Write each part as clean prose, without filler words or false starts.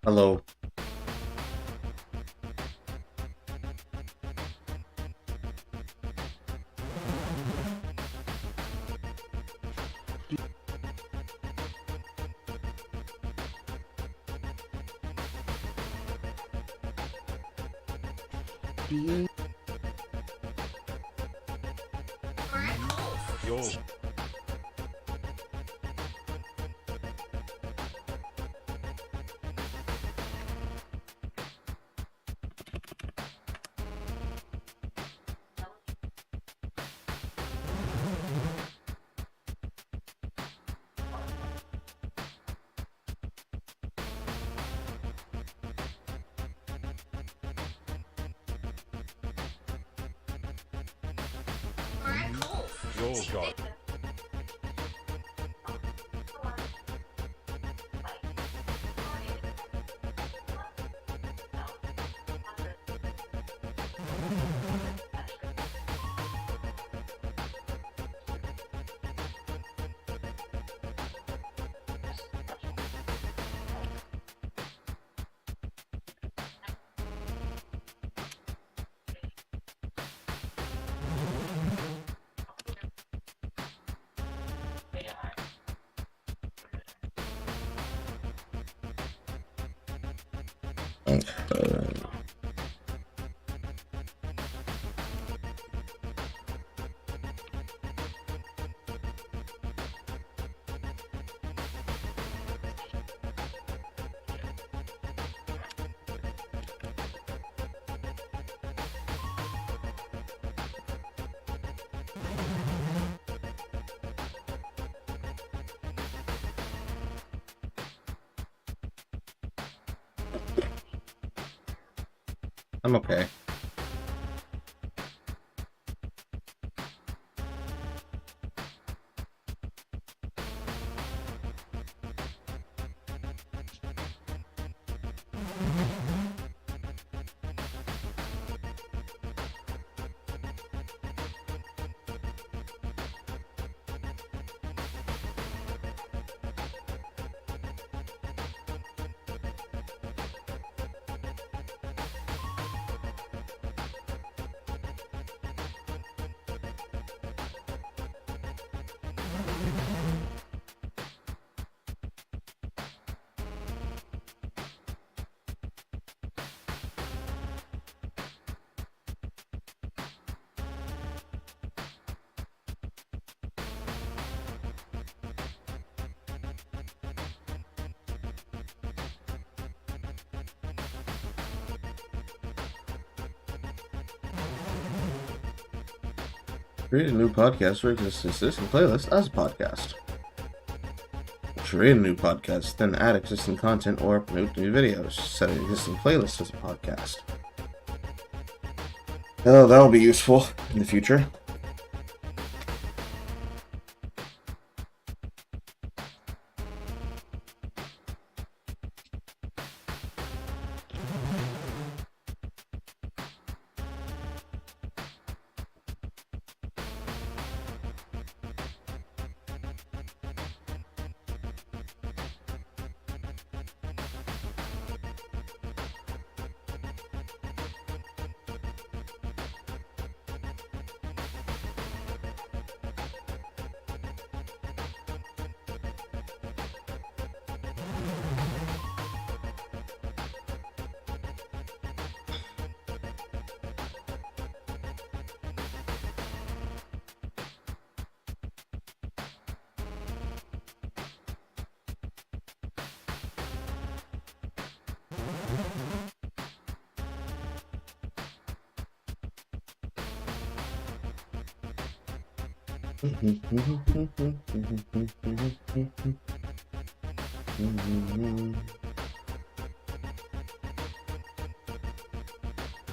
Hello. Yo. Yo, God. I'm okay. Create a new podcast or existing playlist as a podcast. Create a new podcast, then add existing content or promote new videos. Set an existing playlist as a podcast. Oh, that'll be useful in the future.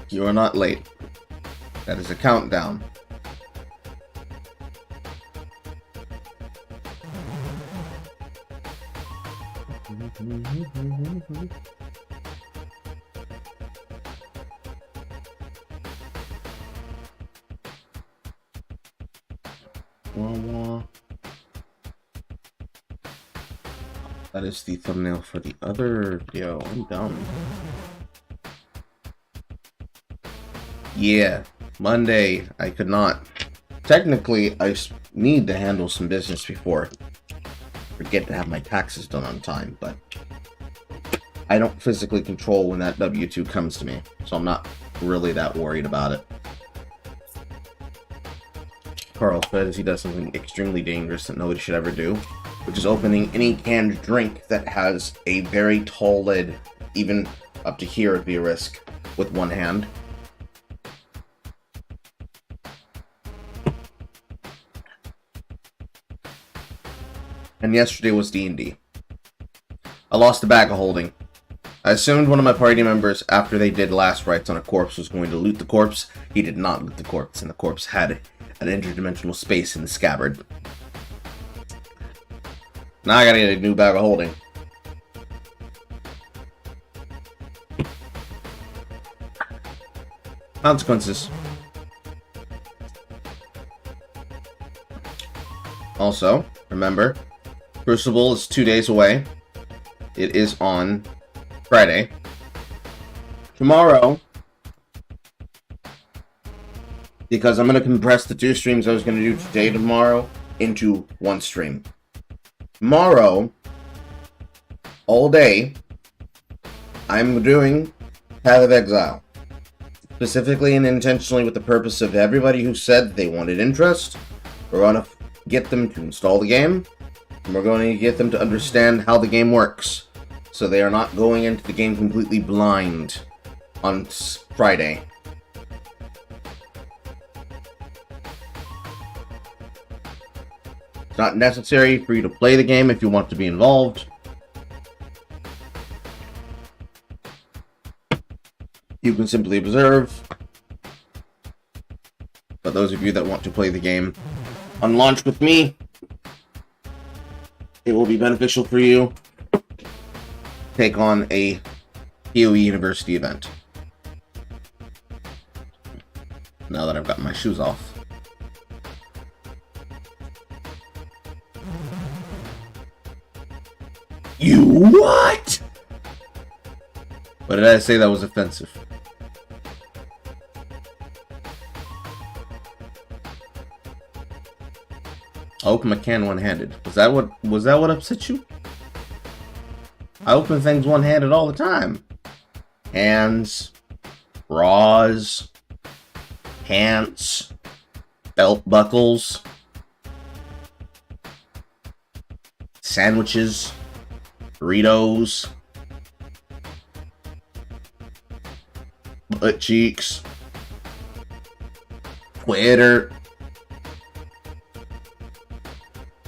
You are not late. That is a countdown. Wah, wah. That is the thumbnail for the other video. I'm dumb. Yeah, Monday, I could not. Technically, I need to handle some business before I forget to have my taxes done on time, but I don't physically control when that W-2 comes to me, so I'm not really that worried about it. Carl says he does something extremely dangerous that nobody should ever do, which is opening any canned drink that has a very tall lid. Even up to here would be a risk with one hand. And yesterday was D&D. I lost the bag of holding. I assumed one of my party members, after they did last rites on a corpse, was going to loot the corpse. He did not loot the corpse, and the corpse had an interdimensional space in the scabbard. Now I gotta get a new bag of holding. Consequences. Also, remember, Crucible is 2 days away. It is on Friday. Tomorrow, because I'm going to compress the 2 streams I was going to do today tomorrow into 1 stream. Tomorrow, all day, I'm doing Path of Exile. Specifically and intentionally with the purpose of everybody who said they wanted interest. We're going to get them to install the game. And we're going to get them to understand how the game works. So they are not going into the game completely blind on Friday. It's not necessary for you to play the game if you want to be involved. You can simply observe. But those of you that want to play the game on launch with me, it will be beneficial for you. Take on a PoE University event. Now that I've got my shoes off. You what? What did I say that was offensive? I open my can one-handed. Was that what upset you? I open things one-handed all the time. Hands, bras, pants, belt buckles, sandwiches, burritos, butt cheeks, Twitter,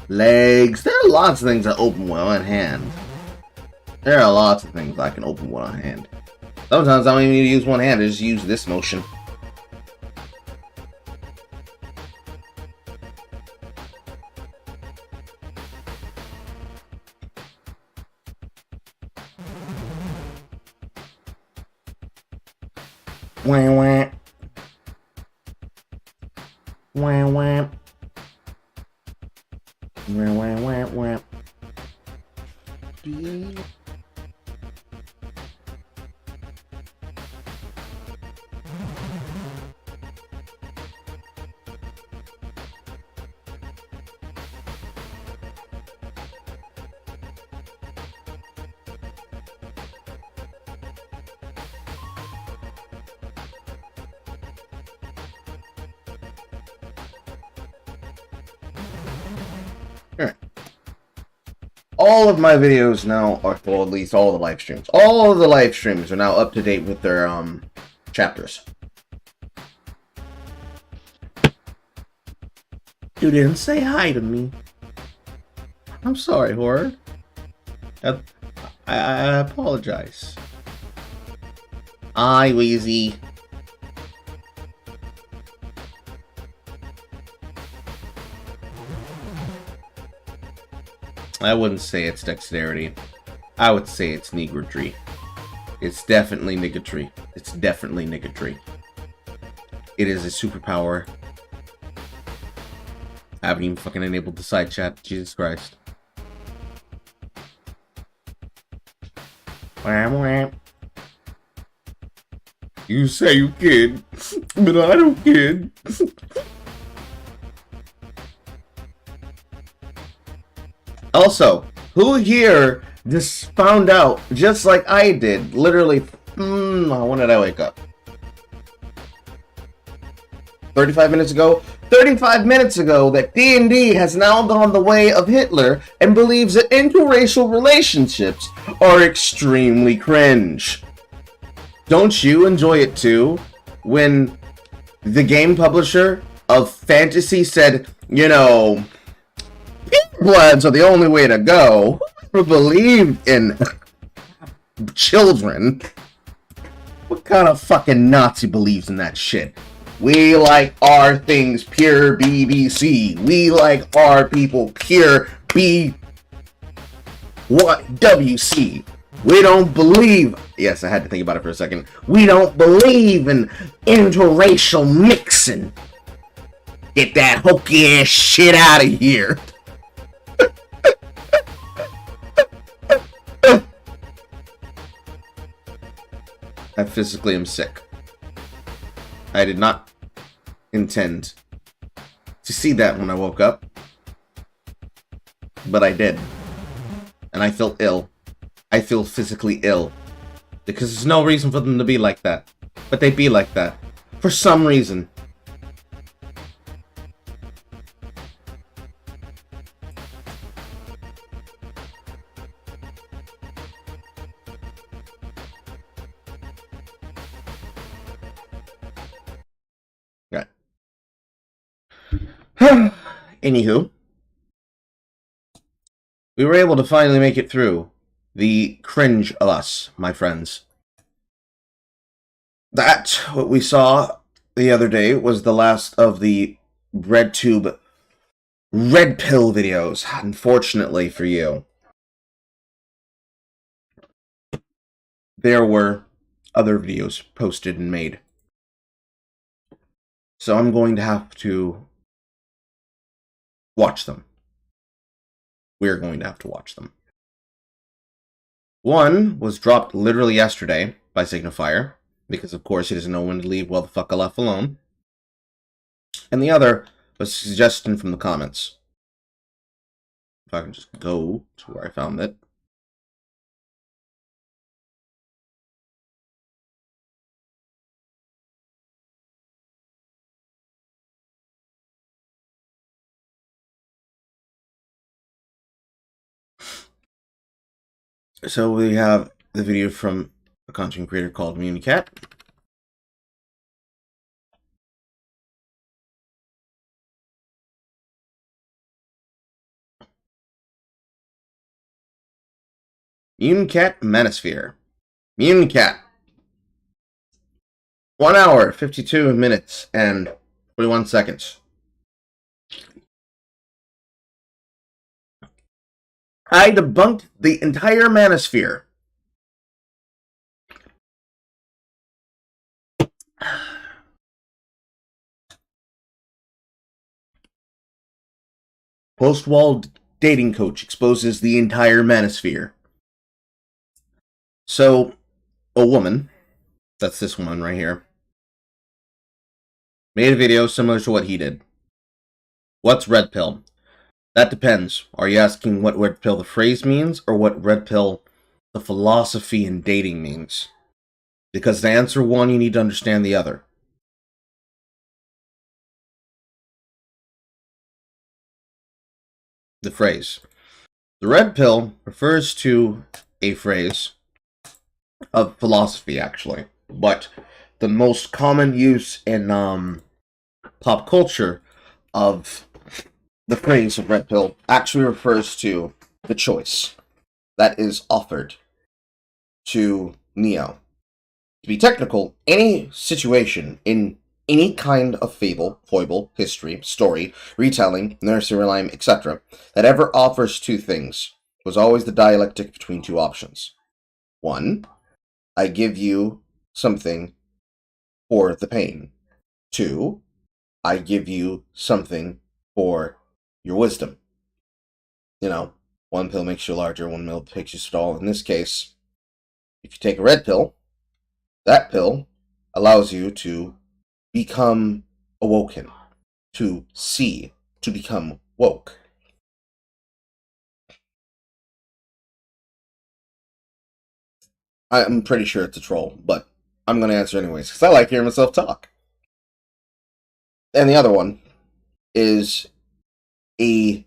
legs. There are lots of things I open with one hand. There are lots of things I can open with one hand. Sometimes I don't even need to use one hand, I just use this motion. Wah wah. Wah wah. Wah wah wah wah. All of my videos now are, well, at least all the live streams. All of the live streams are now up to date with their chapters. You didn't say hi to me. I'm sorry, Horde. I apologize. Hi, Wheezy. I wouldn't say it's dexterity. I would say it's niggardry. It's definitely niggardry. It's definitely niggardry. It is a superpower. I haven't even fucking enabled the side chat. Jesus Christ. You say you kid, but I don't kid. Also, who here just found out, just like I did, literally, when did I wake up? 35 minutes ago? 35 minutes ago that D&D has now gone the way of Hitler and believes that interracial relationships are extremely cringe. Don't you enjoy it too? When the game publisher of fantasy said, you know, purebloods are the only way to go. Who believed in children? What kind of fucking Nazi believes in that shit? We like our things pure BBC. We like our people pure WC. We don't believe... Yes, I had to think about it for a second. We don't believe in interracial mixing. Get that hokey ass shit out of here. I physically am sick. I did not intend to see that when I woke up. But I did. And I feel ill. I feel physically ill. Because there's no reason for them to be like that. But they be like that. For some reason. Right. Anywho. We were able to finally make it through the cringe of us, my friends. That, what we saw the other day, was the last of the RedTube Red Pill videos, unfortunately for you. There were other videos posted and made. So I'm going to have to watch them. We're going to have to watch them. One was dropped literally yesterday by Signifier, because of course he doesn't know when to leave well the fuck left alone. And the other was a suggestion from the comments. If I can just go to where I found it. So we have the video from a content creator called Municat. Municat Manosphere. Municat. 1 hour, 52 minutes, and 41 seconds. I debunked the entire Manosphere. Post-wall dating coach exposes the entire Manosphere. So, a woman, that's this one right here, made a video similar to what he did. What's red pill? That depends. Are you asking what red pill the phrase means, or what red pill the philosophy in dating means? Because to answer one, you need to understand the other. The phrase. The red pill refers to a phrase of philosophy, actually. But the most common use in pop culture of the phrase of red pill actually refers to the choice that is offered to Neo. To be technical, any situation in any kind of fable, foible, history, story, retelling, nursery rhyme, etc., that ever offers two things was always the dialectic between two options. One, I give you something for the pain. Two, I give you something for your wisdom. You know, one pill makes you larger, one pill makes you small. In this case, If you take a red pill, that pill allows you to become awoken, to see, to become woke. I'm pretty sure it's a troll, but I'm going to answer anyways, because I like hearing myself talk. And the other one is a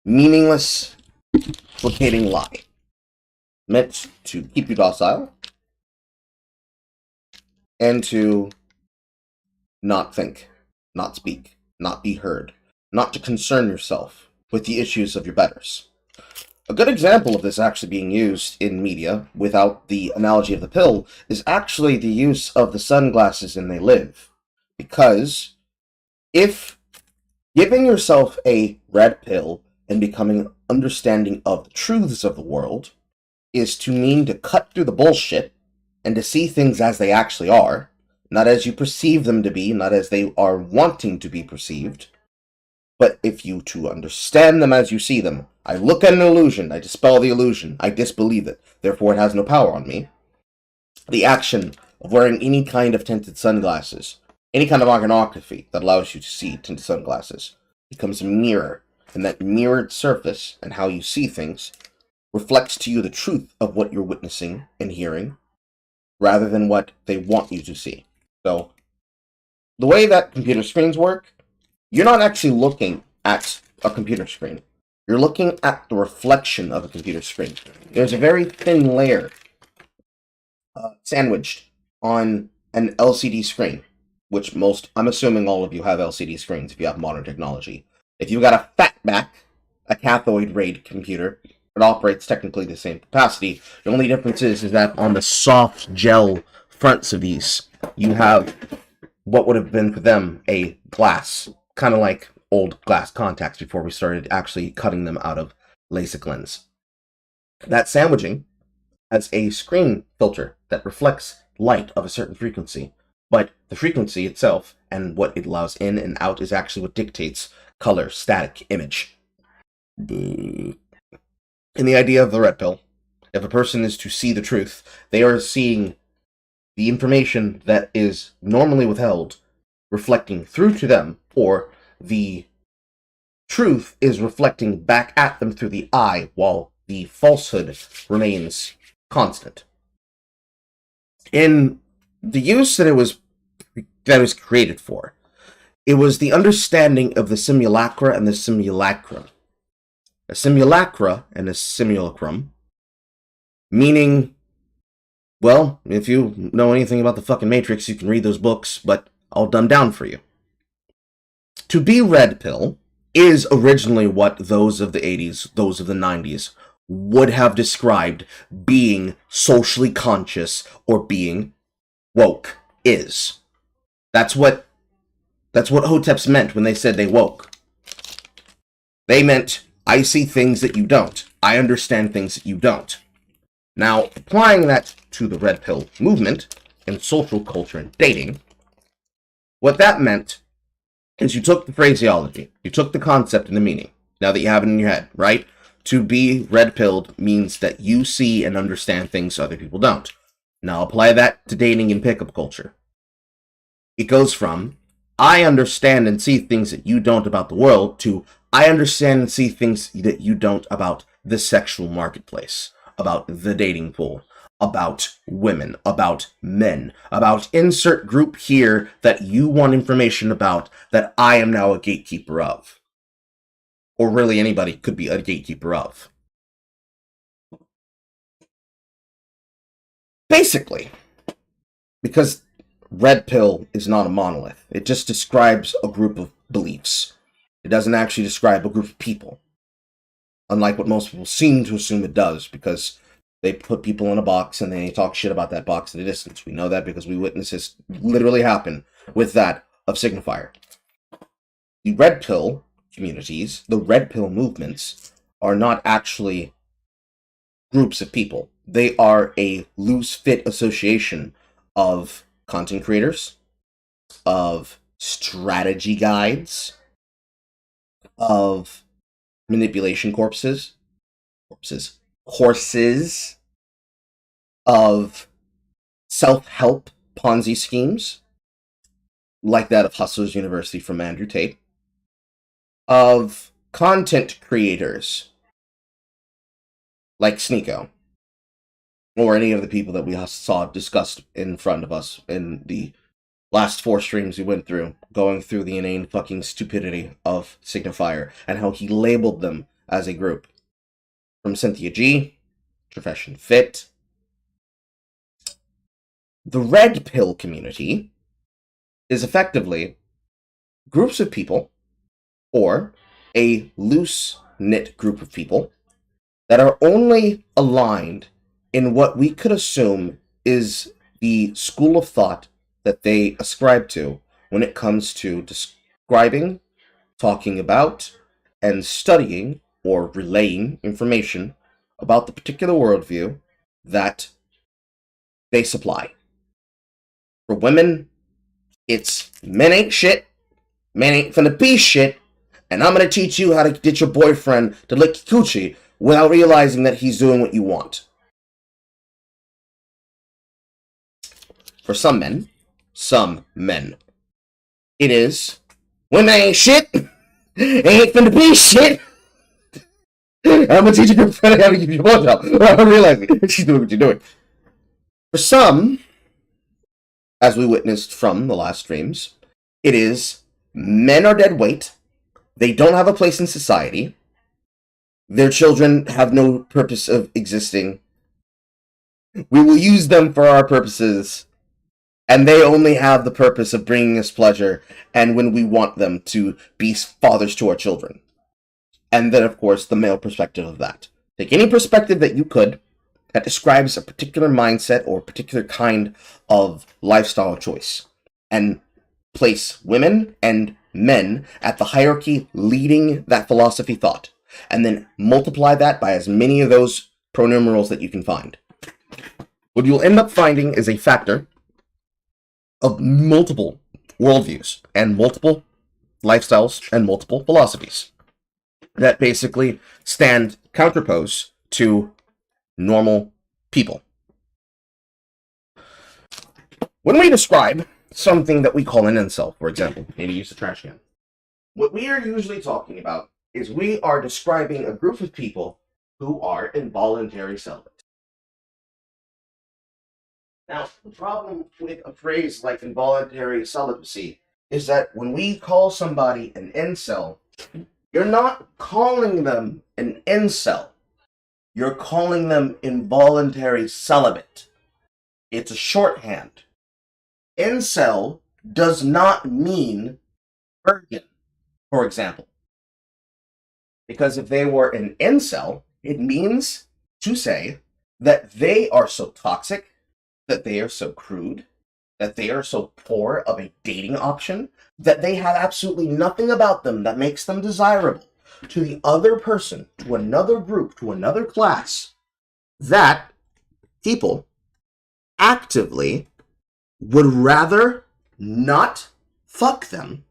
meaningless, placating lie meant to keep you docile and to not think, not speak, not be heard, not to concern yourself with the issues of your betters. A good example of this actually being used in media, without the analogy of the pill, is actually the use of the sunglasses in They Live. Because if giving yourself a red pill and becoming understanding of the truths of the world is to mean to cut through the bullshit and to see things as they actually are, not as you perceive them to be, not as they are wanting to be perceived, but if you to understand them as you see them. I look at an illusion, I dispel the illusion, I disbelieve it, therefore it has no power on me. The action of wearing any kind of tinted sunglasses, any kind of iconography that allows you to see tinted sunglasses, becomes a mirror, and that mirrored surface and how you see things reflects to you the truth of what you're witnessing and hearing, rather than what they want you to see. So, the way that computer screens work, you're not actually looking at a computer screen. You're looking at the reflection of a computer screen. There's a very thin layer sandwiched on an LCD screen, which I'm assuming all of you have LCD screens if you have modern technology. If you've got a fatback, a cathode ray computer, it operates technically the same capacity. The only difference is that on the soft gel fronts of these, you have what would have been for them a glass, kind of like old glass contacts before we started actually cutting them out of LASIK lens. That sandwiching has a screen filter that reflects light of a certain frequency, but the frequency itself and what it allows in and out is actually what dictates color, static, image. In the idea of the red pill, if a person is to see the truth, they are seeing the information that is normally withheld reflecting through to them, or the truth is reflecting back at them through the eye, while the falsehood remains constant. In the use that it was created for, it was the understanding of the simulacra and the simulacrum. A simulacra and a simulacrum, meaning, well, if you know anything about the fucking Matrix, you can read those books, but I'll dumb down for you. To be red pill is originally what those of the 80s, those of the 90s, would have described being socially conscious or being woke is. That's what Hoteps meant when they said they woke. They meant, I see things that you don't. I understand things that you don't. Now, applying that to the red pill movement and social culture and dating, what that meant is you took the phraseology, you took the concept and the meaning, now that you have it in your head, right? To be red-pilled means that you see and understand things other people don't. Now apply that to dating and pickup culture. It goes from, I understand and see things that you don't about the world, to I understand and see things that you don't about the sexual marketplace, about the dating pool, about women, about men, about insert group here that you want information about that I am now a gatekeeper of. Or really anybody could be a gatekeeper of. Basically, because red pill is not a monolith. It just describes a group of beliefs. It doesn't actually describe a group of people. Unlike what most people seem to assume it does, because they put people in a box and they talk shit about that box at a distance. We know that because we witnessed this literally happen with that of Signifier. The red pill communities, the red pill movements, are not actually groups of people. They are a loose fit association of content creators, of strategy guides, of manipulation courses, of self-help Ponzi schemes, like that of Hustlers University from Andrew Tate, of content creators like Sneeko, or any of the people that we saw discussed in front of us in the last 4 streams we went through, going through the inane fucking stupidity of Signifier and how he labeled them as a group. From Cynthia G, Profession Fit. The red pill community is effectively groups of people, or a loose-knit group of people, that are only aligned in what we could assume is the school of thought that they ascribe to when it comes to describing, talking about, and studying or relaying information about the particular worldview that they supply. For women, it's men ain't shit, men ain't finna be shit, and I'm gonna teach you how to get your boyfriend to lick coochie without realizing that he's doing what you want. For some men, it is women ain't shit, ain't finna be shit. I'm gonna teach your girlfriend how to give you a blowjob without realizing she's doing what you're doing. For some, as we witnessed from the last streams, it is men are dead weight, they don't have a place in society, their children have no purpose of existing, we will use them for our purposes, and they only have the purpose of bringing us pleasure and when we want them to be fathers to our children. And then, of course, the male perspective of that. Take any perspective that you could that describes a particular mindset or a particular kind of lifestyle choice and place women and men at the hierarchy leading that philosophy thought, and then multiply that by as many of those pronumerals that you can find. What you'll end up finding is a factor of multiple worldviews and multiple lifestyles and multiple philosophies that basically stand counterpose to normal people. When we describe something that we call an incel, for example, maybe use a trash can, what we are usually talking about is we are describing a group of people who are involuntary celibate. Now, the problem with a phrase like involuntary celibacy is that when we call somebody an incel, you're not calling them an incel. You're calling them involuntary celibate. It's a shorthand. Incel does not mean virgin, for example. Because if they were an incel, it means to say that they are so toxic, that they are so crude, that they are so poor of a dating option, that they have absolutely nothing about them that makes them desirable to the other person, to another group, to another class, that people actively would rather not fuck them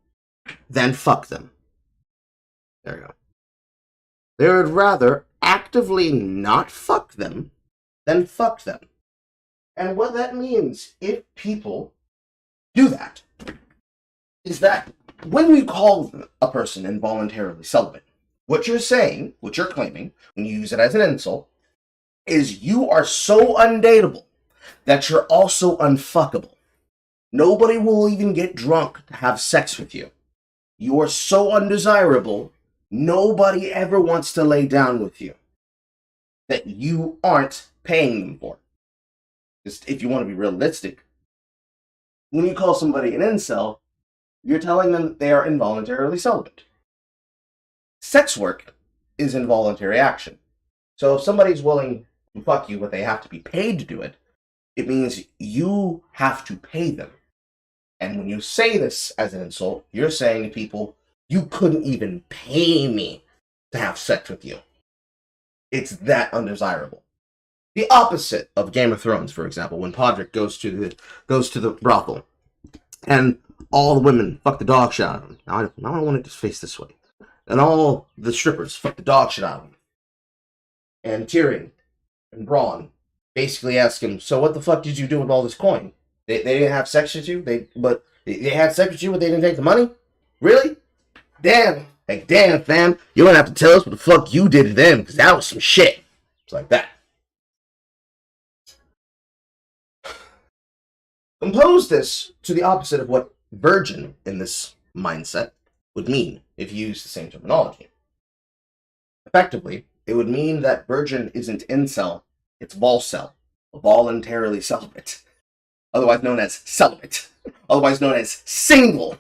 than fuck them. There you go. They would rather actively not fuck them than fuck them. And what that means, if people do that, is that when we call a person involuntarily celibate, what you're saying, what you're claiming, when you use it as an insult, is you are so undateable that you're also unfuckable. Nobody will even get drunk to have sex with you. You are so undesirable, nobody ever wants to lay down with you that you aren't paying them for. Just if you want to be realistic, when you call somebody an incel, you're telling them they are involuntarily celibate. Sex work is involuntary action. So if somebody's willing to fuck you, but they have to be paid to do it, it means you have to pay them. And when you say this as an insult, you're saying to people, you couldn't even pay me to have sex with you. It's that undesirable. The opposite of Game of Thrones, for example, when Podrick goes to the brothel, and all the women fuck the dog shit out of him. I don't want to just face this way. And all the strippers fuck the dog shit out of him. And Tyrion and Bronn basically ask him, so what the fuck did you do with all this coin? They didn't have sex with you? They had sex with you, but they didn't take the money? Really? Damn. Like, damn, fam. You don't have to tell us what the fuck you did to them, because that was some shit. It's like that. Compose this to the opposite of what virgin in this mindset would mean if you use the same terminology. Effectively, it would mean that virgin isn't incel, it's volcel, voluntarily celibate, otherwise known as celibate, otherwise known as single.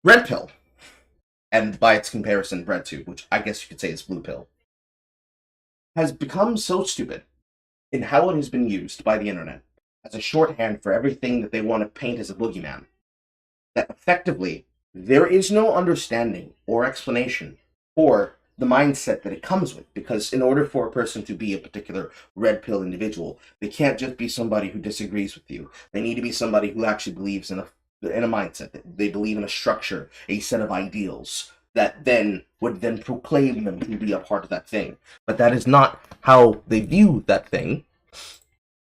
Red pill, and by its comparison, red tube, which I guess you could say is blue pill, has become so stupid in how it has been used by the internet as a shorthand for everything that they want to paint as a boogeyman, that effectively there is no understanding or explanation for the mindset that it comes with, because in order for a person to be a particular red pill individual, they can't just be somebody who disagrees with you. They need to be somebody who actually believes in a mindset, that they believe in a structure, a set of ideals that then would then proclaim them to be a part of that thing. But that is not how they view that thing.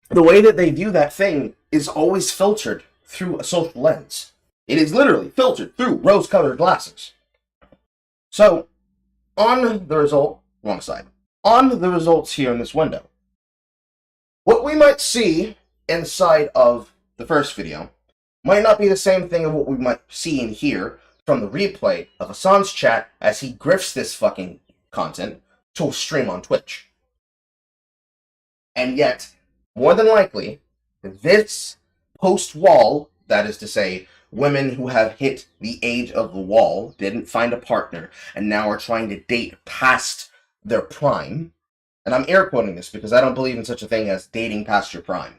The way that they view that thing is always filtered through a social lens. It is literally filtered through rose-colored glasses. So, on the results here in this window, what we might see inside of the first video might not be the same thing of what we might see in here from the replay of Hassan's chat as he grifts this fucking content to stream on Twitch. And yet, more than likely, this post-wall, that is to say, women who have hit the age of the wall, didn't find a partner, and now are trying to date past their prime, and I'm air quoting this because I don't believe in such a thing as dating past your prime.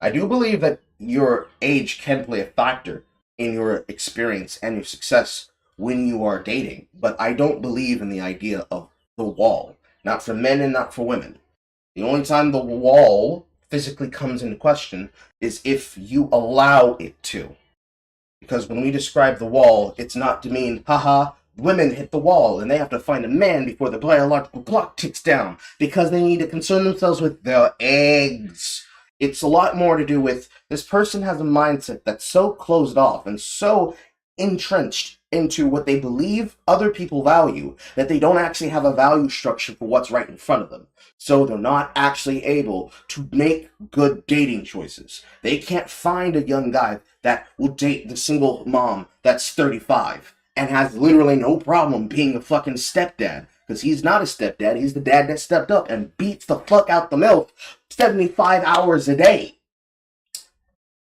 I do believe that your age can play a factor in your experience and your success when you are dating, but I don't believe in the idea of the wall, not for men and not for women. The only time the wall physically comes into question is if you allow it to. Because when we describe the wall, it's not to mean, haha, women hit the wall and they have to find a man before the biological clock ticks down because they need to concern themselves with their eggs. It's a lot more to do with this person has a mindset that's so closed off and so entrenched into what they believe other people value that they don't actually have a value structure for what's right in front of them. So they're not actually able to make good dating choices. They can't find a young guy that will date the single mom that's 35 and has literally no problem being a fucking stepdad. Because he's not a stepdad, he's the dad that stepped up and beats the fuck out the milk 75 hours a day.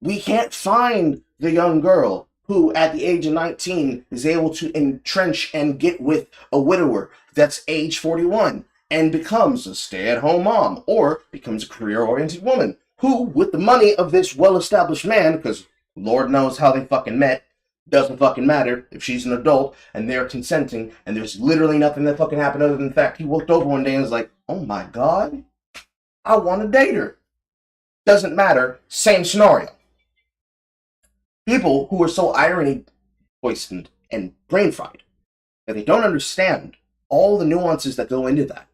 We can't find the young girl who, at the age of 19, is able to entrench and get with a widower that's age 41 and becomes a stay-at-home mom or becomes a career-oriented woman who, with the money of this well-established man, because Lord knows how they fucking met, doesn't fucking matter if she's an adult and they're consenting and there's literally nothing that fucking happened other than the fact he walked over one day and was like, oh my god, I want to date her. Doesn't matter, same scenario. People who are so irony poisoned and brain fried that they don't understand all the nuances that go into that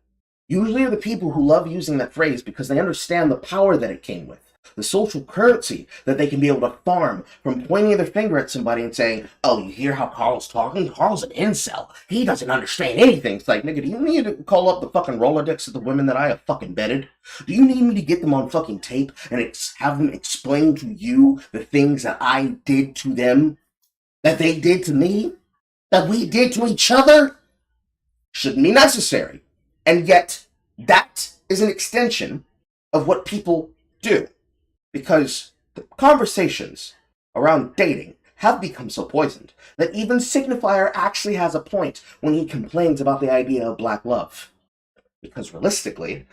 usually are the people who love using that phrase because they understand the power that it came with. The social currency that they can be able to farm from pointing their finger at somebody and saying, oh, you hear how Carl's talking? Carl's an incel. He doesn't understand anything. It's like, nigga, do you need to call up the fucking Rolodex of the women that I have fucking bedded? Do you need me to get them on fucking tape and have them explain to you the things that I did to them, that they did to me, that we did to each other? Shouldn't be necessary. And yet, that is an extension of what people do. Because the conversations around dating have become so poisoned that even Signifier actually has a point when he complains about the idea of black love. Because realistically,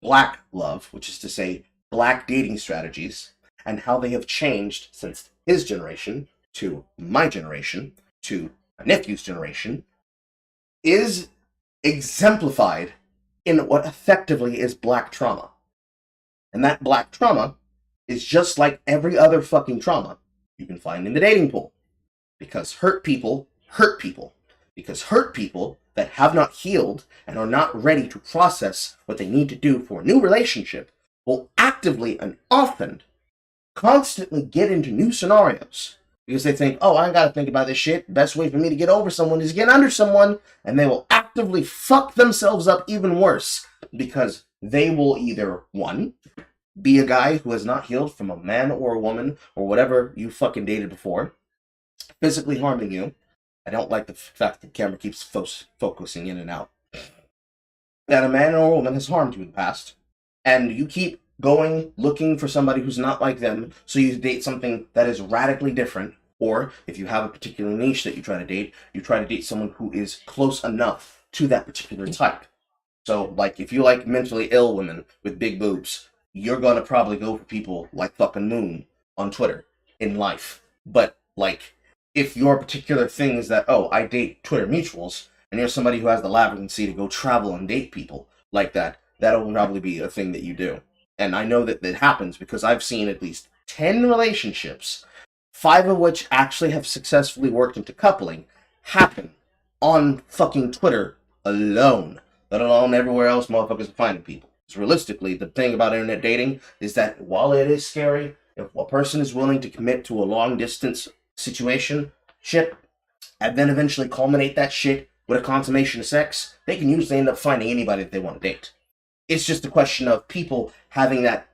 black love, which is to say black dating strategies, and how they have changed since his generation to my generation to my nephew's generation, is exemplified in what effectively is black trauma. And that black trauma is just like every other fucking trauma you can find in the dating pool. Because hurt people hurt people. Because hurt people that have not healed and are not ready to process what they need to do for a new relationship will actively and often constantly get into new scenarios because they think, oh, I gotta think about this shit. Best way for me to get over someone is get under someone, and they will actively fuck themselves up even worse because they will either, one, be a guy who has not healed from a man or a woman or whatever you fucking dated before, physically harming you. I don't like the fact that the camera keeps focusing in and out. That a man or a woman has harmed you in the past, and you keep going looking for somebody who's not like them, so you date something that is radically different. Or if you have a particular niche that you try to date someone who is close enough to that particular type. So, like, if you like mentally ill women with big boobs, you're gonna probably go for people like fucking Moon on Twitter in life. But, like, if your particular thing is that, oh, I date Twitter mutuals, and you're somebody who has the labyrinth to go travel and date people like that, that'll probably be a thing that you do. And I know that happens because I've seen at least 10 relationships, 5 of which actually have successfully worked into coupling, happen on fucking Twitter alone. Let alone everywhere else motherfuckers are finding people. Because realistically, the thing about internet dating is that while it is scary, if a person is willing to commit to a long distance situation, and then eventually culminate that shit with a consummation of sex, they can usually end up finding anybody that they want to date. It's just a question of people having that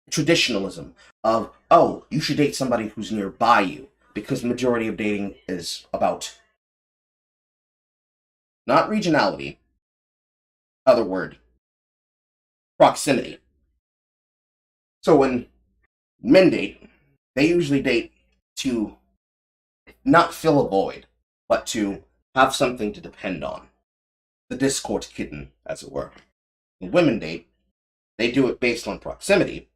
traditionalism of, oh, you should date somebody who's nearby you, because the majority of dating is about not regionality, other word, proximity. So when men date, they usually date to not fill a void, but to have something to depend on. The discord kitten, as it were. When women date, they do it based on proximity,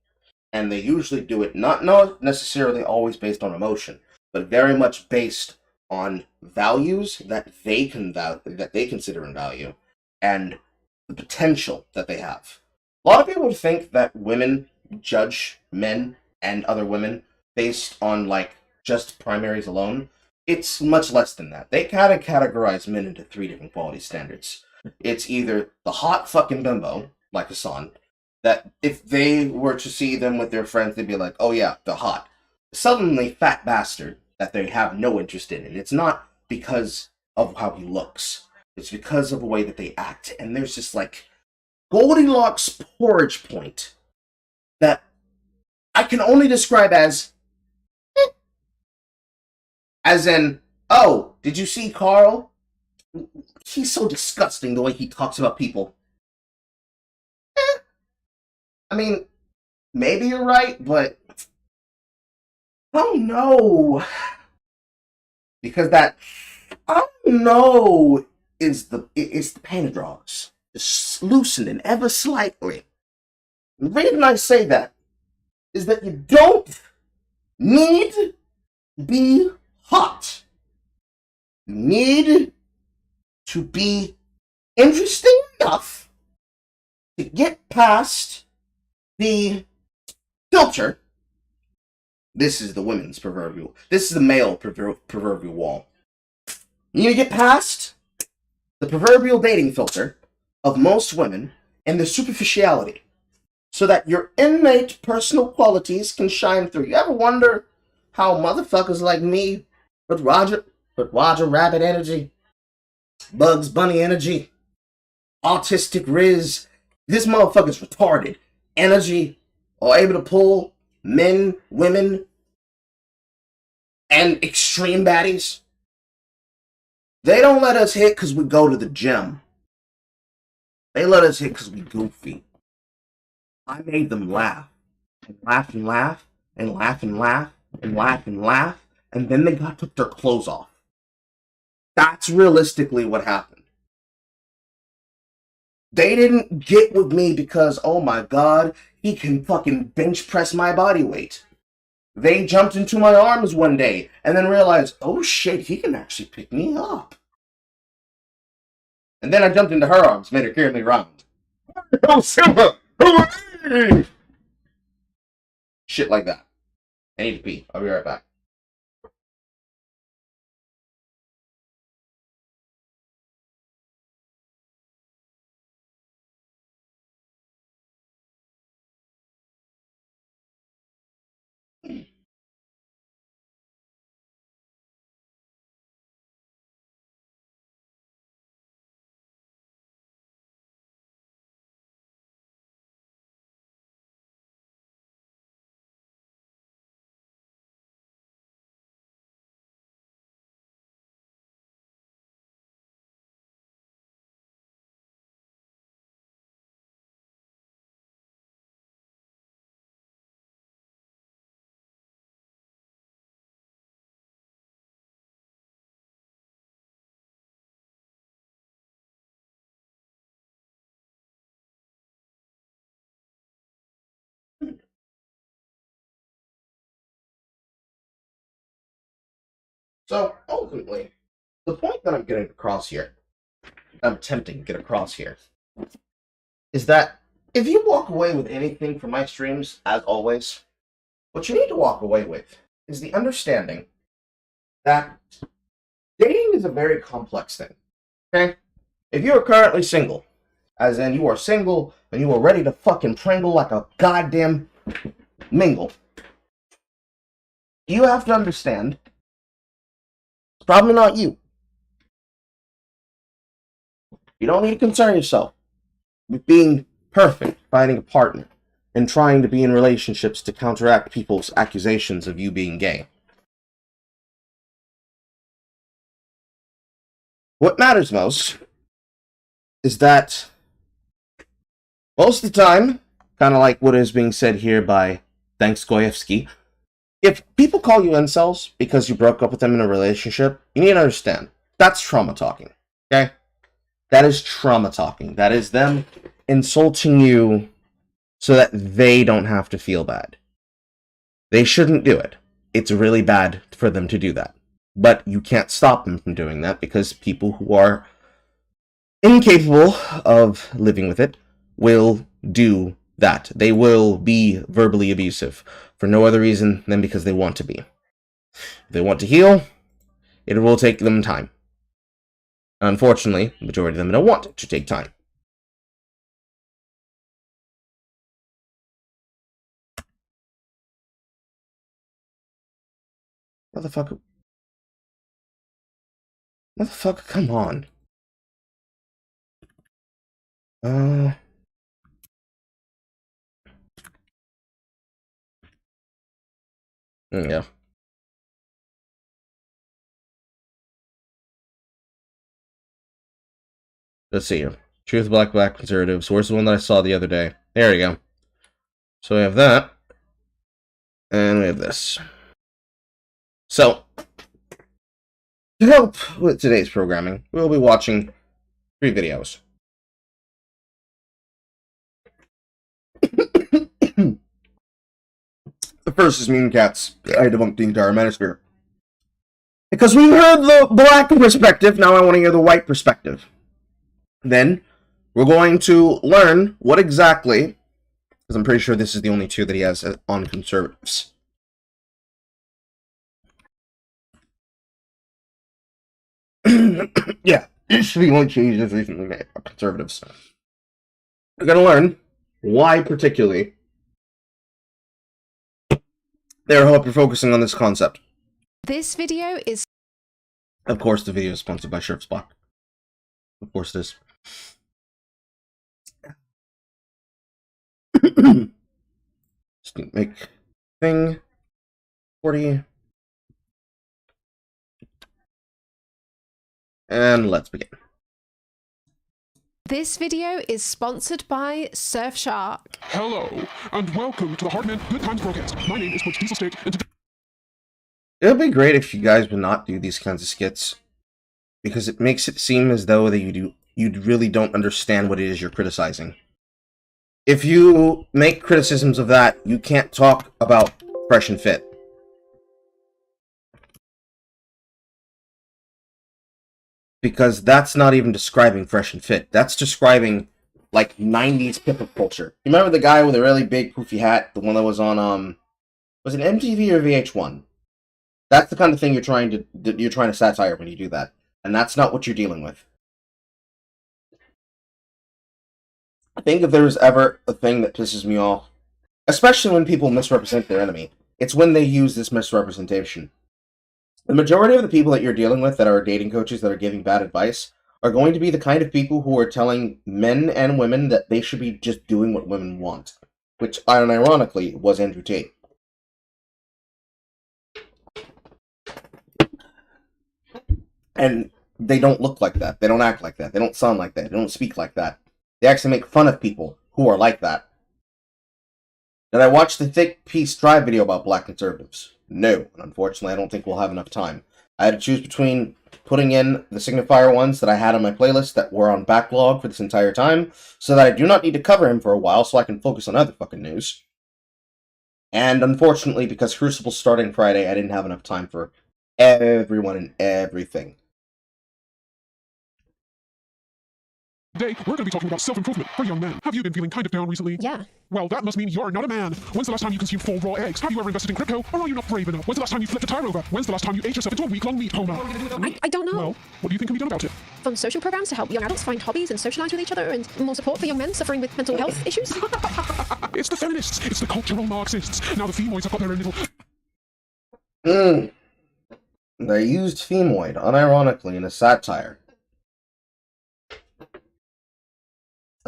and they usually do it not necessarily always based on emotion, but very much based on values that they consider in value, and the potential that they have. A lot of people think that women judge men and other women based on like just primaries alone. It's much less than that. They kind of categorize men into 3 different quality standards. It's either the hot fucking bimbo, like Hassan, that if they were to see them with their friends, they'd be like, oh yeah, they're hot. Suddenly, fat bastard that they have no interest in. And it's not because of how he looks. It's because of the way that they act. And there's this like Goldilocks porridge point that I can only describe as in, oh, did you see Carl? He's so disgusting the way he talks about people. I mean, maybe you're right, but I don't know. Because that, I don't know, is the paint draws. Just loosening ever slightly. The reason I say that is that you don't need to be hot. You need to be interesting enough to get past the filter. This is the women's proverbial. This is the male proverbial wall. You need to get past the proverbial dating filter of most women and the superficiality so that your innate personal qualities can shine through. You ever wonder how motherfuckers like me with Roger Rabbit energy, Bugs Bunny energy, autistic Riz, this motherfucker's retarded energy are able to pull men, women, and extreme baddies? They don't let us hit because we go to the gym. They let us hit because we goofy. I made them laugh. And laugh and laugh. And laugh and laugh. And laugh and laugh. And then they took their clothes off. That's realistically what happened. They didn't get with me because, oh my god, he can fucking bench press my body weight. They jumped into my arms one day and then realized, oh shit, he can actually pick me up. And then I jumped into her arms, made her carry me around. Oh, Simba! Shit like that. I need to pee. I'll be right back. So, ultimately, the point that I'm getting across here, I'm attempting to get across here, is that if you walk away with anything from my streams, as always, what you need to walk away with is the understanding that dating is a very complex thing. Okay? If you are currently single, as in you are single and you are ready to fucking prangle like a goddamn mingle, you have to understand it's probably not you. You don't need to concern yourself with being perfect, finding a partner, and trying to be in relationships to counteract people's accusations of you being gay. What matters most is that most of the time, kind of like what is being said here by Thanks Goyevsky, if people call you incels because you broke up with them in a relationship, you need to understand, that's trauma talking, okay? That is trauma talking. That is them insulting you so that they don't have to feel bad. They shouldn't do it. It's really bad for them to do that. But you can't stop them from doing that because people who are incapable of living with it will do that. They will be verbally abusive for no other reason than because they want to be. If they want to heal, it will take them time. Unfortunately, the majority of them don't want it to take time. Motherfucker. Motherfucker, come on. Yeah. Let's see here. Truth Black Conservatives. Where's the one that I saw the other day? There you go. So we have that. And we have this. So, to help with today's programming, we'll be watching 3 videos. The first is Mean Cats. I debunked the entire manosphere. Because we've heard the black perspective, now I want to hear the white perspective. Then, we're going to learn what exactly, because I'm pretty sure this is the only 2 that he has on conservatives. Yeah, it's the only change that's recently made by conservatives. We're going to learn why particularly they're hyper-focusing on this concept. This video is... Of course, the video is sponsored by Sheriff's Block. Of course it is. Just need to make thing 40. And let's begin. This video is sponsored by Surfshark. Hello, and welcome to the Hardman Good Times broadcast. My name is Coach Diesel Stick, and It would be great if you guys would not do these kinds of skits, because it makes it seem as though that you really don't understand what it is you're criticizing. If you make criticisms of that, you can't talk about Fresh and Fit. Because that's not even describing Fresh and Fit. That's describing, like, 90s hip-hop culture. You remember the guy with a really big poofy hat? The one that was on, was it MTV or VH1? That's the kind of thing you're trying to satire when you do that. And that's not what you're dealing with. I think if there was ever a thing that pisses me off, especially when people misrepresent their enemy, it's when they use this misrepresentation. The majority of the people that you're dealing with that are dating coaches that are giving bad advice are going to be the kind of people who are telling men and women that they should be just doing what women want. Which, ironically, was Andrew Tate. And they don't look like that. They don't act like that. They don't sound like that. They don't speak like that. They actually make fun of people who are like that. Did I watch the Thick Peace Drive video about black conservatives? No, and unfortunately I don't think we'll have enough time. I had to choose between putting in the signifier ones that I had on my playlist that were on backlog for this entire time, so that I do not need to cover him for a while so I can focus on other fucking news. And unfortunately, because Crucible's starting Friday, I didn't have enough time for everyone and everything. Today, we're going to be talking about self-improvement for young men. Have you been feeling kind of down recently? Yeah. Well, that must mean you're not a man. When's the last time you consumed 4 raw eggs? Have you ever invested in crypto? Or are you not brave enough? When's the last time you flipped a tire over? When's the last time you ate yourself into a week-long meat coma? I don't know. Well, what do you think can be done about it? From social programs to help young adults find hobbies and socialize with each other, and more support for young men suffering with mental health issues. It's the feminists. It's the cultural Marxists. Now the femoids have got their own little... They used femoid, unironically, in a satire.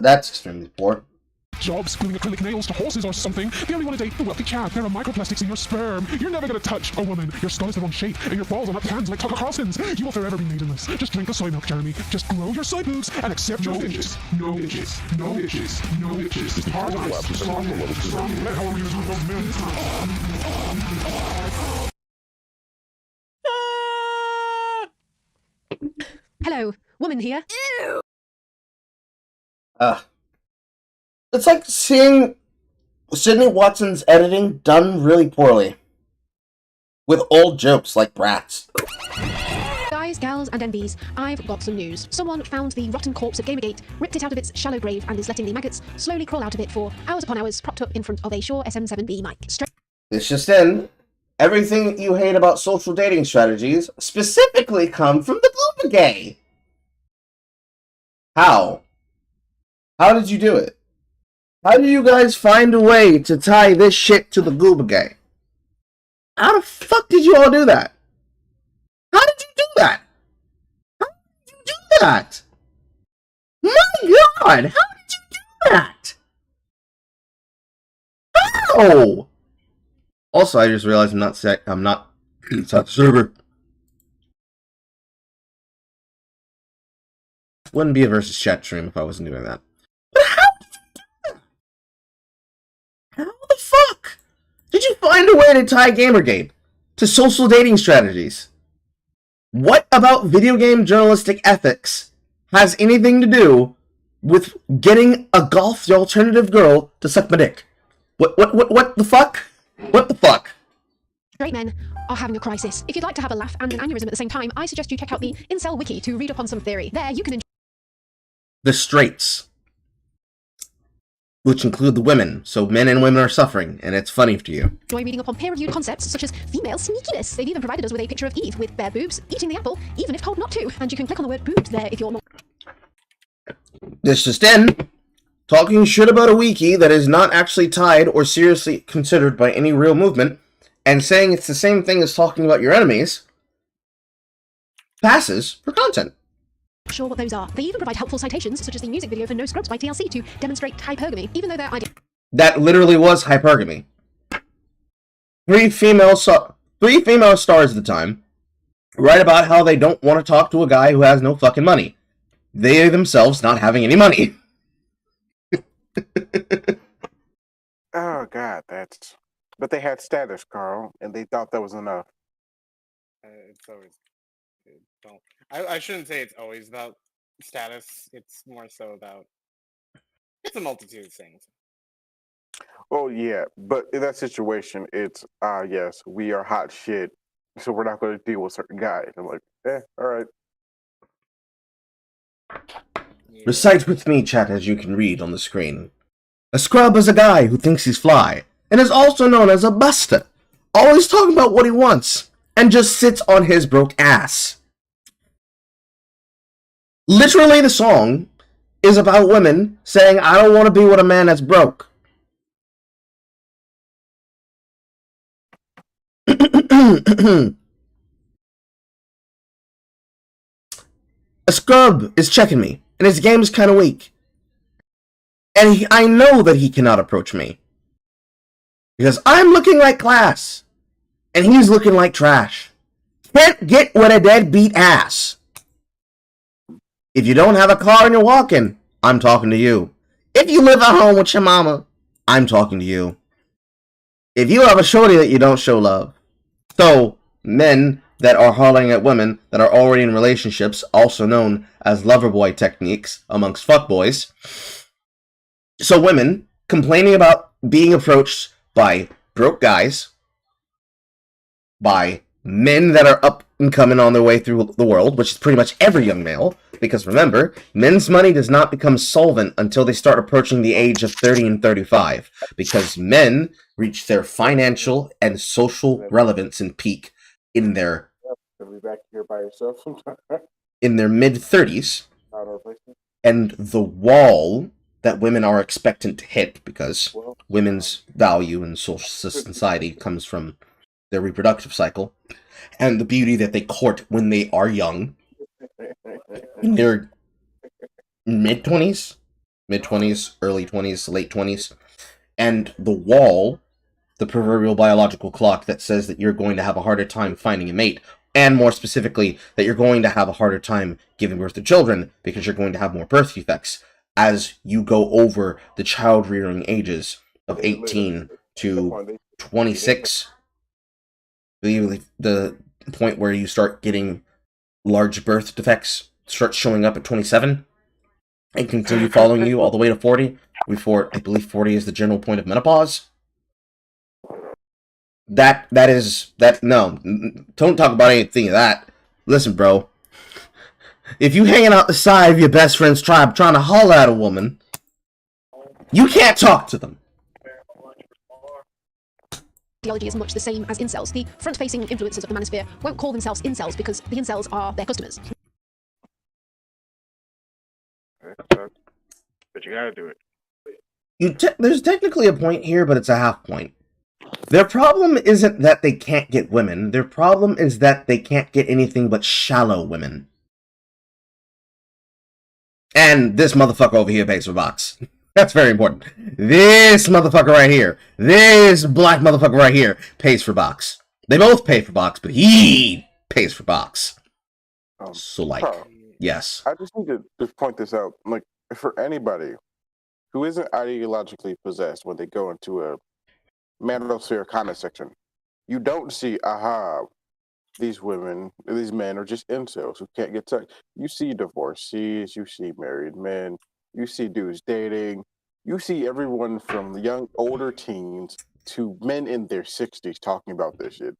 That's extremely poor. jobs, gluing acrylic nails to horses or something. They only want to date the wealthy Chad. There are microplastics in your sperm. You're never going to touch a woman. Your skull is the wrong shape, and your balls are not pans like Tucker Carlson's. You will forever be maidenless. Just drink the soy milk, Jeremy. Just grow your soy boobs and accept your itches. No itches. No itches. No itches. It's paradise. Strong men. Strong men. How are we going to do those men? Hello, woman here. It's like seeing Sydney Watson's editing done really poorly. With old jokes like brats. Guys, gals, and NBs, I've got some news. Someone found the rotten corpse of Gamergate, ripped it out of its shallow grave, and is letting the maggots slowly crawl out of it for hours upon hours, propped up in front of a Shure SM7B mic. This just in. Everything you hate about social dating strategies specifically come from the Blooper Gay. How? How did you do it? How do you guys find a way to tie this shit to the Gooba Gay? How the fuck did you all do that? How did you do that? How did you do that? My god! How did you do that? How? Also, I just realized I'm not inside the server. Wouldn't be a versus chat stream if I wasn't doing that. But how did you do that? How the fuck did you find a way to tie Gamergate to social dating strategies? What about video game journalistic ethics has anything to do with getting a golf alternative girl to suck my dick? What the fuck? What the fuck? Straight men are having a crisis. If you'd like to have a laugh and an aneurysm at the same time, I suggest you check out the Incel Wiki to read up on some theory. There, you can enjoy The straights, which include the women, so men and women are suffering, and it's funny to you. reading up on peer-reviewed concepts such as female sneakiness. They've even provided us with a picture of Eve with bare boobs, eating the apple, even if told not to. And you can click on the word boobs there if you're not. This just in. Talking shit about a wiki that is not actually tied or seriously considered by any real movement, and saying it's the same thing as talking about your enemies, passes for content. Sure what those are. They even provide helpful citations, such as the music video for No Scrubs by TLC, to demonstrate hypergamy, even though their idea... That literally was hypergamy. Three female stars at the time write about how they don't want to talk to a guy who has no fucking money. They themselves not having any money. Oh God, that's. But they had status, Carl, and they thought that was enough. It's always. Well, I shouldn't say it's always about status. It's more so about. It's a multitude of things. Oh yeah, but in that situation, it's yes, we are hot shit, so we're not going to deal with certain guys. I'm like, all right. Yeah. Recite with me, chat, as you can read on the screen. A scrub is a guy who thinks he's fly, and is also known as a buster, always talking about what he wants, and just sits on his broke ass. Literally, the song is about women saying, I don't want to be with a man that's broke. A scrub is checking me, and his game is kind of weak. And I know that he cannot approach me. Because I'm looking like class. And he's looking like trash. Can't get with a deadbeat ass. If you don't have a car and you're walking, I'm talking to you. If you live at home with your mama, I'm talking to you. If you have a shorty that you don't show love. So, men that are hollering at women that are already in relationships, also known as loverboy techniques amongst fuckboys. So women complaining about being approached by broke guys, by men that are up and coming on their way through the world, which is pretty much every young male, because remember, men's money does not become solvent until they start approaching the age of 30 and 35, because men reach their financial and social relevance and peak in their back here by yourself. mid-30s, and the wall that women are expectant to hit, because women's value in society comes from their reproductive cycle, and the beauty that they court when they are young, in their mid-20s, early 20s, late 20s, and the wall, the proverbial biological clock that says that you're going to have a harder time finding a mate, and more specifically, that you're going to have a harder time giving birth to children because you're going to have more birth defects as you go over the child-rearing ages of 18 to 26. The point where you start getting large birth defects start showing up at 27 and continue following you all the way to 40 before, I believe 40 is the general point of menopause. No, don't talk about anything of that. Listen, bro, if you hanging out the side of your best friend's tribe trying to holler at a woman, you can't talk to them. Ideology is much the same as incels. The front-facing influencers of the manosphere won't call themselves incels because the incels are their customers. But you gotta do it. There's technically a point here, but it's a half point. Their problem isn't that they can't get women. Their problem is that they can't get anything but shallow women. And this motherfucker over here pays for box. That's very important. This motherfucker right here, this black motherfucker right here, pays for box. They both pay for box, but he pays for box. So, like, Carl, yes. I just need to just point this out. Like, for anybody who isn't ideologically possessed when they go into a manosphere comment section, you don't see, these women, these men are just incels who can't get sex. You see divorcees, you see married men, you see dudes dating, you see everyone from the young, older teens to men in their 60s talking about this shit.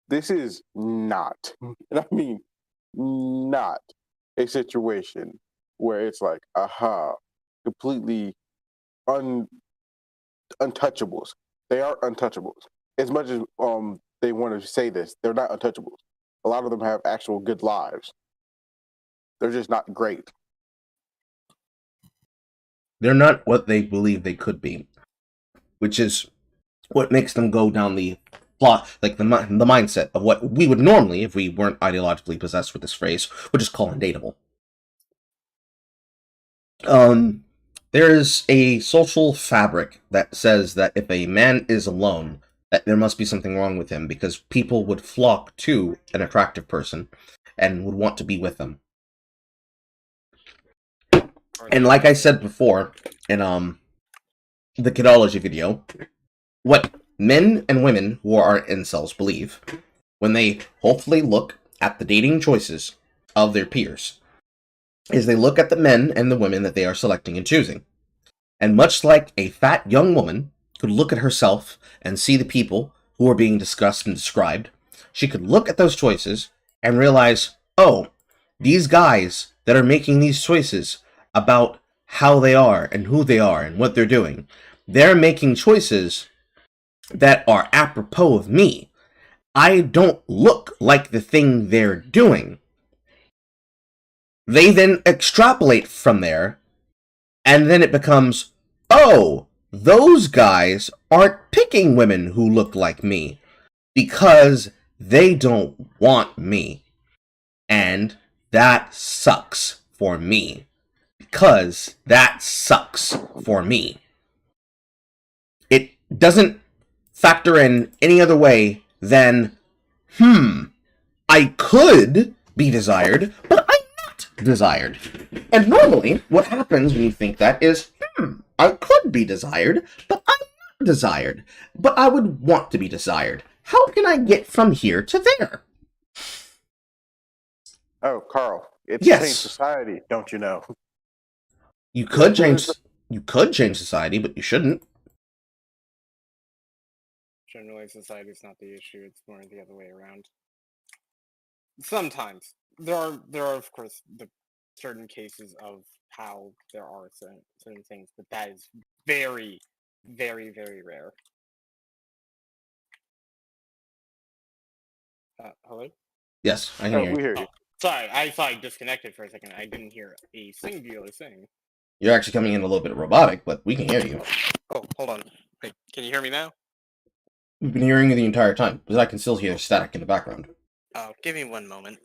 This is not, and I mean not, a situation where it's like, completely untouchables. They are untouchables. As much as they want to say this, they're not untouchables. A lot of them have actual good lives. They're just not great. They're not what they believe they could be, which is what makes them go down the plot, like the mindset of what we would normally, if we weren't ideologically possessed with this phrase, would just call undateable. There's a social fabric that says that if a man is alone, that there must be something wrong with him, because people would flock to an attractive person and would want to be with them. And like I said before in the kidology video, what men and women who are incels believe when they hopefully look at the dating choices of their peers is they look at the men and the women that they are selecting and choosing. And much like a fat young woman could look at herself and see the people who are being discussed and described, she could look at those choices and realize, oh, these guys that are making these choices about how they are and who they are and what they're doing, they're making choices that are apropos of me. I don't look like the thing they're doing. They then extrapolate from there, and then it becomes, oh, those guys aren't picking women who look like me because they don't want me. And that sucks for me. Because that sucks for me. It doesn't factor in any other way than, I could be desired, but I'm not desired. And normally, what happens when you think that is, I could be desired, but I'm not desired. But I would want to be desired. How can I get from here to there? Oh, Carl, it's Yes. changed society, don't you know? You could change society, but you shouldn't. Generally, society is not the issue. It's more the other way around. sometimes there are of course the certain cases of how there are certain things, but that is very, very, very rare. Hello? Yes, I can Oh, hear we you. hear you. Sorry, I thought I disconnected for a second. I didn't hear a singular thing. You're actually coming in a little bit robotic, but we can hear you. Oh, hold on. Wait, can you hear me now? We've been hearing you the entire time, but I can still hear static in the background. Oh, give me one moment.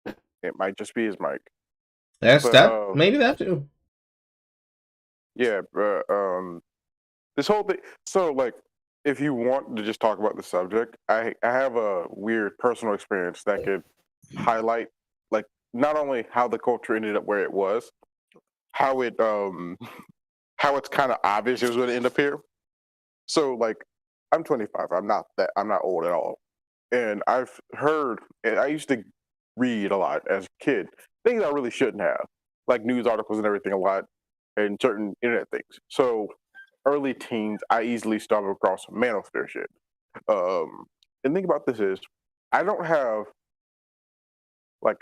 It might just be his mic. That's But, that. Maybe that too. Yeah, this whole thing. So, like, if you want to just talk about the subject, I have a weird personal experience that could highlight, like, not only how the culture ended up where it was, how it how it's kind of obvious it was going to end up here. So, like, I'm 25. I'm not old at all, and I've heard. And I used to read a lot as a kid, things I really shouldn't have, like news articles and everything a lot, and certain internet things. So early teens, I easily stumbled across manosphere shit. And the thing about this is, I don't have, like,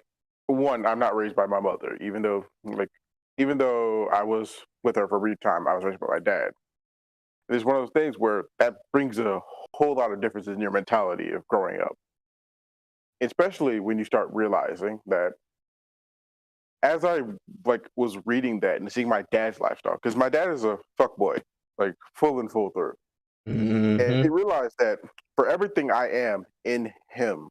one. I'm not raised by my mother, even though I was with her for a brief time, I was raised by my dad. It's one of those things where that brings a whole lot of differences in your mentality of growing up, especially when you start realizing that as I was reading that and seeing my dad's lifestyle, because my dad is a fuckboy, like full and full through. And Mm-hmm. I realized that for everything I am in him,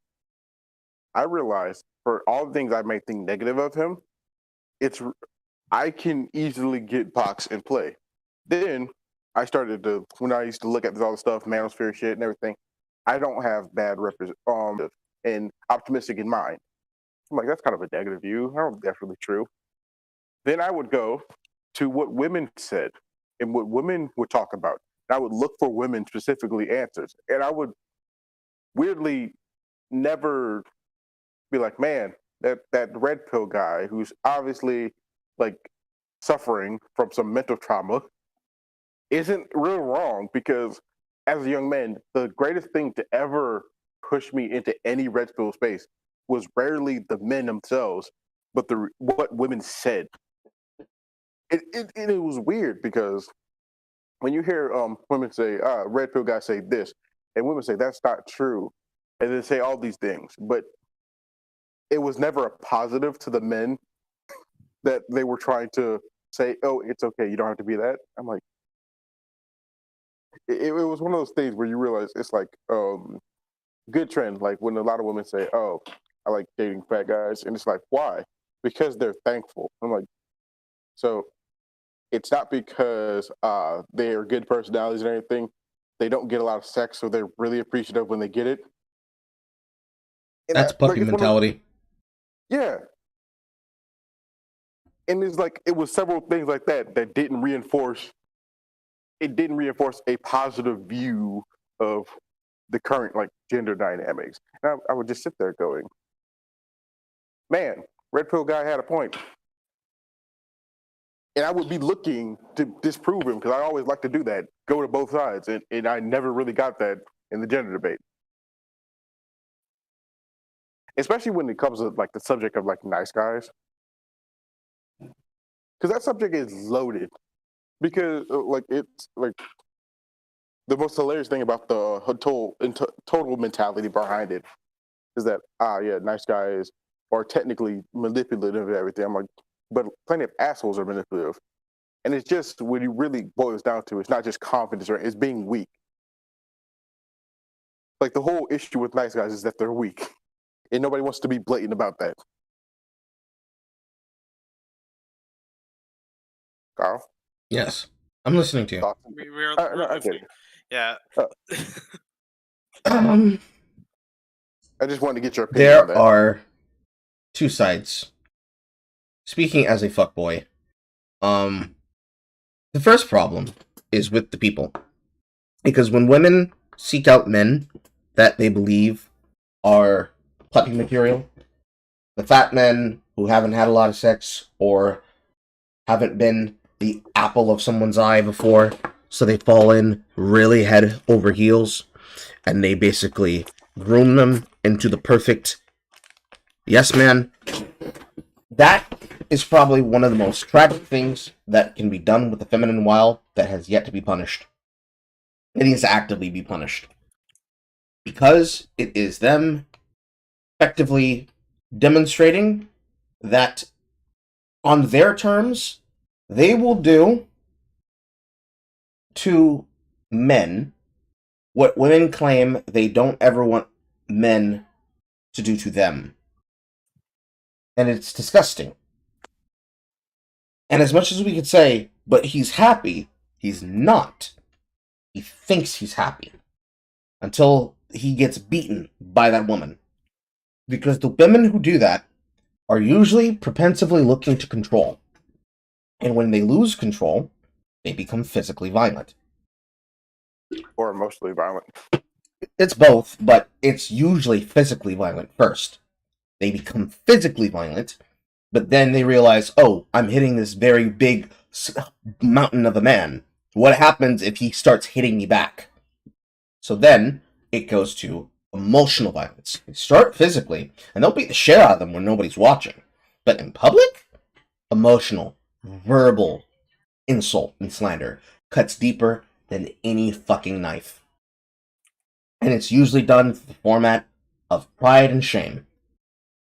I realized for all the things I may think negative of him, I can easily get box and play. Then I started to, when I used to look at all the stuff, manosphere shit and everything, I don't have bad and optimistic in mind. I'm like, that's kind of a negative view. I don't think that's really true. Then I would go to what women said and what women would talk about. And I would look for women specifically answers. And I would weirdly never be like, man, that red pill guy who's obviously like suffering from some mental trauma isn't real wrong, because as a young man, the greatest thing to ever push me into any red pill space was rarely the men themselves, but what women said. It was weird because when you hear women say, red pill guys say this, and women say that's not true, and then say all these things, but it was never a positive to the men that they were trying to say, oh, it's okay, you don't have to be that. I'm like, it was one of those things where you realize it's like good trend, like when a lot of women say, oh, I like dating fat guys, and it's like, why? Because they're thankful. I'm like, so it's not because they're good personalities and everything. They don't get a lot of sex, so they're really appreciative when they get it. And That's puppy mentality. Yeah. And it's like, it was several things like that that didn't reinforce a positive view of the current like gender dynamics. And I would just sit there going, man, red pill guy had a point. And I would be looking to disprove him, because I always like to do that, go to both sides. And I never really got that in the gender debate. Especially when it comes to like the subject of like nice guys. Because that subject is loaded. Because like it's like the most hilarious thing about the total mentality behind it is that yeah, nice guys are technically manipulative and everything. I'm like, but plenty of assholes are manipulative. And it's just, when you really boils down to, it's not just confidence, right? It's being weak. Like the whole issue with nice guys is that they're weak. And nobody wants to be blatant about that. Carl? Yes, I'm listening to you. We're No, I get listening. it. Yeah. I just wanted to get your opinion on There that. are two sides. Speaking as a fuckboy, the first problem is with the people. Because when women seek out men that they believe are puppy material, the fat men who haven't had a lot of sex or haven't been the apple of someone's eye before, so they fall in really head over heels, and they basically groom them into the perfect yes man. That is probably one of the most tragic things that can be done with the feminine wild that has yet to be punished. It needs to actively be punished. Because it is them effectively demonstrating that on their terms, they will do to men what women claim they don't ever want men to do to them. And it's disgusting. And as much as we could say, but he's happy, he's not. He thinks he's happy. Until he gets beaten by that woman. Because the women who do that are usually propensively looking to control. And when they lose control, they become physically violent. Or emotionally violent. It's both, but it's usually physically violent first. They become physically violent, but then they realize, oh, I'm hitting this very big mountain of a man. What happens if he starts hitting me back? So then it goes to emotional violence. They start physically, and they'll beat the shit out of them when nobody's watching. But in public, emotional, verbal insult and slander cuts deeper than any fucking knife. And it's usually done through the format of pride and shame.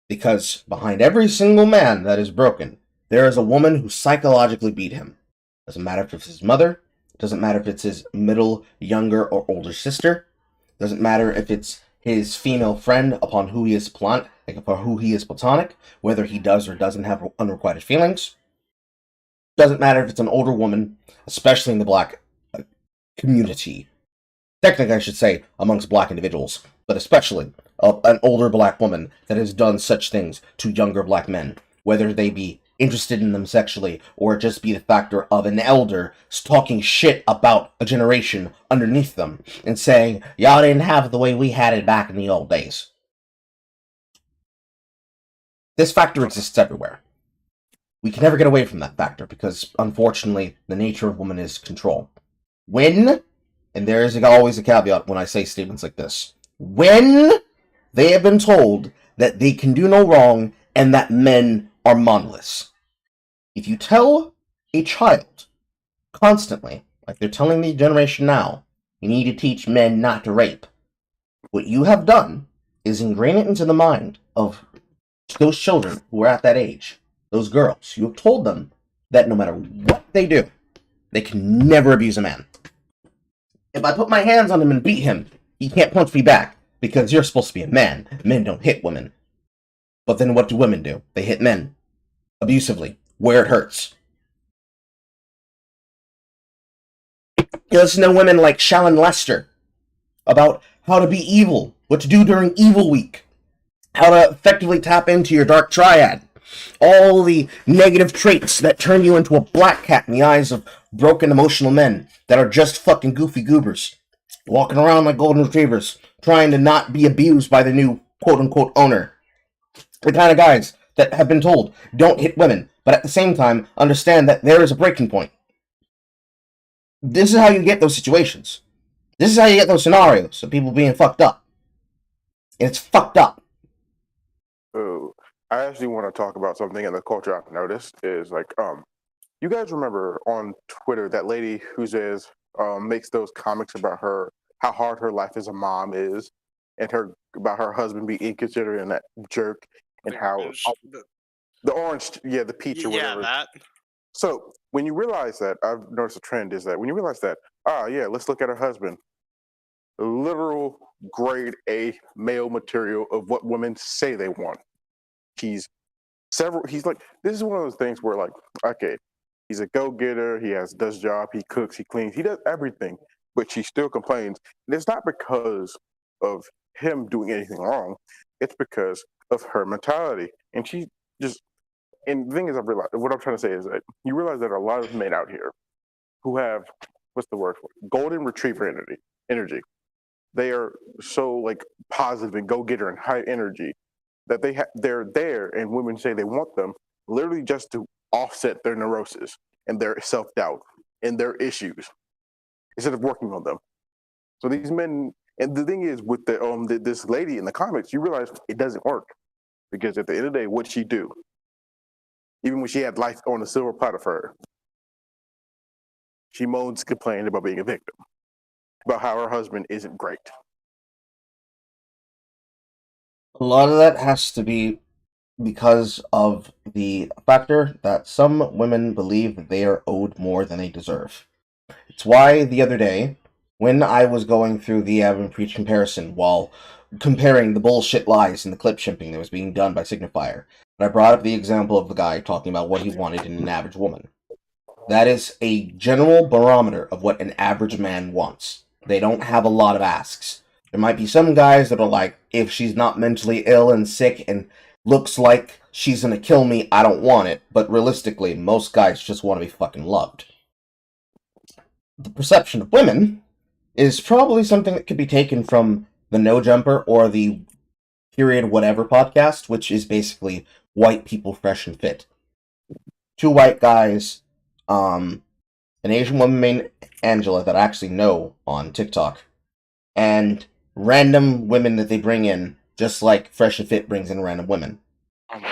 Because behind every single man that is broken, there is a woman who psychologically beat him. Doesn't matter if it's his mother, doesn't matter if it's his middle, younger, or older sister, doesn't matter if it's his female friend upon who he is platonic, whether he does or doesn't have unrequited feelings. Doesn't matter if it's an older woman, especially in the black community. Technically, I should say amongst black individuals, but especially an older black woman that has done such things to younger black men, whether they be interested in them sexually or just be the factor of an elder talking shit about a generation underneath them and saying, y'all didn't have it the way we had it back in the old days. This factor exists everywhere. We can never get away from that factor because, unfortunately, the nature of woman is control. When, and there is always a caveat when I say statements like this, when they have been told that they can do no wrong and that men are monoliths. If you tell a child constantly, like they're telling the generation now, you need to teach men not to rape, what you have done is ingrain it into the mind of those children who are at that age, those girls. You have told them that no matter what they do, they can never abuse a man. If I put my hands on him and beat him, he can't punch me back because you're supposed to be a man. Men don't hit women. But then what do women do? They hit men. Abusively. Where it hurts. You listen to women like Shallon Lester about how to be evil, what to do during Evil Week, how to effectively tap into your dark triad, all the negative traits that turn you into a black cat in the eyes of broken emotional men that are just fucking goofy goobers, walking around like golden retrievers, trying to not be abused by the new quote-unquote owner. The kind of guys that have been told, don't hit women, but at the same time, understand that there is a breaking point. This is how you get those situations. This is how you get those scenarios of people being fucked up. And it's fucked up. Oh, I actually want to talk about something in the culture I've noticed is like, you guys remember on Twitter that lady who says, makes those comics about her, how hard her life as a mom is, and her about her husband being inconsiderate and that jerk, and how the orange, the peach or whatever. Yeah, that. So when you realize that, I've noticed a trend is that when you realize that, let's look at her husband. Literal grade A male material of what women say they want. He's like, this is one of those things where like, okay, he's a go-getter, does job, he cooks, he cleans, he does everything, but she still complains. And it's not because of him doing anything wrong, it's because of her mentality. And she just, and the thing is, I've realized, what I'm trying to say is that you realize that a lot of men out here who have, what's the word for it? Golden retriever energy. They are so like positive and go-getter and high energy that they're there, and women say they want them literally just to offset their neurosis and their self-doubt and their issues instead of working on them. So these men, And the thing is, with this lady in the comics, you realize it doesn't work because at the end of the day, what'd she do? Even when she had life on a silver platter for her, she moans, complained about being a victim, about how her husband isn't great. A lot of that has to be because of the factor that some women believe that they are owed more than they deserve. It's why the other day, when I was going through the and Preach comparison while comparing the bullshit lies and the clip shipping that was being done by Signifier, I brought up the example of the guy talking about what he wanted in an average woman. That is a general barometer of what an average man wants. They don't have a lot of asks. There might be some guys that are like, if she's not mentally ill and sick and looks like she's gonna kill me, I don't want it. But realistically, most guys just want to be fucking loved. The perception of women is probably something that could be taken from the No Jumper or the Period Whatever podcast, which is basically white people fresh and fit. Two white guys, an Asian woman named Angela that I actually know on TikTok, and random women that they bring in, just like Fresh and Fit brings in random women.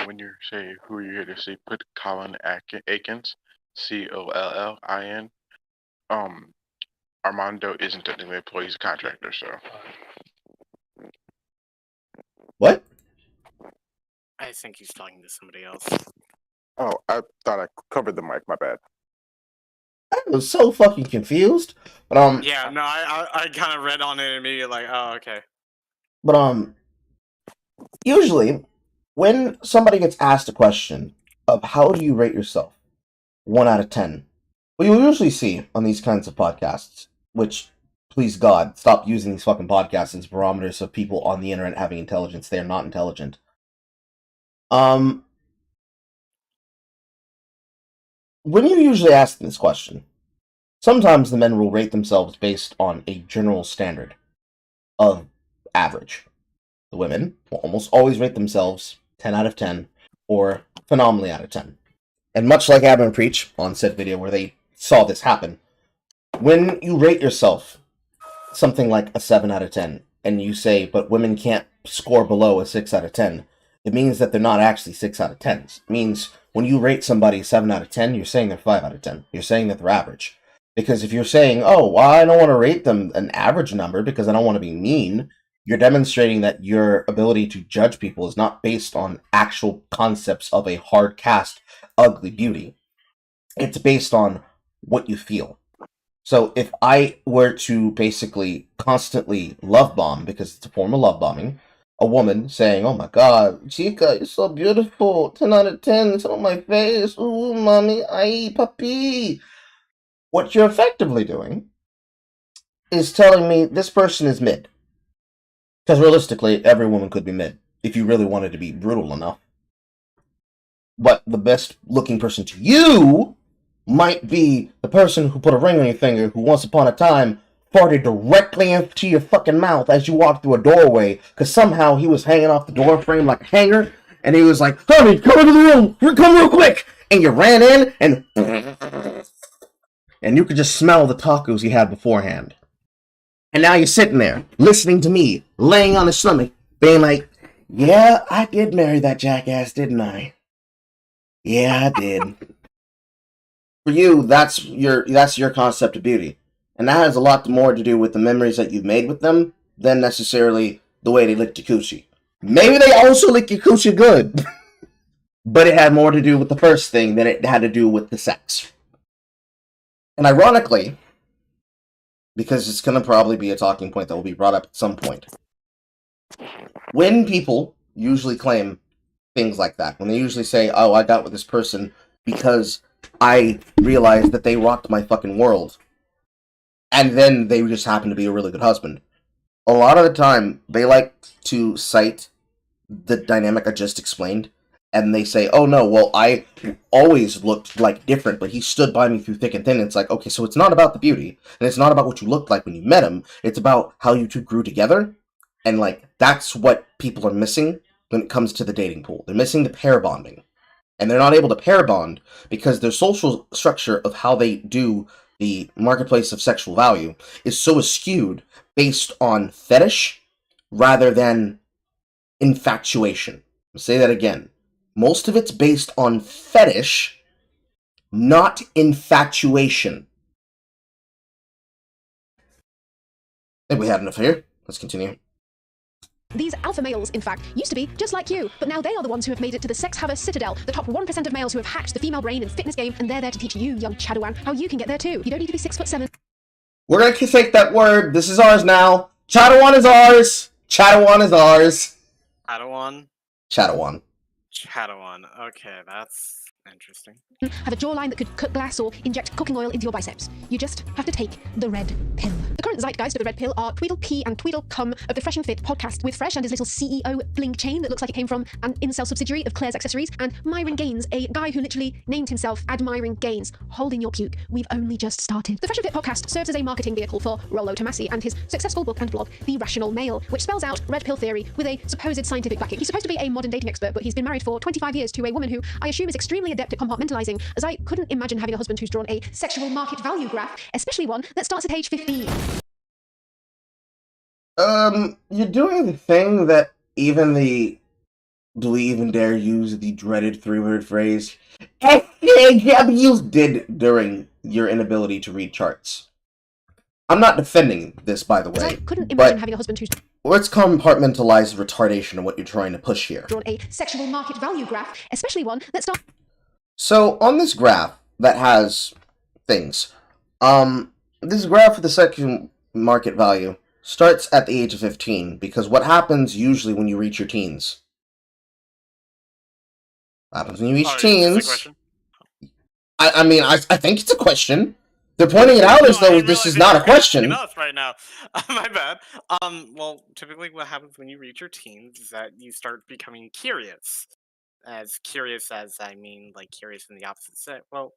When you say who you're here to see, put Colin Akins, Collin. Armando isn't technically an employee, he's a contractor, so. What? I think he's talking to somebody else. Oh, I thought I covered the mic. My bad. I was so fucking confused. But Yeah, no, I kind of read on it immediately, like, oh, okay. But usually when somebody gets asked a question of how do you rate yourself, 1 out of 10, what you'll usually see on these kinds of podcasts, which, please God, stop using these fucking podcasts as barometers of people on the internet having intelligence. They are not intelligent. When you usually ask them this question, sometimes the men will rate themselves based on a general standard of average. The women will almost always rate themselves 10 out of 10 or phenomenally out of 10. And much like Ab and Preach on said video where they saw this happen, when you rate yourself something like a 7 out of 10 and you say, but women can't score below a 6 out of 10, it means that they're not actually 6 out of 10s. It means when you rate somebody 7 out of 10, you're saying they're 5 out of 10. You're saying that they're average. Because if you're saying, oh, well, I don't want to rate them an average number because I don't want to be mean, you're demonstrating that your ability to judge people is not based on actual concepts of a hard cast, ugly beauty. It's based on what you feel. So if I were to basically constantly love bomb, because it's a form of love bombing, a woman saying, oh my god, Chica, you're so beautiful, 10 out of 10, it's on my face, ooh, mommy, ay, papi. What you're effectively doing is telling me this person is mid. Because realistically, every woman could be mid, if you really wanted to be brutal enough. But the best looking person to you might be the person who put a ring on your finger, who once upon a time farted directly into your fucking mouth as you walked through a doorway, because somehow he was hanging off the door frame like a hanger, and he was like, honey, come into the room, come real quick, and you ran in, and you could just smell the tacos you had beforehand. And now you're sitting there, listening to me, laying on his stomach, being like, yeah, I did marry that jackass, didn't I? Yeah, I did. For you, that's your concept of beauty. And that has a lot more to do with the memories that you've made with them than necessarily the way they licked your coochie. Maybe they also lick your coochie good. But it had more to do with the first thing than it had to do with the sex. And ironically, because it's going to probably be a talking point that will be brought up at some point, when people usually claim things like that, when they usually say, oh, I got with this person because I realized that they rocked my fucking world, and then they just happen to be a really good husband, a lot of the time they like to cite the dynamic I just explained, and they say, oh no, well, I always looked like different, but he stood by me through thick and thin. It's like, okay, so it's not about the beauty, and it's not about what you looked like when you met him, it's about how you two grew together, and like, that's what people are missing when it comes to the dating pool. They're missing the pair bonding. And they're not able to pair bond because their social structure of how they do the marketplace of sexual value is so skewed based on fetish rather than infatuation. I'll say that again. Most of it's based on fetish, not infatuation. I think we had enough here. Let's continue. These alpha males, in fact, used to be just like you, but now they are the ones who have made it to the sex haver citadel, the top 1% of males who have hacked the female brain and fitness game, and they're there to teach you, young Chadawan, how you can get there too. You don't need to be 6'7". We're gonna take that word. This is ours now. Chadawan is ours. Chadawan is ours. Padawan? Chadawan. Chadawan. Okay, that's interesting. Have a jawline that could cut glass or inject cooking oil into your biceps. You just have to take the red pill. The current zeitgeist of the red pill are Tweedlepee and Tweedlecum of the Fresh and Fit podcast with Fresh and his little CEO bling chain that looks like it came from an incel subsidiary of Claire's Accessories, and Myron Gaines, a guy who literally named himself Admiring Gaines. Hold in your puke. We've only just started. The Fresh and Fit podcast serves as a marketing vehicle for Rollo Tomassi and his successful book and blog, The Rational Male, which spells out red pill theory with a supposed scientific backing. He's supposed to be a modern dating expert, but he's been married for 25 years to a woman who I assume is extremely adept at compartmentalizing, as I couldn't imagine having a husband who's drawn a sexual market value graph, especially one that starts at age 15. You're doing the thing that even the... Do we even dare use the dreaded three-word phrase? You did during your inability to read charts. I'm not defending this, by the As I way. couldn't imagine having a husband who's Let's compartmentalize retardation of what you're trying to push here. drawn a sexual market value graph, especially one that starts... So, on this graph that has things, this graph of the sexual market value starts at the age of 15, because what happens usually when you reach your teens? What happens when you reach teens? I mean, I think it's a question. They're pointing it out as though this is not a question. Right now. My bad. Well, typically what happens when you reach your teens is that you start becoming curious. As curious as I mean, like curious in the opposite sex. Well,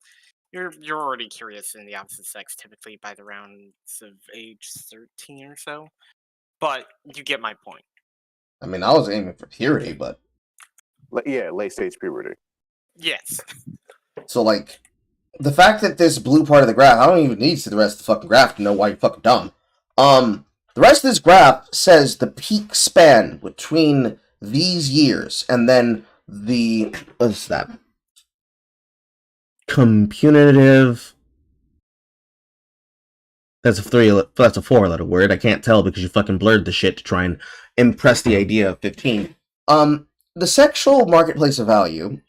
you're already curious in the opposite sex typically by the rounds of age 13 or so. But you get my point. I mean, I was aiming for puberty, but... Yeah, late stage puberty. Yes. So, like, the fact that this blue part of the graph, I don't even need to see the rest of the fucking graph to know why you're fucking dumb. The rest of this graph says the peak span between these years, and then the... What's that? Computative... That's a 4-letter word. I can't tell because you fucking blurred the shit to try and impress the idea of 15. The sexual marketplace of value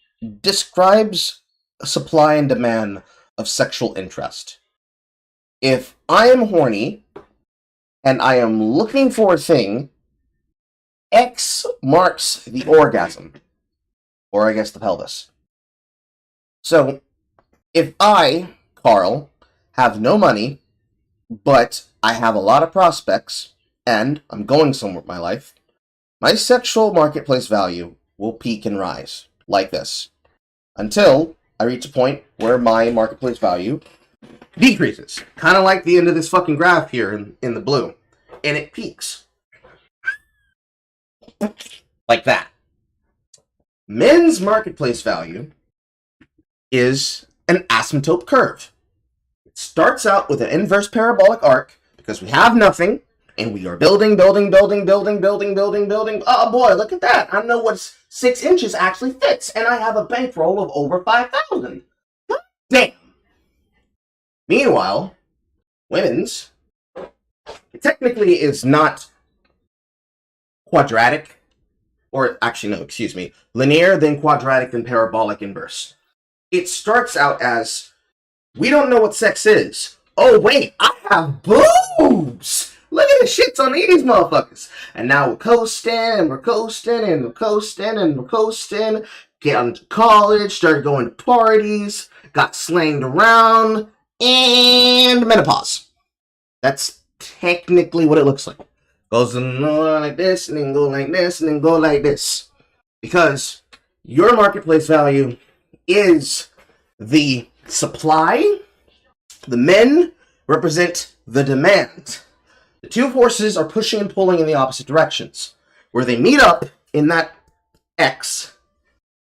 describes supply and demand of sexual interest. If I am horny and I am looking for a thing, X marks the orgasm. Or I guess the pelvis. So, if I, Carl, have no money, but I have a lot of prospects, and I'm going somewhere with my life, my sexual marketplace value will peak and rise, like this, until I reach a point where my marketplace value decreases. Kind of like the end of this fucking graph here in the blue. And it peaks. Like that. Men's marketplace value is an asymptote curve. It starts out with an inverse parabolic arc because we have nothing, and we are building. Oh boy, look at that. I know what 6 inches actually fits, and I have a bankroll of over 5,000. Damn. Meanwhile, women's, it technically is not quadratic, or actually no, excuse me, linear, then quadratic, then parabolic inverse. It starts out as, we don't know what sex is. Oh wait, I have boobs! Look at the shits on these motherfuckers. And now we're coasting, and we're coasting, and we're coasting, and we're coasting. Get on to college, started going to parties, got slanged around, and menopause. That's technically what it looks like. Goes like this, and then go like this, and then go like this. Because your marketplace value is the supply. The men represent the demand. The two forces are pushing and pulling in the opposite directions. Where they meet up in that X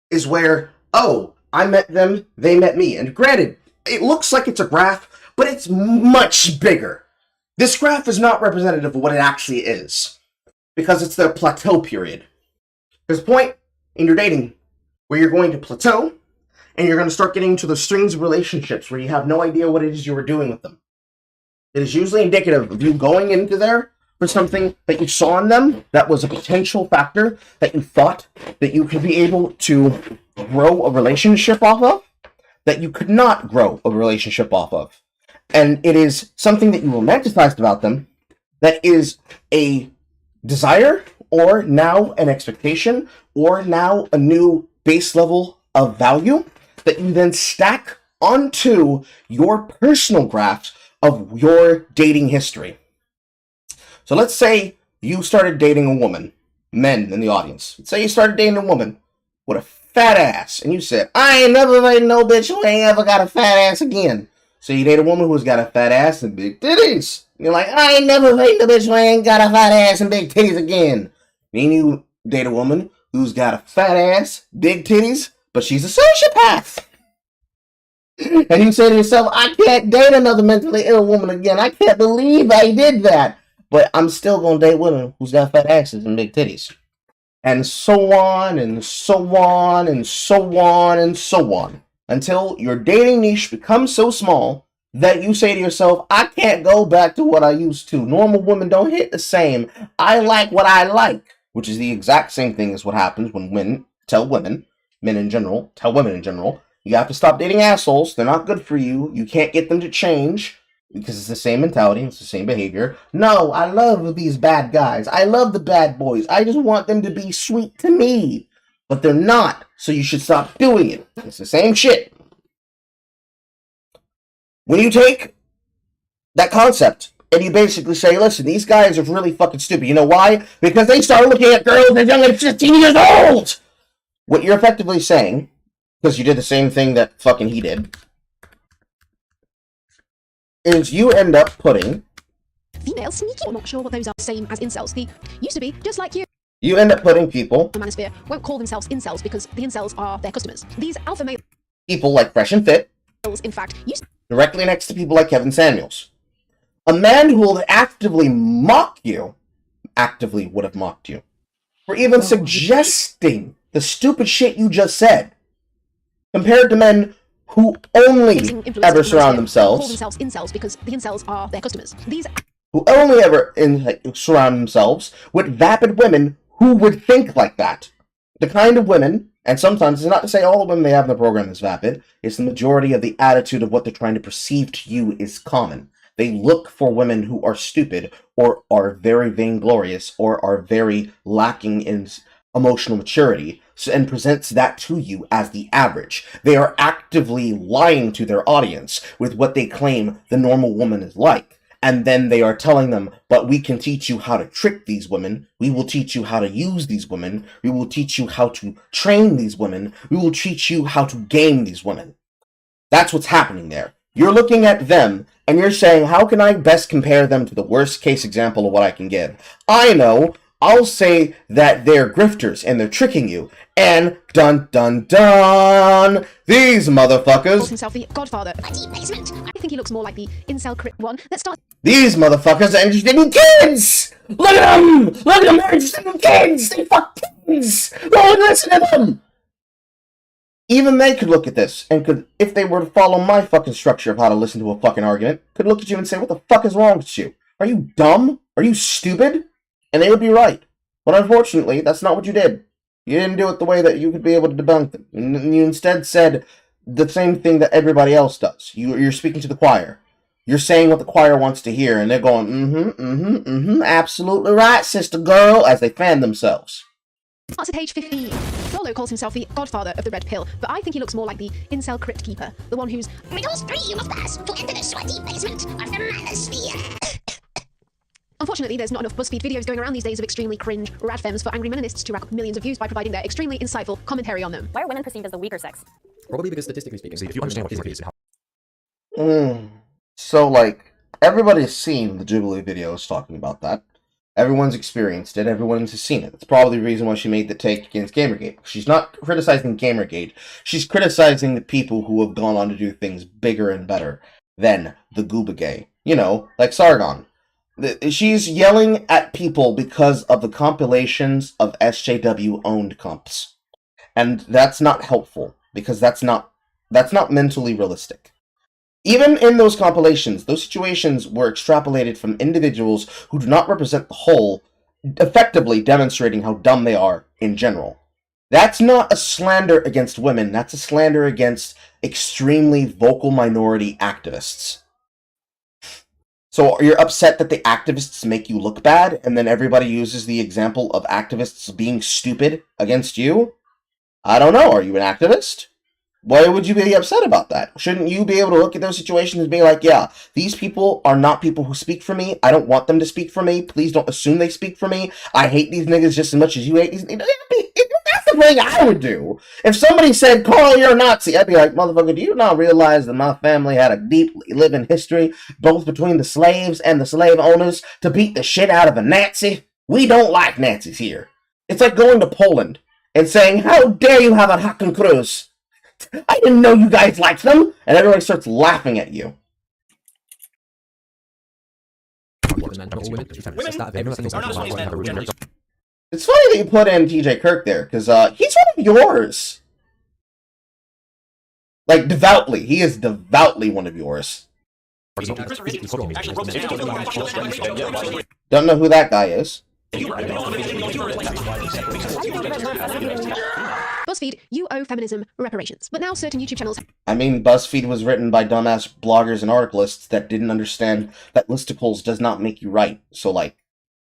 is where, oh, I met them, they met me. And granted, it looks like it's a graph, but it's much bigger. This graph is not representative of what it actually is, because it's the plateau period. There's a point in your dating where you're going to plateau, and you're going to start getting into the strings of relationships where you have no idea what it is you were doing with them. It is usually indicative of you going into there for something that you saw in them that was a potential factor that you thought that you could be able to grow a relationship off of, that you could not grow a relationship off of. And it is something that you romanticized about them that is a desire, or now an expectation, or now a new base level of value that you then stack onto your personal graph of your dating history. So let's say you started dating a woman, men in the audience. Let's say you started dating a woman with a fat ass, and you said, I ain't never dated no bitch who ain't ever got a fat ass again. So you date a woman who's got a fat ass and big titties. You're like, I ain't never dated a bitch who ain't got a fat ass and big titties again. Then you date a woman who's got a fat ass, big titties, but she's a sociopath. And you say to yourself, I can't date another mentally ill woman again. I can't believe I did that. But I'm still going to date women who's got fat asses and big titties. And so on, and so on, and so on, and so on. Until your dating niche becomes so small that you say to yourself, I can't go back to what I used to. Normal women don't hit the same. I like what I like. Which is the exact same thing as what happens when men tell women, men in general, tell women in general, you have to stop dating assholes. They're not good for you. You can't get them to change because it's the same mentality. It's the same behavior. No, I love these bad guys. I love the bad boys. I just want them to be sweet to me. But they're not. So you should stop doing it. It's the same shit. When you take that concept and you basically say, listen, these guys are really fucking stupid. You know why? Because they start looking at girls as young as 15 years old! What you're effectively saying, because you did the same thing that fucking he did, is you end up putting... Female sneaky. I'm not sure what those are. Same as incels. The used to be just like you. You end up putting people... The manosphere won't call themselves incels because the incels are their customers. These alpha males, people like Fresh and Fit, in fact, used directly next to people like Kevin Samuels. A man who will actively mock you, actively would have mocked you, for even suggesting the stupid shit you just said, compared to men who only ever surround themselves, call themselves incels because the incels are their customers. These who only ever surround themselves with vapid women who would think like that. The kind of women, and sometimes it's not to say all the women they have in the program is vapid, it's the majority of the attitude of what they're trying to perceive to you is common. They look for women who are stupid, or are very vainglorious, or are very lacking in emotional maturity, and presents that to you as the average. They are actively lying to their audience with what they claim the normal woman is like. And then they are telling them, but we can teach you how to trick these women. We will teach you how to use these women. We will teach you how to train these women. We will teach you how to game these women. That's what's happening there. You're looking at them, and you're saying, how can I best compare them to the worst case example of what I can give? I know, I'll say that they're grifters, and they're tricking you. And, dun dun dun, these motherfuckers... calls himself the godfather. I think he looks more like the incel crit one that starts... These motherfuckers are interested in kids! Look at them! Look at them, they're interested in kids! They fuck kids! Don't listen to them! Even they could look at this, and could, if they were to follow my fucking structure of how to listen to a fucking argument, could look at you and say, what the fuck is wrong with you? Are you dumb? Are you stupid? And they would be right. But unfortunately, that's not what you did. You didn't do it the way that you could be able to debunk them. You instead said the same thing that everybody else does. You're speaking to the choir. You're saying what the choir wants to hear, and they're going, absolutely right, sister girl, as they fan themselves. Starts at age 15. Lolo calls himself the godfather of the red pill, but I think he looks more like the incel crypt keeper, the one who's middle stream of gas to enter the sweaty basement of the manosphere. Unfortunately, there's not enough BuzzFeed videos going around these days of extremely cringe rad femmes for angry feminists to rack up millions of views by providing their extremely insightful commentary on them. Why are women perceived as the weaker sex? Probably because statistically speaking, see, if you understand what physically is, So, like, everybody's seen the Jubilee videos talking about that. Everyone's experienced it. Everyone's seen it. That's probably the reason why she made the take against Gamergate. She's not criticizing Gamergate. She's criticizing the people who have gone on to do things bigger and better than the Gooba Gay. You know, like Sargon. She's yelling at people because of the compilations of SJW-owned comps. And that's not helpful, because that's not mentally realistic. Even in those compilations, those situations were extrapolated from individuals who do not represent the whole, effectively demonstrating how dumb they are in general. That's not a slander against women, that's a slander against extremely vocal minority activists. So you're upset that the activists make you look bad, and then everybody uses the example of activists being stupid against you? I don't know, are you an activist? Why would you be upset about that? Shouldn't you be able to look at those situations and be like, yeah, these people are not people who speak for me. I don't want them to speak for me. Please don't assume they speak for me. I hate these niggas just as much as you hate these niggas. That's the thing I would do. If somebody said, Carl, you're a Nazi, I'd be like, motherfucker, do you not realize that my family had a deep living history, both between the slaves and the slave owners, to beat the shit out of a Nazi? We don't like Nazis here. It's like going to Poland and saying, how dare you have a Haken Cruz? I didn't know you guys liked them! And everybody starts laughing at you. It's funny that you put in TJ Kirk there, because he's one of yours. Like, devoutly. He is devoutly one of yours. Don't know who that guy is. BuzzFeed, you owe feminism reparations. But now certain YouTube channels... I mean, BuzzFeed was written by dumbass bloggers and articlists that didn't understand that listicles does not make you right. So, like,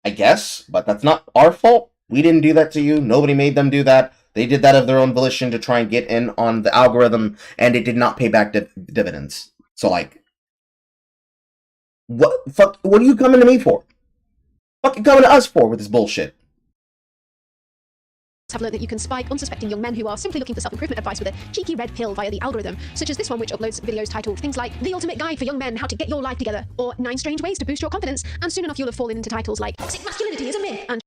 I guess, but that's not our fault. We didn't do that to you. Nobody made them do that. They did that of their own volition to try and get in on the algorithm, and it did not pay back dividends. So, like, what are you coming to me for? What are you coming to us for with this bullshit? Have learned that you can spy unsuspecting young men who are simply looking for self-improvement advice with a cheeky red pill via the algorithm, such as this one which uploads videos titled things like The Ultimate Guide for Young Men, How to Get Your Life Together, or 9 Strange Ways to Boost Your Confidence, and soon enough you'll have fallen into titles like Toxic Masculinity is a Myth, and...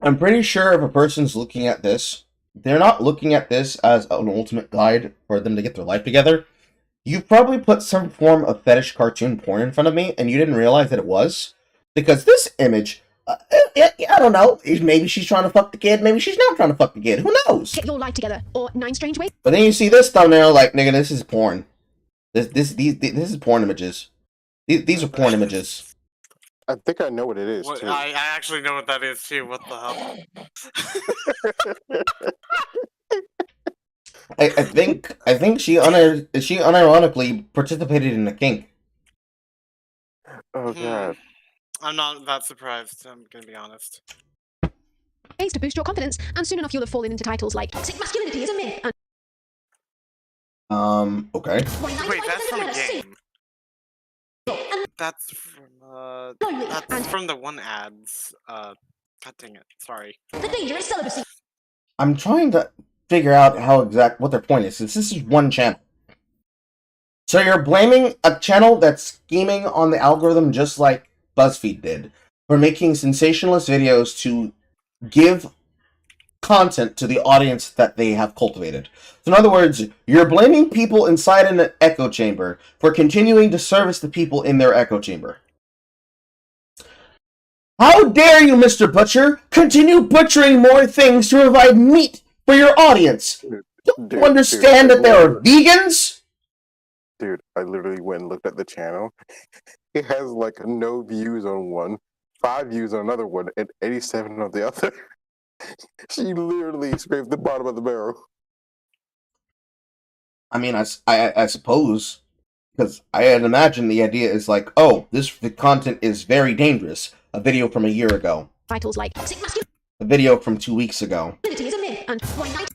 I'm pretty sure if a person's looking at this, they're not looking at this as an ultimate guide for them to get their life together. You probably put some form of fetish cartoon porn in front of me, and you didn't realize that it was. Because this image... I don't know. Maybe she's trying to fuck the kid. Maybe she's not trying to fuck the kid. Who knows? Get Your Life Together, or 9 Strange Ways. But then you see this thumbnail, like, nigga, this is porn. This is porn images. These are porn images. I think I know what it is, What, too. I actually know what that is too. What the hell? I think she unironically participated in a kink. Oh, God. I'm not that surprised, I'm gonna be honest. Ways to boost your confidence, and soon enough you'll have fallen into titles like Toxic Masculinity is a Myth, and... Okay. Wait, that's from a game. That's from the one ads. God dang it, sorry. The Dangerous Celibacy. I'm trying to figure out what their point is, since this is one channel. So you're blaming a channel that's scheming on the algorithm just like BuzzFeed did, for making sensationalist videos to give content to the audience that they have cultivated. So in other words, you're blaming people inside an echo chamber for continuing to service the people in their echo chamber. How dare you, Mr. Butcher, continue butchering more things to provide meat for your audience? Don't you understand that there are vegans? Dude, I literally went and looked at the channel. It has like no views on one, 5 views on another one, and 87 on the other. She literally scraped the bottom of the barrel. I mean, I suppose, because I had imagined the idea is like, oh, the content is very dangerous. A video from a year ago. Titles like Toxic Masculinity A video from 2 weeks ago. is a Myth, and Why 9...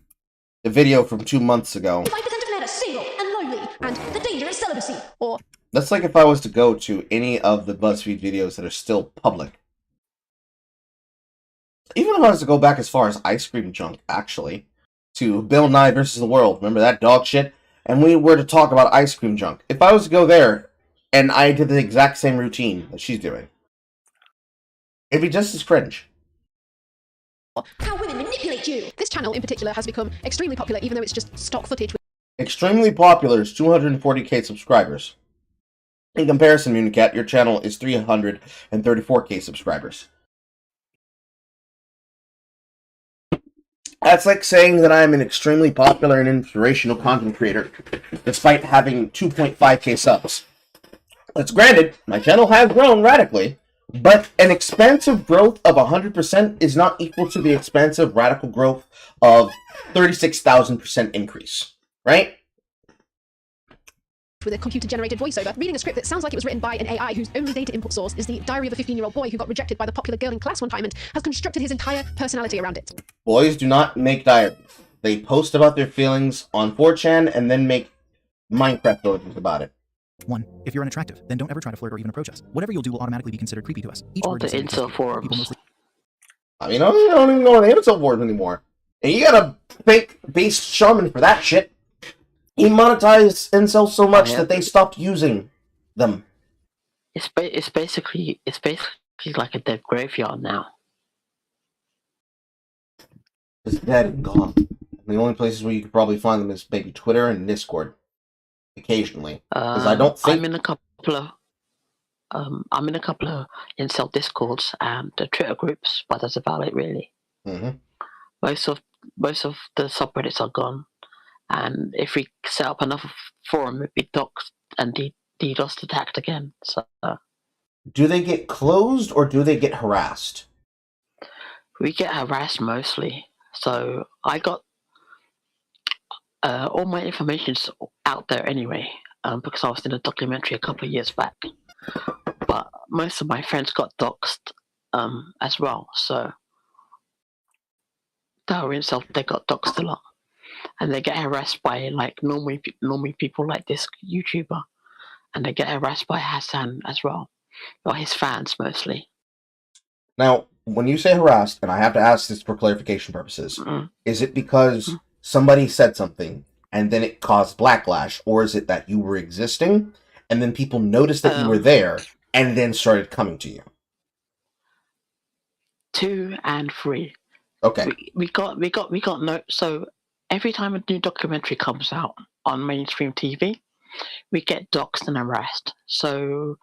A video from 2 months ago. 5% of men are single and lonely, and The Dangerous Celibacy, or... That's like if I was to go to any of the BuzzFeed videos that are still public. Even if I was to go back as far as Ice Cream Junk, actually, to Bill Nye versus the World, remember that dog shit? And we were to talk about Ice Cream Junk. If I was to go there, and I did the exact same routine that she's doing, it'd be just as cringe. How women manipulate you! This channel in particular has become extremely popular, even though it's just stock footage. Extremely popular is 240k subscribers. In comparison, Municat, your channel is 334k subscribers. That's like saying that I'm an extremely popular and inspirational content creator, despite having 2.5k subs. That's granted, my channel has grown radically, but an expansive growth of 100% is not equal to the expansive radical growth of 36,000% increase, right? With a computer-generated voiceover, reading a script that sounds like it was written by an AI whose only data input source is the diary of a 15-year-old boy who got rejected by the popular girl in class one time and has constructed his entire personality around it. Boys do not make diaries. They post about their feelings on 4chan and then make Minecraft villages about it. 1. If you're unattractive, then don't ever try to flirt or even approach us. Whatever you'll do will automatically be considered creepy to us. Each All word the you say incel people forums. mostly I mean, I don't even go on the Incel forums anymore. And you gotta fake base shaman for that shit. He monetized Incels so much that they stopped using them. It's basically like a dead graveyard now. It's dead and gone. The only places where you could probably find them is maybe Twitter and Discord. Occasionally. Because I don't think... I'm in a couple of incel discords and the Twitter groups, but that's about it really. Mm-hmm. Most of the subreddits are gone, and if we set up another forum, it'd be doxed and DDoS attacked again. So do they get closed or do they get harassed? We get harassed mostly. So I got all my information's out there anyway, because I was in a documentary a couple of years back. But most of my friends got doxed as well, so they got doxed a lot, and they get harassed by like normally people like this YouTuber, and they get harassed by Hassan as well, or his fans mostly. Now, when you say harassed, and I have to ask this for clarification purposes, is it because somebody said something and then it caused backlash, or is it that you were existing and then people noticed that you were there and then started coming to you? 2 and 3. Okay. We got no. So every time a new documentary comes out on mainstream TV, we get doxed and harassed. So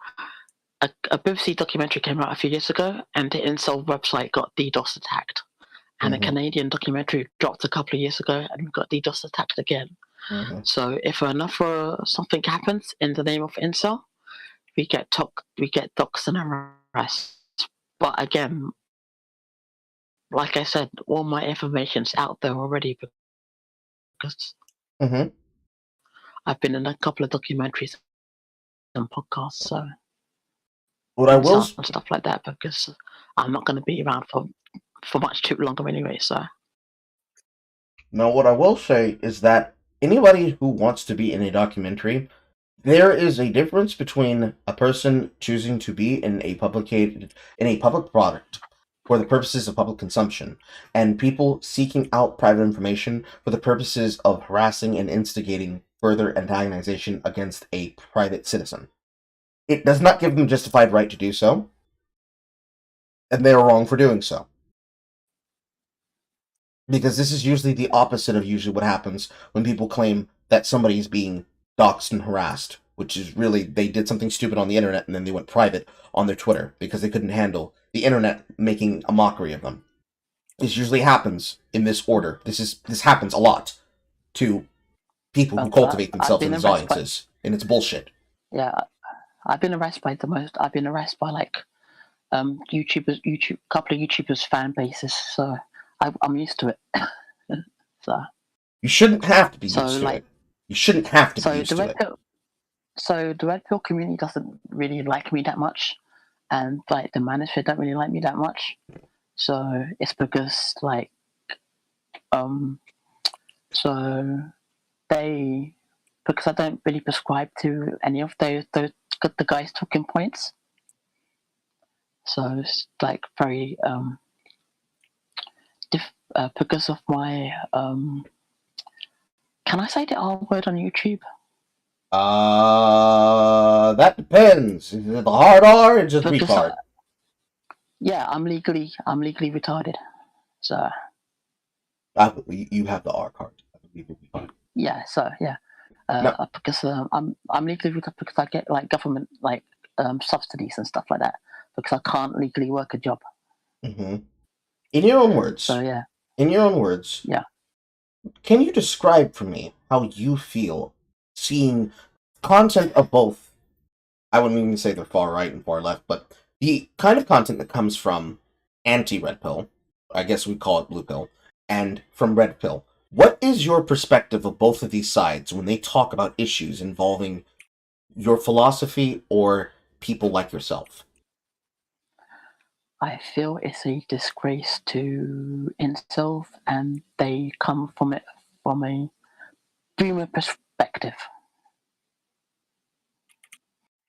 a BBC documentary came out a few years ago, and the Incel website got DDoS attacked. And a Canadian documentary dropped a couple of years ago, and we got DDoS attacked again. So if something happens in the name of Incel, we get doxed and harassed. But again, like I said, all my information's out there already because I've been in a couple of documentaries and podcasts, so and stuff like that, because I'm not going to be around for much too longer anyway. So now, what I will say is that anybody who wants to be in a documentary, there is a difference between a person choosing to be in a public product for the purposes of public consumption, and people seeking out private information for the purposes of harassing and instigating further antagonization against a private citizen. It does not give them justified right to do so, and they are wrong for doing so. Because this is usually the opposite of usually what happens when people claim that somebody is being doxxed and harassed, which is really they did something stupid on the internet and then they went private on their Twitter because they couldn't handle the internet making a mockery of them. This usually happens in this order. This happens a lot to people who cultivate themselves in these audiences, and it's bullshit. Yeah, I've been harassed by like couple of YouTubers fan bases, so I'm used to it. So you shouldn't have to be used to it. You shouldn't have to be used to it. So the Red Pill community doesn't really like me that much, and like the manosphere don't really like me that much. So it's because because I don't really prescribe to any of the guys' talking points. So it's like very because of my can I say the R word on YouTube? That depends. Is it the hard R or just retard? Yeah, I'm legally retarded. So you have the R card. yeah, so yeah. No. Because I'm legally because I get like government like subsidies and stuff like that because I can't legally work a job. Mm-hmm. In your own words. So yeah. In your own words. Yeah. Can you describe for me how you feel seeing content of both? I wouldn't even say they're far right and far left, but the kind of content that comes from anti-red pill, I guess we call it blue pill, and from red pill. What is your perspective of both of these sides when they talk about issues involving your philosophy or people like yourself? I feel it's a disgrace to incels, and they come from it from a boomer perspective.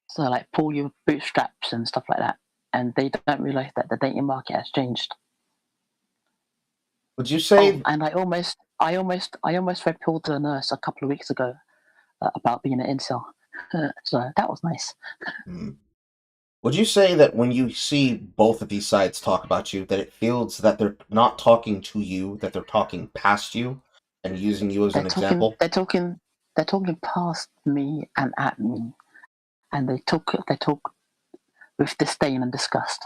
So, like, pull your bootstraps and stuff like that, and they don't realize that the dating market has changed. Would you say? Oh, and I almost red pilled a nurse a couple of weeks ago about being an incel, so that was nice. Would you say that when you see both of these sides talk about you, that it feels that they're not talking to you, that they're talking past you and using you as an example? They're talking past me and at me, and they talk with disdain and disgust.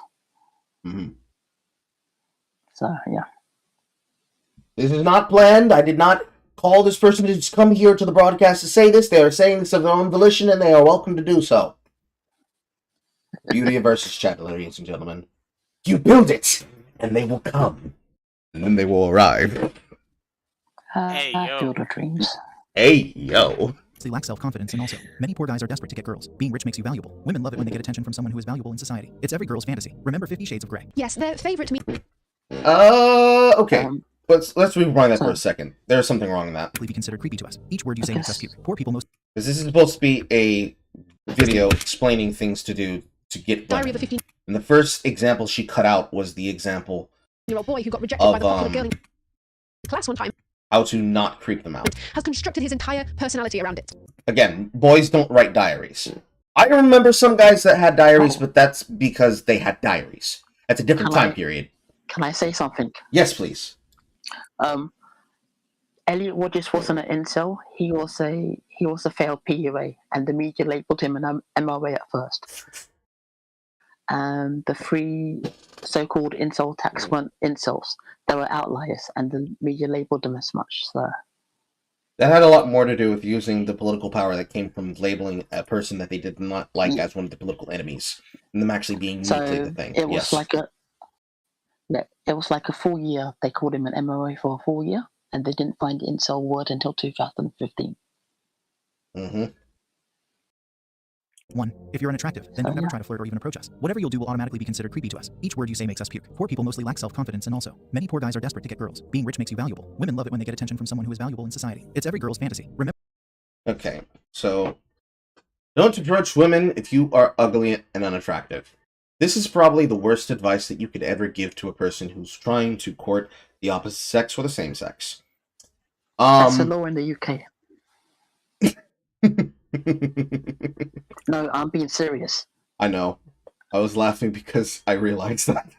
Mm-hmm. So yeah. This is not planned. I did not call this person to just come here to the broadcast to say this. They are saying this of their own volition, and they are welcome to do so. Beauty versus chat, ladies and gentlemen. You build it, and they will come. And then they will arrive. Hey, yo. Field of dreams. Hey, yo. They lack self-confidence, and also, many poor guys are desperate to get girls. Being rich makes you valuable. Women love it when they get attention from someone who is valuable in society. It's every girl's fantasy. Remember 50 Shades of Grey. Yes, their favourite to me. Okay. Let's rewind that for a second. There's something wrong in that. Be considered creepy to us. Each word you say makes us cute. Poor people most. Because this is supposed to be a video explaining things to do to get Diary of a women. 15. And the first example she cut out was the example Year-old boy who got rejected by the popular girl in class one time how to not creep them out. has constructed his entire personality around it. Again, boys don't write diaries. I remember some guys that had diaries, but that's because they had diaries. That's a different time period. Can I say something? Yes, please. Elliot Wood just wasn't an incel. He was a failed PUA, and the media labelled him an MOA at first. And the three so-called incel attacks weren't incels; they were outliers, and the media labelled them as much. So that had a lot more to do with using the political power that came from labeling a person that they did not like as one of the political enemies, and them actually being uniquely the thing. It was like a full year. They called him an MOA for a full year, and they didn't find the incel word until 2015. Mm-hmm. 1. If you're unattractive, then don't ever try to flirt or even approach us. Whatever you'll do will automatically be considered creepy to us. Each word you say makes us puke. Poor people mostly lack self-confidence, and also, many poor guys are desperate to get girls. Being rich makes you valuable. Women love it when they get attention from someone who is valuable in society. It's every girl's fantasy. Remember. Okay, so don't approach women if you are ugly and unattractive. This is probably the worst advice that you could ever give to a person who's trying to court the opposite sex or the same sex. That's the law in the UK. No, I'm being serious. I know. I was laughing because I realized that.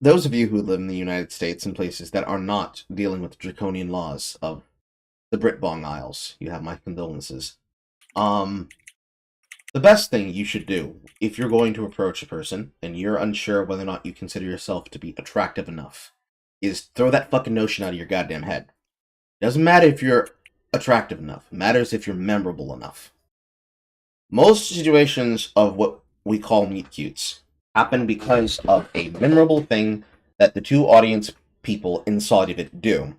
Those of you who live in the United States in places that are not dealing with draconian laws of the Brit-Bong Isles, you have my condolences. The best thing you should do if you're going to approach a person and you're unsure whether or not you consider yourself to be attractive enough is throw that fucking notion out of your goddamn head. It doesn't matter if you're attractive enough. It matters if you're memorable enough. Most situations of what we call meet cutes happen because of a memorable thing that the two audience people inside of it do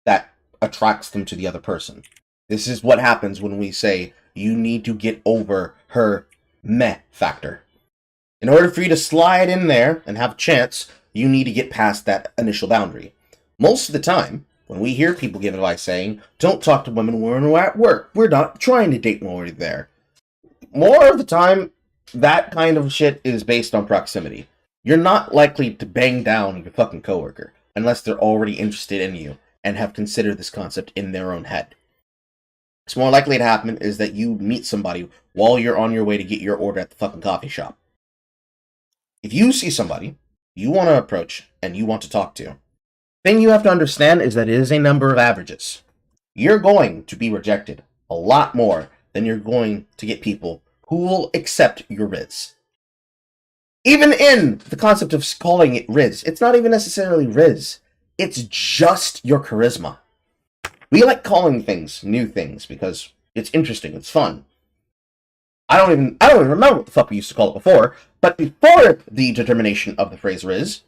that attracts them to the other person. This is what happens when we say you need to get over her meh factor. In order for you to slide in there and have a chance, you need to get past that initial boundary. Most of the time, when we hear people give advice saying, don't talk to women when we're at work, we're not trying to date when we're there. More of the time, that kind of shit is based on proximity. You're not likely to bang down your fucking coworker unless they're already interested in you and have considered this concept in their own head. What's more likely to happen is that you meet somebody while you're on your way to get your order at the fucking coffee shop. If you see somebody you want to approach and you want to talk to, thing you have to understand is that it is a number of averages. you're going to be rejected a lot more than you're going to get people who will accept your Riz. Even in the concept of calling it Riz, it's not even necessarily Riz. It's just your charisma. We like calling things new things because it's interesting, it's fun. I don't even remember what the fuck we used to call it before, but before the determination of the phrase Riz,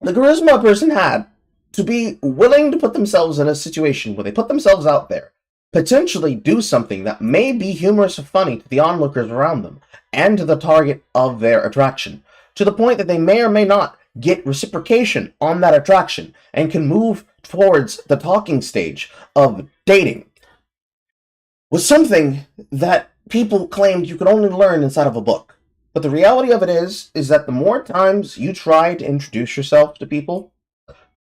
the charisma a person had to be willing to put themselves in a situation where they put themselves out there, potentially do something that may be humorous or funny to the onlookers around them, and to the target of their attraction, to the point that they may or may not get reciprocation on that attraction, and can move towards the talking stage of dating, was something that people claimed you could only learn inside of a book. But the reality of it is that the more times you try to introduce yourself to people,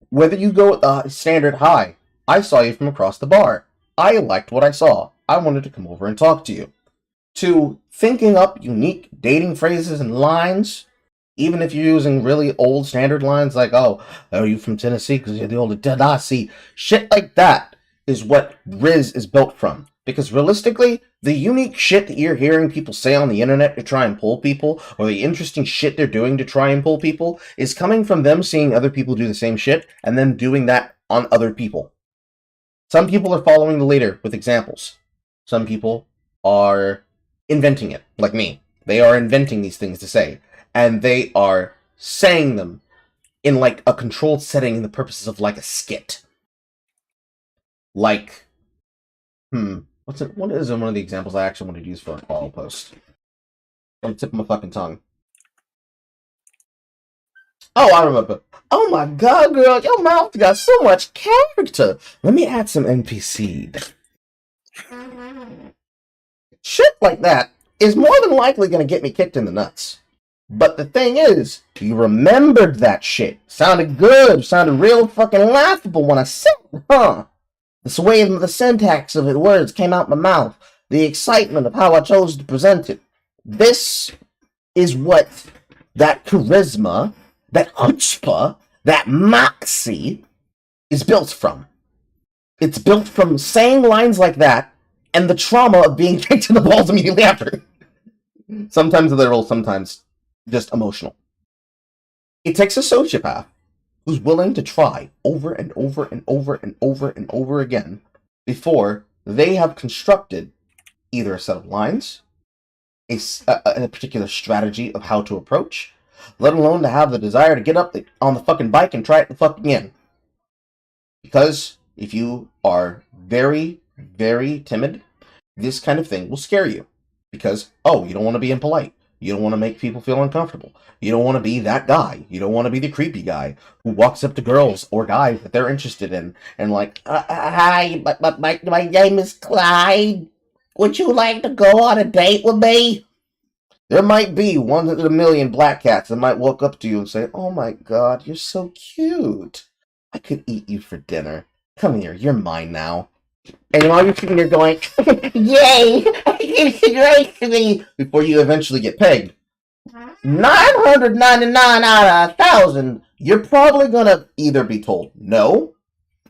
whether you go with the standard, hi, I saw you from across the bar, I liked what I saw, I wanted to come over and talk to you, to thinking up unique dating phrases and lines, even if you're using really old standard lines like, oh, are you from Tennessee because you're the old Tennessee, shit like that is what Riz is built from. Because realistically, the unique shit that you're hearing people say on the internet to try and pull people, or the interesting shit they're doing to try and pull people, is coming from them seeing other people do the same shit, and then doing that on other people. Some people are following the leader with examples. Some people are inventing it, like me. They are inventing these things to say, and they are saying them in like a controlled setting in the purposes of like a skit. Like, what is one of the examples I actually wanted to use for a Carl post? On the tip of my fucking tongue. Oh, I remember. Oh my god, girl, your mouth got so much character. Let me add some NPC. Shit like that is more than likely going to get me kicked in the nuts. But the thing is, you remembered that shit. Sounded good. Sounded real fucking laughable when I said it, huh? The way the syntax of the words came out my mouth. The excitement of how I chose to present it. This is what that charisma, that chutzpah, that moxie is built from. It's built from saying lines like that and the trauma of being kicked in the balls immediately after. Sometimes literal, sometimes just emotional. It takes a sociopath who's willing to try over and over and over and over and over again before they have constructed either a set of lines, a particular strategy of how to approach, let alone to have the desire to get up on the fucking bike and try it the fucking in. Because if you are very, very timid, this kind of thing will scare you. Because, oh, you don't want to be impolite. You don't want to make people feel uncomfortable. You don't want to be that guy. You don't want to be the creepy guy who walks up to girls or guys that they're interested in and like, hi, my name is Clyde. Would you like to go on a date with me? There might be 1 in a million black cats that might walk up to you and say, oh my god, you're so cute. I could eat you for dinner. Come here, you're mine now. And while you're sitting there going, yay, great to me, before you eventually get pegged, 999 out of 1,000, you're probably going to either be told no,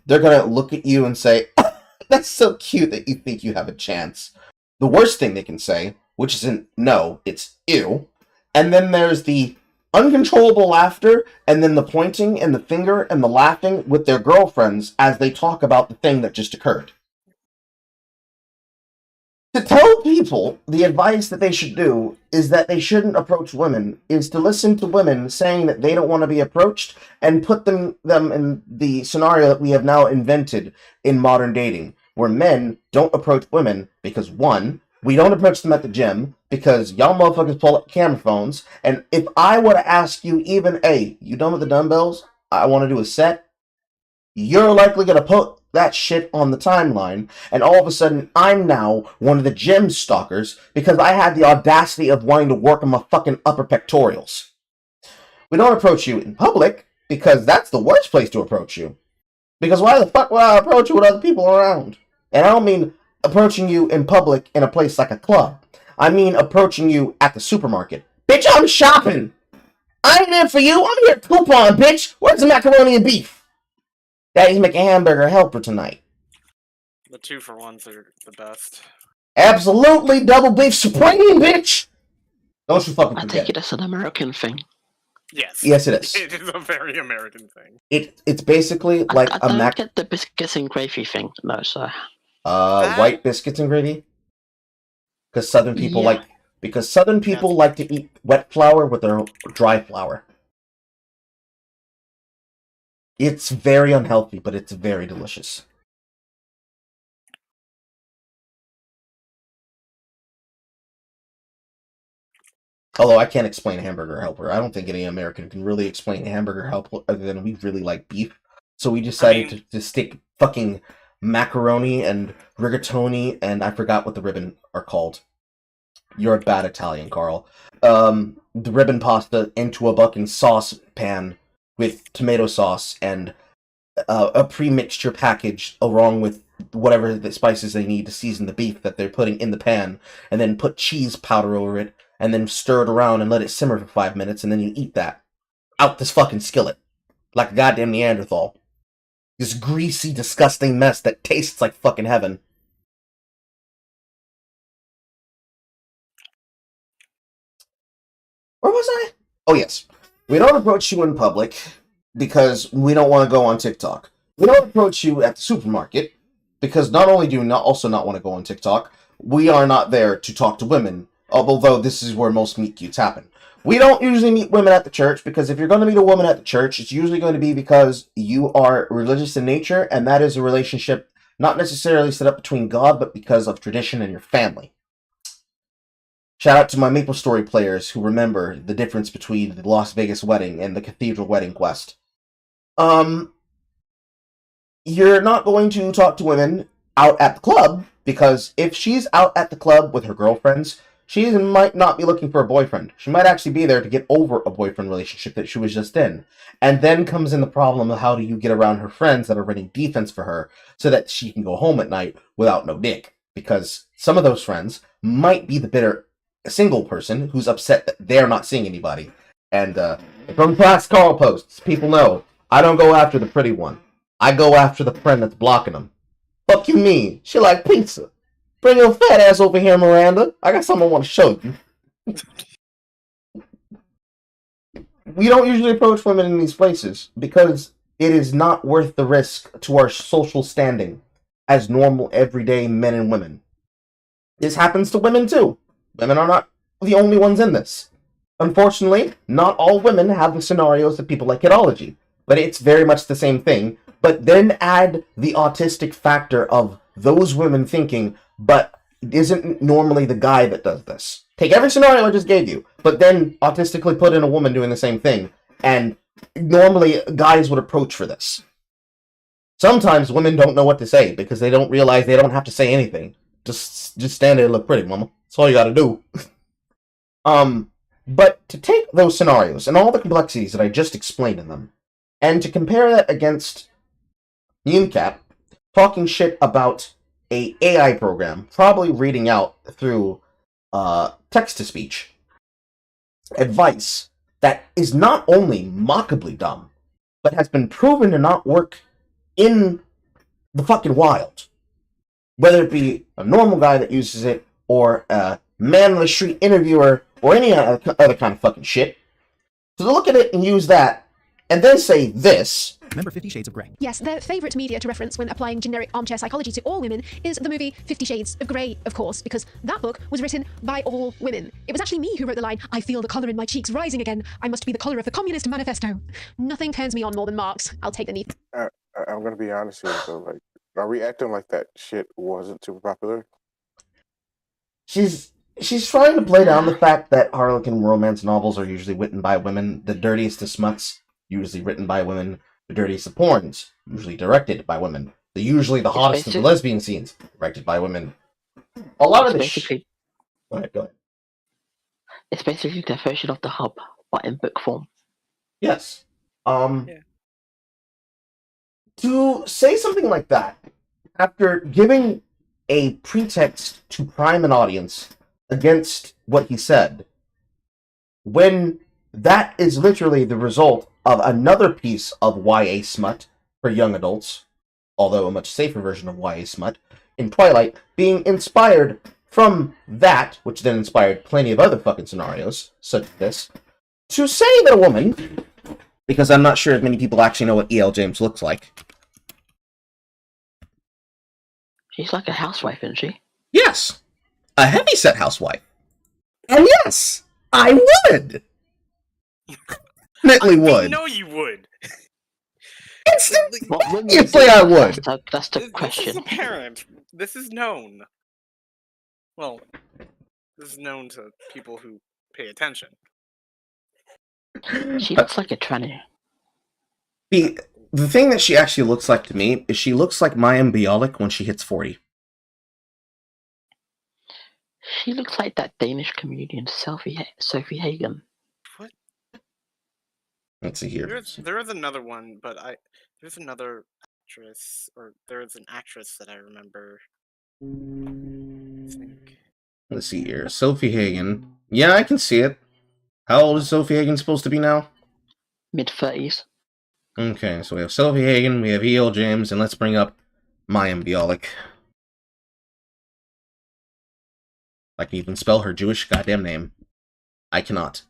they're going to look at you and say, that's so cute that you think you have a chance. The worst thing they can say, which isn't no, it's ew, and then there's the uncontrollable laughter, and then the pointing and the finger and the laughing with their girlfriends as they talk about the thing that just occurred. To tell people the advice that they should do is that they shouldn't approach women, is to listen to women saying that they don't want to be approached and put them in the scenario that we have now invented in modern dating, where men don't approach women because, one, we don't approach them at the gym because y'all motherfuckers pull up camera phones, and if I were to ask you even, hey, you done with the dumbbells? I want to do a set. You're likely going to put that shit on the timeline, and all of a sudden I'm now one of the gym stalkers because I had the audacity of wanting to work on my fucking upper pectorals. We don't approach you in public because that's the worst place to approach you. Because why the fuck would I approach you with other people around? And I don't mean approaching you in public in a place like a club. I mean approaching you at the supermarket. Bitch, I'm shopping! I ain't in for you, I'm here coupon, bitch! Where's the macaroni and beef? Daddy's making hamburger helper tonight. The 2-for-1s are the best. Absolutely, double beef supreme, bitch! Don't you fucking I forget take it as an American thing. Yes. Yes, it is. It is a very American thing. It's basically like I a don't get the biscuits and gravy thing. No, sir. white biscuits and gravy. Because Southern people Yeah. like to eat wet flour with their dry flour. It's very unhealthy, but it's very delicious. Although I can't explain Hamburger Helper. I don't think any American can really explain Hamburger Helper other than we really like beef. So we decided to stick fucking macaroni and rigatoni, and I forgot what the ribbon are called. You're a bad Italian, Carl. The ribbon pasta into a fucking sauce pan with tomato sauce and a pre-mixture package along with whatever the spices they need to season the beef that they're putting in the pan, and then put cheese powder over it, and then stir it around and let it simmer for 5 minutes, and then you eat that. Out this fucking skillet. Like a goddamn Neanderthal. This greasy, disgusting mess that tastes like fucking heaven. Where was I? Oh, yes. We don't approach you in public because we don't want to go on TikTok. We don't approach you at the supermarket because not only do we also not want to go on TikTok, we are not there to talk to women, although this is where most meet cutes happen. We don't usually meet women at the church because if you're going to meet a woman at the church, it's usually going to be because you are religious in nature, and that is a relationship not necessarily set up between God, but because of tradition and your family. Shout out to my MapleStory players who remember the difference between the Las Vegas wedding and the Cathedral Wedding Quest. You're not going to talk to women out at the club, because if she's out at the club with her girlfriends, she might not be looking for a boyfriend. She might actually be there to get over a boyfriend relationship that she was just in. And then comes in the problem of how do you get around her friends that are running defense for her so that she can go home at night without no dick. Because some of those friends might be the bitter single person who's upset that they're not seeing anybody. And from past Carl posts, people know I don't go after the pretty one. I go after the friend that's blocking them. Fuck you mean? She like pizza. Bring your fat ass over here, Miranda. I got something I want to show you. We don't usually approach women in these places because it is not worth the risk to our social standing as normal, everyday men and women. This happens to women too. Women are not the only ones in this. Unfortunately, not all women have the scenarios that people like Kidology, but it's very much the same thing. But then add the autistic factor of those women thinking, but it isn't normally the guy that does this. Take every scenario I just gave you, but then autistically put in a woman doing the same thing, and normally guys would approach for this. Sometimes women don't know what to say because they don't realize they don't have to say anything. Just stand there and look pretty, mama. That's all you gotta do. But to take those scenarios and all the complexities that I just explained in them, and to compare that against Unicap talking shit about a AI program, probably reading out through text-to-speech advice that is not only mockably dumb, but has been proven to not work in the fucking wild. Whether it be a normal guy that uses it, or a man-on-the-street interviewer, or any other kind of fucking shit. So to look at it and use that, and then say this. Remember 50 Shades of Grey. Yes, their favourite media to reference when applying generic armchair psychology to all women is the movie 50 Shades of Grey, of course, because that book was written by all women. It was actually me who wrote the line, "I feel the colour in my cheeks rising again. I must be the colour of the Communist Manifesto." Nothing turns me on more than Marx. I'll take the knee. I'm gonna be honest here, though. Like, are we acting like that shit wasn't super popular? She's trying to play down the fact that Harlequin romance novels are usually written by women. The dirtiest of smuts, usually written by women. The dirtiest of porns, usually directed by women. Usually the hottest of the lesbian scenes, directed by women. A lot of this basically. Go ahead. It's basically their version of the Hub, but in book form. Yes. To say something like that, after giving a pretext to prime an audience against what he said, when that is literally the result of another piece of YA smut for young adults, although a much safer version of YA smut, in Twilight being inspired from that, which then inspired plenty of other fucking scenarios, such as this, to say that a woman, because I'm not sure if many people actually know what E.L. James looks like. She's like a housewife, isn't she? Yes, a heavyset housewife. And yes, I would. Definitely would. No, you would. Instantly, I would. That's the question. This is apparent. This is known. Well, this is known to people who pay attention. She looks like a tranny. The thing that she actually looks like to me is she looks like Mayim Bialik when she hits 40. She looks like that Danish comedian Sophie Hagen. What? Let's see here. There is another one, but there's another actress, or there is an actress that I remember. Let's see here. Sophie Hagen. Yeah, I can see it. How old is Sophie Hagen supposed to be now? Mid-30s. Okay, so we have Sophie Hagen, we have E.L. James, and let's bring up Mayim Bialik. I can even spell her Jewish goddamn name. I cannot.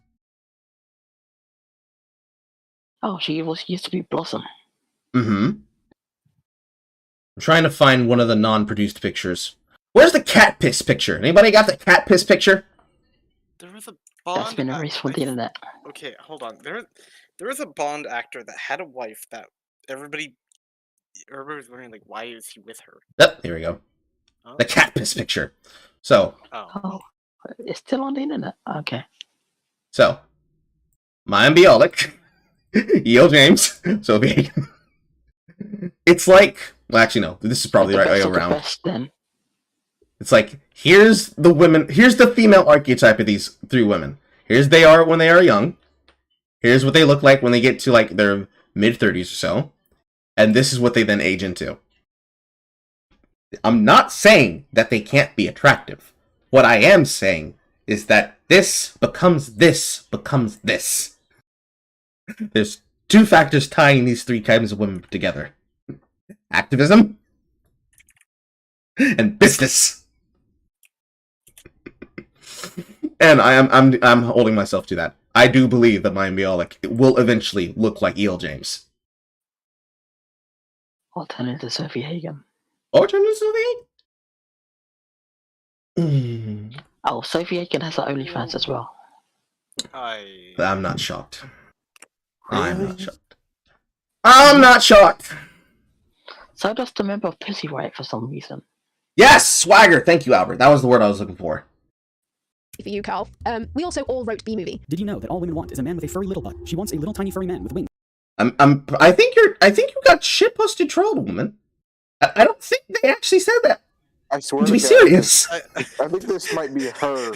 Oh, she used to be Blossom. Mm-hmm. I'm trying to find one of the non-produced pictures. Where's the cat piss picture? Anybody got the cat piss picture? There was a Bond. That's been erased from the internet. Okay, hold on. There was a Bond actor that had a wife that everybody was wondering, like, why is he with her? Yep, here we go. Oh. The cat piss picture. So. Oh, it's still on the internet. Okay. So, Mayim Bialik, E.L. James, Sophie Hagen. It's like, well, actually, no. This is probably the right way around. Best, then. It's like, here's the female archetype of these three women. Here's they are when they are young. Here's what they look like when they get to, like, their mid-30s or so. And this is what they then age into. I'm not saying that they can't be attractive. What I am saying is that this becomes this. There's two factors tying these three kinds of women together. Activism and business. And I'm holding myself to that. I do believe that Mayim Bialik will eventually look like E.L. James. Or turn into Sophie Hagen. Or turn into Sophie Hagen? Oh, Sophie Hagen has her OnlyFans as well. I'm not shocked. I'm not shocked. So does the member of Pussy Riot for some reason. Yes! Swagger! Thank you, Albert. That was the word I was looking for. For you, Carl. We also all wrote B-movie. Did you know that all women want is a man with a furry little butt? She wants a little tiny furry man with wings. I think you got shitposted trolled, woman. I don't think they actually said that. I swear to be serious. I think this might be her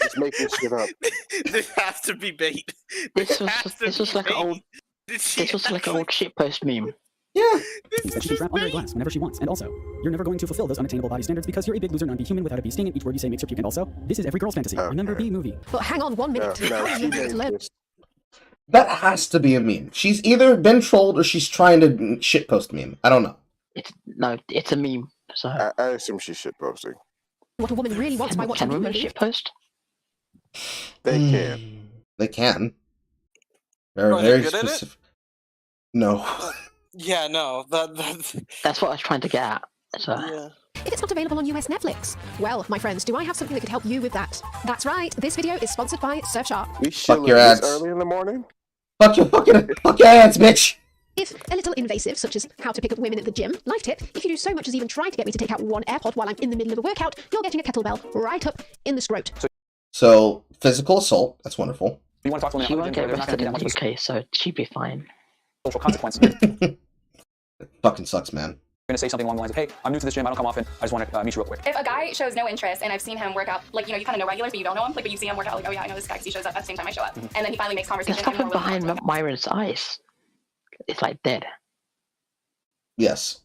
just making shit up. This has to be bait. This was like an old shitpost meme. Yeah. That she can trap under a glass whenever she wants. And also, you're never going to fulfill those unattainable body standards because you're a big loser non-be human without a bee sting, and each word you say makes her puke. And also, this is every girl's fantasy. Okay. Remember B-movie. But hang on 1 minute. No, How she do you made learn? this. That has to be a meme. She's either been trolled or she's trying to shitpost meme. I don't know. It's a meme. So I assume she's shitposting. What a woman really wants by watching can women B-movie. shitpost? They can. They can. They're Are they very good at it? specific. No. Yeah, no. That's what I was trying to get at. So Yeah. If it's not available on US Netflix, well, my friends, do I have something that could help you with that? That's right, this video is sponsored by Surfshark. We shilling your this ads. early in the morning? Fuck your ads, bitch! If a little invasive, such as how to pick up women at the gym, life tip, if you do so much as even try to get me to take out one AirPod while I'm in the middle of a workout, you're getting a kettlebell right up in the scrot. So, physical assault, that's wonderful. You want to talk to she women won't get arrested in the UK, so she'd be fine. social consequence. You're It fucking sucks, man. gonna say something along the lines of, "Hey, I'm new to this gym. I don't come often. I just want to meet you real quick." If a guy shows no interest, and I've seen him work out, like, you know, you kind of know regulars, but you don't know him, like, but you see him work out, like, oh yeah, I know this guy because he shows up at the same time I show up. And then he finally makes conversation. There's nothing behind Myron's eyes. It's like dead. Yes.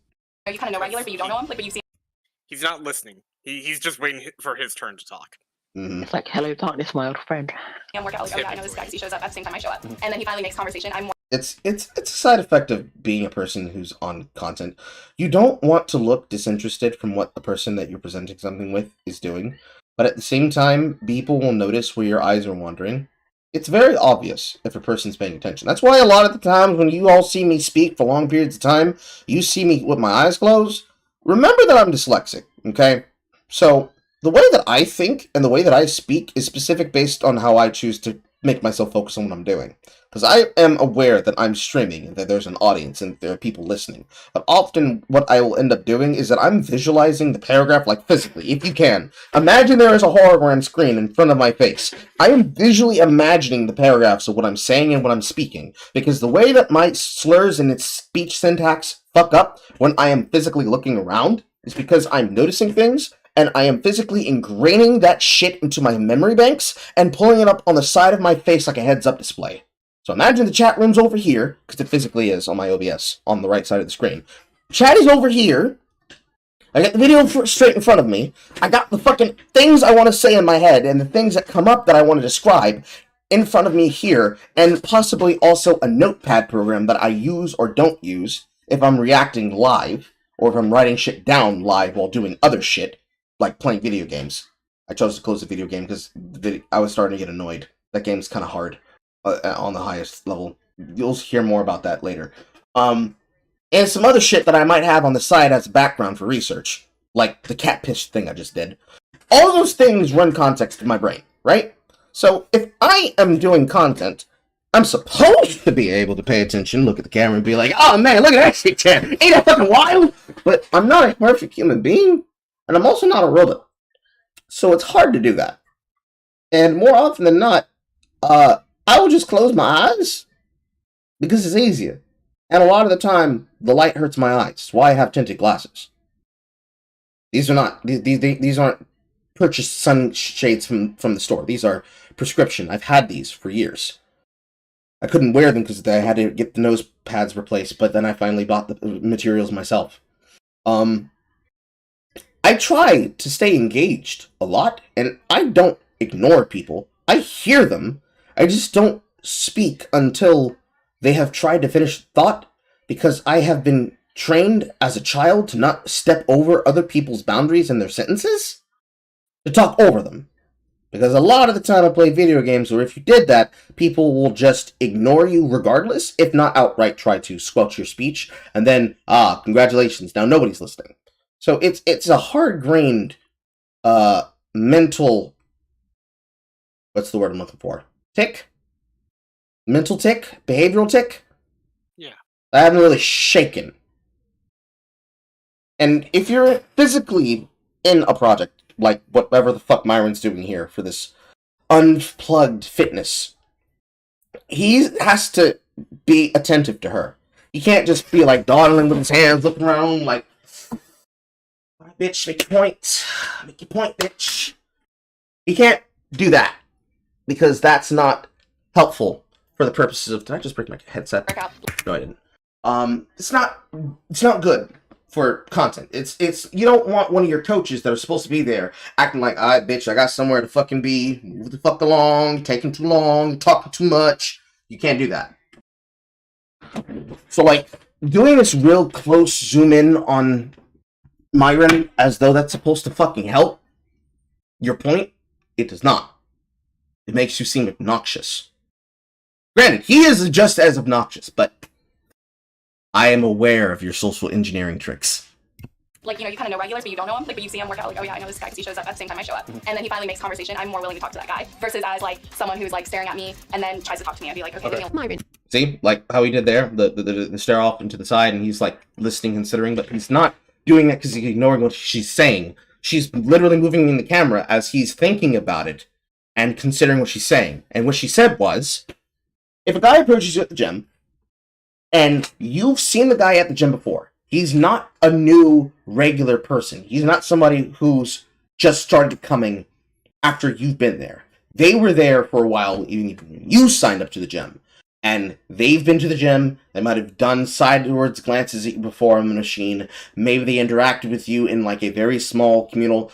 You kind of know regulars, but you don't know him, like, but you see He's not listening. He's just waiting for his turn to talk. Mm-hmm. It's like, hello darkness, my old friend. him work out, like, oh yeah, I know this guy because he shows up at the same time I show up. And then he finally makes conversation. I'm more It's a side effect of being a person who's on content. You don't want to look disinterested from what the person that you're presenting something with is doing, but at the same time, people will notice where your eyes are wandering. It's very obvious if a person's paying attention. That's why a lot of the times when you all see me speak for long periods of time, you see me with my eyes closed. Remember that I'm dyslexic, okay? So the way that I think and the way that I speak is specific based on how I choose to make myself focus on what I'm doing. Because I am aware that I'm streaming and that there's an audience and there are people listening. But often what I will end up doing is that I'm visualizing the paragraph, like physically, if you can. Imagine there is a hologram screen in front of my face. I am visually imagining the paragraphs of what I'm saying and what I'm speaking. Because the way that my slurs and its speech syntax fuck up when I am physically looking around is because I'm noticing things and I am physically ingraining that shit into my memory banks and pulling it up on the side of my face like a heads-up display. So imagine the chat room's over here, because it physically is on my OBS, on the right side of the screen. Chat is over here. I got the video straight in front of me. I got the fucking things I want to say in my head, and the things that come up that I want to describe in front of me here, and possibly also a notepad program that I use or don't use if I'm reacting live, or if I'm writing shit down live while doing other shit, like playing video games. I chose to close the video game because I was starting to get annoyed. That game's kind of hard. On the highest level. You'll hear more about that later. And some other shit that I might have on the side as a background for research. Like the cat piss thing I just did. All of those things run context in my brain, right? So if I am doing content, I'm supposed to be able to pay attention, look at the camera and be like, oh man, look at that shit, Chad. Ain't that fucking wild? But I'm not a perfect human being. And I'm also not a robot. So it's hard to do that. And more often than not, I will just close my eyes because it's easier. And a lot of the time, the light hurts my eyes. That's why I have tinted glasses. These are not, these aren't purchased sunshades from the store. These are prescription. I've had these for years. I couldn't wear them because I had to get the nose pads replaced, but then I finally bought the materials myself. I try to stay engaged a lot, and I don't ignore people. I hear them. I just don't speak until they have tried to finish the thought, because I have been trained as a child to not step over other people's boundaries and their sentences, to talk over them. Because a lot of the time I play video games where if you did that, people will just ignore you regardless, if not outright try to squelch your speech, and then, congratulations, now nobody's listening. So it's a hard-grained, mental, what's the word I'm looking for? Tick? Mental tick? Behavioral tick? Yeah. I haven't really shaken. And if you're physically in a project, like whatever the fuck Myron's doing here for this unplugged fitness, he has to be attentive to her. He can't just be like dawdling with his hands, looking around like, bitch, make your point. Make your point, bitch. He can't do that. Because that's not helpful for the purposes of... Did I just break my headset? No, I didn't. It's not good for content. It's you don't want one of your coaches that are supposed to be there acting like, alright, bitch, I got somewhere to fucking be. Move the fuck along. You're taking too long. You're talking too much. You can't do that. So, like, doing this real close zoom in on Myron as though that's supposed to fucking help your point, it does not. It makes you seem obnoxious. Granted, he is just as obnoxious, but I am aware of your social engineering tricks. Like, you kind of know regulars, but you don't know them. Like, but you see him work out, like, oh yeah, I know this guy because he shows up at the same time I show up. And then he finally makes conversation. I'm more willing to talk to that guy versus as, like, someone who's, like, staring at me and then tries to talk to me. I'd be like, okay. Myron. See? Like how he did there? The stare off into the side, and he's, like, listening, considering, but he's not doing that because he's ignoring what she's saying. She's literally moving in the camera as he's thinking about it and considering what she's saying. And what she said was, if a guy approaches you at the gym, and you've seen the guy at the gym before, he's not a new regular person. He's not somebody who's just started coming after you've been there. They were there for a while, even when you signed up to the gym. And they've been to the gym. They might have done sidewards glances at you before on the machine. Maybe they interacted with you in like a very small communal.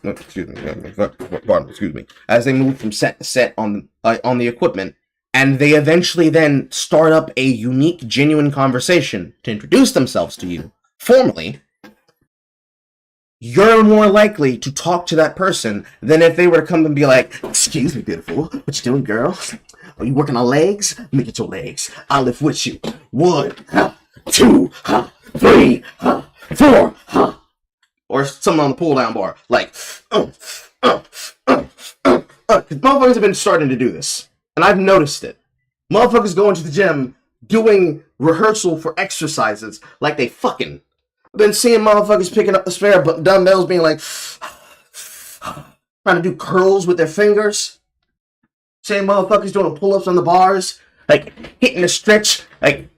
Excuse me. As they move from set to set on the equipment, and they eventually then start up a unique, genuine conversation to introduce themselves to you formally, you're more likely to talk to that person than if they were to come and be like, "Excuse me, beautiful, what you doing, girl? Are you working on legs? Let me get your legs. I'll lift with you. 1, 2, 3, 4, or something on the pull-down bar. Like, motherfuckers have been starting to do this, and I've noticed it. Motherfuckers going to the gym, doing rehearsal for exercises like they fucking. Then seeing motherfuckers picking up the spare dumbbells, being like, trying to do curls with their fingers. Seeing motherfuckers doing pull-ups on the bars, like hitting the stretch, like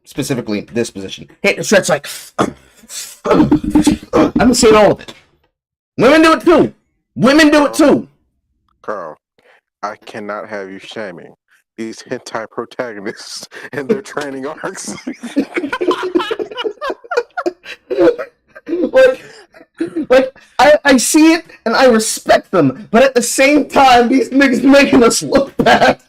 specifically this position, hitting the stretch like. I've been seeing all of it. Women do it too. Women do it too. Carl, I cannot have you shaming these hentai protagonists and their training arcs. like I see it and I respect them, but at the same time, these niggas making us look bad.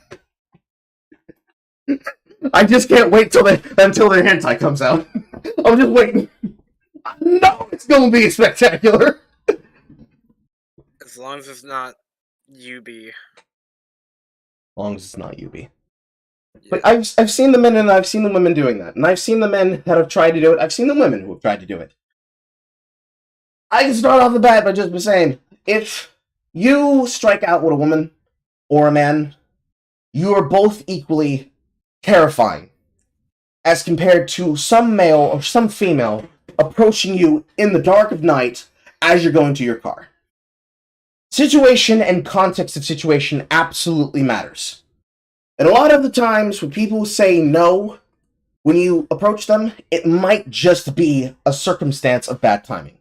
I just can't wait until their hentai comes out. I'm just waiting. I know it's gonna be spectacular. As long as it's not UB. As long as it's not UB. But I've seen the men and I've seen the women doing that. And I've seen the men that have tried to do it. I've seen the women who have tried to do it. I can start off the bat by just saying, if you strike out with a woman or a man, you are both equally terrifying as compared to some male or some female approaching you in the dark of night as you're going to your car. Situation and context of situation absolutely matters. And a lot of the times when people say no, when you approach them, it might just be a circumstance of bad timing.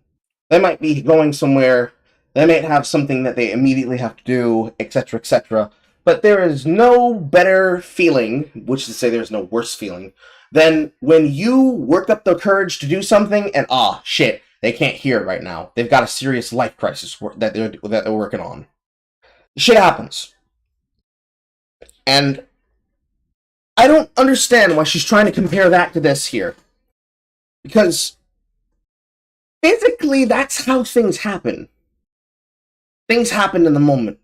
They might be going somewhere, they might have something that they immediately have to do, etc., etc. But there is no better feeling, which is to say there's no worse feeling, than when you work up the courage to do something and, shit, they can't hear it right now. They've got a serious life crisis that they're working on. Shit happens. And I don't understand why she's trying to compare that to this here. Because physically, that's how things happen. Things happen in the moment.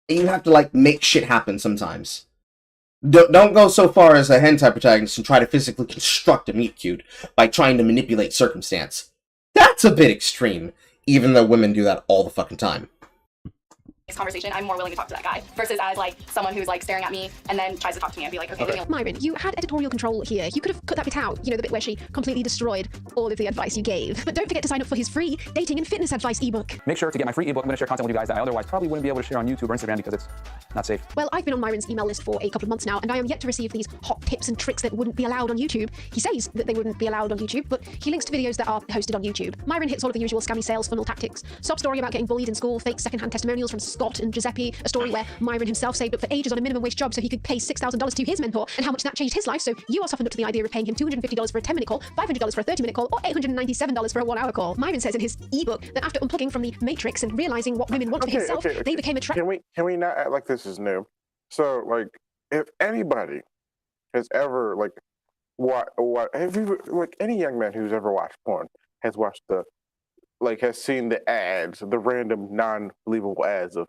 And you have to, make shit happen sometimes. Don't go so far as a hentai protagonist and try to physically construct a meet cute by trying to manipulate circumstance. That's a bit extreme, even though women do that all the fucking time. Conversation, I'm more willing to talk to that guy versus as someone who's staring at me and then tries to talk to me and be like, okay. Myron, you had editorial control here. You could have cut that bit out, the bit where she completely destroyed all of the advice you gave. But don't forget to sign up for his free dating and fitness advice ebook. Make sure to get my free ebook. I'm going to share content with you guys that I otherwise probably wouldn't be able to share on YouTube or Instagram because it's not safe. Well, I've been on Myron's email list for a couple of months now, and I am yet to receive these hot tips and tricks that wouldn't be allowed on YouTube. He says that they wouldn't be allowed on YouTube, but he links to videos that are hosted on YouTube. Myron hits all of the usual scammy sales funnel tactics. Sob story about getting bullied in school, fake secondhand testimonials from Scott and Giuseppe, a story where Myron himself saved up for ages on a minimum wage job so he could pay $6,000 to his mentor, and how much that changed his life. So you are softened up to the idea of paying him $250 for a 10-minute call, $500 for a 30-minute call, or $897 for a 1-hour call. Myron says in his ebook that after unplugging from the matrix and realizing what women want for himself, they became attracted. Can we not act like this is new? So if anybody has ever what have you any young man who's ever watched porn has watched has seen the ads, the random non-believable ads of,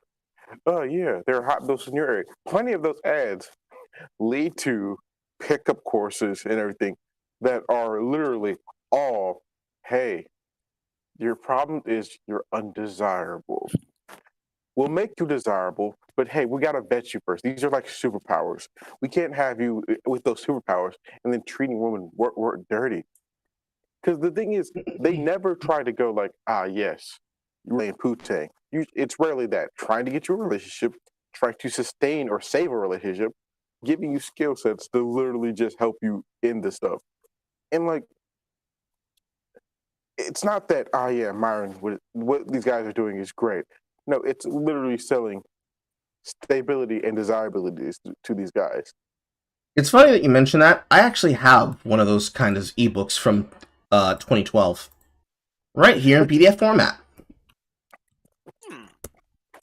oh yeah, there are hot bills in your area. Plenty of those ads lead to pickup courses and everything that are literally all, hey, your problem is you're undesirable. We'll make you desirable, but hey, we gotta vet you first. These are like superpowers. We can't have you with those superpowers and then treating women work dirty. Because the thing is, they never try to go yes, you're laying poo-tang. It's rarely that. Trying to get you a relationship, trying to sustain or save a relationship, giving you skill sets to literally just help you in this stuff. And it's not that, Myron, what these guys are doing is great. No, it's literally selling stability and desirability to these guys. It's funny that you mention that. I actually have one of those kind of ebooks from 2012. Right here in PDF format.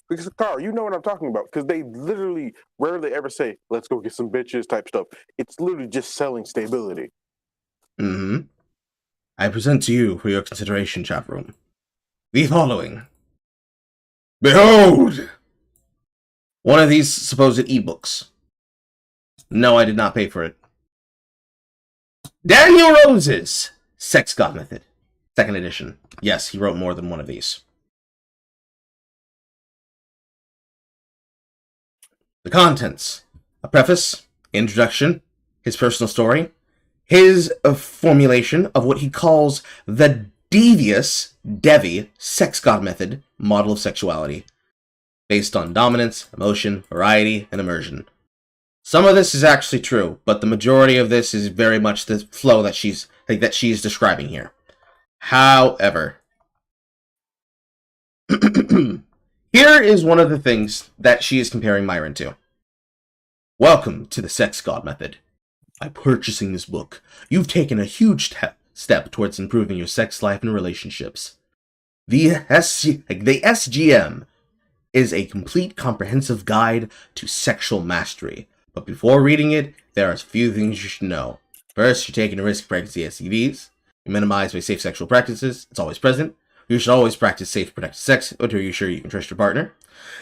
Because Carl, you know what I'm talking about. Because they literally rarely ever say, "Let's go get some bitches" type stuff. It's literally just selling stability. Mm-hmm. I present to you for your consideration, chat room, the following. Behold! One of these supposed ebooks. No, I did not pay for it. Daniel Rose's Sex God Method. 2nd edition. Yes, he wrote more than one of these. The contents. A preface, introduction, his personal story, his formulation of what he calls the devious, Devi, Sex God Method model of sexuality, based on dominance, emotion, variety, and immersion. Some of this is actually true, but the majority of this is very much the flow that she's describing here. However, here is one of the things that she is comparing Myron to. Welcome to the Sex God Method. By purchasing this book, you've taken a huge step towards improving your sex life and relationships. The SGM is a complete comprehensive guide to sexual mastery. But before reading it, there are a few things you should know. First, you're taking a risk of pregnancy STDs. You minimize by safe sexual practices. It's always present. You should always practice safe, protected sex until you're sure you can trust your partner.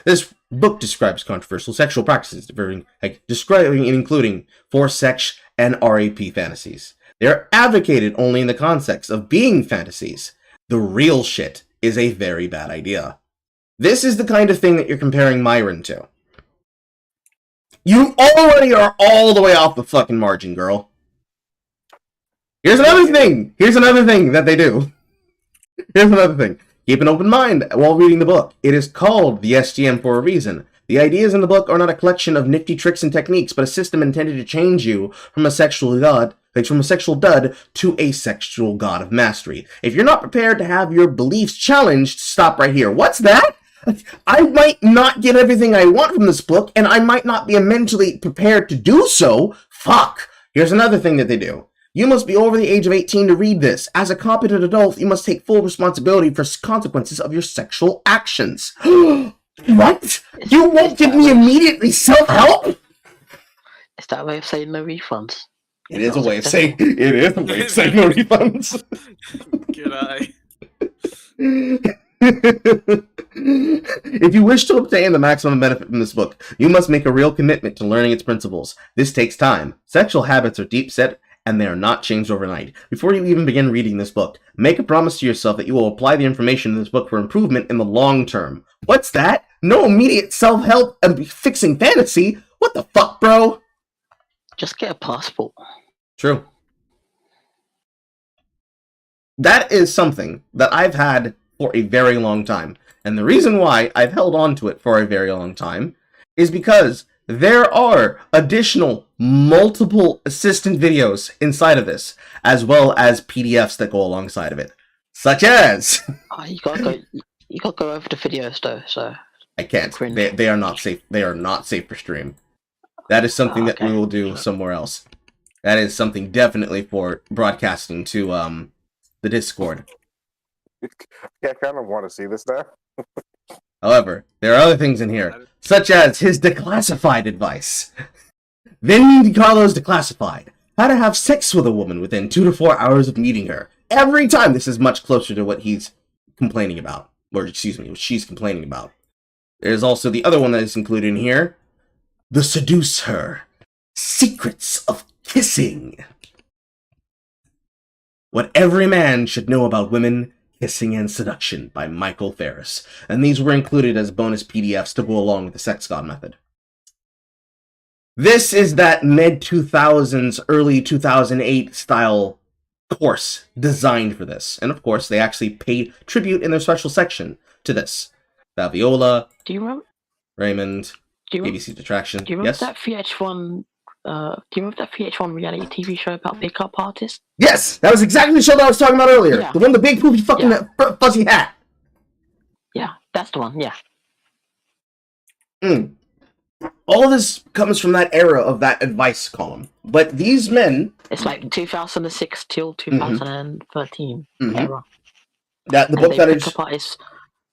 This book describes controversial sexual practices, describing and including forced sex and RAP fantasies. They're advocated only in the context of being fantasies. The real shit is a very bad idea. This is the kind of thing that you're comparing Myron to. You already are all the way off the fucking margin, girl. Here's another thing. Here's another thing that they do. Here's another thing. Keep an open mind while reading the book. It is called the SGM for a reason. The ideas in the book are not a collection of nifty tricks and techniques, but a system intended to change you from a sexual dud to a sexual god of mastery. If you're not prepared to have your beliefs challenged, stop right here. What's that? I might not get everything I want from this book, and I might not be mentally prepared to do so. Fuck. Here's another thing that they do. You must be over the age of 18 to read this. As a competent adult, you must take full responsibility for consequences of your sexual actions. What? You won't give me immediately self-help? Is that a way of saying no refunds? It is a way of saying no refunds. Good eye. If you wish to obtain the maximum benefit from this book, you must make a real commitment to learning its principles. This takes time. Sexual habits are deep set, and they are not changed overnight. Before you even begin reading this book, make a promise to yourself that you will apply the information in this book for improvement in the long term. What's that? No immediate self-help and fixing fantasy? What the fuck, bro? Just get a passport. True. That is something that I've had for a very long time. And the reason why I've held on to it for a very long time is because there are additional multiple assistant videos inside of this, as well as PDFs that go alongside of it. Such as... You gotta go over the videos though, so... I can't. They are not safe. They are not safe for stream. That is something that we will do somewhere else. That is something definitely for broadcasting to the Discord. Yeah, I kind of want to see this now. However, there are other things in here, such as his declassified advice. Vinny DiCarlo's Declassified. How to have sex with a woman within 2 to 4 hours of meeting her. Every time this is much closer to what he's complaining about. Or, excuse me, what she's complaining about. There's also the other one that is included in here. The Seduce Her. Secrets of Kissing. What every man should know about women, kissing, and seduction by Michael Ferris. And these were included as bonus PDFs to go along with the Sex God Method. This is that mid-2000s, early 2008 style course designed for this. And of course, they actually paid tribute in their special section to this. Fabiola, do you remember? Raymond, ABC's Attraction. Do you remember Yes? that VH1? Do you remember that VH1 reality TV show about pickup artists? Yes, that was exactly the show that I was talking about earlier. Yeah. The one with the big poofy fucking fuzzy hat. Yeah, that's the one. Yeah. All of this comes from that era of that advice column. But these men... It's like 2006 till 2013 era. The book that is...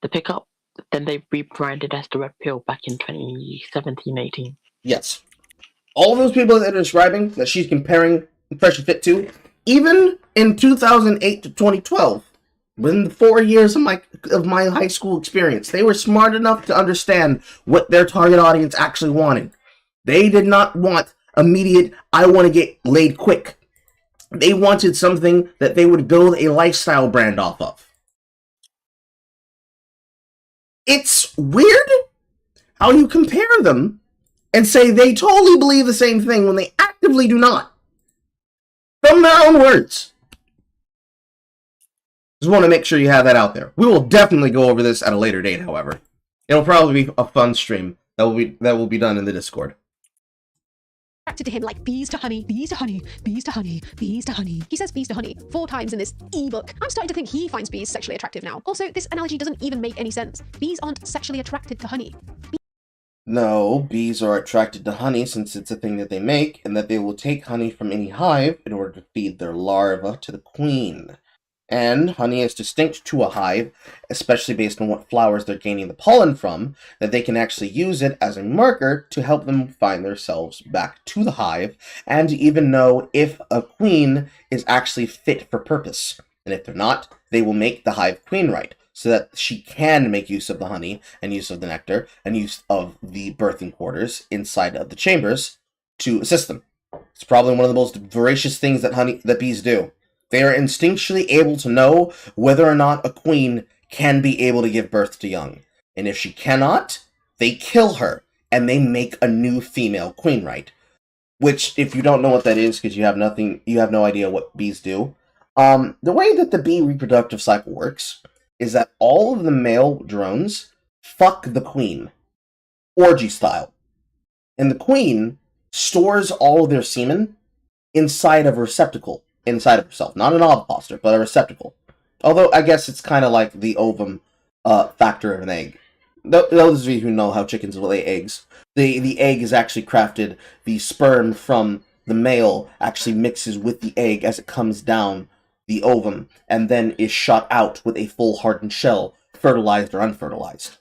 The pickup then they rebranded as the red pill back in 2017-18. Yes. All of those people that are describing that she's comparing Fresh and Fit to, even in 2008 to 2012, within the 4 years of my high school experience, they were smart enough to understand what their target audience actually wanted. They did not want immediate, I want to get laid quick. They wanted something that they would build a lifestyle brand off of. It's weird how you compare them and say they totally believe the same thing when they actively do not. From their own words. Just want to make sure you have that out there. We will definitely go over this at a later date, however. It'll probably be a fun stream that will be done in the Discord. Attracted to him like bees to honey, bees to honey, bees to honey, bees to honey. He says bees to honey 4 times in this ebook. I'm starting to think he finds bees sexually attractive now. Also, this analogy doesn't even make any sense. Bees aren't sexually attracted to honey. No, bees are attracted to honey since it's a thing that they make, and that they will take honey from any hive in order to feed their larva to the queen. And honey is distinct to a hive, especially based on what flowers they're gaining the pollen from, that they can actually use it as a marker to help them find themselves back to the hive, and to even know if a queen is actually fit for purpose. And if they're not, they will make the hive queen right, so that she can make use of the honey, and use of the nectar, and use of the birthing quarters inside of the chambers to assist them. It's probably one of the most voracious things that bees do. They are instinctually able to know whether or not a queen can be able to give birth to young. And if she cannot, they kill her, and they make a new female queen right. Which, if you don't know what that is, because you have no idea what bees do, the way that the bee reproductive cycle works is that all of the male drones fuck the queen, orgy style. And the queen stores all of their semen inside of a receptacle. Inside of herself. Not an ovipositor, but a receptacle. Although, I guess it's kind of like the ovum factor of an egg. Those of you who know how chickens lay eggs, the egg is actually crafted. The sperm from the male actually mixes with the egg as it comes down the ovum, and then is shot out with a full hardened shell, fertilized or unfertilized.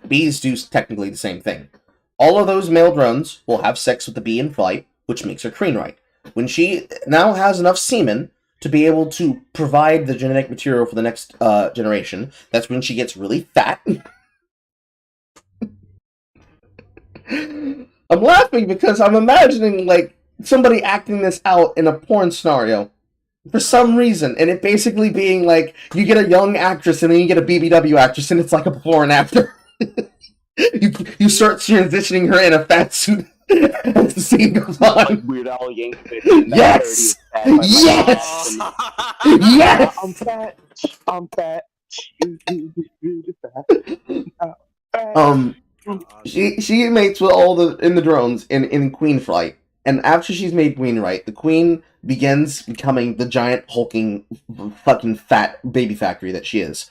Bees do technically the same thing. All of those male drones will have sex with the bee in flight, which makes her queen right. When she now has enough semen to be able to provide the genetic material for the next generation, that's when she gets really fat. I'm laughing because I'm imagining, like, somebody acting this out in a porn scenario for some reason, and it basically being like, you get a young actress and then you get a BBW actress, and it's like a before and after. you start transitioning her in a fat suit. As the scene goes on. Weird Al Yankovic. Yes! Yes! Yes! I'm fat. I'm fat. Really fat. She mates with all the drones in Queen Flight, and after she's made Queen right, the Queen begins becoming the giant hulking fucking fat baby factory that she is,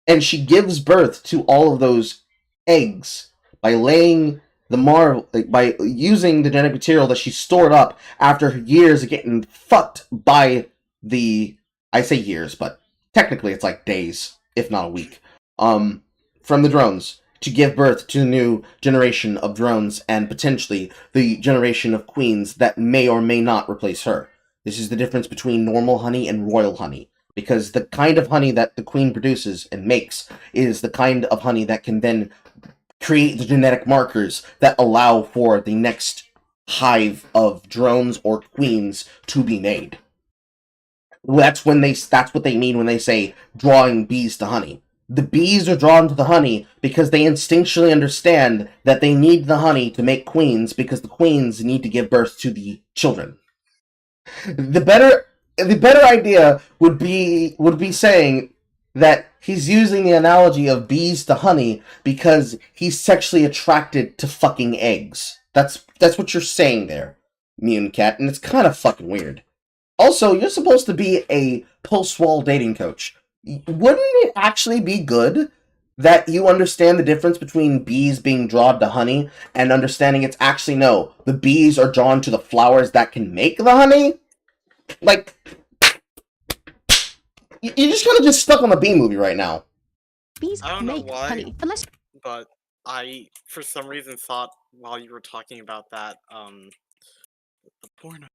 and she gives birth to all of those eggs by laying by using the genetic material that she stored up after years of getting fucked by I say years, but technically it's like days, if not a week, from the drones, to give birth to a new generation of drones, and potentially the generation of queens that may or may not replace her. This is the difference between normal honey and royal honey, because the kind of honey that the queen produces and makes is the kind of honey that can then create the genetic markers that allow for the next hive of drones or queens to be made. That's what they mean when they say drawing bees to honey. The bees are drawn to the honey because they instinctually understand that they need the honey to make queens, because the queens need to give birth to the children. The better idea would be saying that he's using the analogy of bees to honey because he's sexually attracted to fucking eggs. That's what you're saying there, Mutant Cat, and it's kind of fucking weird. Also, you're supposed to be a post-wall dating coach. Wouldn't it actually be good that you understand the difference between bees being drawn to honey and understanding it's actually no, the bees are drawn to the flowers that can make the honey? Like, you're just kind of stuck on the bee movie right now. Bees I don't know make why, honey. Unless but I, for some reason, thought while you were talking about that, the porno,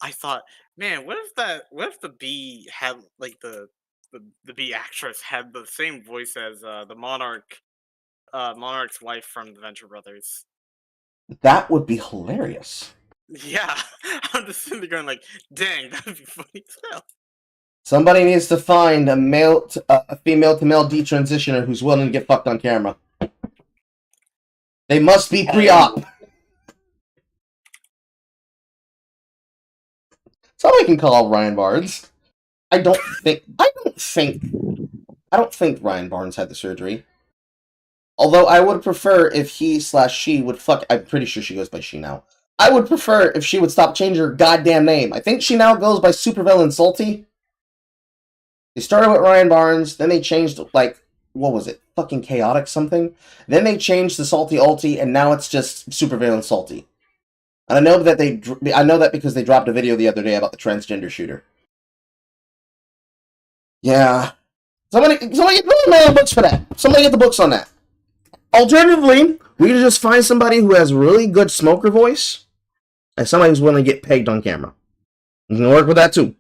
I thought, man, what if the bee had, like, the bee actress had the same voice as, the Monarch's wife from the Venture Brothers? That would be hilarious. Yeah, I'm just sitting there going like, dang, that'd be funny as hell. Somebody needs to find a female to male detransitioner who's willing to get fucked on camera. They must be pre-op. Somebody can call Ryan Barnes. I don't think Ryan Barnes had the surgery. Although I would prefer if he/she would fuck. I'm pretty sure she goes by she now. I would prefer if she would stop changing her goddamn name. I think she now goes by Supervillain Salty. They started with Ryan Barnes, then they changed, like, what was it? Fucking Chaotic something? Then they changed the Salty Ulti, and now it's just Supervillain Salty. And I know that because they dropped a video the other day about the transgender shooter. Yeah. Somebody get the books for that. Somebody get the books on that. Alternatively, we can just find somebody who has really good smoker voice, and somebody who's willing to get pegged on camera. We can work with that too.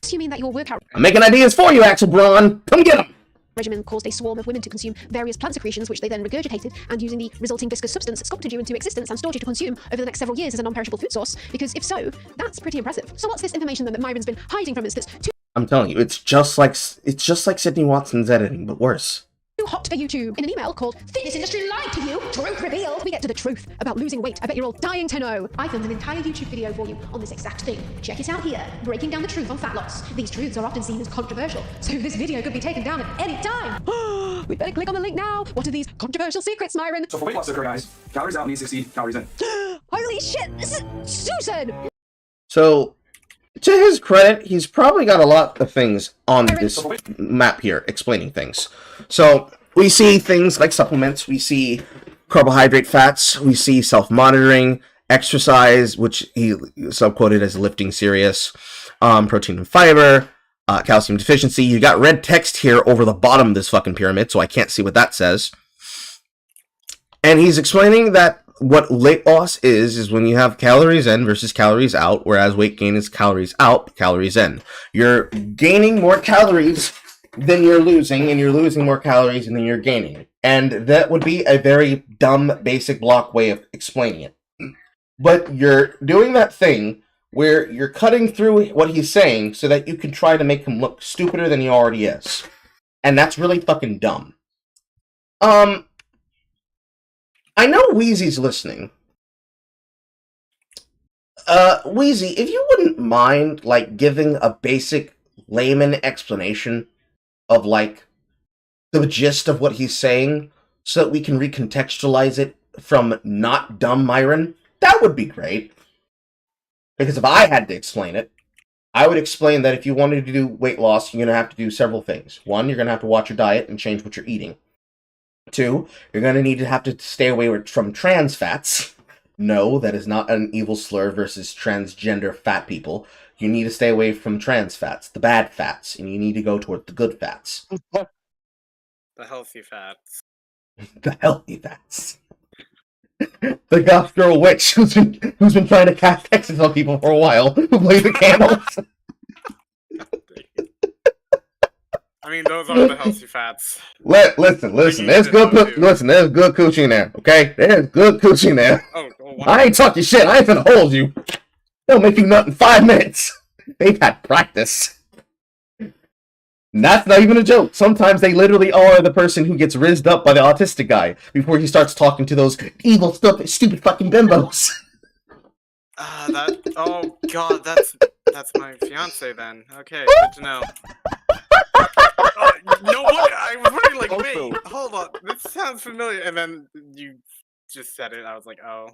assuming that your workout I'm making ideas for you, Axel Braun. Come get them. regimen caused a swarm of women to consume various plant secretions, which they then regurgitated, and using the resulting viscous substance, sculpted you into existence and stored you to consume over the next several years as a non-perishable food source. Because if so, that's pretty impressive. So what's this information then that Myron's been hiding from us that's too I'm telling you, it's just like Sydney Watson's editing, but worse. hot for YouTube? In an email called Fitness Industry Lied to You, Truth Revealed, we get to the truth about losing weight. I bet you're all dying to know. I filmed an entire YouTube video for you on this exact thing. Check it out here, breaking down the truth on fat loss. These truths are often seen as controversial, so this video could be taken down at any time. We'd better click on the link now. What are these controversial secrets, Myron? So for weight loss to occur, guys, calories out needs to exceed calories in. Holy shit, this is Susan! So, to his credit, he's probably got a lot of things on this map here, explaining things. So, we see things like supplements, we see carbohydrate fats, we see self-monitoring, exercise, which he sub-quoted as lifting serious, protein and fiber, calcium deficiency. You got red text here over the bottom of this fucking pyramid, so I can't see what that says. And he's explaining that what weight loss is when you have calories in versus calories out, whereas weight gain is calories out, calories in. You're gaining more calories than you're losing, and you're losing more calories than you're gaining. And that would be a very dumb, basic block way of explaining it. But you're doing that thing where you're cutting through what he's saying so that you can try to make him look stupider than he already is. And that's really fucking dumb. I know Wheezy's listening. Wheezy, if you wouldn't mind, like, giving a basic layman explanation of, like, the gist of what he's saying so that we can recontextualize it from not dumb Myron, that would be great. Because if I had to explain it, I would explain that if you wanted to do weight loss, you're going to have to do several things. One, you're going to have to watch your diet and change what you're eating. Two, you're going to have to stay away from trans fats. No, that is not an evil slur versus transgender fat people. You need to stay away from trans fats, the bad fats, and you need to go toward the good fats. The healthy fats. The healthy fats. The goth girl witch who's been trying to cast hexes on people for a while, who plays the camels. I mean, those are the healthy fats. Listen. There's good coochie in there, okay? There's good coochie in there. I ain't talking shit. I ain't finna hold you. They'll make you nut in 5 minutes. They've had practice. And that's not even a joke. Sometimes they literally are the person who gets rizzed up by the autistic guy before he starts talking to those evil, stupid fucking bimbos. Oh god, that's my fiance then. Okay, good to know. No wonder, I was wondering, like, wait, hold on, this sounds familiar, and then you just said it, I was like, oh.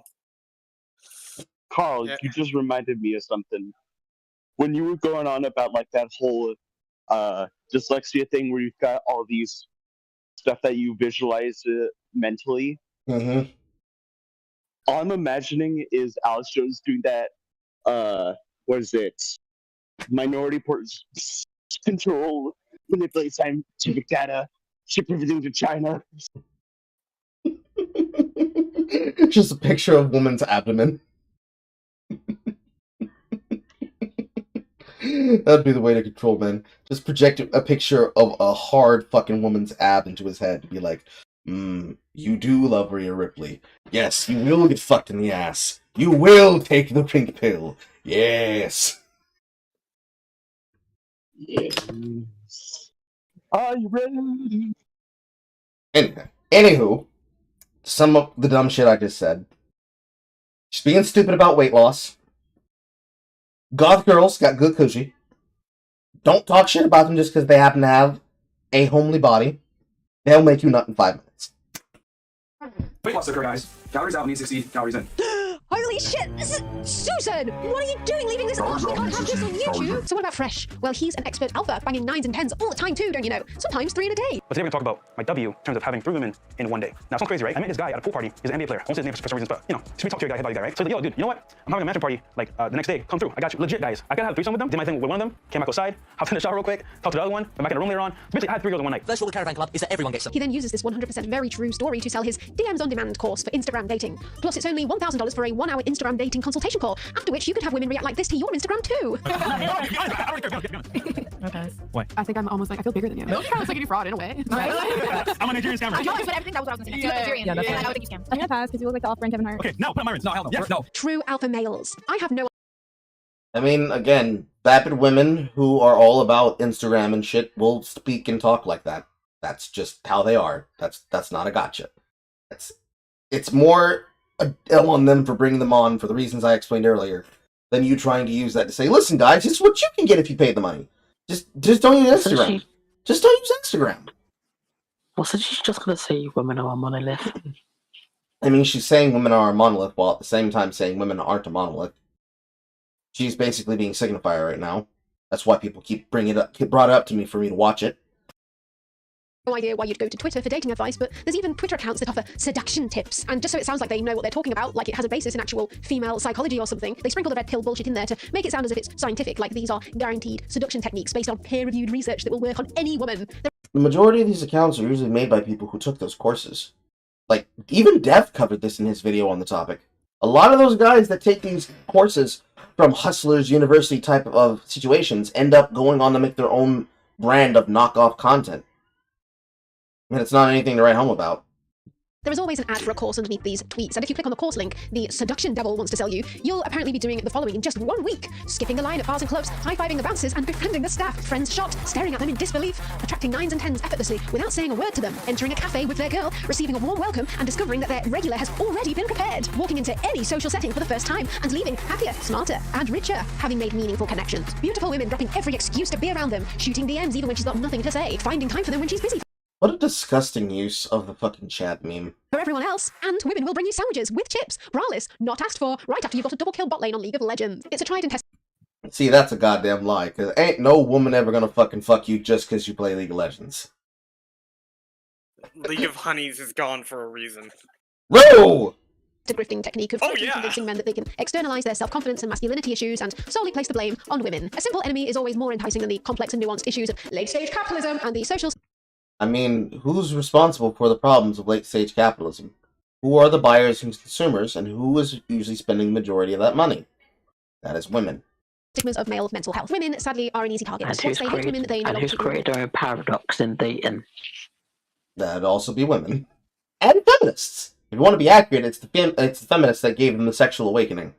Carl, you just reminded me of something. When you were going on about, like, that whole dyslexia thing where you've got all these stuff that you visualize mentally, all I'm imagining is Alex Jones doing that, what is it? Minority Report control, manipulate scientific data Ship everything to China. Just a picture of woman's abdomen. That'd be the way to control men. Just project a picture of a hard fucking woman's ab into his head to be like, you do love Rhea Ripley. Yes, you will get fucked in the ass. You will take the pink pill. Yes. Yes. Are you ready? Anywho, to sum up the dumb shit I just said. She's being stupid about weight loss. Goth girls got good coochie. Don't talk shit about them just because they happen to have a homely body. They'll make you nut in 5 minutes. Weight loss sucker, guys. Calories out means 60 calories in. Holy shit! This is Susan! What are you doing leaving this off? We can't have this on YouTube. So what about Fresh? Well, he's an expert alpha, banging 9s and 10s all the time too, don't you know? Sometimes 3 in a day. But today we're going to talk about my W in terms of having 3 women in one day. Now, it sounds crazy, right? I met this guy at a pool party. He's an NBA player. I won't say his name for some reasons, but, you know, so we talk to a guy, head guy, right? So he's like, yo, dude, you know what? I'm having a mansion party, like, the next day. Come through. I got you. Legit, guys. I could have 3 with them. Did my thing with one of them. Came back outside. Hopped in the shower real quick. Talked to the other one. Went back in the room later on. Basically, I had 3 girls in one night. First rule of Caravan Club is that everyone gets some. He then uses this 100% very true story to sell his DMs on demand course for Instagram dating. Plus, it's only $1,000 for a 1-hour Instagram dating consultation call, after which you could have women react like this to your Instagram too. Okay. What? I think I'm almost like, I feel bigger than you. No, it's like you do fraud in a way. I'm a Nigerian scammer. No, but everything that was what I was saying. Yeah, Nigerian. Yeah, I would think you scam. I'm gonna pass because you look like the off-brand Kevin Hart. Okay, no, put on my rings. No, hell no. Yes, no. True alpha males. I have no I mean, again, vapid women who are all about Instagram and shit will speak and talk like that. That's just how they are. That's not a gotcha. It's more a L on them for bringing them on for the reasons I explained earlier than you trying to use that to say, listen, guys, this is what you can get if you pay the money. Just don't use Instagram. Just don't use Instagram. Well, so she's just going to say women are a monolith. I mean, she's saying women are a monolith while at the same time saying women aren't a monolith. She's basically being signifier right now. That's why people keep brought it up to me for me to watch it. No idea why you'd go to Twitter for dating advice, but there's even Twitter accounts that offer seduction tips. And just so it sounds like they know what they're talking about, like it has a basis in actual female psychology or something, they sprinkle the red pill bullshit in there to make it sound as if it's scientific, like these are guaranteed seduction techniques based on peer-reviewed research that will work on any woman. The majority of these accounts are usually made by people who took those courses. Like, even Dev covered this in his video on the topic. A lot of those guys that take these courses from Hustlers University type of situations end up going on to make their own brand of knockoff content. And it's not anything to write home about. There is always an ad for a course underneath these tweets, and if you click on the course link, the seduction devil wants to sell you, you'll apparently be doing the following in just 1 week. Skipping the line at bars and clubs, high-fiving the bouncers, and befriending the staff. Friends shocked, staring at them in disbelief, attracting 9s and 10s effortlessly without saying a word to them, entering a cafe with their girl, receiving a warm welcome, and discovering that their regular has already been prepared. Walking into any social setting for the first time, and leaving happier, smarter, and richer, having made meaningful connections. Beautiful women dropping every excuse to be around them, shooting DMs even when she's got nothing to say, finding time for them when she's busy. What a disgusting use of the fucking chat meme. For everyone else, and women will bring you sandwiches with chips, braless, not asked for, right after you've got a double kill bot lane on League of Legends. It's a tried and tested. See, that's a goddamn lie, because ain't no woman ever gonna fucking fuck you just because you play League of Legends. League of Honeys is gone for a reason. Whoa! The grifting technique of convincing men that they can externalize their self-confidence and masculinity issues and solely place the blame on women. A simple enemy is always more enticing than the complex and nuanced issues of late-stage capitalism and the social... I mean, who's responsible for the problems of late-stage capitalism? Who are the buyers and consumers, and who is usually spending the majority of that money? That is women. Stigmas of male mental health. Women, sadly, are an easy target. And who's created their own paradox in dating? That'd also be women. And feminists! If you want to be accurate, it's the feminists that gave them the sexual awakening.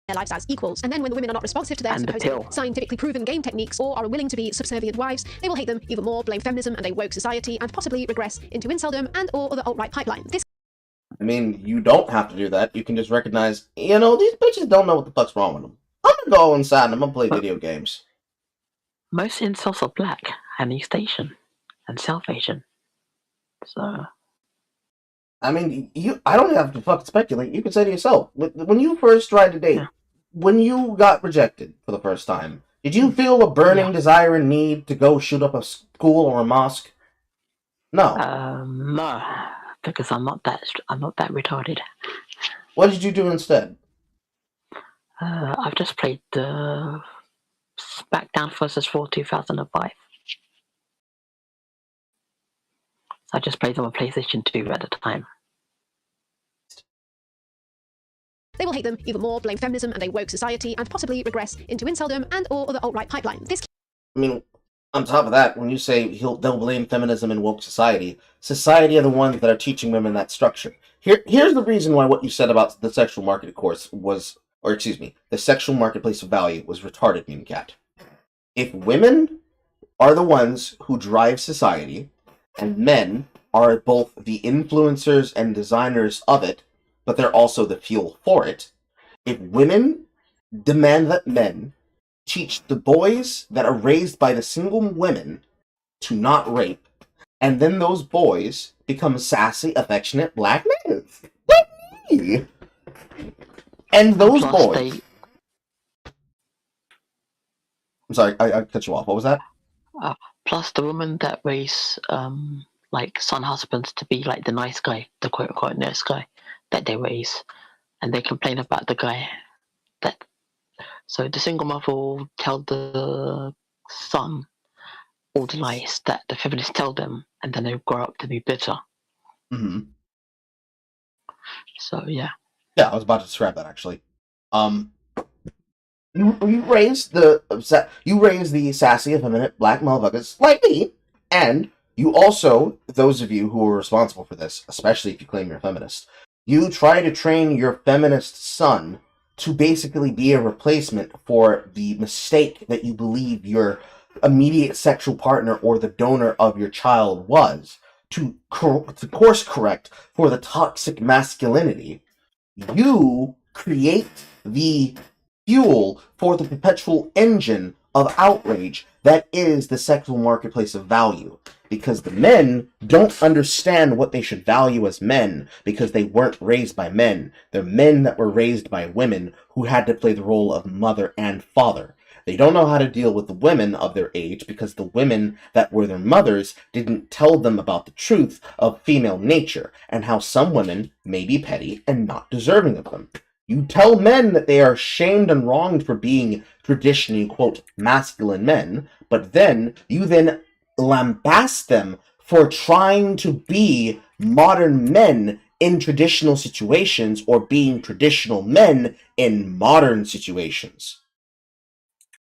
Their lives as equals, and then when the women are not responsive to their supposedly scientifically proven game techniques or are willing to be subservient wives, they will hate them even more, blame feminism and a woke society, and possibly regress into inceldom and or other alt-right pipeline. This I mean, you don't have to do that. You can just recognize, you know, these bitches don't know what the fuck's wrong with them. I'm gonna go inside and I'm gonna play video games. Most incels are black and East Asian and South Asian. So... I mean, I don't have to fucking speculate. You can say to yourself, when you first tried to date, when you got rejected for the first time, did you feel a burning desire and need to go shoot up a school or a mosque? No. No, because I'm not that retarded. What did you do instead? I've just played SmackDown vs. Raw 2005. So I just played on my PlayStation 2 at the time. They will hate them even more, blame feminism and a woke society, and possibly regress into inceldom and or other alt-right pipeline. This I mean, on top of that, when you say they'll blame feminism and woke society are the ones that are teaching women that structure. Here's the reason why what you said about the sexual market course was, or excuse me, the sexual marketplace of value was retarded, Mean Cat. If women are the ones who drive society, and men are both the influencers and designers of it, but they're also the fuel for it, if women demand that men teach the boys that are raised by the single women to not rape, and then those boys become sassy, affectionate black men. And those Plus boys... I'm sorry, I cut you off. What was that? Plus the women that raise like son husbands to be like the nice guy, the quote unquote nice guy that they raise, and they complain about the guy that. So the single mother will tell the son all the lies that the feminists tell them, and then they grow up to be bitter. Mm-hmm. So yeah. Yeah, I was about to describe that actually. You raise the sassy, effeminate black motherfuckers like me, and you also, those of you who are responsible for this, especially if you claim you're a feminist, you try to train your feminist son to basically be a replacement for the mistake that you believe your immediate sexual partner or the donor of your child was, to course correct for the toxic masculinity. You create the fuel for the perpetual engine of outrage that is the sexual marketplace of value. Because the men don't understand what they should value as men because they weren't raised by men. They're men that were raised by women who had to play the role of mother and father. They don't know how to deal with the women of their age because the women that were their mothers didn't tell them about the truth of female nature and how some women may be petty and not deserving of them. You tell men that they are shamed and wronged for being traditionally, quote, masculine men, but then you then lambast them for trying to be modern men in traditional situations or being traditional men in modern situations.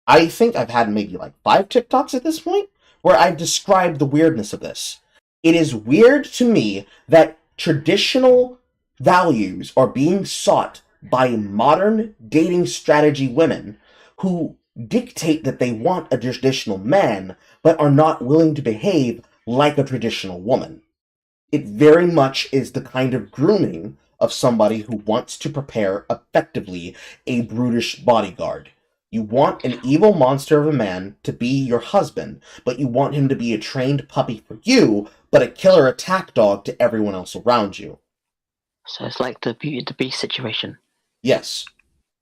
I think I've had maybe like 5 TikToks at this point where I've described the weirdness of this. It is weird to me that traditional values are being sought by modern dating strategy women who dictate that they want a traditional man but are not willing to behave like a traditional woman. It very much is the kind of grooming of somebody who wants to prepare effectively a brutish bodyguard. You want an evil monster of a man to be your husband, but you want him to be a trained puppy for you, but a killer attack dog to everyone else around you. So it's like the Beauty and the Beast situation. Yes.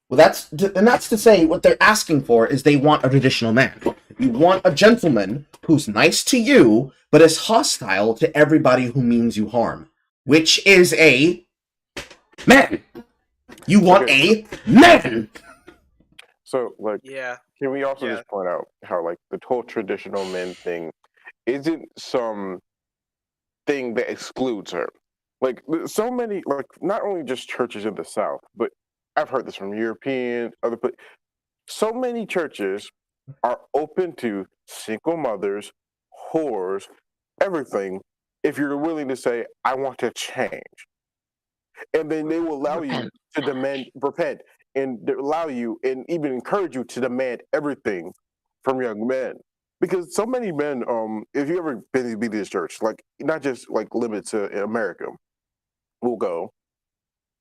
Well, that's to say what they're asking for is they want a traditional man. You want a gentleman who's nice to you, but is hostile to everybody who means you harm, which is a man. You want a man. So, like, Yeah. can we also just point out how, like, the whole traditional men thing isn't some thing that excludes her? Like, so many, like, not only just churches in the South, but I've heard this from European, other places. So many churches are open to single mothers, whores, everything, if you're willing to say, I want to change. And then they will allow you to repent, and allow you and even encourage you to demand everything from young men. Because so many men, if you ever been to this church, like not just like limited to America, will go,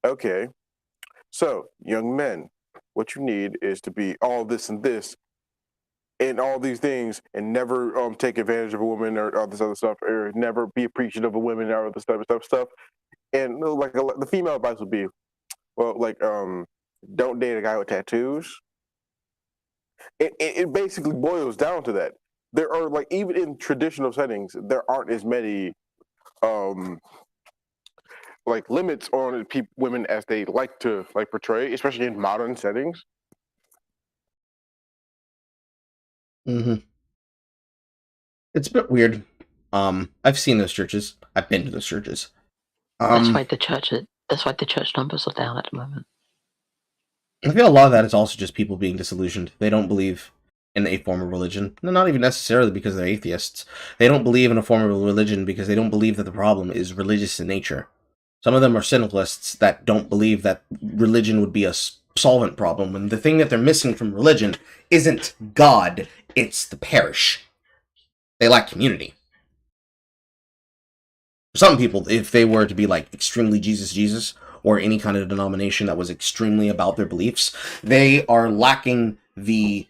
okay, so young men, what you need is to be all this and this and all these things and never take advantage of a woman or all this other stuff, or never be appreciative of women or all this type of stuff. And like the female advice would be, well, like, don't date a guy with tattoos. It basically boils down to that. There are, like, even in traditional settings, there aren't as many like limits on women as they like to like portray, especially in modern settings. Mm-hmm. It's a bit weird. I've seen those churches. I've been to those churches. That's why the church numbers are down at the moment. I feel a lot of that is also just people being disillusioned. They don't believe in a form of religion. No, not even necessarily because they're atheists. They don't believe in a form of religion because they don't believe that the problem is religious in nature. Some of them are syndicalists that don't believe that religion would be a solvent problem, when the thing that they're missing from religion isn't God, it's the parish. They lack community. For some people, if they were to be like extremely Jesus, or any kind of denomination that was extremely about their beliefs, they are lacking the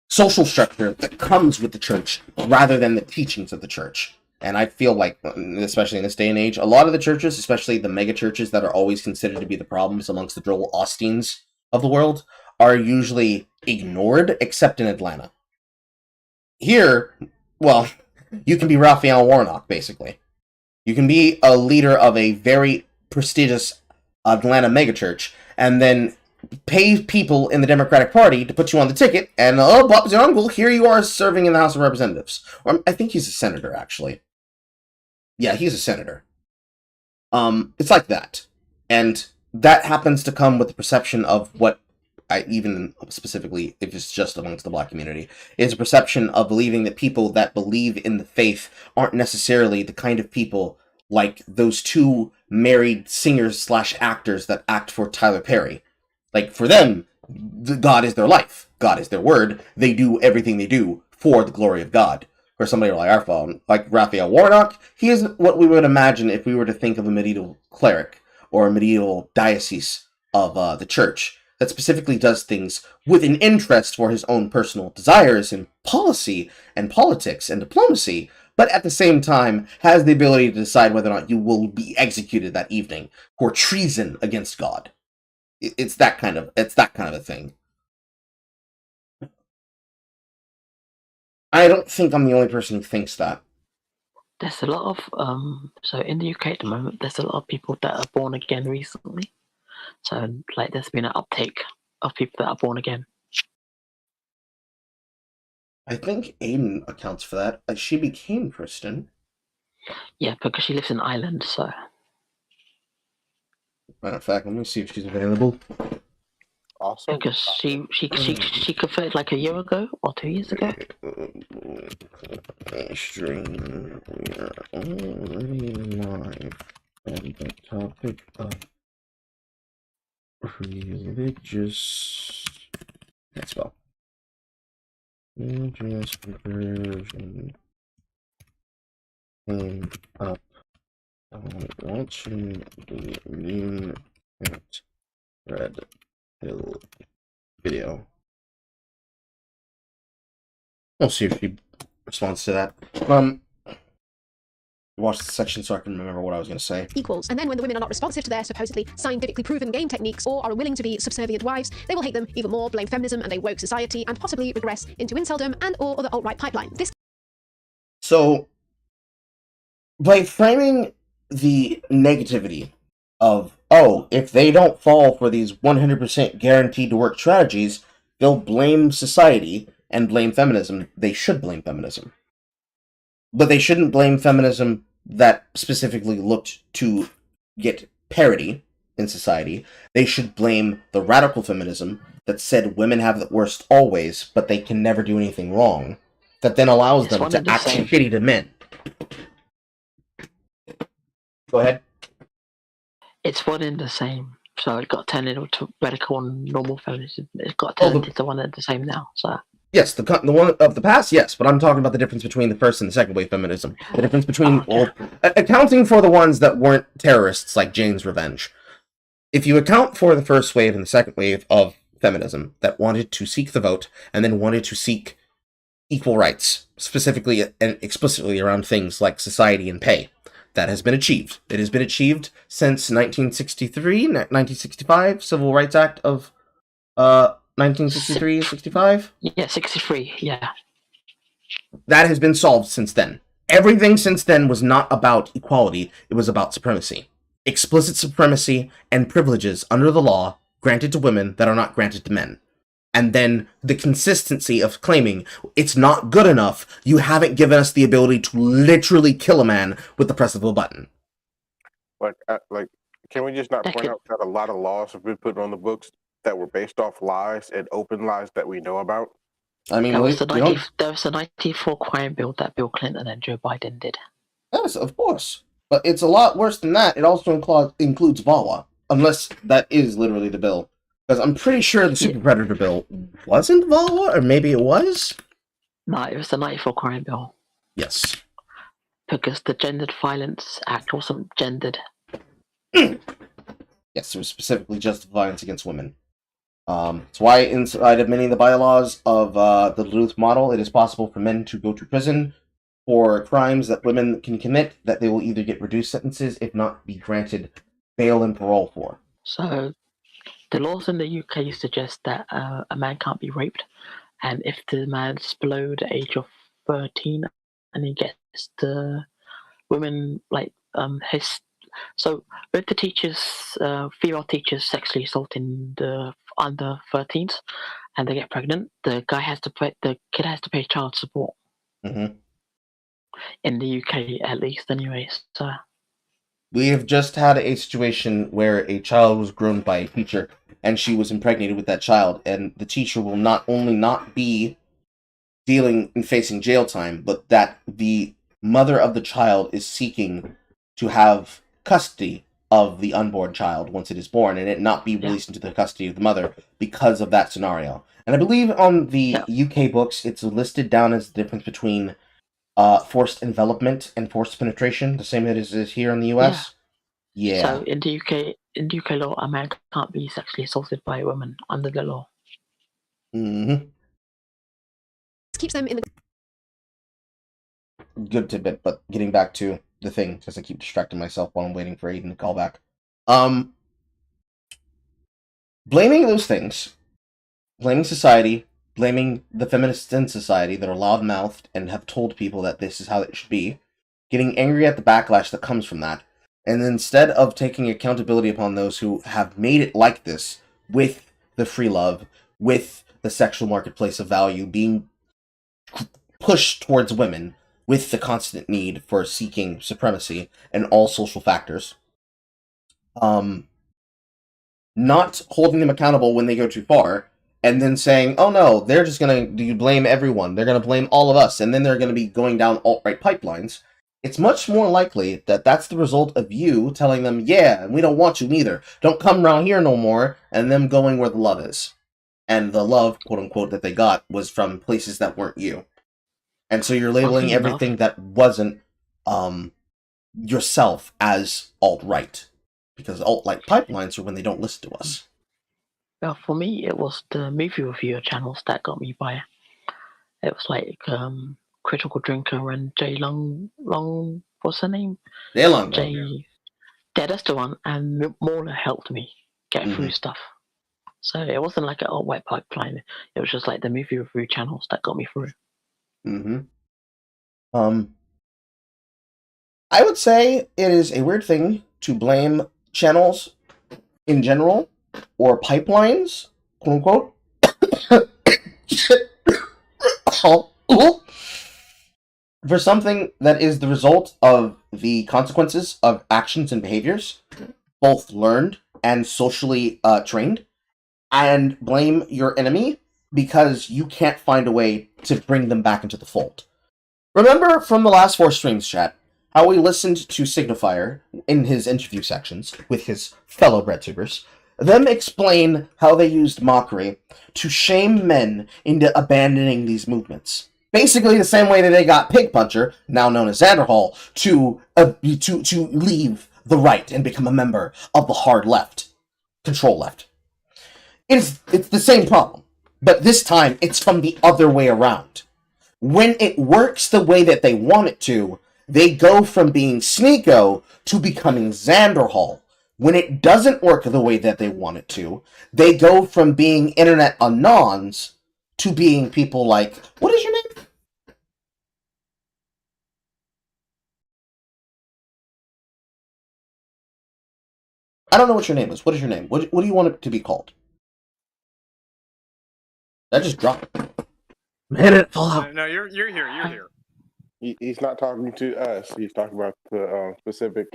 social structure that comes with the church rather than the teachings of the church. And I feel like, especially in this day and age, a lot of the churches, especially the mega churches that are always considered to be the problems amongst the Joel Osteens of the world, are usually ignored, except in Atlanta. Here, well, you can be Raphael Warnock, basically. You can be a leader of a very prestigious Atlanta megachurch, and then pay people in the Democratic Party to put you on the ticket, and oh, Bob's your uncle, here you are serving in the House of Representatives. Or I think he's a senator, actually. Yeah, he's a senator. It's like that. And that happens to come with the perception of what, even specifically, if it's just amongst the black community, is a perception of believing that people that believe in the faith aren't necessarily the kind of people like those two married singers/actors that act for Tyler Perry. Like, for them, God is their life. God is their word. They do everything they do for the glory of God. For somebody like our phone, like Raphael Warnock, he is what we would imagine if we were to think of a medieval cleric or a medieval diocese of the church that specifically does things with an interest for his own personal desires in policy and politics and diplomacy, but at the same time has the ability to decide whether or not you will be executed that evening for treason against God. It's that kind of a thing. I don't think I'm the only person who thinks that. There's a lot of so in the UK at the moment, there's a lot of people that are born again recently. So like there's been an uptake of people that are born again. I think Aiden accounts for that. She became Christian. Yeah, because she lives in Ireland, so. Matter of fact, let me see if she's available. Awesome. Because she converted like a year ago or 2 years ago. Stream. We are already live on the topic of religious. Let's spell. Religious conversion came up on watching the new red pill video. We'll see if she responds to that. Watch the section so I can remember what I was going to say. Equals. And then when the women are not responsive to their supposedly scientifically proven game techniques or are willing to be subservient wives, they will hate them even more, blame feminism and a woke society, and possibly regress into inceldom and or other alt-right pipeline. This. So, by framing the negativity of, oh, if they don't fall for these 100% guaranteed to work strategies, they'll blame society and blame feminism. They should blame feminism. But they shouldn't blame feminism that specifically looked to get parity in society. They should blame the radical feminism that said women have the worst always, but they can never do anything wrong, that then allows them to act shitty to men. Go ahead. It's one and the same. So it got turned into radical and normal feminism. It got turned into one and the same now. So. Yes, the one of the past, yes, but I'm talking about the difference between the first and the second wave feminism. The difference between, accounting for the ones that weren't terrorists like Jane's Revenge. If you account for the first wave and the second wave of feminism that wanted to seek the vote and then wanted to seek equal rights, specifically and explicitly around things like society and pay, that has been achieved. It has been achieved since 1963, 1965, Civil Rights Act of 1963, 65? Yeah, 63, yeah. That has been solved since then. Everything since then was not about equality, it was about supremacy. Explicit supremacy and privileges under the law granted to women that are not granted to men. And then the consistency of claiming it's not good enough, you haven't given us the ability to literally kill a man with the press of a button. Like, can we just not point out that a lot of laws have been put on the books that were based off lies and open lies that we know about? I mean, there was the 94 crime bill that Bill Clinton and Joe Biden did. Yes, of course. But it's a lot worse than that. It also includes VAWA, unless that is literally the bill. Because I'm pretty sure the Super Predator bill wasn't VAWA, or maybe it was? No, it was the 94 crime bill. Yes. Because the Gendered Violence Act wasn't gendered. Yes, it was specifically just violence against women. That's why inside of many of the bylaws of the Duluth model, it is possible for men to go to prison for crimes that women can commit, that they will either get reduced sentences, if not be granted bail and parole for. So, the laws in the UK suggest that a man can't be raped, and if the man's below the age of 13 and he gets the women, like, so with the teachers, female teachers sexually assaulting the under 13s and they get pregnant, the kid has to pay child support. Mm-hmm. In the UK, at least, anyways. So. We have just had a situation where a child was grown by a teacher, and she was impregnated with that child, and the teacher will not only not be dealing and facing jail time, but that the mother of the child is seeking to have custody of the unborn child once it is born, and it not be released into the custody of the mother because of that scenario. And I believe on the UK books, it's listed down as the difference between forced envelopment and forced penetration, the same as it is here in the US. Yeah. So in the UK law, a man can't be sexually assaulted by a woman under the law. Mm-hmm. Keeps them in the Good tidbit, but getting back to the thing, because I keep distracting myself while I'm waiting for Aiden to call back. Blaming those things, blaming society, blaming the feminists in society that are loud-mouthed and have told people that this is how it should be, getting angry at the backlash that comes from that, and instead of taking accountability upon those who have made it like this, with the free love, with the sexual marketplace of value being pushed towards women, with the constant need for seeking supremacy and all social factors, not holding them accountable when they go too far, and then saying, oh no, they're just going to blame everyone, they're going to blame all of us, and then they're going to be going down alt-right pipelines, it's much more likely that that's the result of you telling them, yeah, we don't want you neither, don't come around here no more, and them going where the love is. And the love, quote-unquote, that they got was from places that weren't you. And so you're labeling everything that wasn't yourself as alt-right. Because alt-right pipelines are when they don't listen to us. Well, for me, it was the movie reviewer channels that got me by. It was like Critical Drinker and Jay Long, what's her name? Jay Long. Yeah, that's the one. And Mauler helped me get through stuff. So it wasn't like an alt-right pipeline. It was just like the movie review channels that got me through. Mm-hmm. I would say it is a weird thing to blame channels in general, or pipelines, quote unquote, for something that is the result of the consequences of actions and behaviors, both learned and socially trained, and blame your enemy because you can't find a way to bring them back into the fold. Remember from the last 4 streams, chat, how we listened to Signifier in his interview sections with his fellow breadtubers, them explain how they used mockery to shame men into abandoning these movements. Basically the same way that they got Pig Puncher, now known as Xanderhall, to leave the right and become a member of the hard left. Control left. It's the same problem, but this time it's from the other way around. When it works the way that they want it to, they go from being Sneeko to becoming Xanderhall. When it doesn't work the way that they want it to, they go from being internet anons to being people like, what is your name? I don't know what your name is. What is your name? What do you want it to be called? That just dropped. Man, it fall out. No, you're here. You're here. He's not talking to us. He's talking about the specific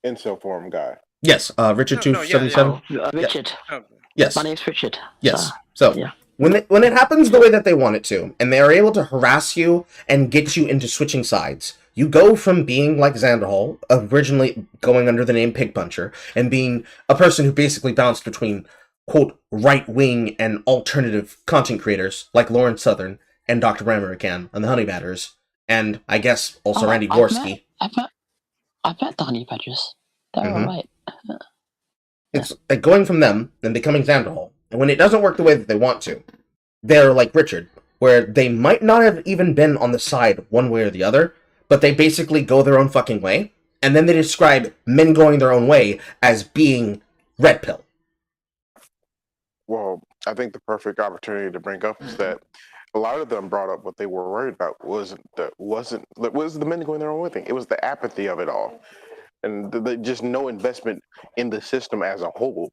incel forum guy. Yes, Richard No, yeah, 277. Richard. Oh, Yes. My name's Richard. Yes. So yeah. when it happens the way that they want it to, and they are able to harass you and get you into switching sides, you go from being like Xanderhall, originally going under the name Pig Puncher, and being a person who basically bounced between, quote, right-wing and alternative content creators like Lauren Southern and Dr. Ramarican and the Honey Batters, and I guess also Randy Gorski. I've met the Honey Badgers. They're alright. It's like going from them and becoming Xanderhall. And when it doesn't work the way that they want to, they're like Richard, where they might not have even been on the side one way or the other, but they basically go their own fucking way, and then they describe men going their own way as being red pill. Well, I think the perfect opportunity to bring up is that a lot of them brought up what they were worried about was the men going their own way thing. It was the apathy of it all, and just no investment in the system as a whole.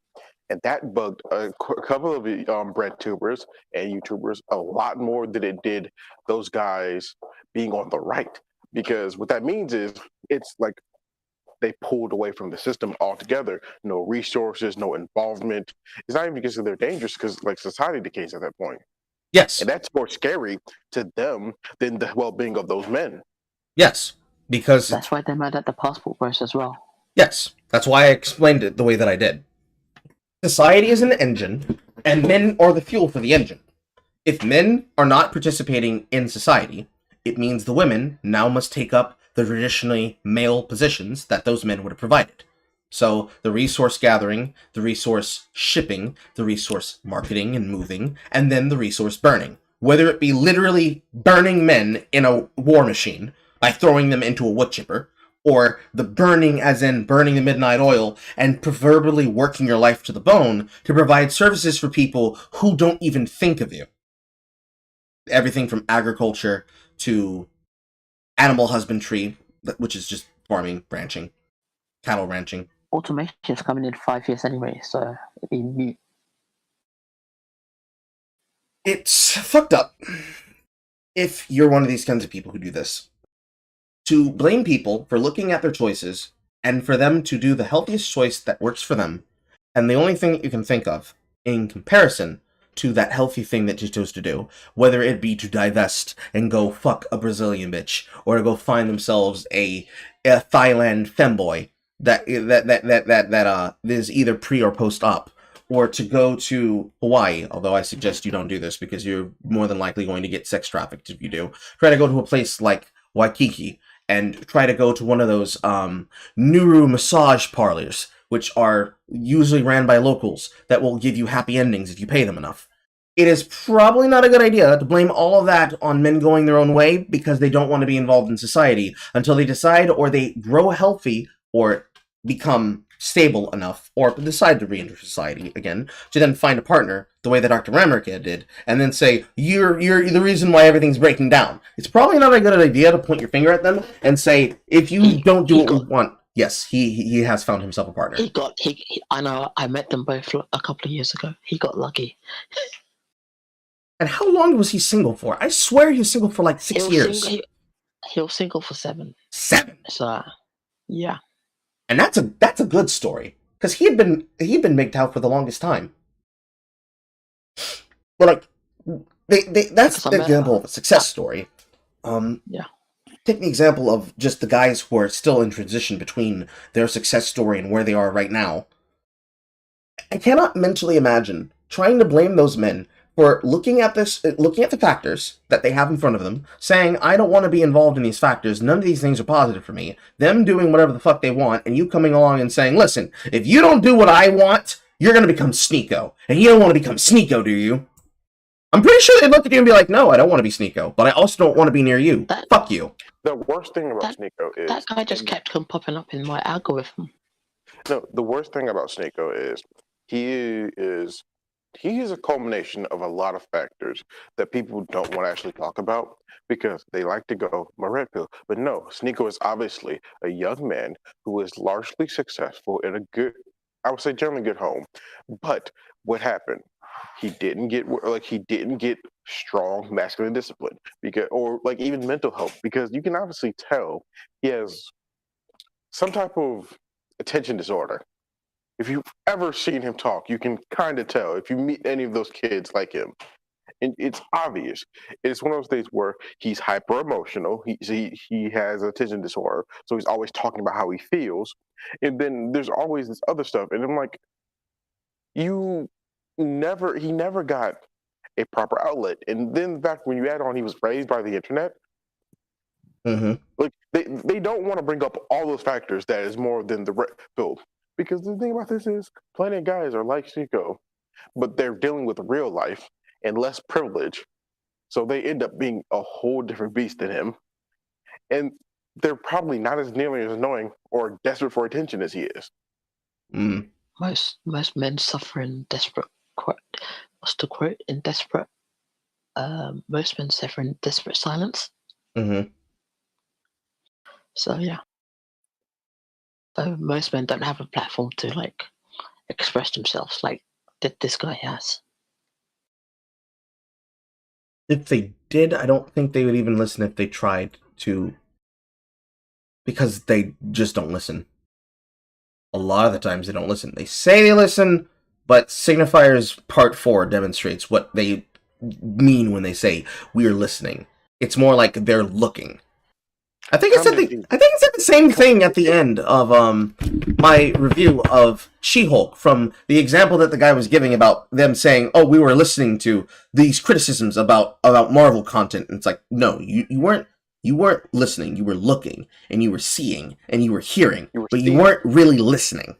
And that bugged a couple of bread tubers and YouTubers a lot more than it did those guys being on the right. Because what that means is it's like they pulled away from the system altogether. No resources, no involvement. It's not even because they're dangerous, because like society decays at that point. Yes. And that's more scary to them than the well-being of those men. Yes. Because that's why they're mad at the passport bros as well. Yes. That's why I explained it the way that I did. Society is an engine, and men are the fuel for the engine. If men are not participating in society, it means the women now must take up the traditionally male positions that those men would have provided. So the resource gathering, the resource shipping, the resource marketing and moving, and then the resource burning. Whether it be literally burning men in a war machine by throwing them into a wood chipper, or the burning as in burning the midnight oil and proverbially working your life to the bone to provide services for people who don't even think of you. Everything from agriculture to animal husbandry, which is just farming, ranching, cattle ranching. Automation is coming in 5 years anyway, so it'd be mute. It's fucked up if you're one of these kinds of people who do this. To blame people for looking at their choices and for them to do the healthiest choice that works for them, and the only thing that you can think of in comparison to that healthy thing that you chose to do, whether it be to divest and go fuck a Brazilian bitch, or to go find themselves a Thailand femboy that is either pre or post-op, or to go to Hawaii, although I suggest you don't do this because you're more than likely going to get sex trafficked if you do. Try to go to a place like Waikiki and try to go to one of those Nuru massage parlors, which are usually ran by locals that will give you happy endings if you pay them enough. It is probably not a good idea to blame all of that on men going their own way because they don't want to be involved in society until they decide or they grow healthy or become stable enough or decide to re-enter society again to then find a partner the way that Dr. Ramerka did and then say, you're the reason why everything's breaking down. It's probably not a good idea to point your finger at them and say, if you don't do what we want. Yes, he has found himself a partner. I know, I met them both a couple of years ago. He got lucky. And how long was he single for? I swear he was single for like 6 years. He was single for 7. 7? So, yeah. And that's a good story. Because he'd been MGTOW out for the longest time. But like that's an example of a success story. Yeah. Take the example of just the guys who are still in transition between their success story and where they are right now. I cannot mentally imagine trying to blame those men for looking at the factors that they have in front of them, saying, I don't want to be involved in these factors, none of these things are positive for me, them doing whatever the fuck they want, and you coming along and saying, listen, if you don't do what I want, you're going to become Sneeko. And you don't want to become Sneeko, do you? I'm pretty sure they'd look at you and be like, no, I don't want to be Sneeko, but I also don't want to be near you. Fuck you. The worst thing about Sneeko is... That guy just kept popping up in my algorithm. No, the worst thing about Sneeko is he is a culmination of a lot of factors that people don't want to actually talk about because they like to go, my red pill. But no, Sneeko is obviously a young man who is largely successful in a good, I would say generally good home. But what happened? he didn't get strong masculine discipline or even mental health, because you can obviously tell he has some type of attention disorder. If you've ever seen him talk, you can kind of tell if you meet any of those kids like him. And it's obvious. It's one of those things where he's hyper emotional. He has attention disorder, so he's always talking about how he feels. And then there's always this other stuff. And I'm like, he never got a proper outlet. And then back when you add on, he was raised by the internet. Like they don't want to bring up all those factors that is more than the red pill. Because the thing about this is, plenty of guys are like Chico, but they're dealing with real life and less privilege. So they end up being a whole different beast than him. And they're probably not as nearly as annoying or desperate for attention as he is. Most men suffer in desperate. What's the quote? In desperate. Most men suffer in desperate silence. So yeah. So most men don't have a platform to express themselves like this guy has. If they did, I don't think they would even listen if they tried to, because they just don't listen. A lot of the times they don't listen. They say they listen, but Signifiers Part 4 demonstrates what they mean when they say we are listening. It's more like they're looking. I think it said the same thing at the end of my review of She-Hulk, from the example that the guy was giving about them saying, "Oh, we were listening to these criticisms about Marvel content." And it's like, no, you weren't listening. You were looking, and you were seeing, and you were hearing, but you weren't really listening.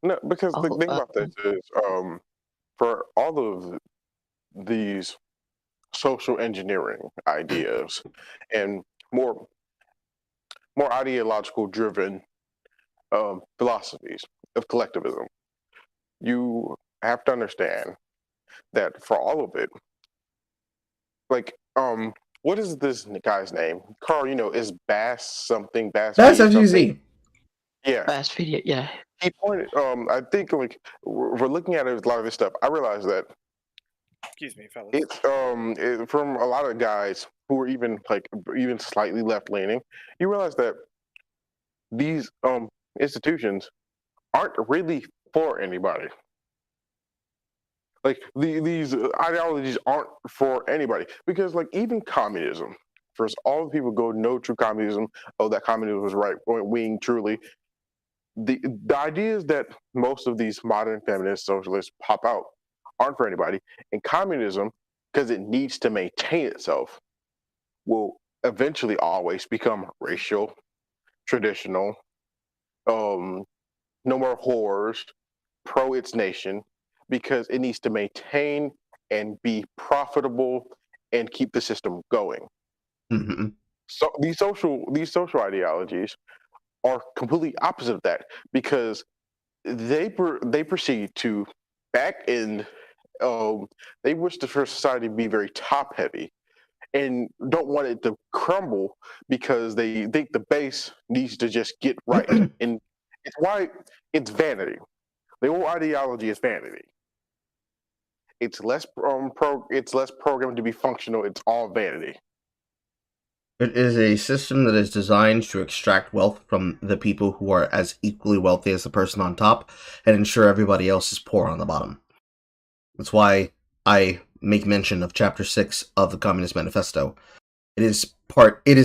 No, because the thing about this is, for all of these social engineering ideas and more ideological driven philosophies of collectivism, you have to understand that for all of it, what is this guy's name? Carl, is Bass something? Bass FGZ. Yeah. Bass video, yeah. He pointed, I think we're looking at a lot of this stuff. I realized that Excuse me, fellas. it's from a lot of guys who are even slightly left leaning. You realize that these institutions aren't really for anybody. These ideologies aren't for anybody, because even communism, first all the people go no true communism. Oh, that communism was right wing truly. The ideas that most of these modern feminist socialists pop out aren't for anybody. And communism, because it needs to maintain itself, will eventually always become racial, traditional, no more whores, pro its nation, because it needs to maintain and be profitable and keep the system going. So these social ideologies are completely opposite of that, because they proceed to back end. They wish the first society to be very top heavy, and don't want it to crumble, because they think the base needs to just get right. And it's why it's vanity. The whole ideology is vanity. It's less programmed to be functional. It's all vanity. It is a system that is designed to extract wealth from the people who are as equally wealthy as the person on top, and ensure everybody else is poor on the bottom. That's why I make mention of Chapter 6 of the Communist Manifesto. It is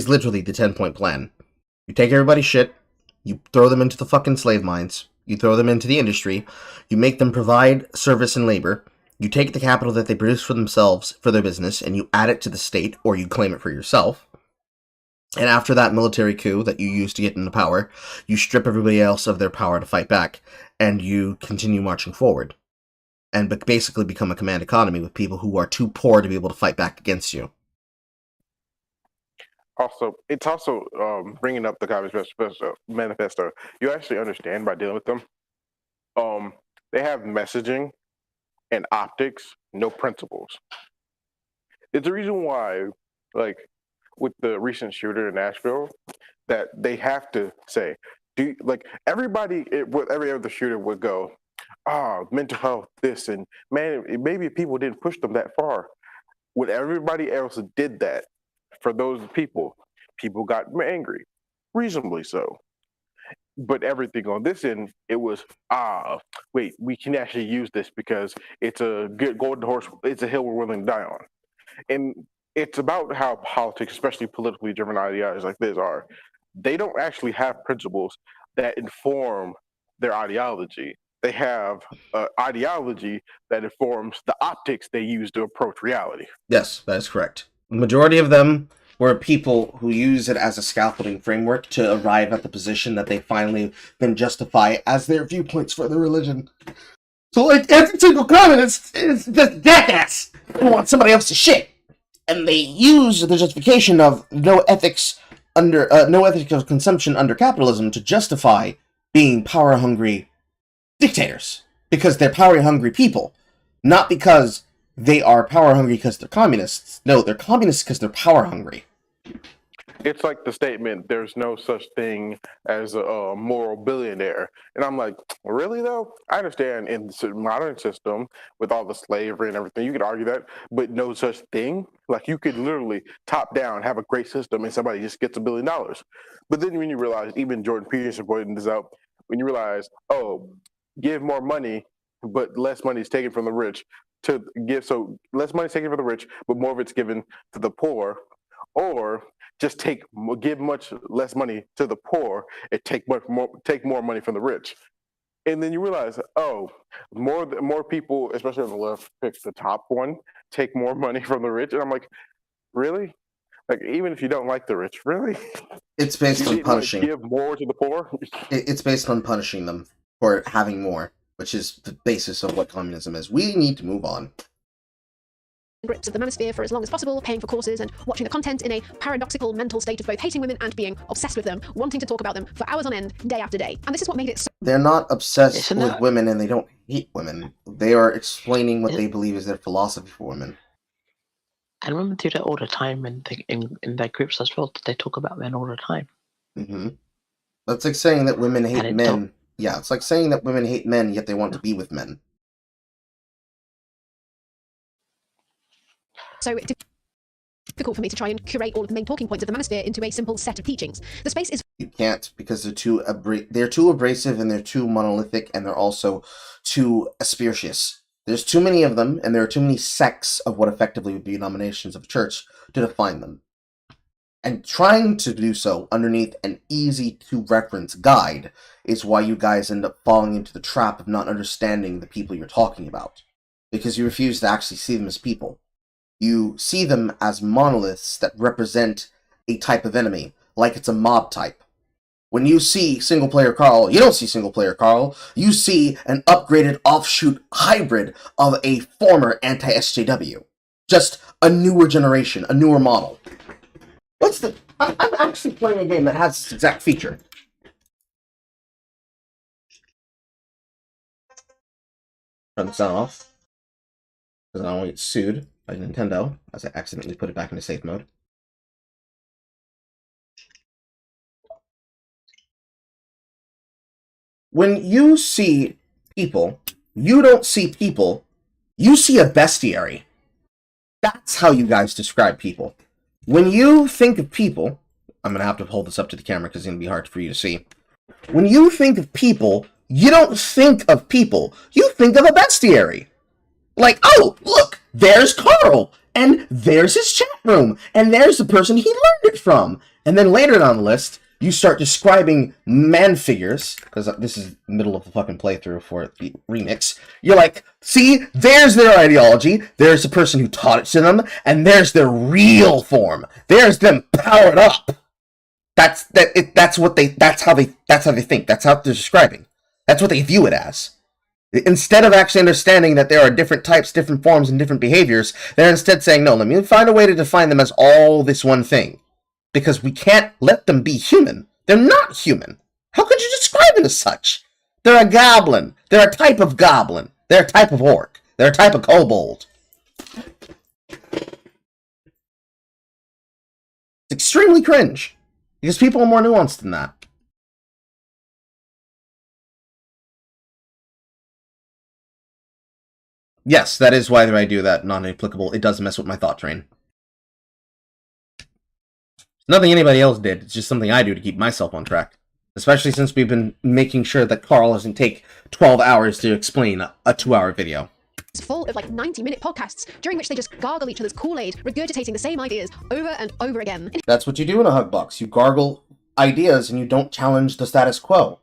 literally the 10-point plan. You take everybody's shit, you throw them into the fucking slave mines, you throw them into the industry, you make them provide service and labor, you take the capital that they produce for themselves, for their business, and you add it to the state, or you claim it for yourself. And after that military coup that you use to get into power, you strip everybody else of their power to fight back, and you continue marching forward. And basically become a command economy with people who are too poor to be able to fight back against you. Also, it's also bringing up the Communist Manifesto. You actually understand by dealing with them. They have messaging and optics, no principles. It's the reason why, with the recent shooter in Nashville, that they have to say, everybody with every other shooter would go, mental health, this, and man, maybe people didn't push them that far. When everybody else did that for those people got angry, reasonably so. But everything on this end, it was wait, we can actually use this because it's a good golden horse. It's a hill we're willing to die on, and it's about how politics, especially politically driven ideologies like this, are. They don't actually have principles that inform their ideology. They have ideology that informs the optics they use to approach reality. Yes, that is correct. The majority of them were people who use it as a scaffolding framework to arrive at the position that they finally then justify as their viewpoints for their religion. So, like, every single comment is just jackass. They want somebody else's shit. And they use the justification of no ethics of consumption under capitalism to justify being power-hungry dictators. Because they're power-hungry people. Not because they are power-hungry because they're communists. No, they're communists because they're power-hungry. It's like the statement, there's no such thing as a moral billionaire. And I'm like, really though? I understand in the modern system with all the slavery and everything, you could argue that, but no such thing. Like you could literally top down, have a great system and somebody just gets $1 billion. But then when you realize, even Jordan Peterson pointed this out, when you realize, give more money, but less money is taken from the rich to give, so less money is taken from the rich, but more of it's given to the poor, or just give much less money to the poor and take more money from the rich. And then you realize, more people, especially on the left, pick the top one, take more money from the rich. And I'm like, really? Like, even if you don't like the rich, really? It's based on punishing. Give more to the poor? It's based on punishing them for having more, which is the basis of what communism is. We need to move on. Grips of the manosphere for as long as possible, paying for courses and watching the content in a paradoxical mental state of both hating women and being obsessed with them, wanting to talk about them for hours on end, day after day. And this is what made it so... They're not obsessed with women and they don't hate women. They are explaining what they believe is their philosophy for women. And women do that all the time in their groups as well. They talk about men all the time. Mm-hmm. That's like saying that women hate men. Yeah, it's like saying that women hate men, yet they want to be with men. So it's difficult for me to try and curate all of the main talking points of the manosphere into a simple set of teachings. The space is... You can't, because they're too abrasive and they're too monolithic and they're also too aspiracious. There's too many of them, and there are too many sects of what effectively would be denominations of church to define them. And trying to do so underneath an easy-to-reference guide is why you guys end up falling into the trap of not understanding the people you're talking about. Because you refuse to actually see them as people. You see them as monoliths that represent a type of enemy, like it's a mob type. When you see SinglePlayerCarl, you don't see SinglePlayerCarl, you see an upgraded offshoot hybrid of a former anti-SJW. Just a newer generation, a newer model. I'm actually playing a game that has this exact feature. Turn the sound off, because I don't want to get sued by Nintendo, as I accidentally put it back into safe mode. When you see people, you don't see people, you see a bestiary. That's how you guys describe people. When you think of people, I'm going to have to hold this up to the camera because it's going to be hard for you to see. When you think of people, you don't think of people, you think of a bestiary. Like, oh, look, there's Carl, and there's his chat room, and there's the person he learned it from. And then later down the list, you start describing man figures, because this is the middle of the fucking playthrough for the remix. You're like, see, there's their ideology, there's the person who taught it to them, and there's their real form. There's them powered up. That's how they think. That's how they're describing. That's what they view it as. Instead of actually understanding that there are different types, different forms, and different behaviors, they're instead saying, no, let me find a way to define them as all this one thing. Because we can't let them be human. They're not human. How could you describe them as such? They're a goblin. They're a type of goblin. They're a type of orc. They're a type of kobold. It's extremely cringe. Because people are more nuanced than that. Yes, that is why I do that non-applicable. It does mess with my thought train. Nothing anybody else did. It's just something I do to keep myself on track. Especially since we've been making sure that Carl doesn't take 12 hours to explain a 2-hour video. It's full of like 90-minute podcasts during which they just gargle each other's Kool-Aid, regurgitating the same ideas over and over again. That's what you do in a hug box. You gargle ideas and you don't challenge the status quo.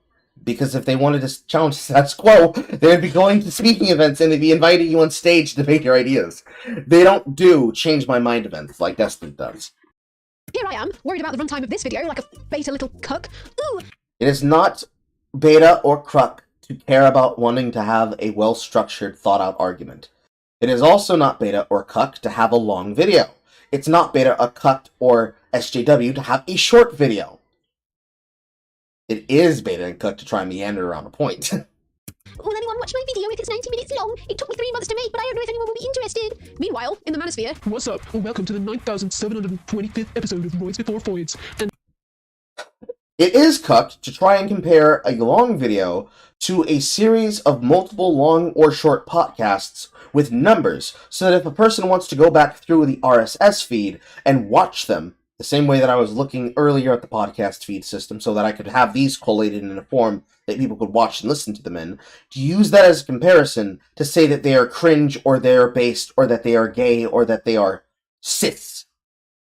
Because if they wanted to challenge the status quo, they'd be going to speaking events and they'd be inviting you on stage to debate your ideas. They don't do change my mind events like Destin does. Here I am, worried about the runtime of this video like a beta little cuck. Ooh! It is not beta or cruck to care about wanting to have a well-structured, thought-out argument. It is also not beta or cuck to have a long video. It's not beta or cuck or SJW to have a short video. It is beta and cuck to try and meander around a point. Will anyone watch my video if it's 90 minutes long? It took me 3 months to make, but I don't know if anyone will be interested. Meanwhile, in the manosphere... What's up? Welcome to the 9,725th episode of Roids Before Foids. And It is cucked to try and compare a long video to a series of multiple long or short podcasts with numbers, so that if a person wants to go back through the RSS feed and watch them, the same way that I was looking earlier at the podcast feed system, so that I could have these collated in a form that people could watch and listen to them in, to use that as a comparison to say that they are cringe, or they are based, or that they are gay, or that they are cis.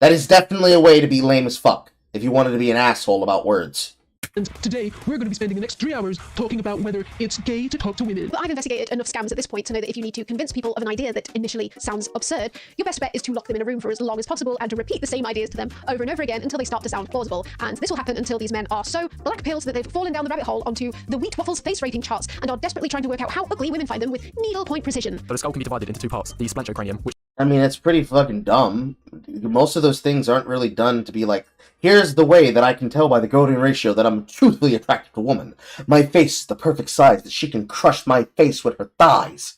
That is definitely a way to be lame as fuck, if you wanted to be an asshole about words. And today, we're going to be spending the next 3 hours talking about whether it's gay to talk to women. But I've investigated enough scams at this point to know that if you need to convince people of an idea that initially sounds absurd, your best bet is to lock them in a room for as long as possible and to repeat the same ideas to them over and over again until they start to sound plausible. And this will happen until these men are so black-pilled that they've fallen down the rabbit hole onto the Wheat Waffles face rating charts and are desperately trying to work out how ugly women find them with needle-point precision. So the skull can be divided into 2 parts, the splantocranium, which... I mean, it's pretty fucking dumb. Most of those things aren't really done to be like, here's the way that I can tell by the golden ratio that I'm truthfully attracted to a woman. My face is the perfect size that she can crush my face with her thighs.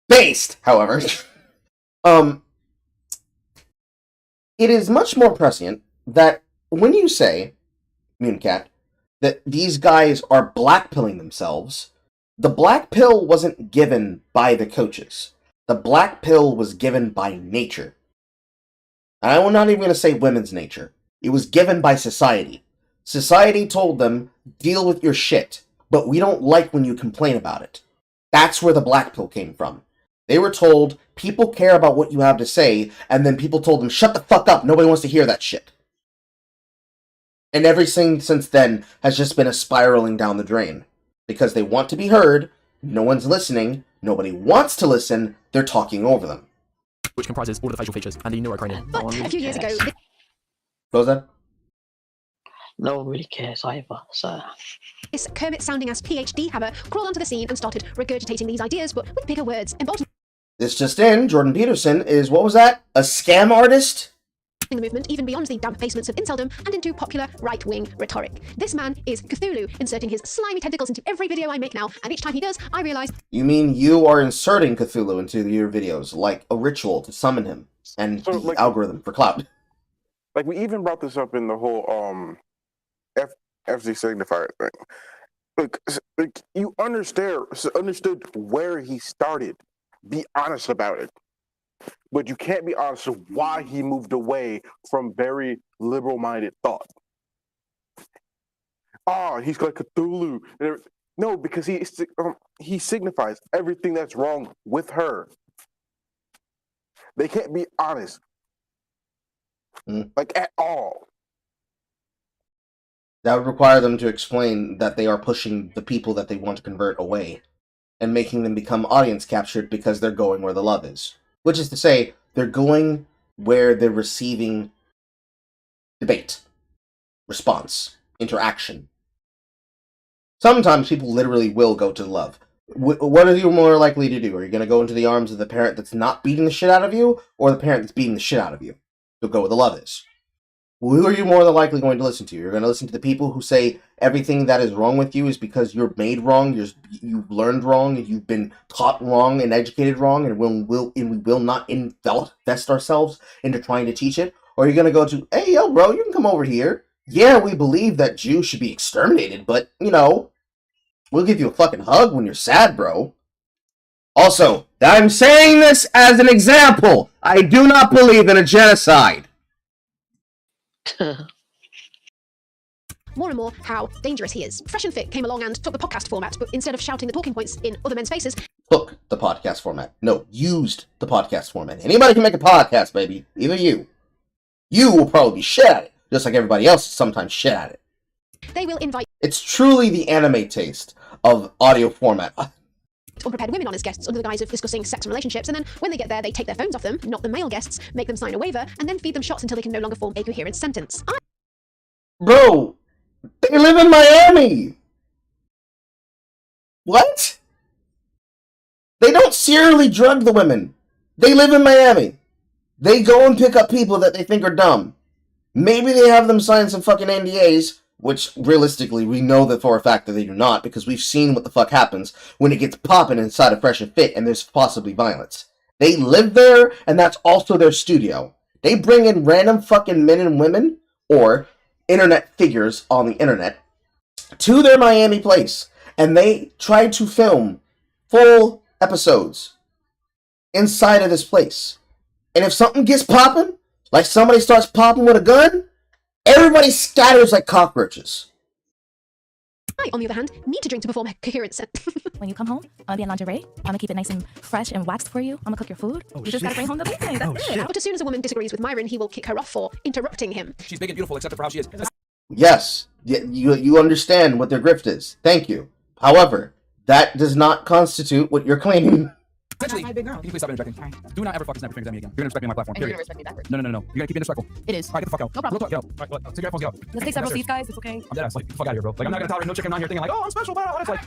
Based, however, it is much more prescient that when you say, Mooncat, that these guys are blackpilling themselves, the black pill wasn't given by the coaches. The black pill was given by nature. And I'm not even going to say women's nature. It was given by society. Society told them, deal with your shit, but we don't like when you complain about it. That's where the black pill came from. They were told, people care about what you have to say, and then people told them, shut the fuck up, nobody wants to hear that shit. And everything since then has just been a spiraling down the drain. Because they want to be heard, no one's listening, nobody wants to listen, they're talking over them. Which comprises all of the facial features and the neurocranium. But a few years ago... What was that? No one really cares either, so... This Kermit-sounding-ass PhD hammer crawled onto the scene and started regurgitating these ideas, but with bigger words, embodying This just in, Jordan Peterson is, what was that? A scam artist? the movement even beyond the damp basements of inceldom and into popular right-wing rhetoric. This man is Cthulhu, inserting his slimy tentacles into every video I make now, and each time he does, I realize... You mean you are inserting Cthulhu into your videos, like a ritual to summon him, and So, the like- algorithm for clout. Like, we even brought this up in the whole FZ signifier thing. Like you understood where he started. Be honest about it. But you can't be honest with why he moved away from very liberal-minded thought. He's like Cthulhu. No, because he signifies everything that's wrong with her. They can't be honest. Like, at all. That would require them to explain that they are pushing the people that they want to convert away, and making them become audience captured because they're going where the love is. Which is to say, they're going where they're receiving debate, response, interaction. Sometimes people literally will go to love. What are you more likely to do? Are you going to go into the arms of the parent that's not beating the shit out of you, or the parent that's beating the shit out of you? You'll go where the love is. Who are you more than likely going to listen to? You're going to listen to the people who say everything that is wrong with you is because you're made wrong, you've learned wrong, and you've been taught wrong and educated wrong, and we will not invest ourselves into trying to teach it? Or are you going to go to, hey, yo, bro, you can come over here. Yeah, we believe that Jews should be exterminated, but, we'll give you a fucking hug when you're sad, bro. Also, I'm saying this as an example. I do not believe in a genocide. More and more how dangerous he is. Fresh and Fit came along and took the podcast format, but instead of shouting the talking points in other men's faces, Took the podcast format. No, used the podcast format. Anybody can make a podcast, baby. Even you. You will probably be shit at it, just like everybody else is sometimes shit at it. they will invite It's truly the anime taste of audio format. unprepared women on as guests under the guise of discussing sex and relationships, and then when they get there, they take their phones off them, not the male guests, make them sign a waiver, and then feed them shots until they can no longer form a coherent sentence. Bro, they live in Miami. What? They don't serially drug the women. They live in Miami. They go and pick up people that they think are dumb. Maybe they have them sign some fucking NDAs, which realistically we know that for a fact that they do not, because we've seen what the fuck happens when it gets popping inside of Fresh and Fit and there's possibly violence. They live there, and that's also their studio. They bring in random fucking men and women, or internet figures on the internet, to their Miami place, and they try to film full episodes inside of this place. And if something gets popping, like somebody starts popping with a gun, everybody scatters like cockroaches. I, on the other hand, need to drink to perform a coherent sentence. When you come home, I'm gonna be in lingerie. I'm gonna keep it nice and fresh and waxed for you. I'm gonna cook your food. Oh, You just gotta bring home the bacon. That's it. But as soon as a woman disagrees with Myron, he will kick her off for interrupting him. She's big and beautiful, except for how she is. Yes, you understand what their grift is. Thank you. However, that does not constitute what you're claiming. Essentially, can you please stop interjecting? Do not ever fucking snap your fingers at me again. You're gonna respect me on my platform. And you're Period. gonna respect me backwards. No. You gotta keep it respectful. It is. All right, get the fuck out. No problem. Real talk, get out. All right, take your headphones, get out. Let's take several seats, guys. It's okay. I'm dead ass. Like, get the fuck out of here, bro. Like, I'm not gonna tolerate no chick coming on here thinking like, oh, I'm special, blah. It's like,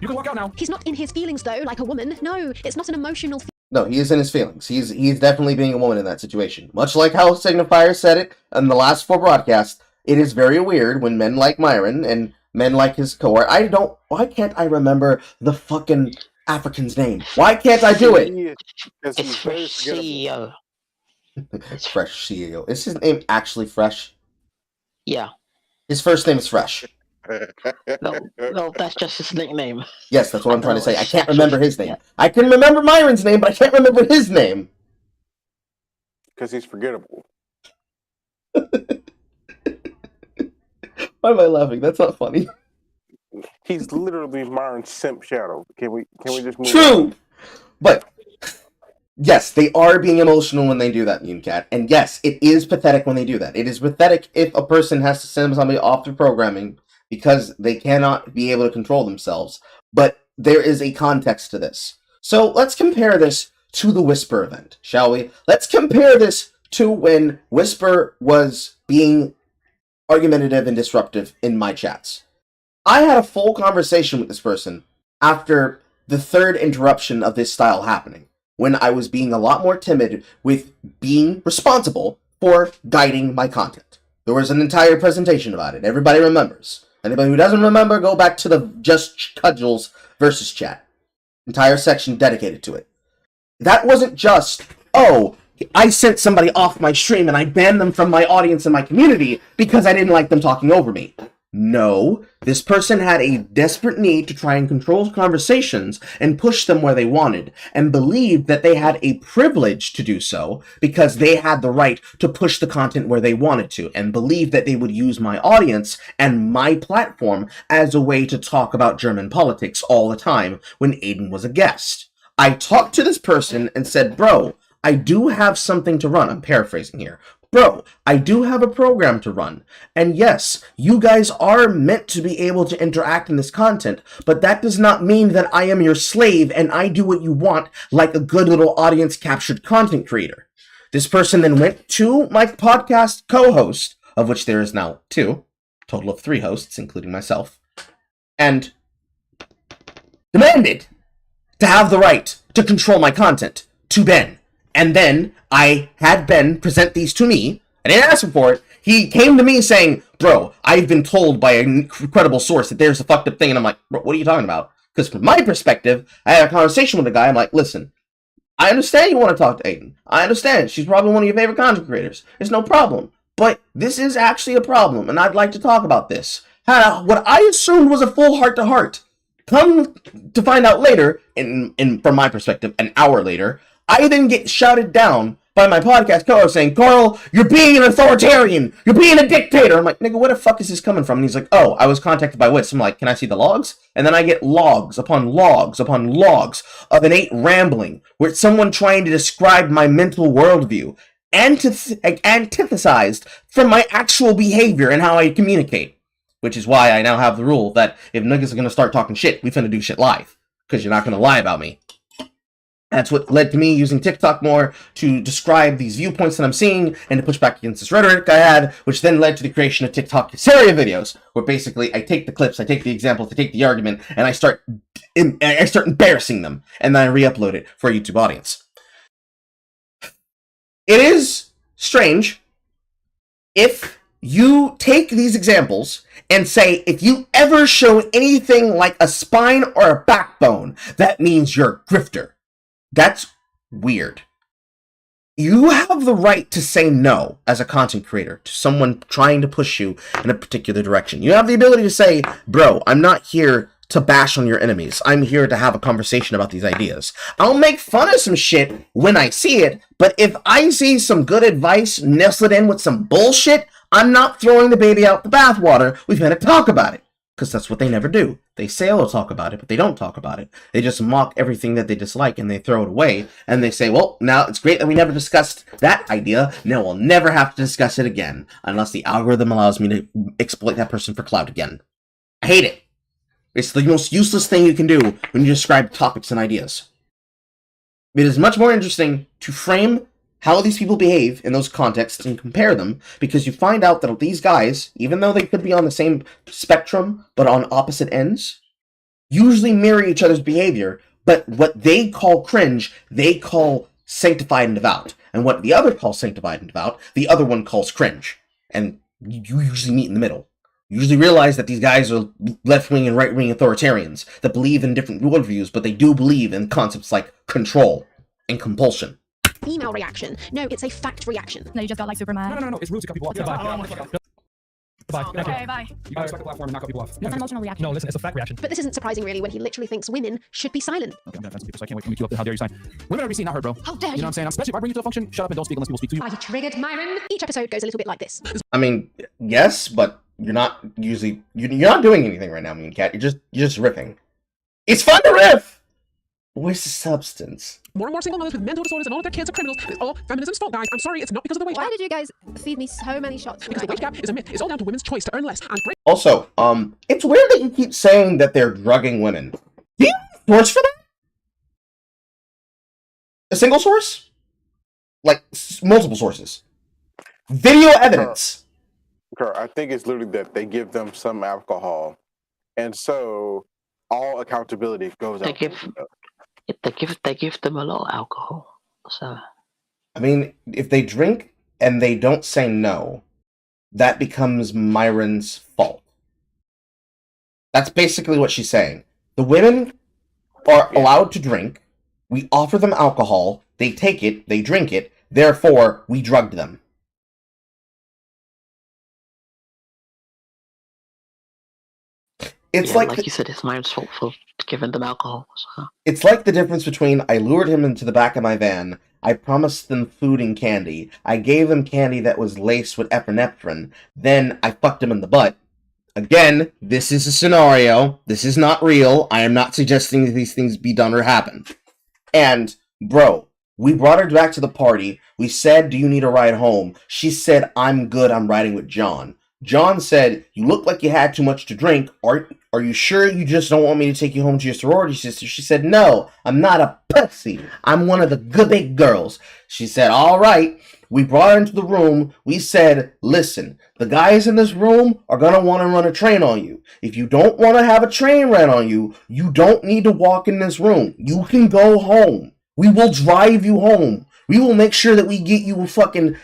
you can walk out now. He's not in his feelings, though, like a woman. No, it's not an emotional No, he is in his feelings. He's definitely being a woman in that situation. Much like how Signifier said it in the last 4 broadcasts, it is very weird when men like Myron and men like his cohort. Why can't I remember the fucking African's name? Why can't I do it? It's Fresh CEO. It's Fresh CEO. Is his name actually Fresh? Yeah. His first name is Fresh. No, that's just his nickname. Yes, that's what I'm trying to say. I can't remember his name. I can remember Myron's name, but I can't remember his name. Because he's forgettable. Why am I laughing? That's not funny. He's literally Myron's simp shadow. Can we just move True! on? But, yes, they are being emotional when they do that, Mooncat. And yes, it is pathetic when they do that. It is pathetic if a person has to send somebody off to programming because they cannot be able to control themselves. But there is a context to this. So let's compare this to the Whisper event, shall we? Let's compare this to when Whisper was being argumentative and disruptive in my chats. I had a full conversation with this person after the 3rd interruption of this style happening, when I was being a lot more timid with being responsible for guiding my content. There was an entire presentation about it. Everybody remembers. Anybody who doesn't remember, go back to the Just Cudgels versus chat. Entire section dedicated to it. That wasn't just, oh, I sent somebody off my stream and I banned them from my audience and my community because I didn't like them talking over me. No, this person had a desperate need to try and control conversations and push them where they wanted, and believed that they had a privilege to do so because they had the right to push the content where they wanted to, and believed that they would use my audience and my platform as a way to talk about German politics all the time when Aiden was a guest. I talked to this person and said, bro, I do have something to run. I'm paraphrasing here. Bro, I do have a program to run. And yes, you guys are meant to be able to interact in this content, but that does not mean that I am your slave and I do what you want like a good little audience-captured content creator. This person then went to my podcast co-host, of which there is now 2, total of 3 hosts, including myself, and demanded to have the right to control my content to Ben. And then I had Ben present these to me. I didn't ask him for it. He came to me saying, bro, I've been told by an incredible source that there's a fucked up thing. And I'm like, bro, what are you talking about? Because from my perspective, I had a conversation with the guy. I'm like, listen, I understand you want to talk to Aiden. I understand. She's probably one of your favorite content creators. There's no problem. But this is actually a problem, and I'd like to talk about this. What I assumed was a full heart-to-heart. Come to find out later, from my perspective, an hour later, I then get shouted down by my podcast co-host saying, Carl, you're being an authoritarian. You're being a dictator. I'm like, nigga, where the fuck is this coming from? And he's like, oh, I was contacted by Wits. I'm like, can I see the logs? And then I get logs upon logs upon logs of innate rambling where it's someone trying to describe my mental worldview, antithesized from my actual behavior and how I communicate. Which is why I now have the rule that if niggas are going to start talking shit, we finna do shit live. Because you're not going to lie about me. That's what led to me using TikTok more to describe these viewpoints that I'm seeing and to push back against this rhetoric I had, which then led to the creation of TikTok hysteria videos, where basically I take the clips, I take the examples, I take the argument, and I start embarrassing them, and then I re-upload it for a YouTube audience. It is strange if you take these examples and say, if you ever show anything like a spine or a backbone, that means you're a grifter. That's weird. You have the right to say no as a content creator to someone trying to push you in a particular direction. You have the ability to say, bro, I'm not here to bash on your enemies. I'm here to have a conversation about these ideas. I'll make fun of some shit when I see it, but if I see some good advice nestled in with some bullshit, I'm not throwing the baby out the bathwater. We've got to talk about it. Because that's what they never do. They say they'll talk about it, but they don't talk about it. They just mock everything that they dislike and they throw it away. And they say, well, now it's great that we never discussed that idea. Now we'll never have to discuss it again. Unless the algorithm allows me to exploit that person for clout again. I hate it. It's the most useless thing you can do when you describe topics and ideas. It is much more interesting to frame how these people behave in those contexts and compare them, because you find out that these guys, even though they could be on the same spectrum but on opposite ends, usually mirror each other's behavior, but what they call cringe, they call sanctified and devout. And what the other calls sanctified and devout, the other one calls cringe. And you usually meet in the middle. You usually realize that these guys are left-wing and right-wing authoritarians that believe in different worldviews, but they do believe in concepts like control and compulsion. Female reaction. No, it's a fact reaction. No, you just got like super mad. No. It's rude to cut people off. Bye. Okay, bye. You gotta respect the platform and not cut people off. That's an emotional reaction. No, listen, it's a fact reaction. But this isn't surprising, really, when he literally thinks women should be silent. Okay, I'm gonna offend some people, so I can't wait to meet you up there. How dare you sign? Women are seen, not heard, bro. How dare you? You know what I'm saying? Especially if I bring you to a function, shut up and don't speak unless people speak to you. Are you triggered, Myron? Each episode goes a little bit like this. I mean, yes, but you're not usually... You're not doing anything right now, me and Kat. You're just riffing. It's fun to riff! Where's the substance? More and more single mothers with mental disorders and all of their kids are criminals. It's all feminism's fault, guys. I'm sorry, it's not because of the wage Why gap. did you guys feed me so many shots? Because the wage gap is a myth. It's all down to women's choice to earn less. And Also, it's weird that you keep saying that they're drugging women. Do you have a source for that? A single source? Like, multiple sources. Video evidence. I think it's literally that they give them some alcohol, and so all accountability goes out. They give them a lot of alcohol. So I mean, if they drink and they don't say no, that becomes Myron's fault. That's basically what she's saying. The women are allowed to drink. We offer them alcohol. They take it. They drink it. Therefore, we drugged them. It's like you said, it's Myron's fault for giving them alcohol. So. It's like the difference between I lured him into the back of my van, I promised them food and candy, I gave them candy that was laced with epinephrine, then I fucked him in the butt. Again, this is a scenario. This is not real. I am not suggesting that these things be done or happen. And, bro, we brought her back to the party. We said, do you need a ride home? She said, I'm good. I'm riding with John. John said, you look like you had too much to drink. Are you sure you just don't want me to take you home to your sorority sister? She said, no, I'm not a pussy. I'm one of the good big girls. She said, all right. We brought her into the room. We said, listen, the guys in this room are going to want to run a train on you. If you don't want to have a train ran on you, you don't need to walk in this room. You can go home. We will drive you home. We will make sure that we get you a fucking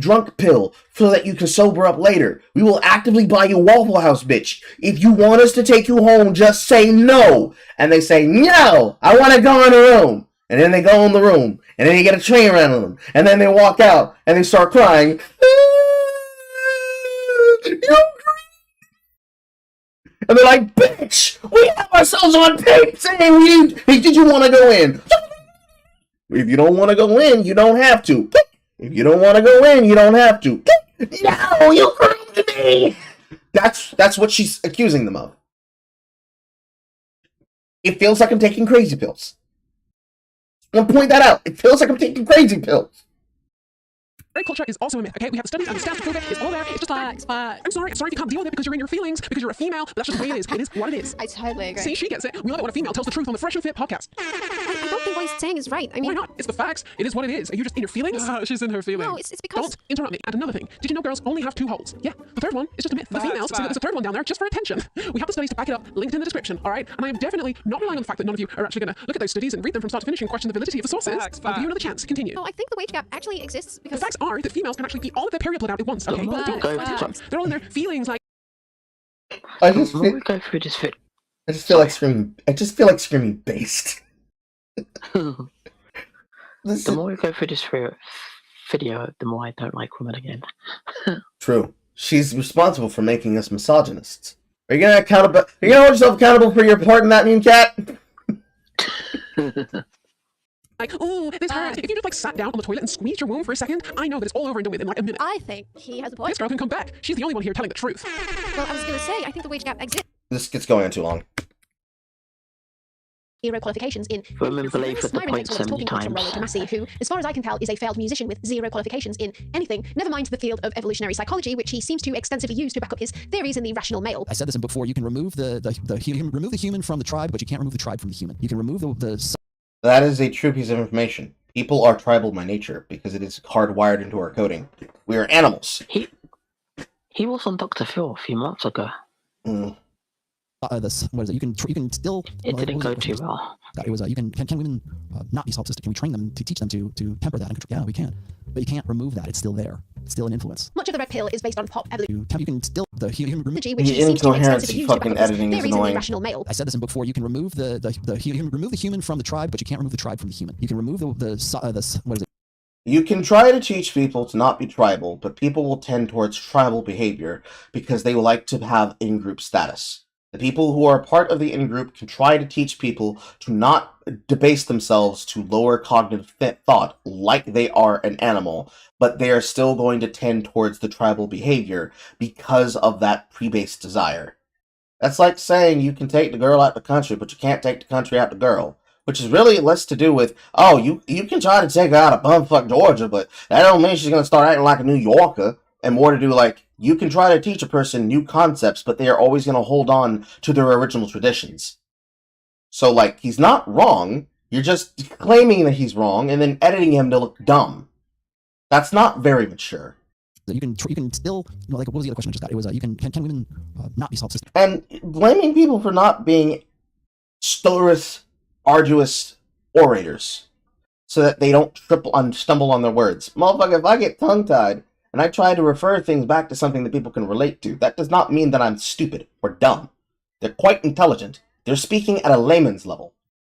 drunk pill so that you can sober up later. We will actively buy you Waffle House, bitch. If you want us to take you home, just say no. And they say, no, I want to go in the room. And then they go in the room. And then they get a train around them. And then they walk out and they start crying. And they're like, bitch, we have ourselves on tape saying hey, did you want to go in? If you don't want to go in, you don't have to. If you don't want to go in, you don't have to. No, you groomed me. That's what she's accusing them of. It feels like I'm taking crazy pills. I want to point that out. It feels like I'm taking crazy pills. Rape culture is also a myth, okay? We have the studies and the stats to prove it. It's all there. It's just facts. I'm sorry if you can't deal with it because you're in your feelings, because you're a female, but that's just the way it is. It is what it is. I totally agree. See, she gets it. We love it when a female tells the truth on the Fresh and Fit podcast. I don't think what he's saying is right. I mean, why not? It's the facts. It is what it is. Are you just in your feelings? She's in her feelings. No, it's because... Don't interrupt me. And another thing. Did you know girls only have 2 holes? Yeah. The third one is just a myth. The females say that there's a third one down there just for attention. We have the studies to back it up, linked in the description, all right? And I am definitely not relying on the fact that none of you are actually going to look at those studies and read them from start to finish and question the validity of the sources. I'll give you another chance. Continue. No, I think the wage gap actually exists because... The facts are that females can actually eat all of their period blood out at once, okay? But they don't. They're all in their feelings like... I just feel like screaming. I just feel like screaming based. The more we go through this video, the more I don't like women again. True. She's responsible for making us misogynists. Are you gonna hold yourself accountable for your part in that, mean cat? Like, oh, this hurts. If you just sat down on the toilet and squeezed your womb for a second, I know that it's all over and done with in a minute. I think he has a point. This girl can come back. She's the only one here telling the truth. Well, I was going to say, I think the wage gap exists. This gets going on too long. Zero qualifications in... Women believe that the point so many times. Who, as far as I can tell, is a failed musician with 0 qualifications in anything, never mind the field of evolutionary psychology, which he seems to extensively use to back up his theories in the rational male. I said this in book 4. You can remove the human from the tribe, but you can't remove the tribe from the human. You can remove the That is a true piece of information. People are tribal by nature because it is hardwired into our coding. We are animals. He was on Dr. Phil a few months ago. what is it? You can still. It didn't go too well. It was can women not be solipsistic? Can we train them to teach them to temper that? And yeah, we can, but you can't remove that. It's still there. It's still an influence. Much of the red pill is based on pop evolution. You can still the incoherency fucking editing is annoying. I said this in book 4. You can remove remove the human from the tribe, but you can't remove the tribe from the human. You can remove what is it? You can try to teach people to not be tribal, but people will tend towards tribal behavior because they like to have in-group status. The people who are a part of the in-group can try to teach people to not debase themselves to lower cognitive thought like they are an animal, but they are still going to tend towards the tribal behavior because of that pre-based desire. That's like saying you can take the girl out the country, but you can't take the country out the girl. Which is really less to do with, oh, you can try to take her out of bumfuck Georgia, but that don't mean she's going to start acting like a New Yorker. And more to do like, you can try to teach a person new concepts, but they are always going to hold on to their original traditions. So, like, he's not wrong. You're just claiming that he's wrong and then editing him to look dumb. That's not very mature. You can still, what was the other question I just got? It was, can women not be solipsistic? And blaming people for not being arduous orators so that they don't stumble on their words. Motherfucker, if I get tongue-tied and I try to refer things back to something that people can relate to, that does not mean that I'm stupid or dumb. They're quite intelligent. They're speaking at a layman's level.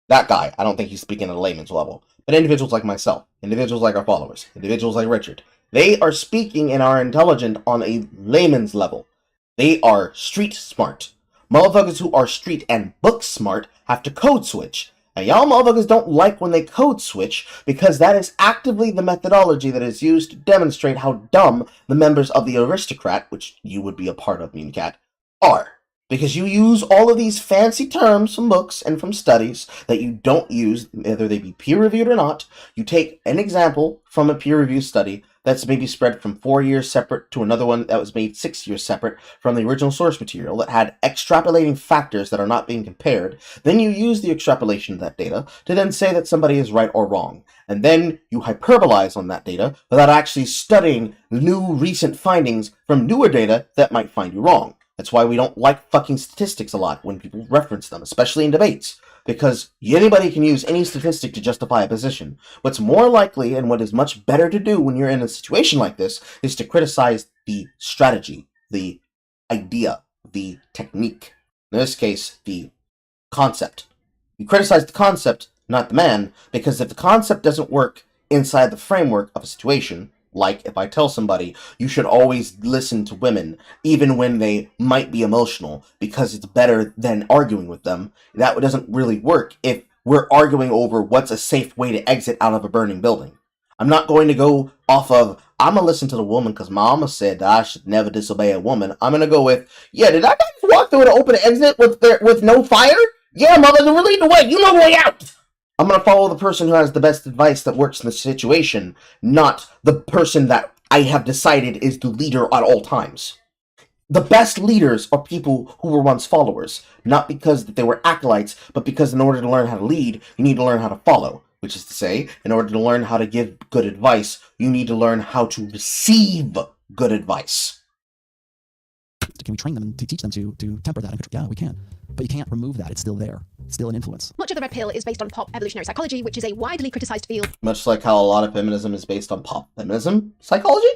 That guy, I don't think he's speaking at a layman's level. But individuals like myself, individuals like our followers, individuals like Richard, they are speaking and are intelligent on a layman's level. They are street smart. Motherfuckers who are street and book smart have to code switch. And y'all motherfuckers don't like when they code switch because that is actively the methodology that is used to demonstrate how dumb the members of the aristocrat, which you would be a part of, Mean Cat, are. Because you use all of these fancy terms from books and from studies that you don't use, whether they be peer-reviewed or not. You take an example from a peer-reviewed study that's maybe spread from 4 years separate to another one that was made 6 years separate from the original source material that had extrapolating factors that are not being compared. Then you use the extrapolation of that data to then say that somebody is right or wrong. And then you hyperbolize on that data without actually studying new recent findings from newer data that might find you wrong. That's why we don't like fucking statistics a lot when people reference them, especially in debates. Because anybody can use any statistic to justify a position. What's more likely, and what is much better to do when you're in a situation like this, is to criticize the strategy, the idea, the technique. In this case, the concept. You criticize the concept, not the man, because if the concept doesn't work inside the framework of a situation, Like, if I tell somebody, you should always listen to women, even when they might be emotional, because it's better than arguing with them, that doesn't really work if we're arguing over what's a safe way to exit out of a burning building. I'm not going to go off of, I'm going to listen to the woman because mama said that I should never disobey a woman. I'm going to go with, yeah, did I just walk through an open exit with no fire? Yeah, mother, we're leading the way. You know the way out. I'm going to follow the person who has the best advice that works in the situation, not the person that I have decided is the leader at all times. The best leaders are people who were once followers, not because they were acolytes, but because in order to learn how to lead, you need to learn how to follow. Which is to say, in order to learn how to give good advice, you need to learn how to receive good advice. Can we train them to teach them to temper that? Yeah, we can. But you can't remove that. It's still there. It's still an influence. Much of the red pill is based on pop evolutionary psychology, which is a widely criticized field Much like how a lot of feminism is based on pop feminism psychology?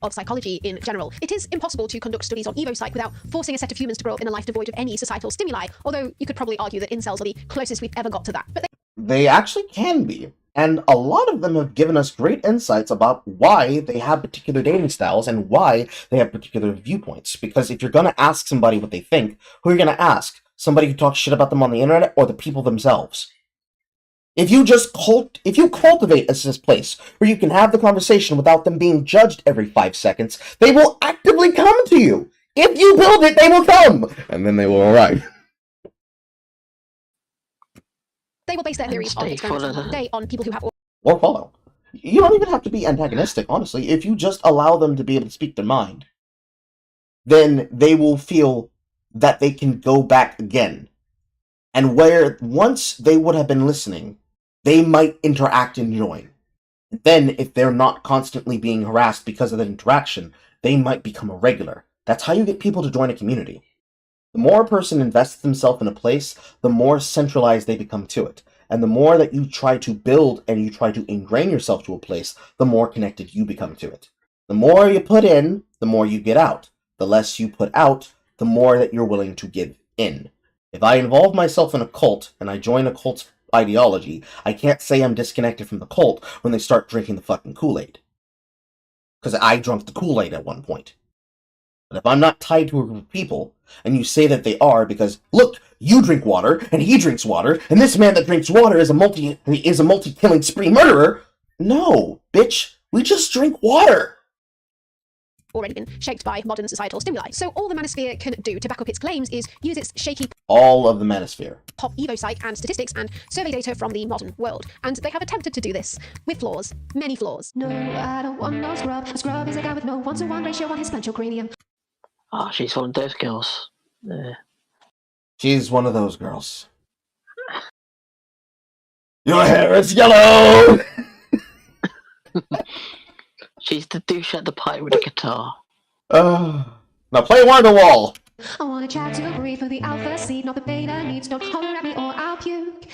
of psychology in general. It is impossible to conduct studies on evopsych without forcing a set of humans to grow up in a life devoid of any societal stimuli, although you could probably argue that incels are the closest we've ever got to that. But They actually can be. And a lot of them have given us great insights about why they have particular dating styles and why they have particular viewpoints. Because if you're going to ask somebody what they think, who are you going to ask? Somebody who talks shit about them on the internet or the people themselves? If you cultivate this place where you can have the conversation without them being judged every 5 seconds, they will actively come to you. If you build it, they will come. And then they will arrive. they will base their theories on experiments from day on people who have Or follow. You don't even have to be antagonistic, honestly. If you just allow them to be able to speak their mind, then they will feel that they can go back again. And where once they would have been listening, they might interact and join. Then, if they're not constantly being harassed because of that interaction, they might become a regular. That's how you get people to join a community. The more a person invests themselves in a place, the more centralized they become to it. And the more that you try to build and you try to ingrain yourself to a place, the more connected you become to it. The more you put in, the more you get out. The less you put out, the more that you're willing to give in. If I involve myself in a cult and I join a cult's ideology, I can't say I'm disconnected from the cult when they start drinking the fucking Kool-Aid. Because I drank the Kool-Aid at one point. But if I'm not tied to a group of people, and you say that they are because, look, you drink water, and he drinks water, and this man that drinks water is a multi-killing spree murderer. No, bitch, we just drink water. already been shaped by modern societal stimuli. So all the manosphere can do to back up its claims is use its shaky All of the manosphere. pop evopsych and statistics and survey data from the modern world. And they have attempted to do this with flaws, many flaws. No, I don't want no scrub. A scrub is a guy with no 1-to-1 ratio on his ventral cranium. Oh, she's one of those girls. She's one of those girls. Your hair is yellow! She's the douche at the party with a guitar. Now play Wonderwall! I want to chat to breathe for the alpha seed, not the beta needs. Don't holler at me or I'll puke.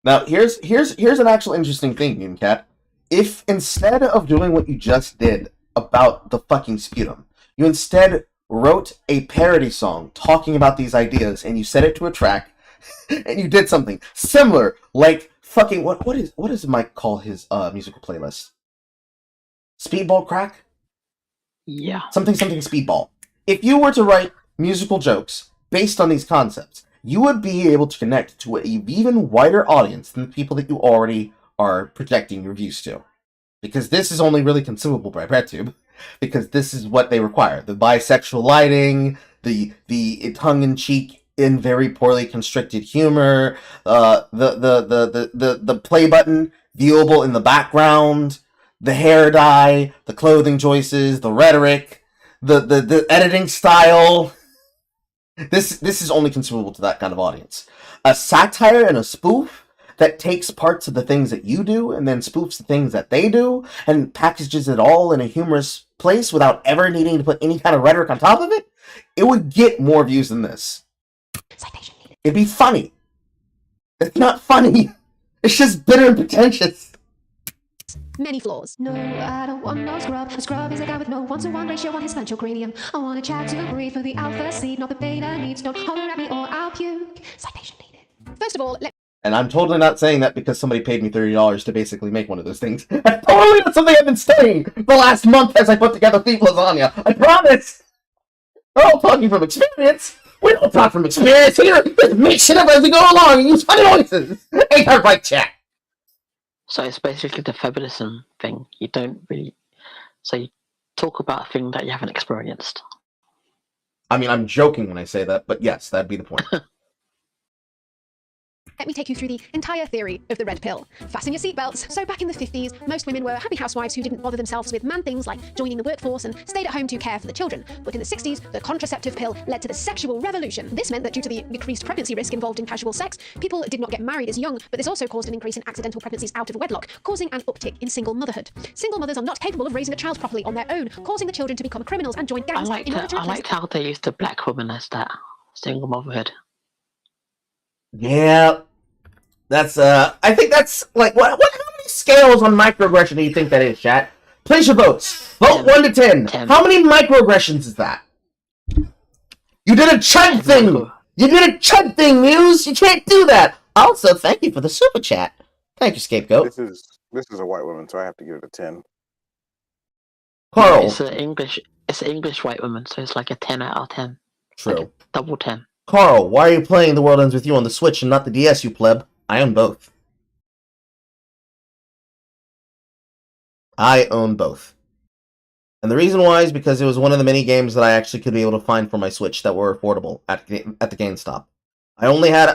Now here's an actual interesting thing, Kat. If instead of doing what you just did about the fucking sputum, you instead wrote a parody song talking about these ideas and you set it to a track and you did something similar, like fucking what does Mike call his musical playlist? Speedball crack? Yeah. Something speedball. If you were to write musical jokes based on these concepts, you would be able to connect to an even wider audience than the people that you already are projecting your views to. Because this is only really consumable by RedTube. Because this is what they require. The bisexual lighting, the tongue-in-cheek and very poorly constricted humor, the play button viewable in the background, the hair dye, the clothing choices, the rhetoric, the editing style. This is only consumable to that kind of audience. A satire and a spoof that takes parts of the things that you do and then spoofs the things that they do and packages it all in a humorous place without ever needing to put any kind of rhetoric on top of it, it would get more views than this. It'd be funny. It's not funny. It's just bitter and pretentious. Many flaws. No, I don't want no scrub. A scrub is a guy with no 1-to-1 ratio on his ventral cranium. I want to chat to breathe for the alpha seed, not the beta needs. Don't holler at me or I'll puke. Citation needed. First of all, And I'm totally not saying that because somebody paid me $30 to basically make one of those things. That's totally not something I've been studying the last month as I put together Thief Lasagna. I promise! We're all talking from experience. We don't talk from experience here. Just make shit up as we go along and use funny voices. Ain't that right, chat? So it's basically the feminism thing. You don't really... So you talk about a thing that you haven't experienced. I mean, I'm joking when I say that, but yes, that'd be the point. Let me take you through the entire theory of the red pill. Fasten your seatbelts. So back in the 50s, most women were happy housewives who didn't bother themselves with man things like joining the workforce and stayed at home to care for the children. But in the 60s, the contraceptive pill led to the sexual revolution. This meant that due to the decreased pregnancy risk involved in casual sex, people did not get married as young, but this also caused an increase in accidental pregnancies out of wedlock, causing an uptick in single motherhood. Single mothers are not capable of raising a child properly on their own, causing the children to become criminals and join gangs. I liked how they used the black woman as that single motherhood. Yeah. That's, I think that's, like, how many scales on microaggression do you think that is, chat? Place your votes. Vote 1 to 10. How many microaggressions is that? You did a chud thing! You did a chud thing, Muse! You can't do that! Also, thank you for the super chat. Thank you, Scapegoat. This is a white woman, so I have to give it a 10. Carl. It's an English white woman, so it's like a 10 out of 10. True. Like double 10. Carl, why are you playing The World Ends With You on the Switch and not the DS, you pleb? I own both. I own both. And the reason why is because it was one of the many games that I actually could be able to find for my Switch that were affordable at the GameStop. I only had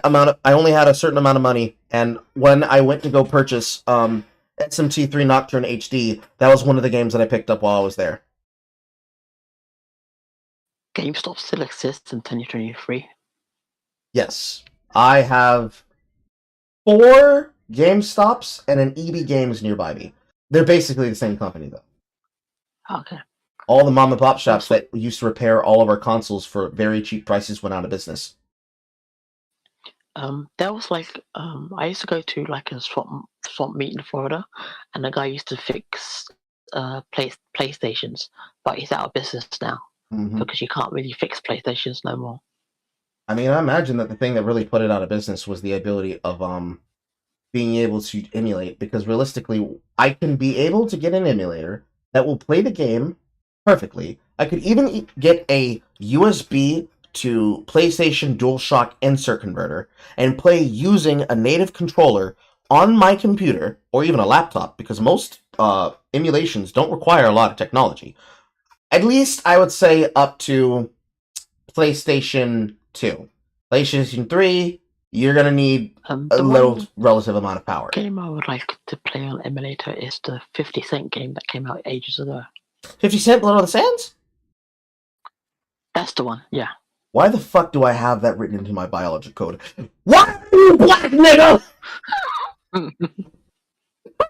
a certain amount of money, and when I went to go purchase SMT3 Nocturne HD, that was one of the games that I picked up while I was there. GameStop still exists in 2023. Yes. I have 4 GameStops and an EB Games nearby me. They're basically the same company, though. Okay. All the mom and pop shops that used to repair all of our consoles for very cheap prices went out of business. There was like I used to go to like a swap meet in Florida, and the guy used to fix PlayStations, but he's out of business now because you can't really fix PlayStations no more. I mean, I imagine that the thing that really put it out of business was the ability of being able to emulate, because realistically, I can be able to get an emulator that will play the game perfectly. I could even get a USB to PlayStation DualShock insert converter and play using a native controller on my computer or even a laptop, because most emulations don't require a lot of technology. At least I would say up to PlayStation 2. PlayStation 3, you're going to need a little relative amount of power. The game I would like to play on emulator is the 50 Cent game that came out ages ago. 50 Cent Blood on the Sands? That's the one, yeah. Why the fuck do I have that written into my biology code? Why are you black, nigga? I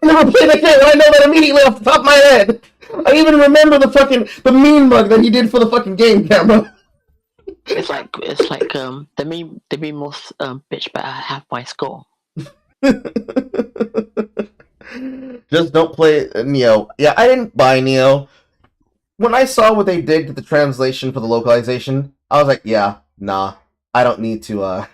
never played that game, and I know that immediately off the top of my head. I even remember the mean mug that he did for the fucking game camera. It's like the meme was bitch better have my score. Just don't play Neo. Yeah, I didn't buy Neo. When I saw what they did to the translation for the localization, I was like, yeah, nah, I don't need to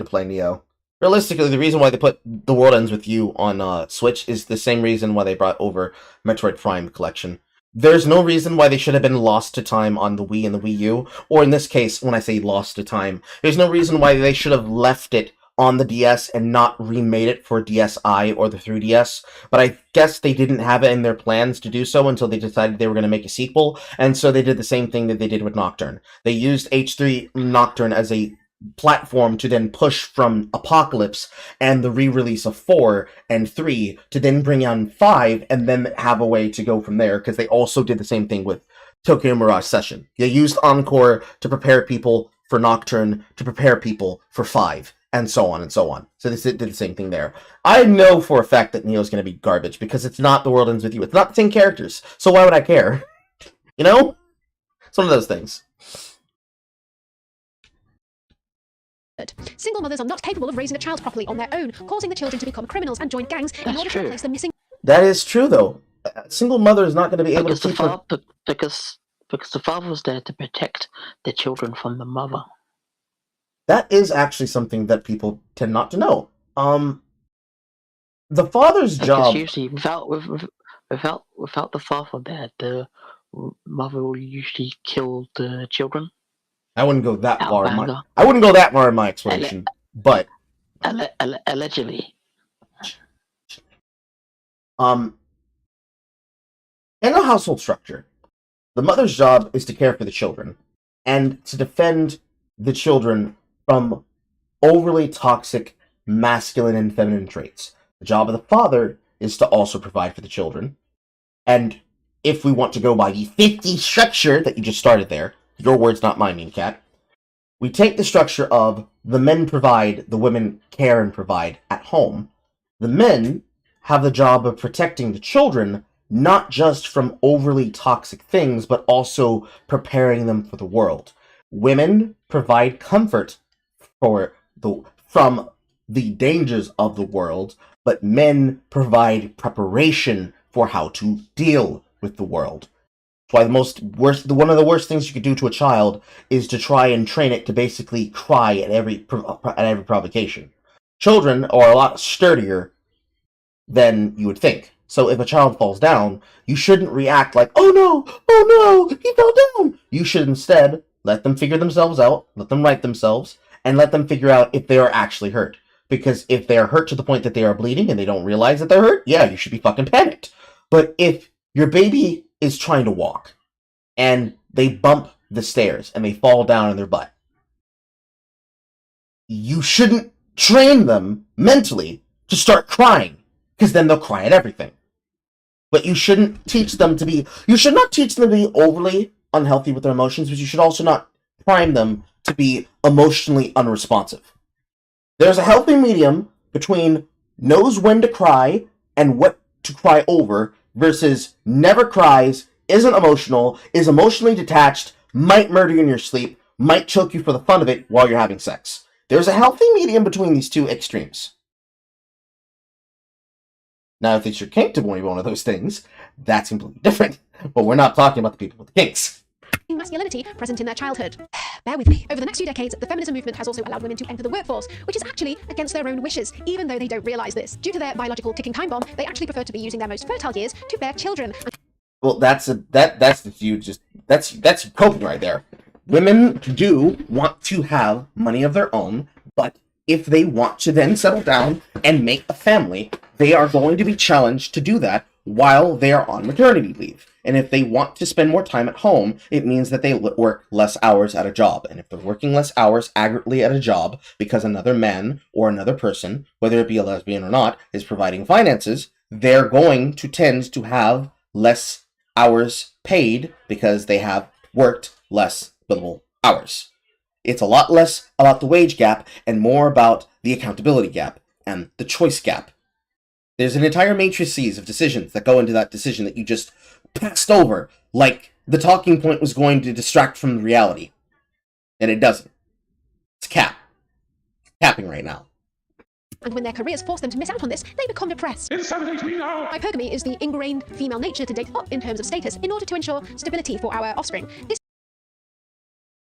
play Neo. Realistically, the reason why they put The World Ends With You on Switch is the same reason why they brought over Metroid Prime Collection. There's no reason why they should have been lost to time on the Wii and the Wii U, or in this case, when I say lost to time, there's no reason why they should have left it on the DS and not remade it for DSi or the 3DS, but I guess they didn't have it in their plans to do so until they decided they were going to make a sequel, and so they did the same thing that they did with Nocturne. They used H3 Nocturne as a platform to then push from Apocalypse and the re-release of 4 and 3 to then bring on 5 and then have a way to go from there, because they also did the same thing with Tokyo Mirage Session. They used Encore to prepare people for Nocturne, to prepare people for 5, and so on and so on. So they did the same thing there. I know for a fact that Neo's going to be garbage, because it's not The World Ends With You. It's not the same characters, so why would I care? You know? It's one of those things. Single mothers are not capable of raising a child properly on their own, causing the children to become criminals and join gangs in order to replace the missing. That is true, though. A single mother is not going to be able to keep her... Because the father was there to protect the children from the mother. That is actually something that people tend not to know. The father's Because job. usually, without the father there, the mother will usually kill the children. I wouldn't go that Out far. of anger. I wouldn't go that far in my explanation, but allegedly. In a household structure, the mother's job is to care for the children and to defend the children from overly toxic masculine and feminine traits. The job of the father is to also provide for the children. And if we want to go by the 50 structure that you just started there, your words, not mine, mean cat, we take the structure of the men provide, the women care and provide at home. The men have the job of protecting the children, not just from overly toxic things, but also preparing them for the world. Women provide comfort from the dangers of the world, but men provide preparation for how to deal with the world. That's why one of the worst things you could do to a child is to try and train it to basically cry at every provocation. Children are a lot sturdier than you would think. So if a child falls down, you shouldn't react like, oh no, he fell down. You should instead let them figure themselves out, let them right themselves, and let them figure out if they are actually hurt. Because if they are hurt to the point that they are bleeding and they don't realize that they're hurt, yeah, you should be fucking panicked. But if your baby is trying to walk and they bump the stairs and they fall down on their butt, you shouldn't train them mentally to start crying, because then they'll cry at everything. But you should not teach them to be overly unhealthy with their emotions, but you should also not prime them to be emotionally unresponsive. There's a healthy medium between knows when to cry and what to cry over versus never cries, isn't emotional, is emotionally detached, might murder you in your sleep, might choke you for the fun of it while you're having sex. There's a healthy medium between these two extremes. Now, if it's your kink to be one of those things, that's completely different. But we're not talking about the people with the kinks. Masculinity present in their childhood. Bear with me. Over the next few decades, the feminism movement has also allowed women to enter the workforce, which is actually against their own wishes, even though they don't realize this. Due to their biological ticking time bomb, they actually prefer to be using their most fertile years to bear children. Well, that's coping right there. Women do want to have money of their own, but if they want to then settle down and make a family, they are going to be challenged to do that while they are on maternity leave. And if they want to spend more time at home, it means that they work less hours at a job. And if they're working less hours aggregately at a job because another man or another person, whether it be a lesbian or not, is providing finances, they're going to tend to have less hours paid because they have worked less billable hours. It's a lot less about the wage gap and more about the accountability gap and the choice gap. There's an entire matrices of decisions that go into that decision that you just passed over, like the talking point was going to distract from the reality. And it doesn't. It's capping right now. And when their careers force them to miss out on this, they become depressed. Inseminate me now! Hypergamy is the ingrained female nature to date up in terms of status in order to ensure stability for our offspring.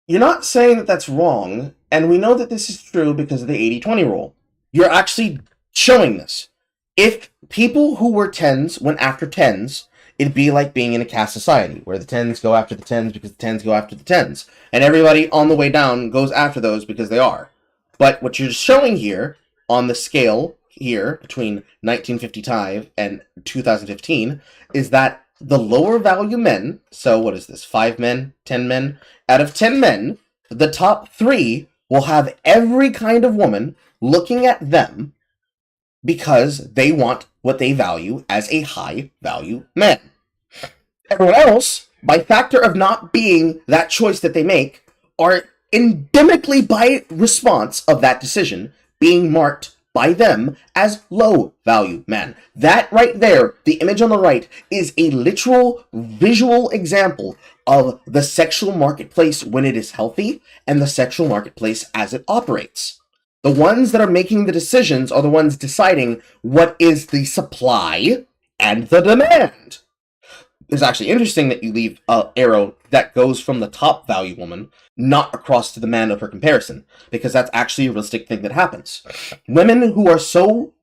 You're not saying that that's wrong, and we know that this is true because of the 80-20 rule. You're actually showing this. If people who were 10s went after 10s, it'd be like being in a caste society, where the 10s go after the 10s because the 10s go after the 10s, and everybody on the way down goes after those because they are. But what you're showing here, on the scale here, between 1955 and 2015, is that the lower value men, so what is this, 5 men, 10 men? Out of 10 men, the top 3 will have every kind of woman looking at them because they want what they value as a high value man. Everyone else, by factor of not being that choice that they make, are endemically by response of that decision being marked by them as low value men. That right there, the image on the right, is a literal visual example of the sexual marketplace when it is healthy and the sexual marketplace as it operates. The ones that are making the decisions are the ones deciding what is the supply and the demand. It's actually interesting that you leave an arrow that goes from the top value woman not across to the man of her comparison, because that's actually a realistic thing that happens. Women who are so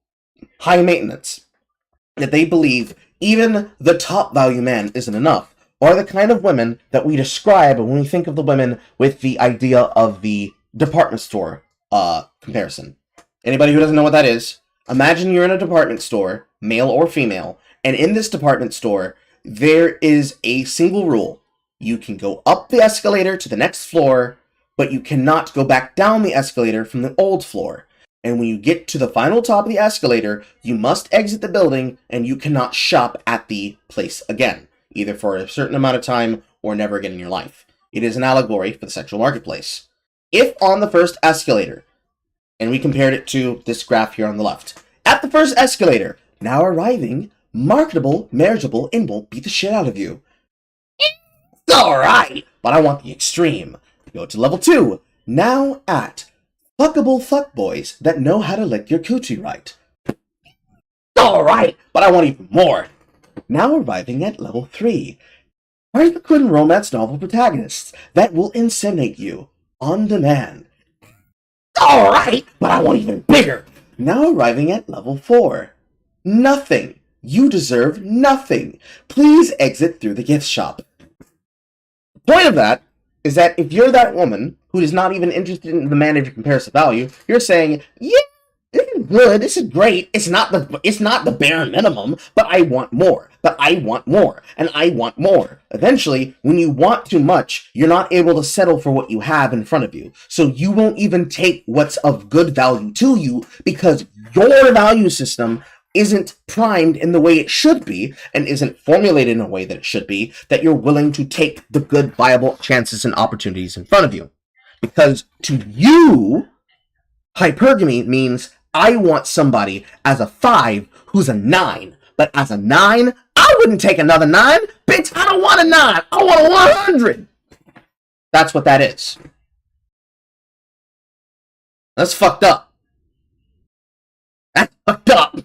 high maintenance that they believe even the top value man isn't enough are the kind of women that we describe when we think of the women with the idea of the department store comparison. Anybody who doesn't know what that is, imagine you're in a department store, male or female, and in this department store, there is a single rule. You can go up the escalator to the next floor, but you cannot go back down the escalator from the old floor. And when you get to the final top of the escalator, you must exit the building, and you cannot shop at the place again, either for a certain amount of time or never again in your life. It is an allegory for the sexual marketplace. If on the first escalator, and we compared it to this graph here on the left, at the first escalator, now arriving, marketable, marriageable, and won't beat the shit out of you. It's alright, but I want the extreme. Go to level 2, now at fuckable fuckboys that know how to lick your coochie right. Alright, but I want even more. Now arriving at level 3, Harlequin romance novel protagonists that will inseminate you on demand. Alright, but I want even bigger. Now arriving at level 4, nothing. You deserve nothing. Please exit through the gift shop. The point of that is that if you're that woman who is not even interested in the man of your comparative value, you're saying, yeah, this is good, this is great, it's not the bare minimum, but I want more, but I want more, and I want more. Eventually, when you want too much, you're not able to settle for what you have in front of you, so you won't even take what's of good value to you, because your value system isn't primed in the way it should be, and isn't formulated in a way that it should be, that you're willing to take the good, viable chances and opportunities in front of you. Because to you, hypergamy means I want somebody as a 5 who's a 9, but as a 9, I wouldn't take another 9. Bitch, I don't want a 9, I want a 100. That's what that is. That's fucked up. That's fucked up.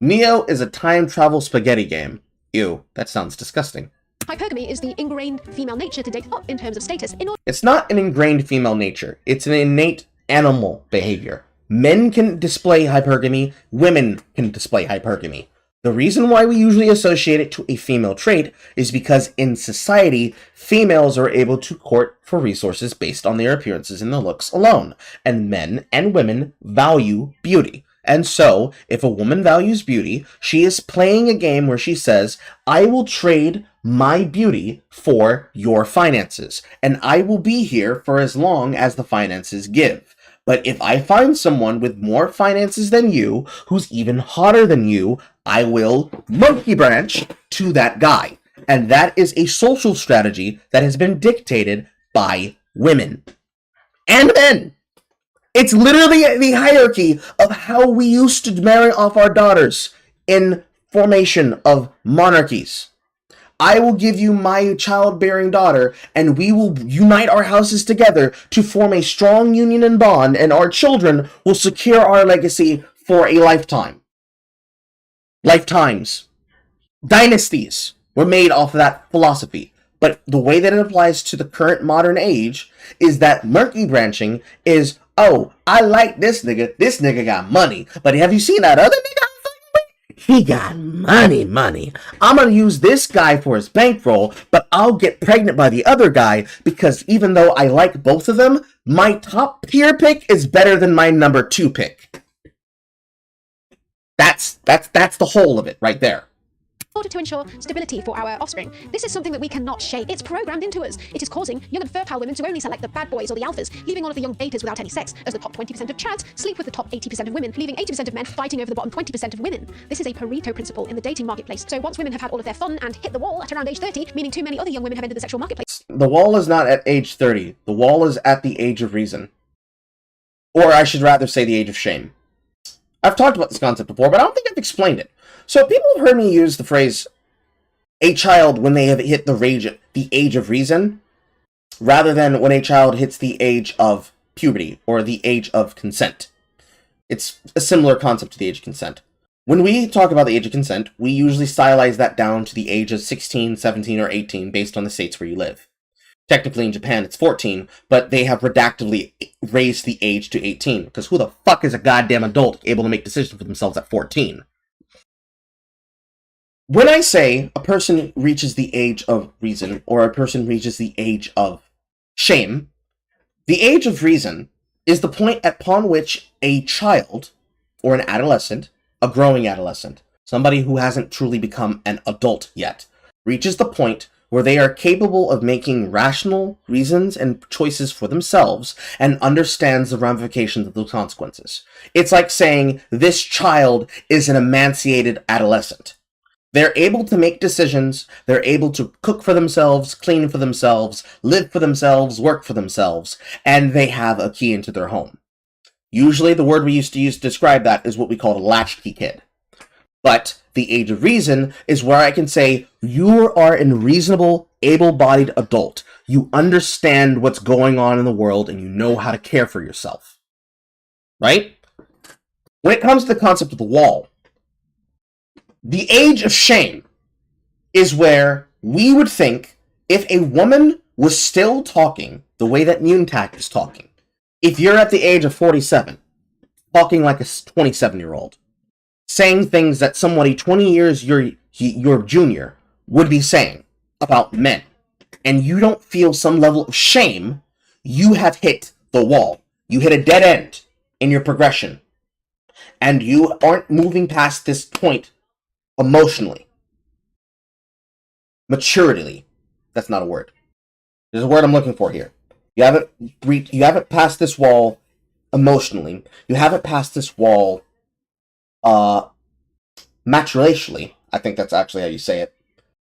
Neo is a time travel spaghetti game. Ew, that sounds disgusting. Hypergamy is the ingrained female nature to date up in terms of status. It's not an ingrained female nature. It's an innate animal behavior. Men can display hypergamy, women can display hypergamy. The reason why we usually associate it to a female trait is because in society, females are able to court for resources based on their appearances and their looks alone, and men and women value beauty. And so, if a woman values beauty, she is playing a game where she says, I will trade my beauty for your finances, and I will be here for as long as the finances give. But if I find someone with more finances than you, who's even hotter than you, I will monkey branch to that guy. And that is a social strategy that has been dictated by women. And men! It's literally the hierarchy of how we used to marry off our daughters in formation of monarchies. I will give you my childbearing daughter, and we will unite our houses together to form a strong union and bond, and our children will secure our legacy for a lifetime. Lifetimes. Dynasties were made off of that philosophy. But the way that it applies to the current modern age is that monkey branching is, oh, I like this nigga got money. But have you seen that other nigga? He got money. I'm gonna use this guy for his bankroll, but I'll get pregnant by the other guy because even though I like both of them, my top tier pick is better than my number 2 pick. That's the whole of it right there. In order to ensure stability for our offspring. This is something that we cannot shake. It's programmed into us. It is causing young and fertile women to only select the bad boys or the alphas, leaving all of the young betas without any sex, as the top 20% of chads sleep with the top 80% of women, leaving 80% of men fighting over the bottom 20% of women. This is a Pareto principle in the dating marketplace. So once women have had all of their fun and hit the wall at around age 30, meaning too many other young women have entered the sexual marketplace. The wall is not at age 30. The wall is at the age of reason. Or I should rather say the age of shame. I've talked about this concept before, but I don't think I've explained it. So people have heard me use the phrase a child when they have hit the age of reason, rather than when a child hits the age of puberty or the age of consent. It's a similar concept to the age of consent. When we talk about the age of consent, we usually stylize that down to the age of 16, 17, or 18 based on the states where you live. Technically in Japan it's 14, but they have redactively raised the age to 18, because who the fuck is a goddamn adult able to make decisions for themselves at 14? When I say a person reaches the age of reason, or a person reaches the age of shame, the age of reason is the point upon which a child, or an adolescent, a growing adolescent, somebody who hasn't truly become an adult yet, reaches the point where they are capable of making rational reasons and choices for themselves and understands the ramifications of those consequences. It's like saying this child is an emancipated adolescent. They're able to make decisions, they're able to cook for themselves, clean for themselves, live for themselves, work for themselves, and they have a key into their home. Usually the word we used to use to describe that is what we call a latchkey kid. But the age of reason is where I can say you are a reasonable, able-bodied adult. You understand what's going on in the world and you know how to care for yourself. Right? When it comes to the concept of the wall, the age of shame is where we would think if a woman was still talking the way that Muntak is talking, if you're at the age of 47, talking like a 27-year-old, saying things that somebody 20 years your junior would be saying about men, and you don't feel some level of shame, you have hit the wall. You hit a dead end in your progression, and you aren't moving past this point emotionally. Maturity. That's not a word. There's a word I'm looking for here. You haven't passed this wall emotionally. You haven't passed this wall maturationally. I think that's actually how you say it.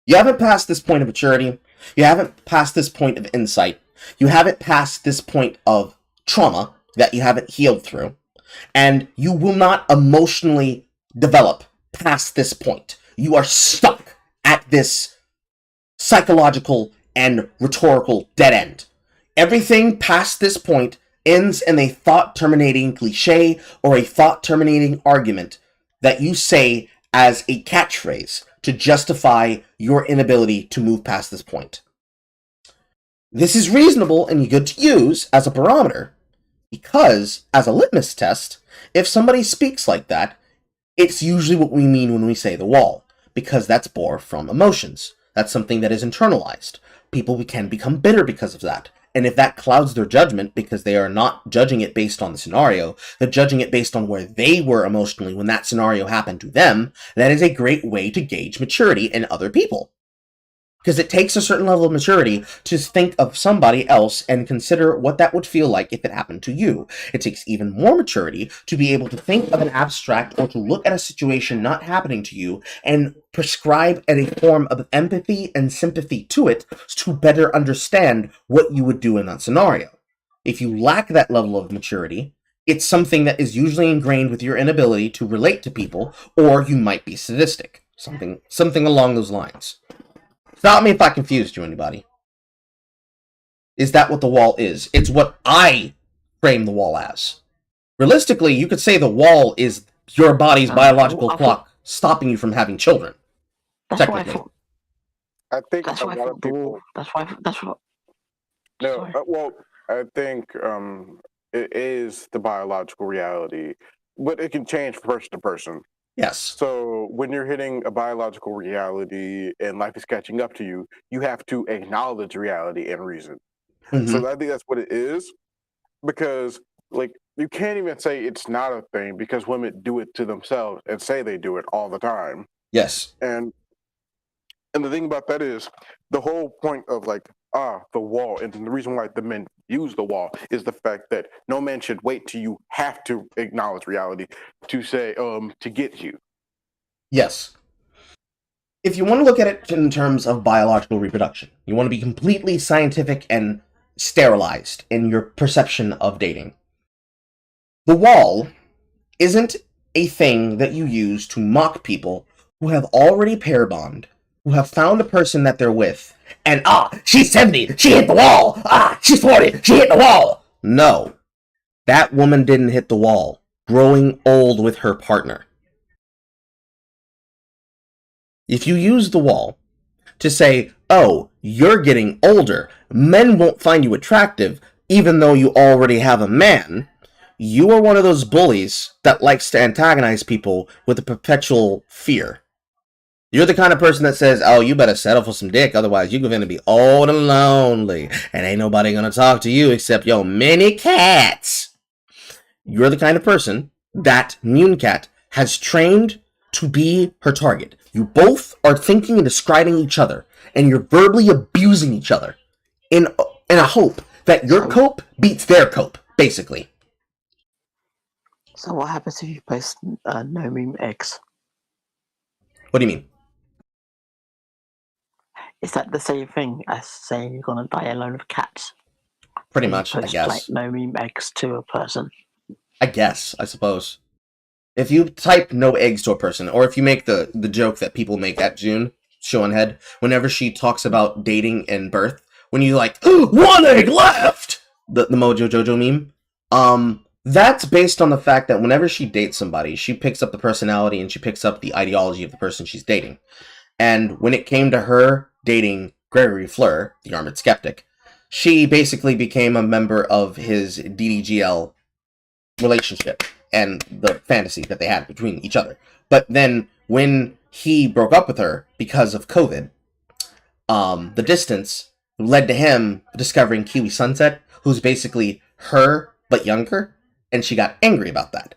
You haven't passed this point of maturity. You haven't passed this point of insight. You haven't passed this point of trauma that you haven't healed through. And you will not emotionally develop past this point. You are stuck at this psychological and rhetorical dead end. Everything past this point ends in a thought-terminating cliche or a thought-terminating argument that you say as a catchphrase to justify your inability to move past this point. This is reasonable and good to use as a barometer because, as a litmus test, if somebody speaks like that, it's usually what we mean when we say the wall, because that's born from emotions. That's something that is internalized. People can become bitter because of that. And if that clouds their judgment because they are not judging it based on the scenario, they're judging it based on where they were emotionally when that scenario happened to them, that is a great way to gauge maturity in other people. Because it takes a certain level of maturity to think of somebody else and consider what that would feel like if it happened to you. It takes even more maturity to be able to think of an abstract or to look at a situation not happening to you and prescribe a form of empathy and sympathy to it to better understand what you would do in that scenario. If you lack that level of maturity, it's something that is usually ingrained with your inability to relate to people, or you might be sadistic. Something along those lines. Stop me if I confused you, anybody. Is that what the wall is? It's what I frame the wall as. Realistically, you could say the wall is your body's biological clock stopping you from having children. That's why I thought. I think That's a why I lot thought of the people. wall. That's what. No, Sorry. well, I think it is the biological reality, but it can change from person to person. Yes. So when you're hitting a biological reality and life is catching up to you, you have to acknowledge reality and reason. Mm-hmm. So I think that's what it is, because like you can't even say it's not a thing because women do it to themselves and say they do it all the time. Yes. And the thing about that is the whole point of like the wall, and the reason why the men use the wall is the fact that no man should wait till you have to acknowledge reality to say to get you. Yes. If you want to look at it in terms of biological reproduction, you want to be completely scientific and sterilized in your perception of dating. The wall isn't a thing that you use to mock people who have already pair bond, who have found a person that they're with, and she's 70, she hit the wall, she's 40, she hit the wall. No, that woman didn't hit the wall, growing old with her partner. If you use the wall to say, oh, you're getting older, men won't find you attractive, even though you already have a man, you are one of those bullies that likes to antagonize people with a perpetual fear. You're the kind of person that says, oh, you better settle for some dick, otherwise you're going to be old and lonely, and ain't nobody going to talk to you except your many cats. You're the kind of person that Mooncat has trained to be her target. You both are thinking and describing each other, and you're verbally abusing each other in a hope that your cope beats their cope, basically. So what happens if you post no meme X? What do you mean? Is that the same thing as saying you're gonna die alone with cats? Pretty And you much, I post, guess. Like no meme X to a person. I guess, I suppose. If you type no eggs to a person, or if you make the joke that people make at June, Showinhead, whenever she talks about dating and birth, when you like, one egg left! The Mojo Jojo meme. That's based on the fact that whenever she dates somebody, she picks up the personality and she picks up the ideology of the person she's dating. And when it came to her dating Gregory Fleur, the Armored Skeptic, she basically became a member of his DDGL relationship and the fantasy that they had between each other. But then when he broke up with her because of COVID, the distance led to him discovering Kiwi Sunset, who's basically her but younger, and she got angry about that.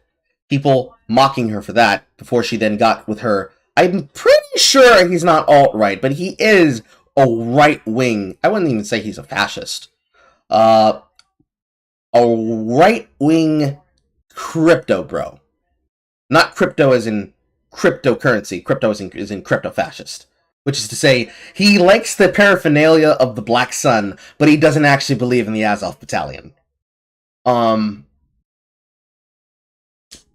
People mocking her for that before she then got with her. I'm pretty sure he's not alt-right, but he is a right-wing. I wouldn't even say he's a fascist. A right-wing crypto bro. Not crypto as in cryptocurrency. Crypto is in crypto-fascist. Which is to say, he likes the paraphernalia of the Black Sun, but he doesn't actually believe in the Azov Battalion.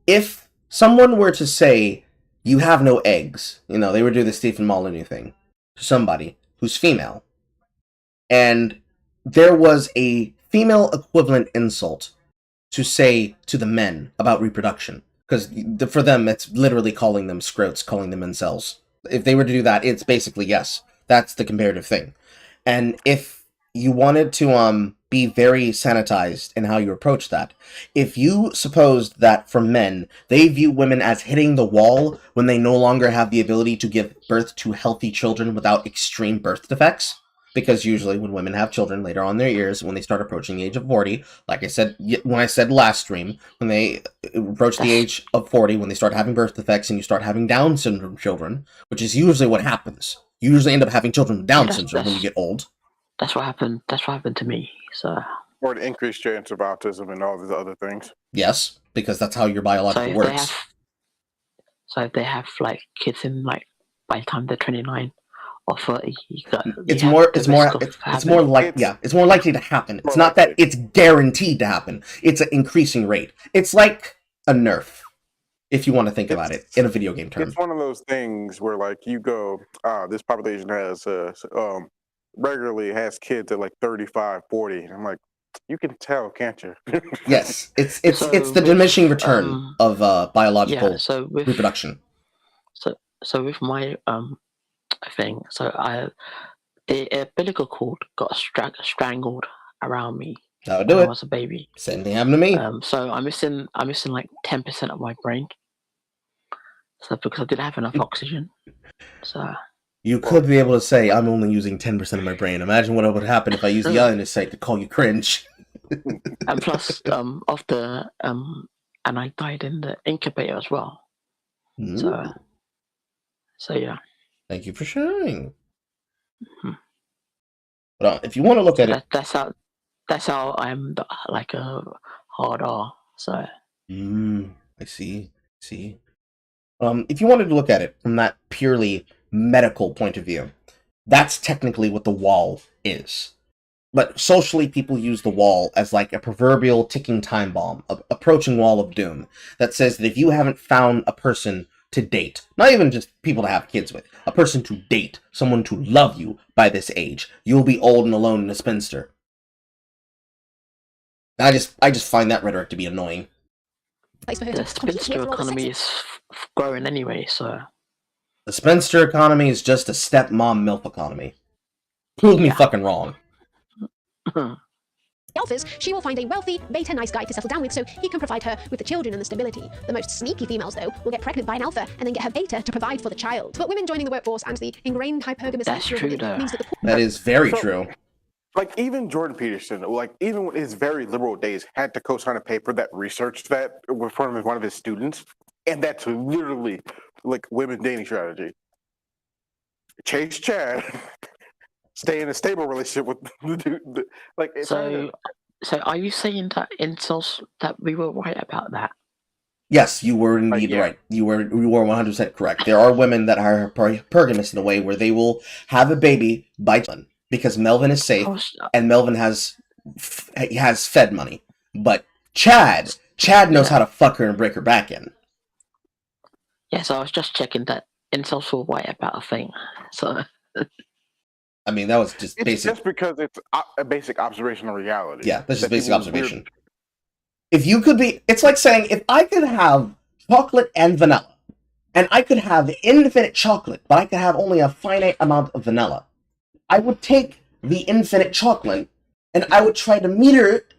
If someone were to say, you have no eggs, they would do the Stephen Molyneux thing to somebody who's female, and there was a female equivalent insult to say to the men about reproduction, because for them, it's literally calling them scrotes, calling them incels. If they were to do that, it's basically, yes, that's the comparative thing. And if you wanted to be very sanitized in how you approach that, if you supposed that for men, they view women as hitting the wall when they no longer have the ability to give birth to healthy children without extreme birth defects, because usually when women have children later on in their years, when they start approaching the age of 40, like I said, when I said last stream, when they approach the age of 40, when they start having birth defects and you start having Down syndrome children, which is usually what happens. You usually end up having children with Down syndrome when you get old. That's what happened. That's what happened to me. So. Or the increased chance of autism and all these other things. Yes, because that's how your biological works. So if they have like kids in like by the time they're 29 or 30, it's more likely to happen. It's not that it's guaranteed to happen. It's an increasing rate. It's like a nerf, if you want to think about it in a video game term. It's one of those things where like you go, this population has regularly has kids at like 35, 40. And I'm like, you can tell, can't you? Yes, it's the diminishing return of biological reproduction. So with my thing, so the umbilical cord got strangled around me. That would do when it. I was a baby. Same thing happened to me. So I'm missing like 10% of my brain. So because I didn't have enough oxygen. So. You could be able to say, I'm only using 10% of my brain. Imagine what would happen if I used the other site to call you cringe. And plus, and I died in the incubator as well. So yeah. Thank you for sharing. Mm-hmm. But if you want to look at it... That's how I'm like a hard R, so... I see. If you wanted to look at it from that purely medical point of view, that's technically what the wall is. But socially, people use the wall as like a proverbial ticking time bomb, approaching wall of doom, that says that if you haven't found a person to date, not even just people to have kids with, a person to date, someone to love you by this age, you'll be old and alone and a spinster. I just find that rhetoric to be annoying. The spinster economy is growing anyway, so... The spinster economy is just a stepmom MILF economy. Prove me fucking wrong. Alphas, she will find a wealthy, beta nice guy to settle down with so he can provide her with the children and the stability. The most sneaky females, though, will get pregnant by an alpha and then get her beta to provide for the child. But women joining the workforce and the ingrained hypergamous nature of women means that the That is very true. Like, even Jordan Peterson, like, even in his very liberal days, had to co-sign a paper that researched that from one of his students, and that's literally, like, women dating strategy. Chase Chad, stay in a stable relationship with the dude. Like, it's So are you saying that incels, that we were right about that? Yes, you were indeed right. You were 100% correct. There are women that are pergamous in a way where they will have a baby by Melvin because Melvin is safe and Melvin has fed money. But Chad knows how to fuck her and break her back in. Yes, I was just checking that incels were right about a thing. So I mean, that was just it's basic. just because it's a basic observational reality. Yeah, that's just basic observation. If you could be, it's like saying, if I could have chocolate and vanilla, and I could have infinite chocolate, but I could have only a finite amount of vanilla, I would take the infinite chocolate, and I would try to meter it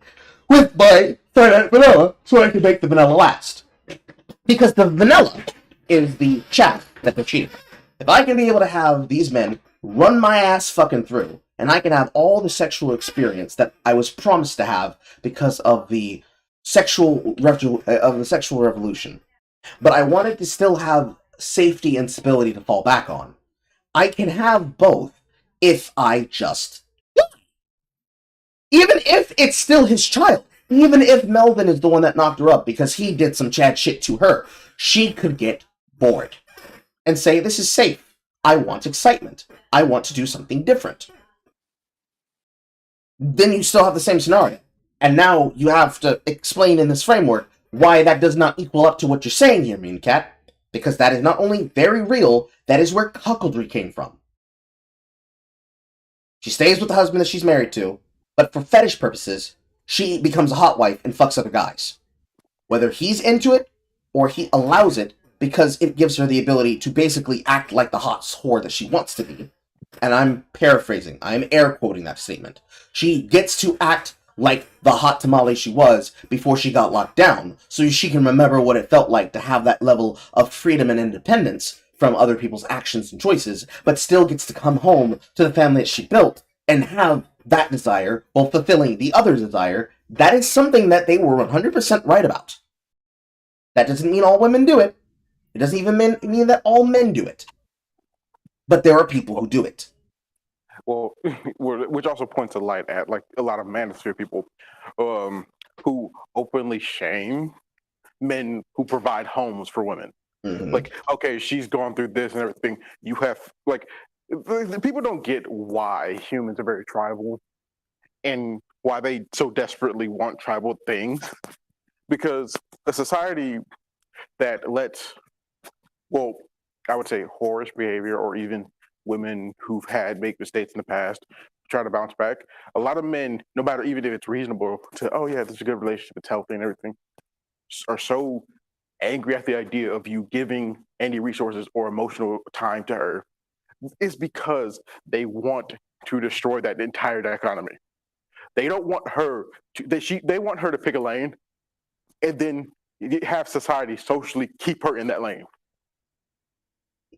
with my finite vanilla, so I could make the vanilla last. Because the vanilla is the chaff that they're cheating. If I can be able to have these men run my ass fucking through, and I can have all the sexual experience that I was promised to have because of the sexual revolution, but I wanted to still have safety and stability to fall back on. I can have both if I just even if it's still his child, even if Melvin is the one that knocked her up because he did some Chad shit to her, she could get bored and say, this is safe. I want excitement. I want to do something different. Then you still have the same scenario. And now you have to explain in this framework why that does not equal up to what you're saying here, Mean Cat. Because that is not only very real, that is where cuckoldry came from. She stays with the husband that she's married to, but for fetish purposes, she becomes a hot wife and fucks other guys. Whether he's into it, or he allows it, because it gives her the ability to basically act like the hot whore that she wants to be. And I'm paraphrasing, I'm air quoting that statement. She gets to act like the hot tamale she was before she got locked down, so she can remember what it felt like to have that level of freedom and independence from other people's actions and choices, but still gets to come home to the family that she built and have that desire while fulfilling the other's desire. That is something that they were 100% right about. That doesn't mean all women do it. It doesn't even mean that all men do it. But there are people who do it. Well, which also points a light at, like, a lot of manosphere people who openly shame men who provide homes for women. Mm-hmm. Like, okay, she's gone through this and everything. You have, like, the people don't get why humans are very tribal and why they so desperately want tribal things. Because a society that lets, well, I would say whorish behavior, or even women who've made mistakes in the past try to bounce back. A lot of men, no matter even if it's reasonable to, oh yeah, this is a good relationship, it's healthy and everything, are so angry at the idea of you giving any resources or emotional time to her. It's because they want to destroy that entire economy. They don't want her to, they want her to pick a lane and then have society socially keep her in that lane.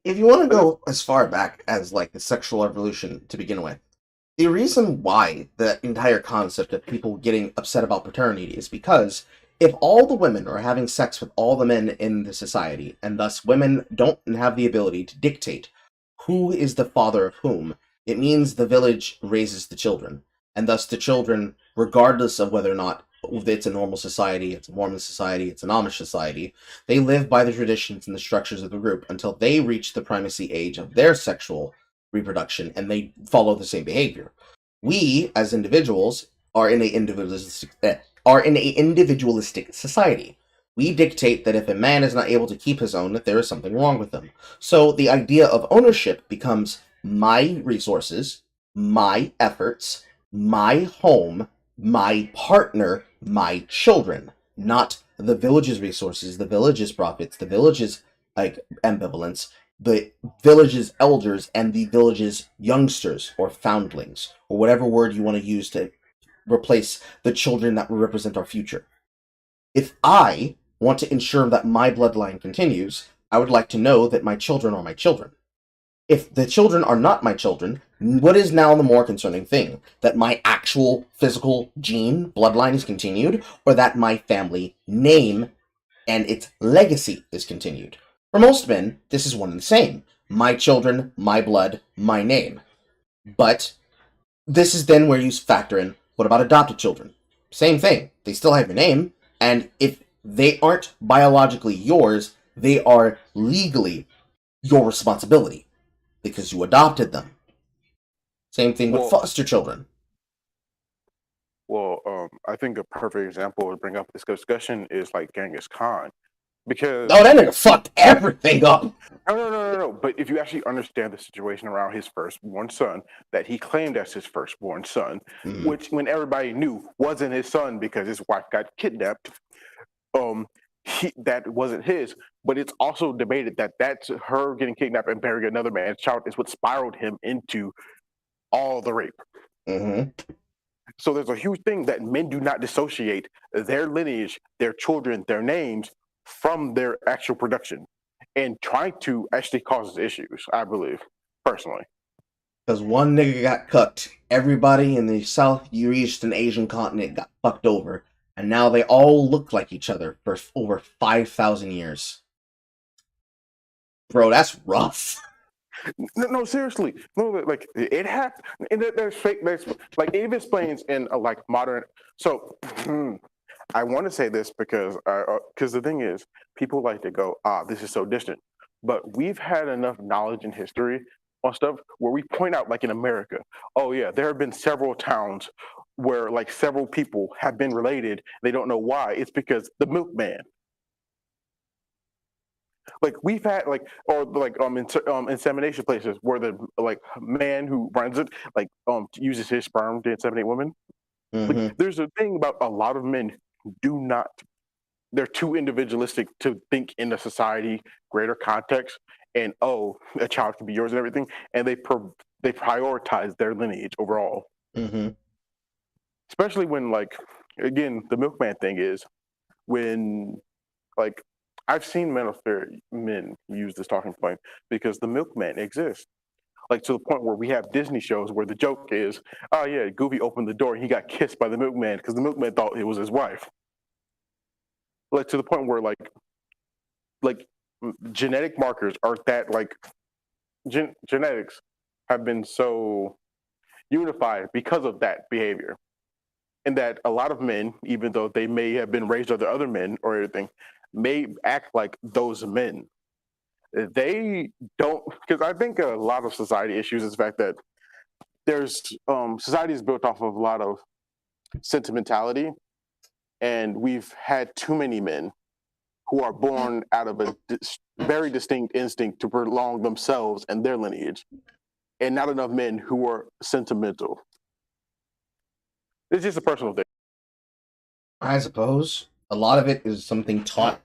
If you want to go as far back as, like, the sexual revolution to begin with, the reason why the entire concept of people getting upset about paternity is because if all the women are having sex with all the men in the society, and thus women don't have the ability to dictate who is the father of whom, it means the village raises the children. And thus the children, regardless of whether or not it's a normal society, it's a Mormon society, it's an Amish society, they live by the traditions and the structures of the group until they reach the primacy age of their sexual reproduction, and they follow the same behavior. We, as individuals, are in a individualistic society. We dictate that if a man is not able to keep his own, that there is something wrong with him. So the idea of ownership becomes my resources, my efforts, my home, my partner, my children, not the village's resources, the village's profits, the village's, like, ambivalence. the village's elders and the village's youngsters or foundlings, or whatever word you want to use to replace the children that will represent our future. If I want to ensure that my bloodline continues, I would like to know that my children are my children. If the children are not my children, what is now the more concerning thing? That my actual physical gene bloodline is continued, or that my family name and its legacy is continued? For most men, this is one and the same. My children, my blood, my name. But this is then where you factor in, what about adopted children? Same thing. They still have your name, and if they aren't biologically yours, they are legally your responsibility, because you adopted them. Same thing with foster children. Well, I think a perfect example to bring up this discussion is like Genghis Khan. Because that nigga fucked everything up. No. But if you actually understand the situation around his firstborn son, that he claimed as his firstborn son, which when everybody knew wasn't his son because his wife got kidnapped, that wasn't his. But it's also debated that that's her getting kidnapped and burying another man's child is what spiraled him into all the rape. So there's a huge thing that men do not dissociate their lineage, their children, their names from their actual production, and trying to actually causes issues, I believe, personally. Because one nigga got cucked, everybody in the Southeast and Asian continent got fucked over, and now they all look like each other for over 5,000 years. Bro, that's rough. No, seriously. No, like it happened. And there's fake. There's like it even explains in a like modern. So I want to say this because the thing is, people like to go, this is so distant. But we've had enough knowledge and history on stuff where we point out, like in America, oh yeah, there have been several towns where like several people have been related. They don't know why. It's because the milkman. Like we've had insemination places where the like man who runs it uses his sperm to inseminate women. Like, there's a thing about a lot of men do not. They're too individualistic to think in the society greater context. And a child can be yours and everything, and they prioritize their lineage overall. Especially when again the milkman thing is when I've seen men use this talking point because the milkman exists. Like to the point where we have Disney shows where the joke is, oh yeah, Goofy opened the door and he got kissed by the milkman because the milkman thought it was his wife. Like to the point where genetic markers are that genetics have been so unified because of that behavior. And that a lot of men, even though they may have been raised under other men or everything, may act like those men. They don't, because I think a lot of society issues is the fact that there's society is built off of a lot of sentimentality, and we've had too many men who are born out of a very distinct instinct to prolong themselves and their lineage, and not enough men who are sentimental. It's just a personal thing. I suppose a lot of it is something taught,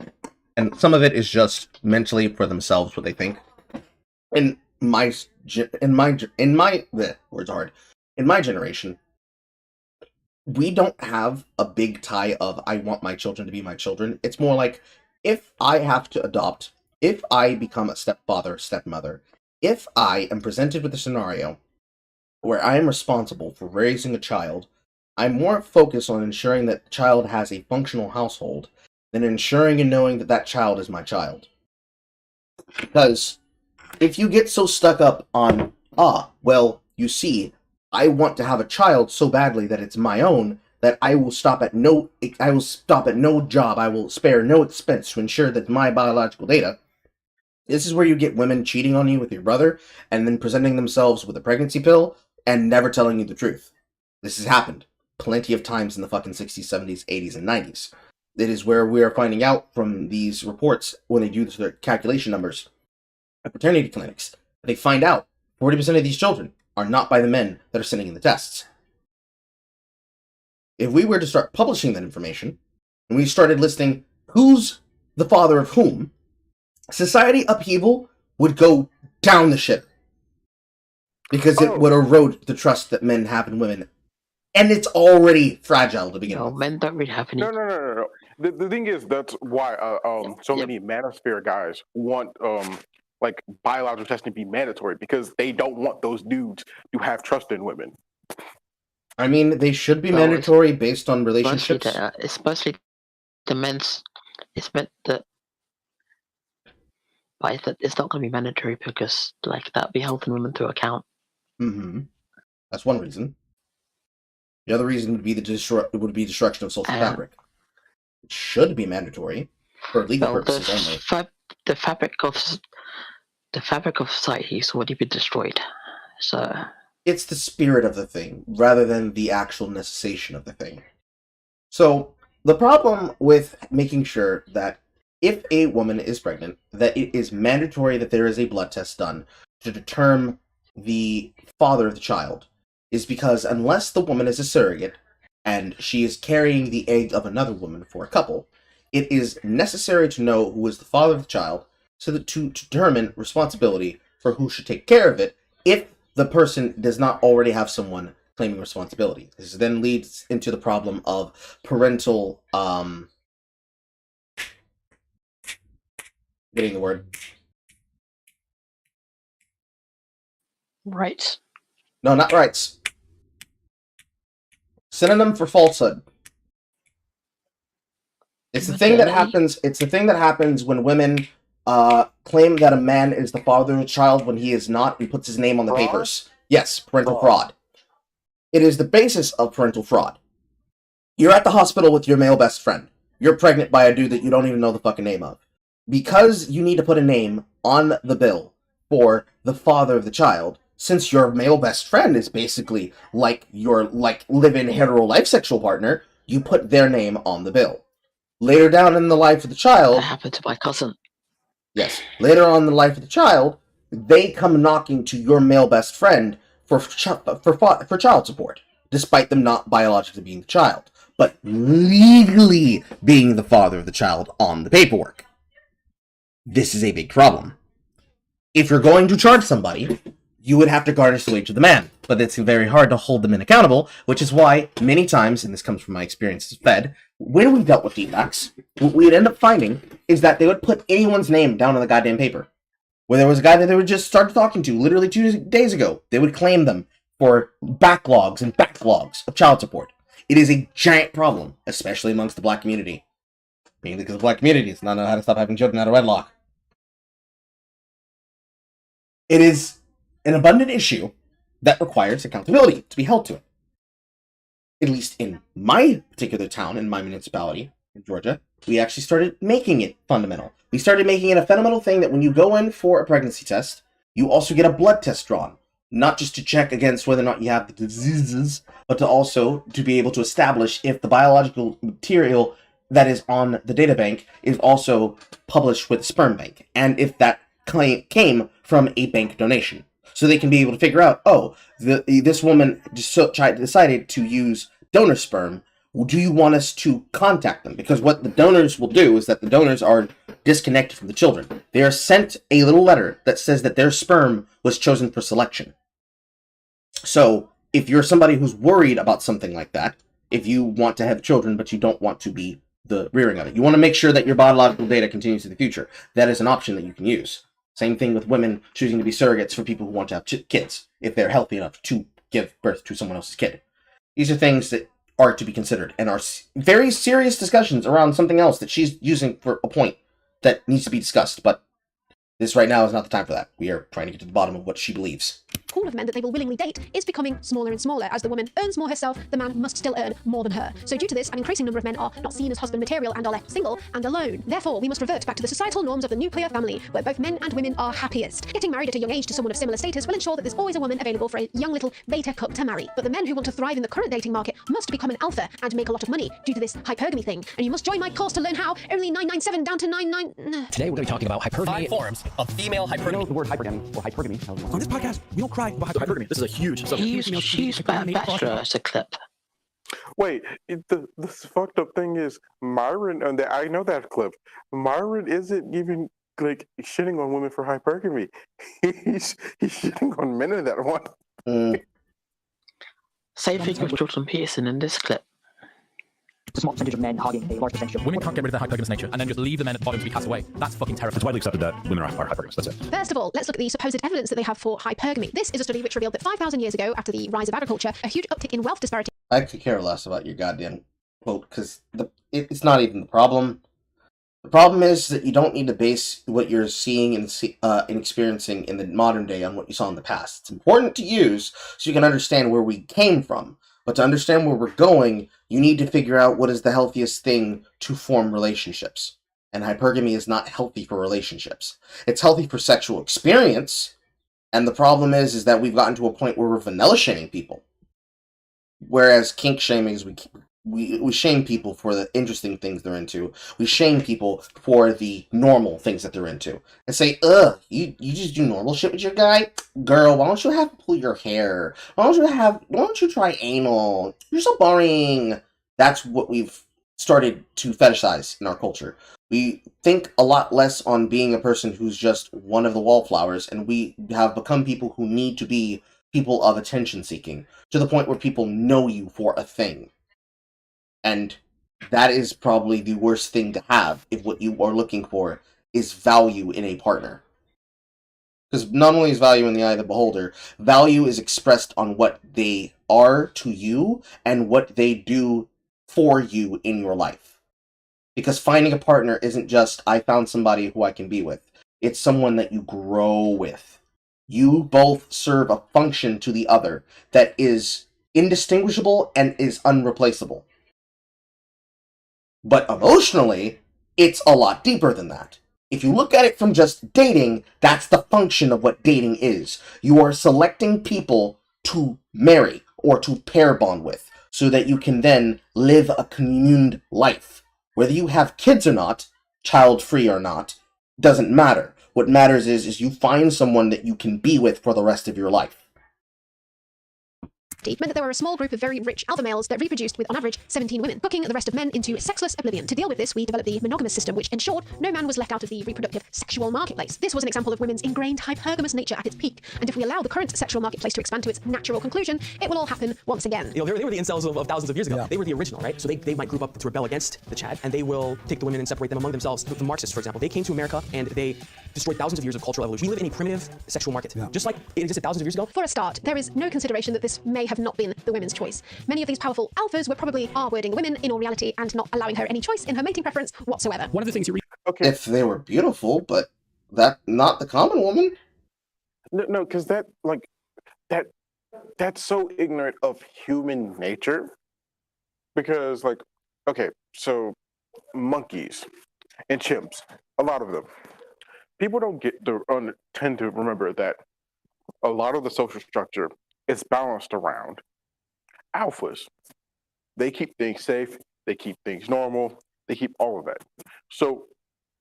and some of it is just mentally for themselves what they think. In my generation, we don't have a big tie of I want my children to be my children. It's more like if I have to adopt, if I become a stepfather, stepmother, if I am presented with a scenario where I am responsible for raising a child, I'm more focused on ensuring that the child has a functional household than ensuring and knowing that that child is my child. Because if you get so stuck up on, well, you see, I want to have a child so badly that it's my own, that I will stop at no job, I will spare no expense to ensure that my biological data. This is where you get women cheating on you with your brother and then presenting themselves with a pregnancy pill and never telling you the truth. This has happened plenty of times in the fucking 60s, 70s, 80s, and 90s. It is where we are finding out from these reports when they do their calculation numbers at paternity clinics. They find out 40% of these children are not by the men that are sending in the tests. If we were to start publishing that information, and we started listing who's the father of whom, society upheaval would go down the ship. Because it Oh. would erode the trust that men have in women. And it's already fragile to begin with. Men don't really have any. No. The thing is, that's why so many manosphere guys want like biological testing to be mandatory, because they don't want those dudes to have trust in women. I mean, they should be mandatory based on relationships. Especially the men's. It's meant that. But it's not going to be mandatory because like that'd be holding women to account. Mm-hmm. That's one reason. The other reason would be destruction of social fabric. It should be mandatory for legal purposes only. The fabric of society has already been destroyed. So it's the spirit of the thing rather than the actual necessation of the thing. So the problem with making sure that if a woman is pregnant, that it is mandatory that there is a blood test done to determine the father of the child is because unless the woman is a surrogate and she is carrying the egg of another woman for a couple, it is necessary to know who is the father of the child so that to determine responsibility for who should take care of it if the person does not already have someone claiming responsibility. This then leads into the problem of parental getting the word. Rights. No, not rights. Synonym for falsehood. It's the thing that happens. It's the thing that happens when women claim that a man is the father of a child when he is not and puts his name on the papers. Yes, parental fraud. It is the basis of parental fraud. You're at the hospital with your male best friend. You're pregnant by a dude that you don't even know the fucking name of. Because you need to put a name on the bill for the father of the child, since your male best friend is basically like your live-in hetero life sexual partner, you put their name on the bill. Later down in the life of the child... That happened to my cousin. Yes. Later on in the life of the child, they come knocking to your male best friend for child support, despite them not biologically being the child, but legally being the father of the child on the paperwork. This is a big problem. If you're going to charge somebody, you would have to garnish the wage of the man, but it's very hard to hold them accountable, which is why many times, and this comes from my experience as Fed, when we dealt with Debunks, what we'd end up finding is that they would put anyone's name down on the goddamn paper. Where there was a guy that they would just start talking to literally 2 days ago, they would claim them for backlogs and backlogs of child support. It is a giant problem, especially amongst the black community. Mainly because the black community does not know how to stop having children out of wedlock. It is an abundant issue that requires accountability to be held to it. At least in my particular town, in my municipality, in Georgia, we actually started making it fundamental. We started making it a fundamental thing that when you go in for a pregnancy test, you also get a blood test drawn. Not just to check against whether or not you have the diseases, but to also to be able to establish if the biological material that is on the data bank is also published with the sperm bank, and if that claim came from a bank donation. So they can be able to figure out, oh, this woman decided to use donor sperm. Do you want us to contact them? Because what the donors will do is that the donors are disconnected from the children. They are sent a little letter that says that their sperm was chosen for selection. So if you're somebody who's worried about something like that, if you want to have children but you don't want to be the rearing of it, you want to make sure that your biological data continues in the future, that is an option that you can use. Same thing with women choosing to be surrogates for people who want to have kids, if they're healthy enough to give birth to someone else's kid. These are things that are to be considered, and are very serious discussions around something else that she's using for a point that needs to be discussed, but this right now is not the time for that. We are trying to get to the bottom of what she believes. Pool of men that they will willingly date is becoming smaller and smaller. As the woman earns more herself, the man must still earn more than her. So due to this, an increasing number of men are not seen as husband material and are left single and alone. Therefore, we must revert back to the societal norms of the nuclear family, where both men and women are happiest. Getting married at a young age to someone of similar status will ensure that there's always a woman available for a young little beta cup to marry. But the men who want to thrive in the current dating market must become an alpha and make a lot of money due to this hypergamy thing. And you must join my course to learn how. Only $9.97 down to $9.9. Today we're going to be talking about hypergamy. 5 forms of female hypergamy. You know the word hypergamy or hypergamy. On this podcast, we don't cry about hypergamy. This is a huge subject. She's better as a clip. Wait, the fucked up thing is Myron, and I know that clip. Myron isn't even like shitting on women for hypergamy. He's shitting on men in that one. Same thing with Jordan Peterson in this clip. A small percentage of men hogging a large percentage of women can't get rid of their hypergamous nature and then just leave the men at the bottom to be cast away. That's fucking terrifying. It's widely accepted that women are hypergamous. That's it. First of all, let's look at the supposed evidence that they have for hypergamy. This is a study which revealed that 5,000 years ago, after the rise of agriculture, a huge uptick in wealth disparity. I could care less about your goddamn quote, because it's not even the problem. The problem is that you don't need to base what you're seeing and experiencing in the modern day on what you saw in the past. It's important to use so you can understand where we came from. But to understand where we're going, you need to figure out what is the healthiest thing to form relationships. And hypergamy is not healthy for relationships. It's healthy for sexual experience. And the problem is that we've gotten to a point where we're vanilla shaming people. Whereas kink shaming is we shame people for the interesting things they're into. We shame people for the normal things that they're into. And say, you just do normal shit with your guy? Girl, why don't you have to pull your hair? Why don't you try anal? You're so boring. That's what we've started to fetishize in our culture. We think a lot less on being a person who's just one of the wallflowers, and we have become people who need to be people of attention seeking, to the point where people know you for a thing. And that is probably the worst thing to have if what you are looking for is value in a partner. Because not only is value in the eye of the beholder, value is expressed on what they are to you and what they do for you in your life. Because finding a partner isn't just, I found somebody who I can be with. It's someone that you grow with. You both serve a function to the other that is indistinguishable and is unreplaceable. But emotionally, it's a lot deeper than that. If you look at it from just dating, that's the function of what dating is. You are selecting people to marry or to pair bond with, so that you can then live a communed life. Whether you have kids or not, child-free or not, doesn't matter. What matters is you find someone that you can be with for the rest of your life. Meant that there were a small group of very rich alpha males that reproduced with, on average, 17 women, hooking the rest of men into sexless oblivion. To deal with this, we developed the monogamous system, which ensured no man was left out of the reproductive sexual marketplace. This was an example of women's ingrained hypergamous nature at its peak, and if we allow the current sexual marketplace to expand to its natural conclusion, it will all happen once again. You know, they were the incels of thousands of years ago. Yeah. They were the original, right? So they might group up to rebel against the Chad, and they will take the women and separate them among themselves. The Marxists, for example, they came to America and they destroyed thousands of years of cultural evolution. We live in a primitive sexual market, just like it existed thousands of years ago. For a start, there is no consideration that this may have not been the women's choice. Many of these powerful alphas were probably R-wording women in all reality and not allowing her any choice in her mating preference whatsoever. One of the things you read. Okay. If they were beautiful, but that not the common woman. No, because that's so ignorant of human nature. Because okay, so monkeys and chimps, a lot of them. People don't tend to remember that a lot of the social structure is balanced around alphas. They keep things safe, they keep things normal, they keep all of that. So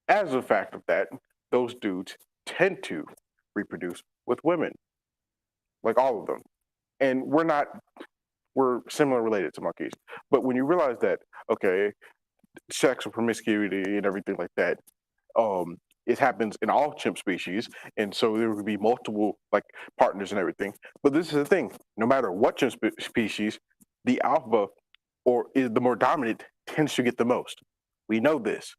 as a fact of that, those dudes tend to reproduce with women, like all of them. And we're similar related to monkeys. But when you realize that, okay, sexual promiscuity and everything like that, it happens in all chimp species, and so there would be multiple partners and everything. But this is the thing: no matter what chimp species, the alpha is the more dominant tends to get the most. We know this,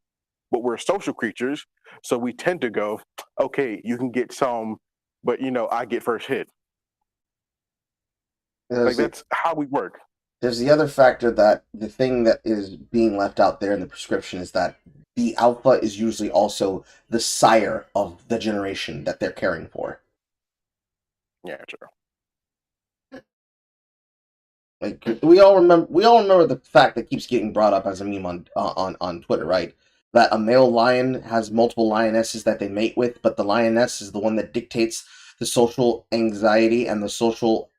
but we're social creatures, so we tend to go, okay, you can get some, but I get first hit. That's how we work. There's the other factor that the thing that is being left out there in the prescription is that the alpha is usually also the sire of the generation that they're caring for. Yeah, true. We all remember the fact that keeps getting brought up as a meme on Twitter, right? That a male lion has multiple lionesses that they mate with, but the lioness is the one that dictates the social anxiety and the social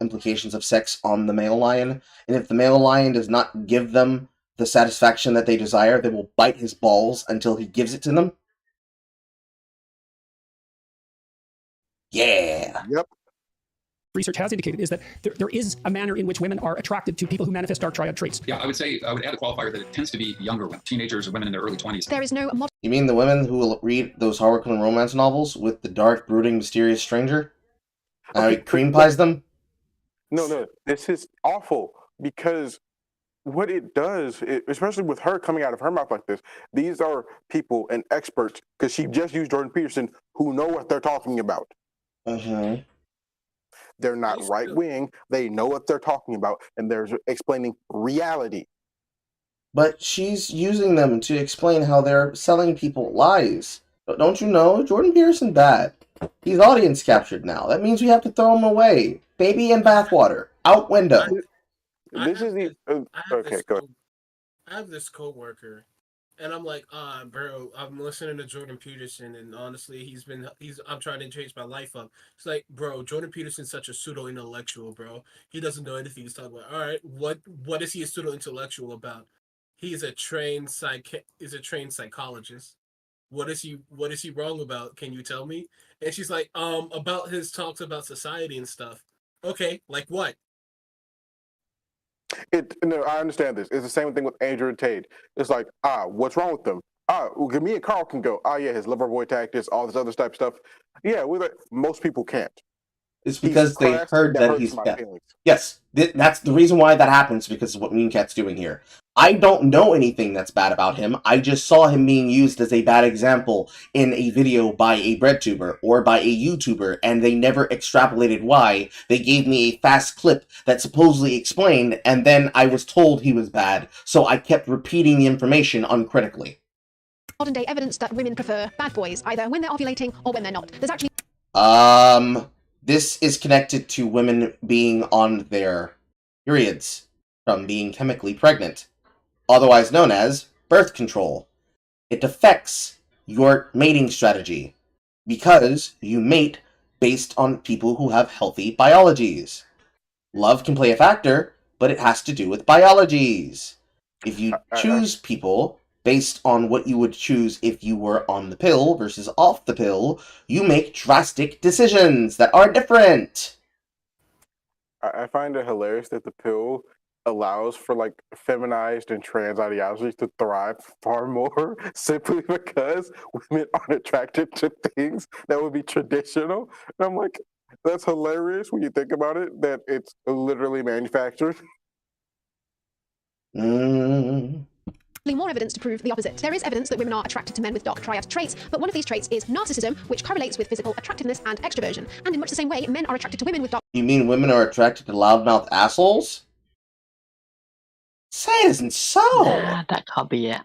implications of sex on the male lion. And if the male lion does not give them the satisfaction that they desire, they will bite his balls until he gives it to them. Yeah. Yep. research has indicated is that there is a manner in which women are attracted to people who manifest dark triad traits. Yeah, I would add a qualifier that it tends to be younger women, teenagers or women in their early 20s. There is no You mean the women who will read those Harlequin romance novels with the dark, brooding, mysterious stranger? Cream pies them? No, this is awful because what it does, especially with her coming out of her mouth like this, these are people and experts, because she just used Jordan Peterson, who know what they're talking about. Mm-hmm. They're not right-wing. They know what they're talking about, and they're explaining reality. But she's using them to explain how they're selling people lies. But don't you know, Jordan Peterson bad. He's audience captured now. That means we have to throw him away. Baby and bathwater. Out window. This is the... okay, go ahead. I have this coworker, and I'm like, bro, I'm listening to Jordan Peterson, and honestly, I'm trying to change my life up. It's like, bro, Jordan Peterson's such a pseudo-intellectual, bro. He doesn't know anything he's talking about. All right, what is he a pseudo-intellectual about? He's a trained psychologist. What is he wrong about? Can you tell me? And she's like, about his talks about society and stuff. Okay, like what? No, I understand this. It's the same thing with Andrew and Tate. It's like, what's wrong with them? Well, me and Carl can go, yeah, his lover boy tactics, all this other type of stuff. Yeah, most people can't. It's because they heard that he's... Yes, that's the reason why that happens, because of what Mean Cat's doing here. I don't know anything that's bad about him. I just saw him being used as a bad example in a video by a breadtuber or by a YouTuber, and they never extrapolated why. They gave me a fast clip that supposedly explained, and then I was told he was bad, so I kept repeating the information uncritically. Modern day evidence that women prefer bad boys, either when they're ovulating or when they're not. There's actually... This is connected to women being on their periods from being chemically pregnant, otherwise known as birth control. It affects your mating strategy because you mate based on people who have healthy biologies. Love can play a factor, but it has to do with biologies. If you choose people based on what you would choose if you were on the pill versus off the pill, you make drastic decisions that are different. I find it hilarious that the pill allows for like feminized and trans ideologies to thrive far more simply because women aren't attracted to things that would be traditional. And I'm like, that's hilarious when you think about it, that it's literally manufactured. More evidence to prove the opposite. There is evidence that women are attracted to men with dark triad traits, but one of these traits is narcissism, which correlates with physical attractiveness and extroversion. And in much the same way, men are attracted to women with dark... You mean women are attracted to loudmouth assholes? Say it isn't so! Nah, that can't be it.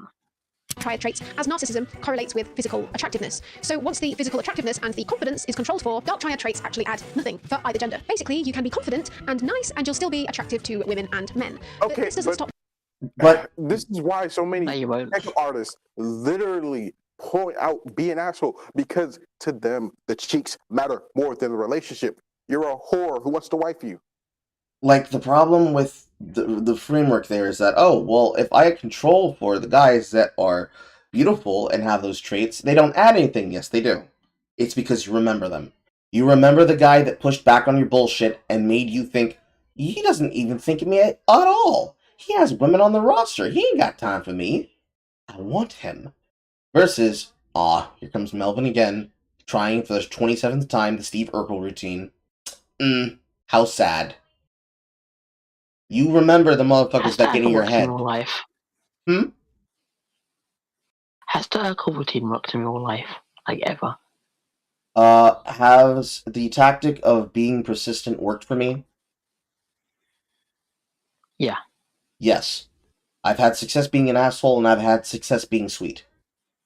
Triad traits, as narcissism correlates with physical attractiveness. So once the physical attractiveness and the confidence is controlled for, dark triad traits actually add nothing for either gender. Basically, you can be confident and nice, and you'll still be attractive to women and men. Okay, but this doesn't stop... But this is why so many tech artists literally point out be an asshole, because to them the cheeks matter more than the relationship. You're a whore who wants to wife you. Like, the problem with the framework there is that, oh, well, if I had control for the guys that are beautiful and have those traits, they don't add anything. Yes, they do. It's because you remember them. You remember the guy that pushed back on your bullshit and made you think, he doesn't even think of me at all. He has women on the roster. He ain't got time for me. I want him. Versus, here comes Melvin again, trying for the 27th time the Steve Urkel routine. How sad. You remember the motherfuckers that get in your head. In real life. Has the Urkel routine worked in real life? Like, ever? Has the tactic of being persistent worked for me? Yeah. Yes. I've had success being an asshole, and I've had success being sweet.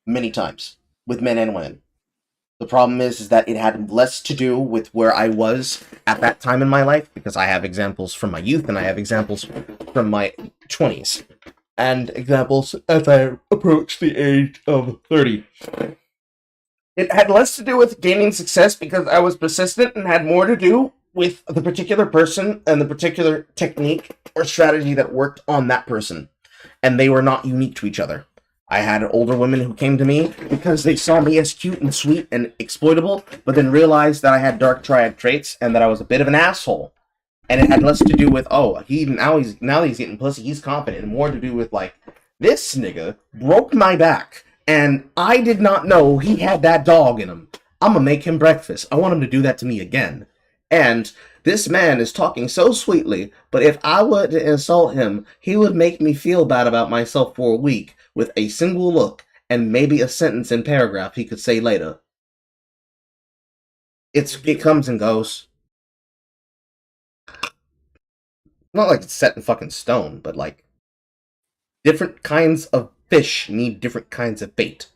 Many times. With men and women. The problem is that it had less to do with where I was at that time in my life, because I have examples from my youth, and I have examples from my 20s. And examples as I approach the age of 30. It had less to do with gaining success because I was persistent, and had more to do with the particular person and the particular technique or strategy that worked on that person. And they were not unique to each other. I had older women who came to me because they saw me as cute and sweet and exploitable, but then realized that I had dark triad traits and that I was a bit of an asshole. And it had less to do with, oh, now that he's getting pussy, he's confident, and more to do with like, this nigga broke my back, and I did not know he had that dog in him. I'm gonna make him breakfast. I want him to do that to me again. And this man is talking so sweetly, but if I were to insult him, he would make me feel bad about myself for a week with a single look and maybe a sentence and paragraph he could say later. It comes and goes. Not like it's set in fucking stone, but like different kinds of fish need different kinds of bait.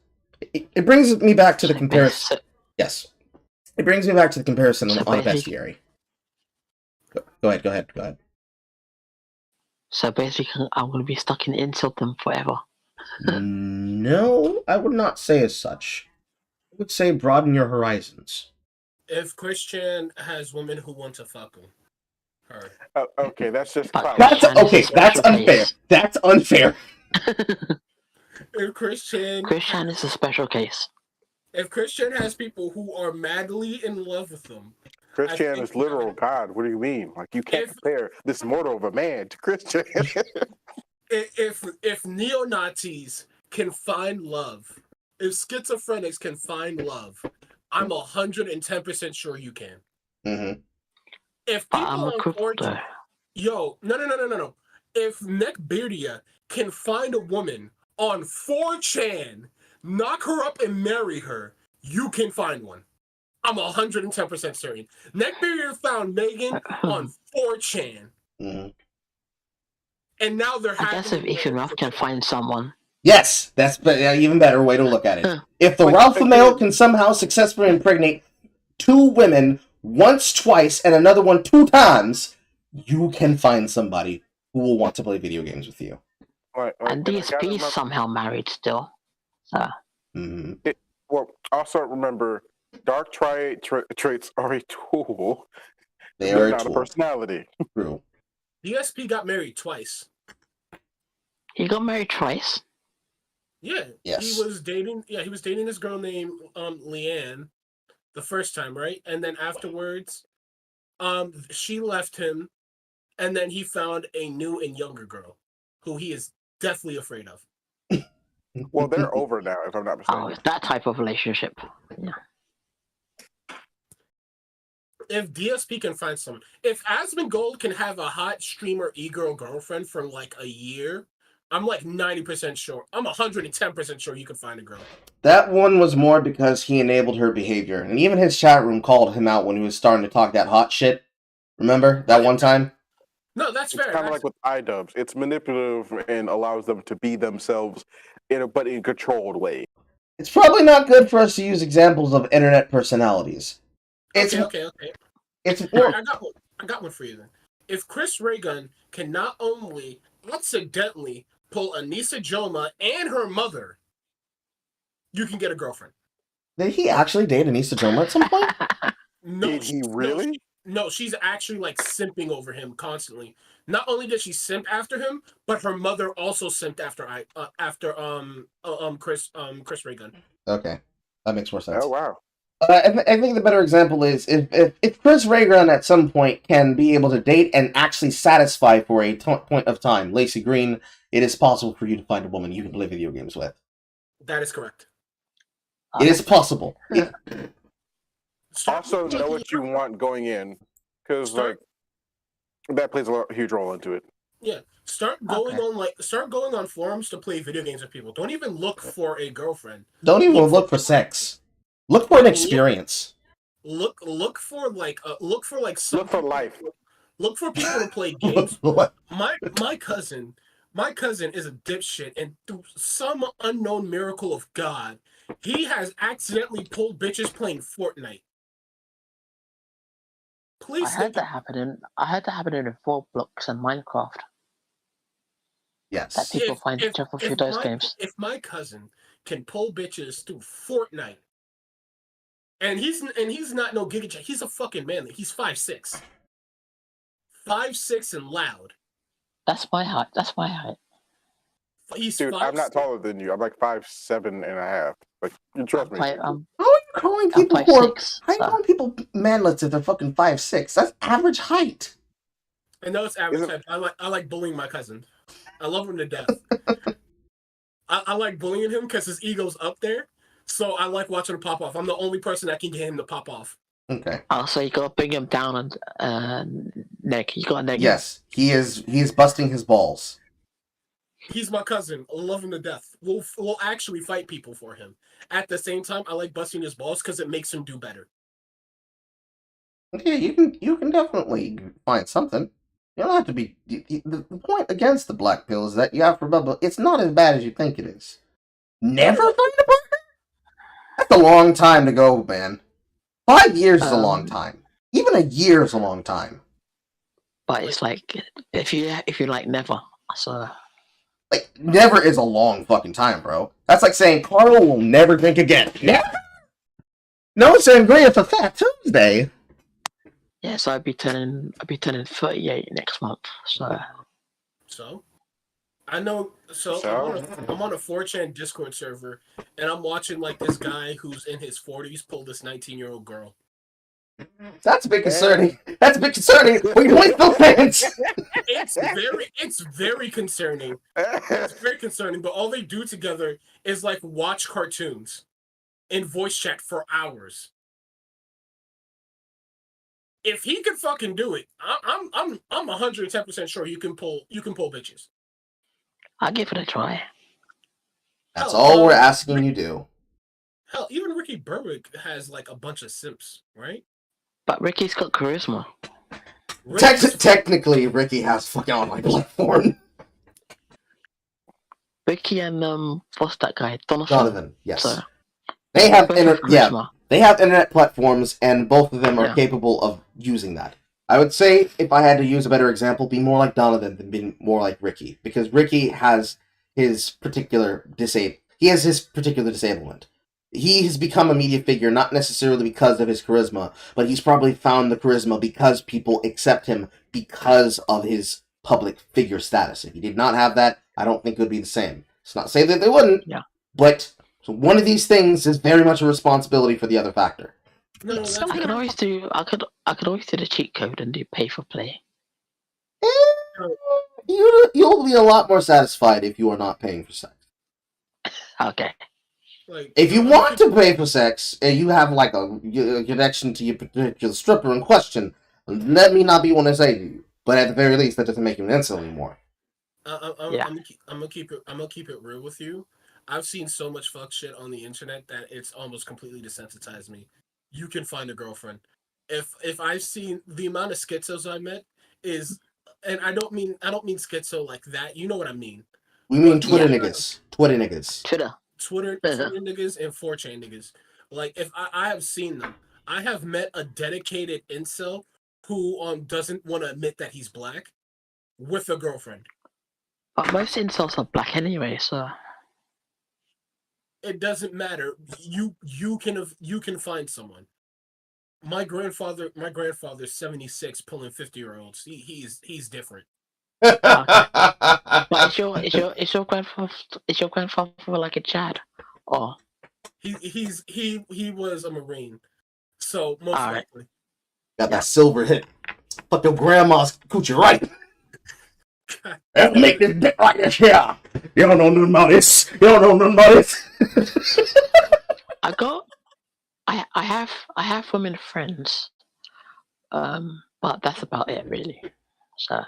It brings me back to the comparison. Yes. It brings me back to the comparison on the bestiary. Go ahead. So basically, I'm going to be stuck in insulting forever. No, I would not say as such. I would say broaden your horizons. If Christian has women who want to fuck him, her. Okay, that's just That's unfair. That's unfair. If Christian is a special case. If Christian has people who are madly in love with him, Christian is literal God. What do you mean? Like, you can't compare this mortal of a man to Christian. if neo-Nazis can find love, if schizophrenics can find love, I'm 110% sure you can. Mm-hmm. If people on 4chan, no. If Neckbeardia can find a woman on 4chan, knock her up and marry her, you can find one. I'm 110% certain. Neckbeardia found Megan on 4chan. Mm-hmm. And now they're I guess if Ethan Ralph can find someone. Yes, that's even better way to look at it. If the Ralph male can somehow successfully impregnate 2 women once, twice, and another one 2 times, you can find somebody who will want to play video games with you. And DSP is somehow married still. So. Mm-hmm. Well, also remember, dark triad traits are a tool. They're not a personality. True. DSP got married twice. He got married twice? Yeah. Yes. He was dating this girl named Leanne the first time, right? And then afterwards, she left him, and then he found a new and younger girl who he is deathly afraid of. Well, they're over now, if I'm not mistaken. Oh, it's that type of relationship. Yeah. If DSP can find someone, if Asmongold can have a hot streamer e-girl girlfriend for like a year, I'm like 90% sure. I'm 110% sure you can find a girl. That one was more because he enabled her behavior, and even his chat room called him out when he was starting to talk that hot shit. Remember that one time? No, that's fair. It's kind of like with iDubbbz. It's manipulative and allows them to be themselves, but in a controlled way. It's probably not good for us to use examples of internet personalities. Okay. It's I got one for you then. If Chris Raygun can not only accidentally pull Anissa Joma and her mother, you can get a girlfriend. Did he actually date Anissa Joma at some point? No, Did he really? No, she's actually like simping over him constantly. Not only did she simp after him, but her mother also simped after Chris Raygun. Okay, that makes more sense. Oh wow. I think the better example is if Chris Raygun at some point can be able to date and actually satisfy for a point of time Lacey Green, it is possible for you to find a woman you can play video games with. That is correct. It is possible. Also, know what you want going in, because like that plays a huge role into it. Yeah, start going on forums to play video games with people. Don't even look for a girlfriend. Don't even look for sex. Look for an experience. Look for life. Look for people to play games. My cousin is a dipshit, and through some unknown miracle of God, he has accidentally pulled bitches playing Fortnite. Please. I heard that happening in Roblox and Minecraft. Yes. That people find trouble through those games. If my cousin can pull bitches through Fortnite, and he's not no giga chat, he's a fucking man. He's 5'6". 5'6" and loud. That's my height. He's Dude, I'm not taller than you. I'm like 5'7.5". Like, you trust me. How are you calling people I'm who are? 5'6", How are you calling people manlets if they're fucking 5'6"? That's average height. I know it's average height. I like bullying my cousin. I love him to death. I like bullying him because his ego's up there. So I like watching him pop off. I'm the only person that can get him to pop off. Okay. Oh, so you gotta bring him down and neck. You gotta neg him. Yes, he is busting his balls. He's my cousin. I love him to death. We'll actually fight people for him. At the same time, I like busting his balls because it makes him do better. Yeah, you can definitely find something. You don't have to be. The point against the black pill is that you have to remember it's not as bad as you think it is. Never find a partner? That's a long time to go, man. 5 years is a long time. Even a year is a long time. But it's like if you like never, so like never is a long fucking time, bro. That's like saying Carl will never drink again. Never. No sangria for Fat Tuesday. yeah. So I'd be turning 38 next month. So I know. So I'm on a 4chan Discord server, and I'm watching like this guy who's in his 40s pull this 19-year-old girl. That's a bit concerning. That's a bit concerning. We wait no fans. It's very concerning. It's very concerning. But all they do together is like watch cartoons and voice chat for hours. If he could fucking do it, I'm 110% sure you can pull bitches. I'll give it a try. That's all we're asking you do. Hell, even Ricky Berwick has like a bunch of simps, right? But Ricky's got charisma. Technically, Ricky has fucking online platform. Ricky and what's that guy? Donovan, yes. So, they have charisma. they have internet platforms, and both of them are capable of using that. I would say, if I had to use a better example, be more like Donovan than be more like Ricky, because Ricky has his particular disablement. He has become a media figure not necessarily because of his charisma, but he's probably found the charisma because people accept him because of his public figure status. If he did not have that, I don't think it would be the same. It's not to say that they wouldn't, but one of these things is very much a responsibility for the other factor. I could always do the cheat code and do pay for play. You'll be a lot more satisfied if you are not paying for sex. Okay. If you want to pay for sex, and you have like a connection to your particular stripper in question, let me not be one to say to you. But at the very least, that doesn't make you an incel anymore. I'm gonna keep it real with you. I've seen so much fuck shit on the internet that it's almost completely desensitized me. You can find a girlfriend. If I've seen the amount of schizos I met is, and I don't mean schizo like that. You know what I mean. We mean Twitter niggas. Twitter niggas. Twitter niggas and 4chan niggas. Like, if I have seen them. I have met a dedicated incel who doesn't want to admit that he's black with a girlfriend. But most incels are black anyway, so it doesn't matter. You can find someone. My grandfather's 76 pulling 50-year-olds. He's different. But is your grandfather like a Chad? Or he was a Marine, so most likely. Got that silver hit. Fuck your grandma's coochie right. Let's make this dick like this here. You don't know nothing about this. I have women friends, but that's about it really. So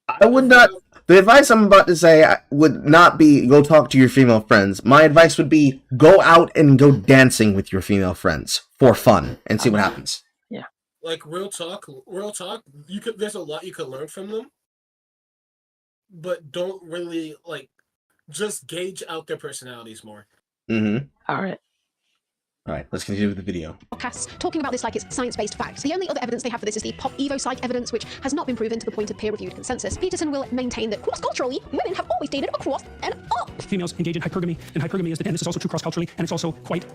I would not. The advice I'm about to say would not be go talk to your female friends. My advice would be go out and go dancing with your female friends for fun and see what happens. Yeah. Like real talk. There's a lot you could learn from them, but don't really just gauge out their personalities more. Mm-hmm. All right. All right, let's continue with the video. Podcasts talking about this like it's science-based fact. The only other evidence they have for this is the pop evo psych evidence, which has not been proven to the point of peer-reviewed consensus. Peterson will maintain that cross-culturally, women have always dated across and up. females engage in hypergamy, and hypergamy is, and this is also true cross-culturally, and it's also quite,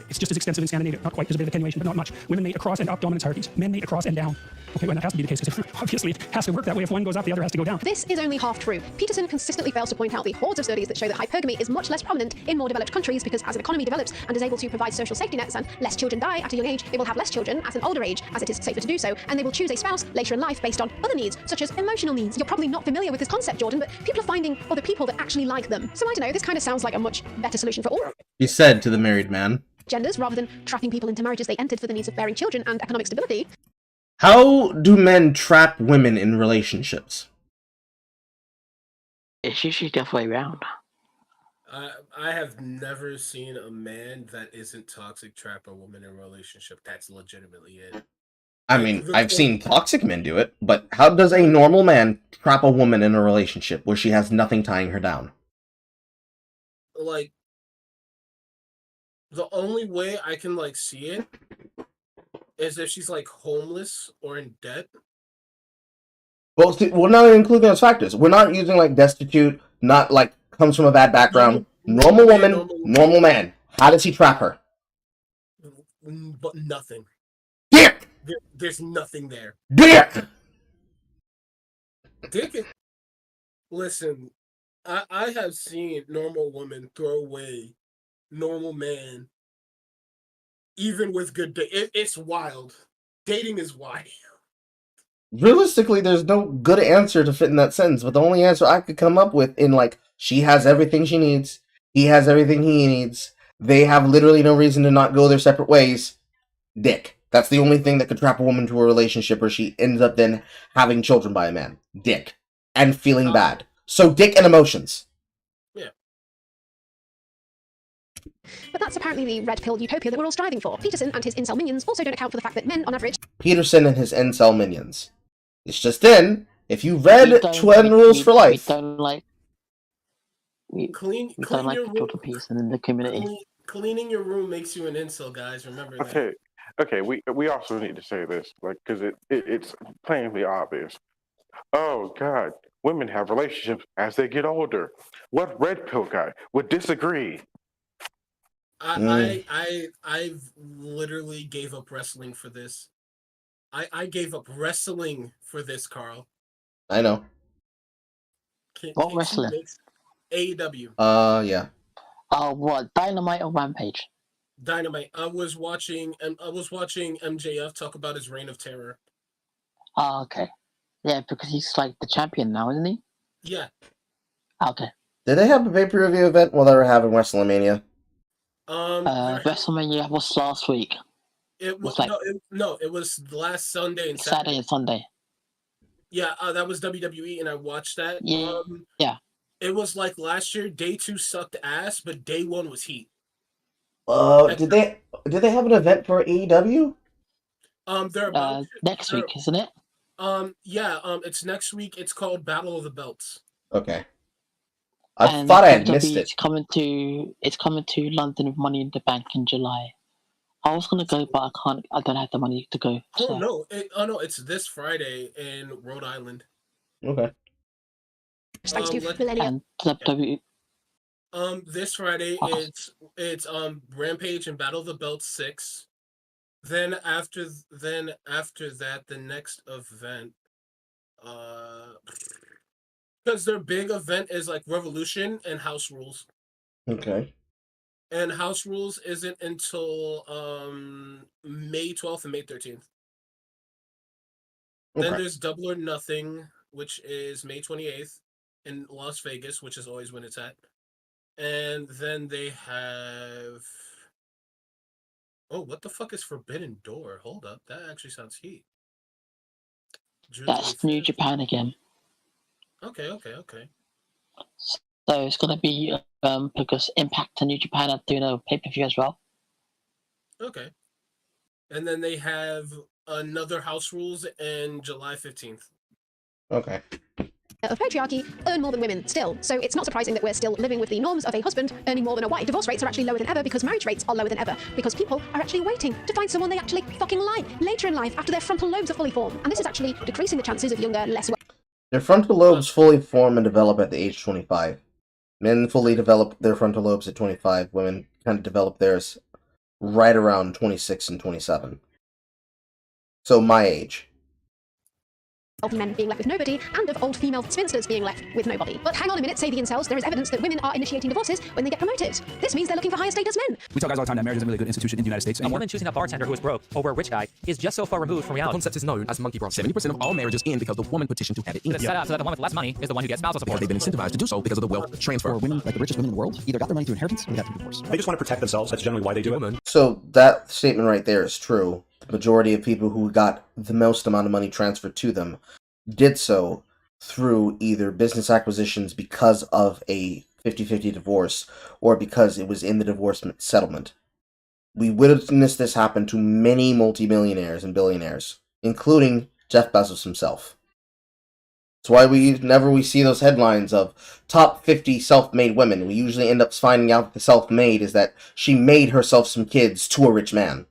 it's just as extensive in Scandinavia, not quite, there's a bit of attenuation, but not much. Women mate across and up dominance hierarchies. Men mate across and down. Okay, well, that has to be the case, because obviously it has to work that way. If one goes up, the other has to go down. This is only half true. Peterson consistently fails to point out the hordes of studies that show that hypergamy is much less prominent in more developed countries because as an economy develops and is able to provide social safety nets and less children die at a young age, it will have less children at an older age as it is safer to do so, and they will choose a spouse later in life based on other needs, such as emotional needs. You're probably not familiar with this concept, Jordan, but people are finding other people that actually like them. So I don't know, this kind of sounds like a much better solution for all He said to the married man. genders, rather than trapping people into marriages they entered for the needs of bearing children and economic stability. How do men trap women in relationships? It's usually the other way around. I have never seen a man that isn't toxic trap a woman in a relationship. That's legitimately it. I mean, I've seen toxic men do it, but how does a normal man trap a woman in a relationship where she has nothing tying her down? Like, the only way I can, like, see it is if she's, like, homeless or in debt. Well, see, we're not including those factors. We're not using, like, destitute, not, like, comes from a bad background. Normal woman, normal man. How does he trap her? But nothing. Dick! There's nothing there. Dick! Dick. Listen, I have seen normal women throw away normal man, even with good it's wild. Dating is wild. Realistically, there's no good answer to fit in that sentence, but the only answer I could come up with in, like, she has everything she needs, he has everything he needs, they have literally no reason to not go their separate ways. Dick. That's the only thing that could trap a woman to a relationship where she ends up then having children by a man. Dick. And feeling bad. So dick and emotions. Yeah. But that's apparently the red pill utopia that we're all striving for. Peterson and his incel minions also don't account for the fact that men, on average... Peterson and his incel minions. It's just in, if you read 12 Rules for Life... We don't like... We don't like your Jordan Peterson in the community. Cleaning your room makes you an incel, guys. Remember that. Okay. We also need to say this, like, because it's plainly obvious. Oh God, women have relationships as they get older. What red pill guy would disagree? I've literally gave up wrestling for this. I gave up wrestling for this, Carl. I know. What wrestling? AEW. Yeah. What? Dynamite or Rampage? Dynamite. I was watching MJF talk about his reign of terror. Oh, okay. Yeah, because he's like the champion now, isn't he? Yeah. Okay. Did they have a pay-per-view event while they were having WrestleMania? WrestleMania was last week. It was like, it was last Sunday and Saturday and Sunday. Yeah, that was WWE, and I watched that. Yeah. Yeah. It was like last year. Day 2 sucked ass, but day 1 was heat. Did they have an event for AEW? They're about next week, isn't it? It's next week. It's called Battle of the Belts. Okay. I thought I had missed it. It's coming to London with Money in the Bank in July. I was gonna go, but I don't have the money to go. So. No, it's this Friday in Rhode Island. Okay. Thanks to Millennium. And WWE. This Friday it's Rampage and Battle of the Belts 6. Then after that, the next event, because their big event is like Revolution and House Rules. Okay. And House Rules isn't until May 12th and May 13th. Then there's Double or Nothing, which is May 28th in Las Vegas, which is always when it's at. And then they have... Oh, what the fuck is Forbidden Door? Hold up, that actually sounds heat. That's New Japan again. Okay. So it's gonna be because Impact and New Japan are doing a pay-per-view as well. Okay. And then they have another House Rules in July 15th. Okay. Of patriarchy earn more than women still. So it's not surprising that we're still living with the norms of a husband earning more than a wife. Divorce rates are actually lower than ever because marriage rates are lower than ever because people are actually waiting to find someone they actually fucking like later in life after their frontal lobes are fully formed. And this is actually decreasing the chances of younger, less... Their frontal lobes fully form and develop at the age 25. Men fully develop their frontal lobes at 25. Women kind of develop theirs right around 26 and 27. So my age. Healthy men being left with nobody, and of old female spinsters being left with nobody. But hang on a minute, say the incels, there is evidence that women are initiating divorces when they get promoted. This means they're looking for higher status men. We tell guys all the time that marriage isn't really a good institution in the United States. A woman choosing a bartender who is broke over a rich guy is just so far removed from The reality. concept is known as monkey bros. 70% of all marriages end because the woman petitioned to have it in. It's set up so that the one with less money is the one who gets spousal support. They've been incentivized to do so because of the wealth transfer. Or women, like the richest women in the world, either got their money through inheritance or they got through divorce. They just want to protect themselves. That's generally why they do it. So that statement right there is true. The majority of people who got the most amount of money transferred to them did so through either business acquisitions because of a 50-50 divorce or because it was in the divorce settlement. We witnessed this happen to many multimillionaires and billionaires, including Jeff Bezos himself. That's why whenever we see those headlines of top 50 self-made women, we usually end up finding out that the self-made is that she made herself some kids to a rich man.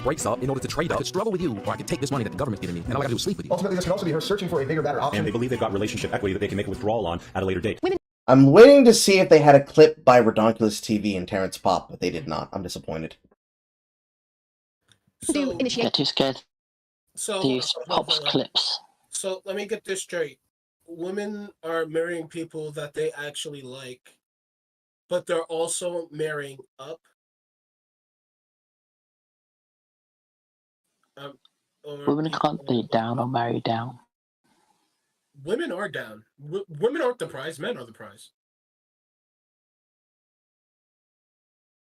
Breaks up in order to trade up. I could struggle with you, or I could take this money that the government's giving me, and all I gotta do is sleep with you. Ultimately, this can also be her searching for a bigger, better option. And they believe they've got relationship equity that they can make a withdrawal on at a later date. I'm waiting to see if they had a clip by Redonkulous TV and Terrence Pop, but they did not. I'm disappointed. Do initiate. Get too scared. So These Pop's clips. So let me get this straight. Women are marrying people that they actually like, but they're also marrying up. Women can't date down or marry down. Women are down. Women aren't the prize. Men are the prize.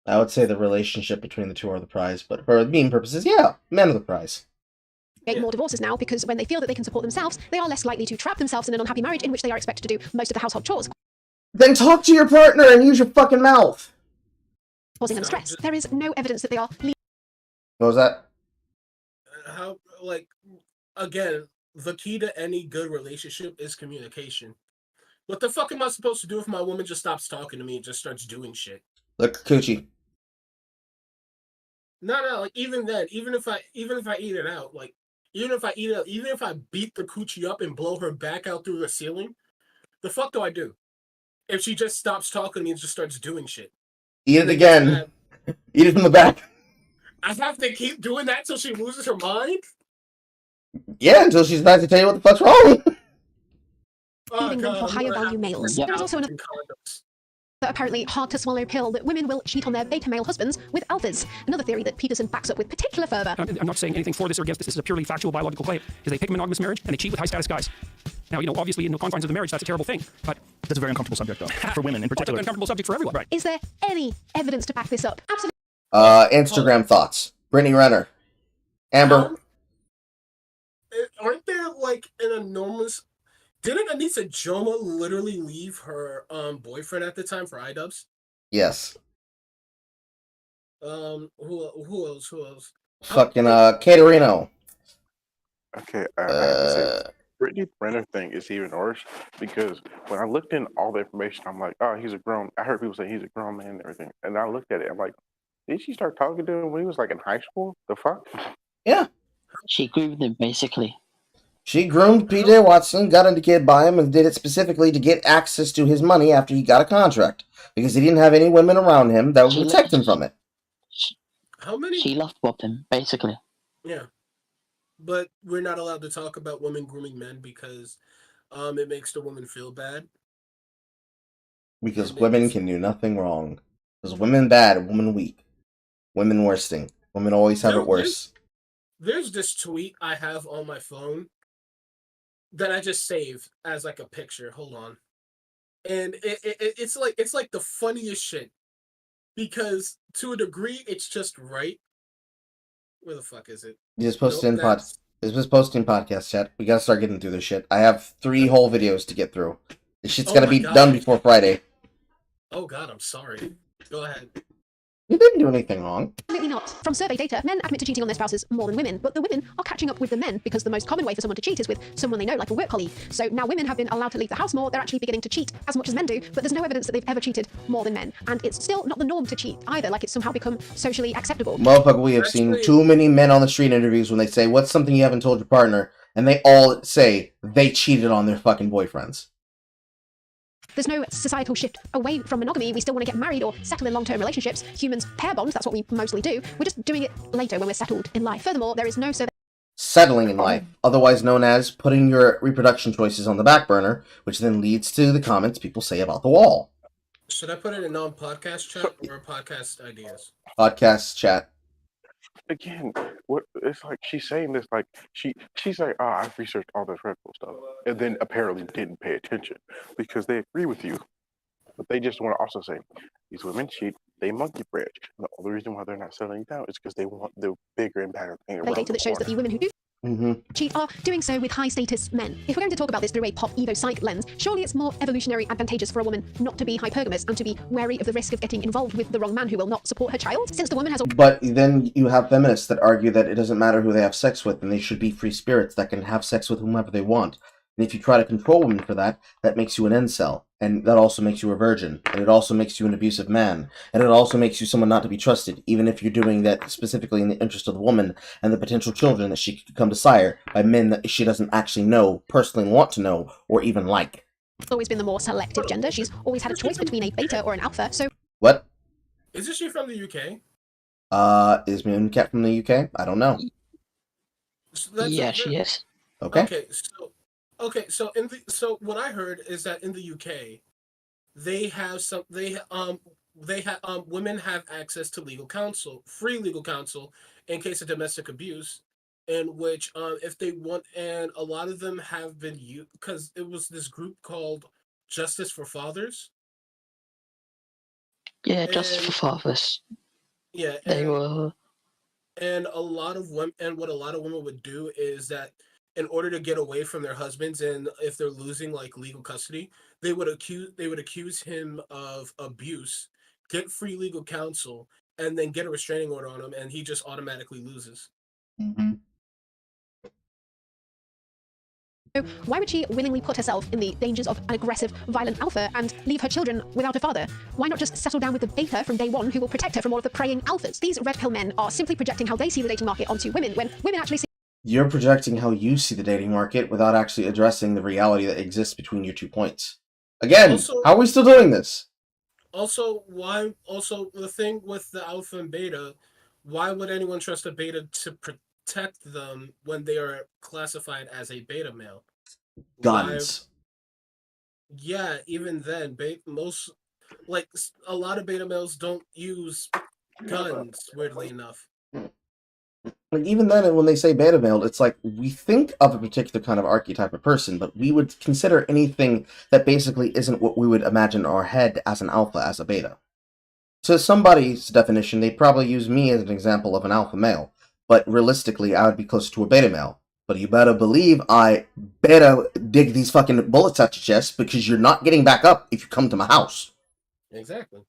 I would say the relationship between the two are the prize, but for meme purposes, yeah, men are the prize. Make more divorces now because when they feel that they can support themselves, they are less likely to trap themselves in an unhappy marriage in which they are expected to do most of the household chores. Then talk to your partner and use your fucking mouth. Causing them stress. There is no evidence that they are. What was that? How, like, again, the key to any good relationship is communication. What the fuck am I supposed to do if my woman just stops talking to me and just starts doing shit? Look, coochie. No, like even then, even if I eat it out, like even if I beat the coochie up and blow her back out through the ceiling, the fuck do I do? If she just stops talking to me and just starts doing shit. Eat it again. Eat it from the back. I have to keep doing that till she loses her mind? Yeah, until she's back to tell you what the fuck's wrong. Leaving them for higher value males. There is also another apparently hard to swallow pill that women will cheat on their beta male husbands with alphas. Another theory that Peterson backs up with particular fervor. I'm not saying anything for this or against this. This is a purely factual biological claim. Is they pick a monogamous marriage and they cheat with high status guys. Now, obviously in the confines of the marriage, that's a terrible thing. But that's a very uncomfortable subject, though, for women in particular. It's an uncomfortable subject for everyone. Right. Is there any evidence to back this up? Absolutely. Instagram thoughts. Brittany Renner. Amber. Aren't there like an enormous? Didn't Anissa Joma literally leave her boyfriend at the time for iDubbbz? Yes. Who else? Fucking Caterino. Okay, I have to say, Brittany Renner thing is even worse because when I looked in all the information, I'm like, oh, I heard people say he's a grown man and everything. And I looked at it, I'm like, did she start talking to him when he was like in high school? The fuck? Yeah. She groomed him, basically. She groomed PJ Watson, got him to get by him, and did it specifically to get access to his money after he got a contract. Because he didn't have any women around him that would protect him from it. How many? She love bopped him, basically. Yeah. But we're not allowed to talk about women grooming men because it makes the woman feel bad. Because women can do nothing wrong. Because women bad, women weak. Women worsting. Women always have it worse. There's this tweet I have on my phone that I just saved as like a picture. Hold on. And it's like the funniest shit. Because to a degree, it's just right. Where the fuck is it? You just posted in podcast chat. We gotta start getting through this shit. I have 3 whole videos to get through. This shit's gotta be done before Friday. Oh god, I'm sorry. Go ahead. You didn't do anything wrong. Absolutely not. From survey data, men admit to cheating on their spouses more than women, but the women are catching up with the men because the most common way for someone to cheat is with someone they know, like a work colleague. So now women have been allowed to leave the house more, they're actually beginning to cheat as much as men do, but there's no evidence that they've ever cheated more than men. And it's still not the norm to cheat either, like it's somehow become socially acceptable. Motherfucker, we have seen too many men on the street interviews when they say, what's something you haven't told your partner? And they all say they cheated on their fucking boyfriends. There's no societal shift away from monogamy. We still want to get married or settle in long-term relationships. Humans pair bond, that's what we mostly do. We're just doing it later when we're settled in life. Furthermore, there is no Settling in life, otherwise known as putting your reproduction choices on the back burner, which then leads to the comments people say about the wall. Should I put it in non-podcast chat or podcast ideas? Podcast chat. Again, what it's like she's saying this like she's like, I've researched all this Red Bull stuff, and then apparently didn't pay attention because they agree with you, but they just want to also say these women cheat, they monkey branch. And the only reason why they're not settling down is because they want the bigger and better thing around data that shows that the women who do cheat are doing so with high-status men. If we're going to talk about this through a pop evo psych lens, surely it's more evolutionary advantageous for a woman not to be hypergamous and to be wary of the risk of getting involved with the wrong man who will not support her child, since the woman has a... But then you have feminists that argue that it doesn't matter who they have sex with, and they should be free spirits that can have sex with whomever they want. And if you try to control women for that, that makes you an incel. And that also makes you a virgin. And it also makes you an abusive man. And it also makes you someone not to be trusted, even if you're doing that specifically in the interest of the woman and the potential children that she could come to sire by men that she doesn't actually know, personally want to know, or even like. always been the more selective gender. She's always had a choice between a beta or an alpha, so... What? Isn't she from the UK? Is Mooncat from the UK? I don't know. So yeah, she is. Okay. So what I heard is that in the UK, they have women have access to legal counsel, free legal counsel in case of domestic abuse, in which if they want, and a lot of them have been used because it was this group called Justice for Fathers. Yeah, Justice for Fathers. Yeah, they were. And a lot of women, and what a lot of women would do is that in order to get away from their husbands, and if they're losing like legal custody, they would accuse him of abuse, get free legal counsel, and then get a restraining order on him, and he just automatically loses. Mm-hmm. So why would she willingly put herself in the dangers of an aggressive, violent alpha and leave her children without a father? Why not just settle down with the beta from day one who will protect her from all of the preying alphas? These red pill men are simply projecting how they see the dating market onto women when women actually see... You're projecting how you see the dating market without actually addressing the reality that exists between your 2 points. Again, how are we still doing this? Also, the thing with the alpha and beta, why would anyone trust a beta to protect them when they are classified as a beta male? Guns. Yeah, even then, a lot of beta males don't use guns, weirdly enough. Like, even then, when they say beta male, it's like we think of a particular kind of archetype of person, but we would consider anything that basically isn't what we would imagine in our head as an alpha, as a beta. To somebody's definition, they'd probably use me as an example of an alpha male, but realistically, I would be closer to a beta male. But you better believe I better dig these fucking bullets at your chest, because you're not getting back up if you come to my house. Exactly.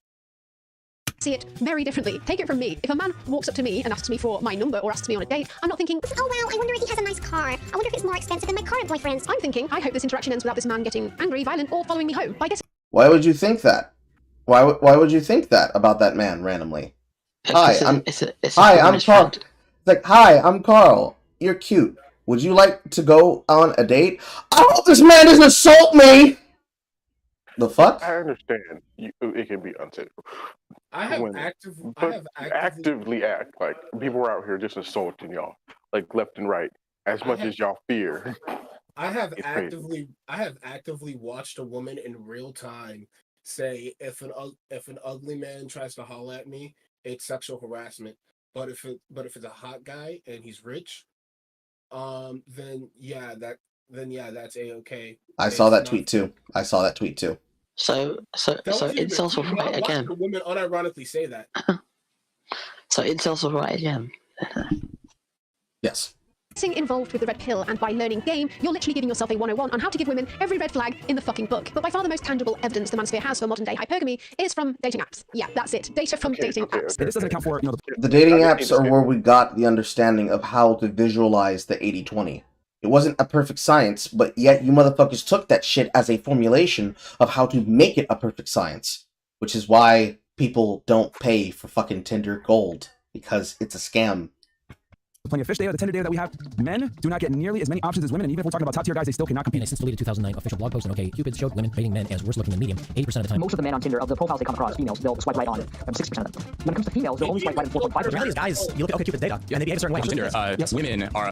See it very differently. Take it from me. If a man walks up to me and asks me for my number or asks me on a date, I'm not thinking, oh wow, I wonder if he has a nice car. I wonder if it's more expensive than my current boyfriend's. I'm thinking, I hope this interaction ends without this man getting angry, violent, or following me home. By this... Why would you think that? Why would you think that about that man randomly? Hi, I'm Carl. It's like, hi, I'm Carl. You're cute. Would you like to go on a date? I hope this man doesn't assault me! The fuck? I understand. It can be unsafe. I have actively act like people are out here just assaulting y'all, like left and right, as much as y'all fear. I have actively watched a woman in real time say if an ugly man tries to holler at me, it's sexual harassment. But if it's a hot guy and he's rich, then that's a-okay. I saw that tweet too. So incels were right again. Women unironically say that. So incels were right again. Yes. Involved with the red pill, and by learning game, you're literally giving yourself a 101 on how to give women every red flag in the fucking book. But by far the most tangible evidence the manosphere has for modern day hypergamy is from dating apps. Yeah, that's it. Data from dating apps. This doesn't account for, the dating apps are where we got the understanding of how to visualize the 80-20. It wasn't a perfect science, but yet you motherfuckers took that shit as a formulation of how to make it a perfect science. Which is why people don't pay for fucking Tinder Gold, because it's a scam. Plenty of fish data, the Tinder data that we have, men do not get nearly as many options as women, and even if we're talking about top tier guys, they still cannot compete. In a since deleted 2009 official blog post on OkCupid showed women rating men as worse looking than medium 80% of the time. Most of the men on Tinder, of the profiles they come across, females, they'll swipe right on 60% of them. When it comes to females, they'll only swipe right on 4.5%. The reality is, guys, you look at OkCupid's data, and they behave a certain way. Tinder, Yes. women are.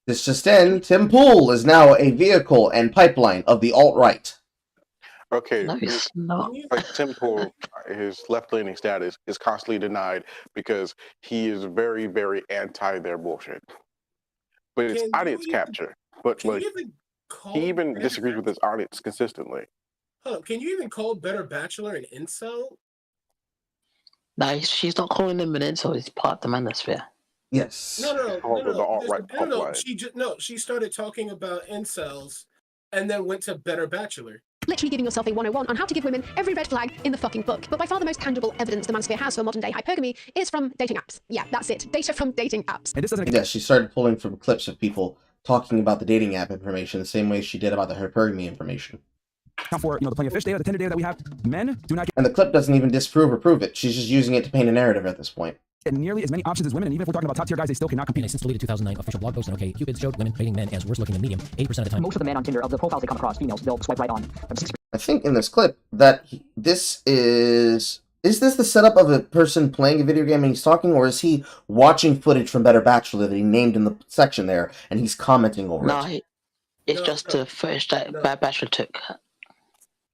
This just in, Tim Pool is now a vehicle and pipeline of the alt-right. Okay, No, it's not. like Tim Pool, his left-leaning status is constantly denied because he is very, very anti their bullshit. But it's audience capture. But like, he even disagrees with his audience consistently. Hold up, can you even call Better Bachelor an incel? No, she's not calling him an incel. He's part of the manosphere. Yes. No. She started talking about incels and then went to Better Bachelor. Literally giving yourself a 101 on how to give women every red flag in the fucking book. But by far the most tangible evidence the manosphere has for modern day hypergamy is from dating apps. Yeah, that's it. Data from dating apps. And this doesn't. Yeah, she started pulling from clips of people talking about the dating app information the same way she did about the hypergamy information. For the Plenty of fish data, the Tinder data that we have, men do not And the clip doesn't even disprove or prove it. She's just using it to paint a narrative at this point. get nearly as many options as women, and even if we're talking about top tier guys, they still cannot compete. In a since deleted 2009 official blog post on OkCupid showed women rating men as worse looking than medium 80% of the time. Most of the men on Tinder, of the profiles they come across, females, they'll swipe right on 60%. I think in this clip that this is this the setup of a person playing a video game and he's talking, or is he watching footage from Better Bachelor that he named in the section there and he's commenting over it? It's just the footage that Better Bachelor took.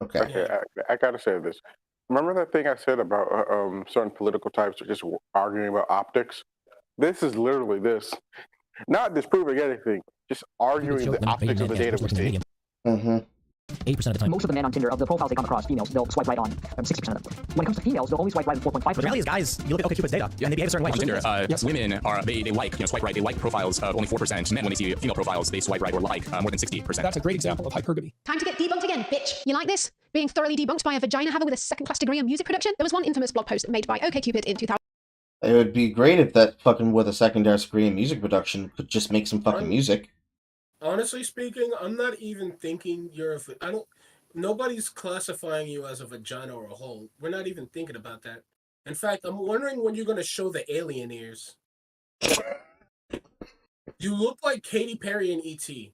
Okay. I gotta say this. Remember that thing I said about certain political types are just arguing about optics? This is literally this. Not disproving anything, just arguing the optics of the data we see. Mm-hmm. 80% of the time. Most of the men on Tinder, of the profiles they come across, females, they'll swipe right on 60% of them. When it comes to females, they'll only swipe right on 4.5%. The reality is, guys, you look at OkCupid's data, and they behave a certain way. On Tinder, Yes. women are they like swipe right. They like profiles of only 4%. Men, when they see female profiles, they swipe right or like more than 60%. That's a great example of hypergamy. Time to get debunked again, bitch. You like this? Being thoroughly debunked by a vagina haver with a second-class degree in music production? There was one infamous blog post made by OkCupid in 2000. It would be great if that fucking with a secondary degree in music production could just make some fucking music. Honestly speaking, I'm not even thinking nobody's classifying you as a vagina or a hole. We're not even thinking about that. In fact, I'm wondering when you're going to show the alien ears. You look like Katy Perry in E.T.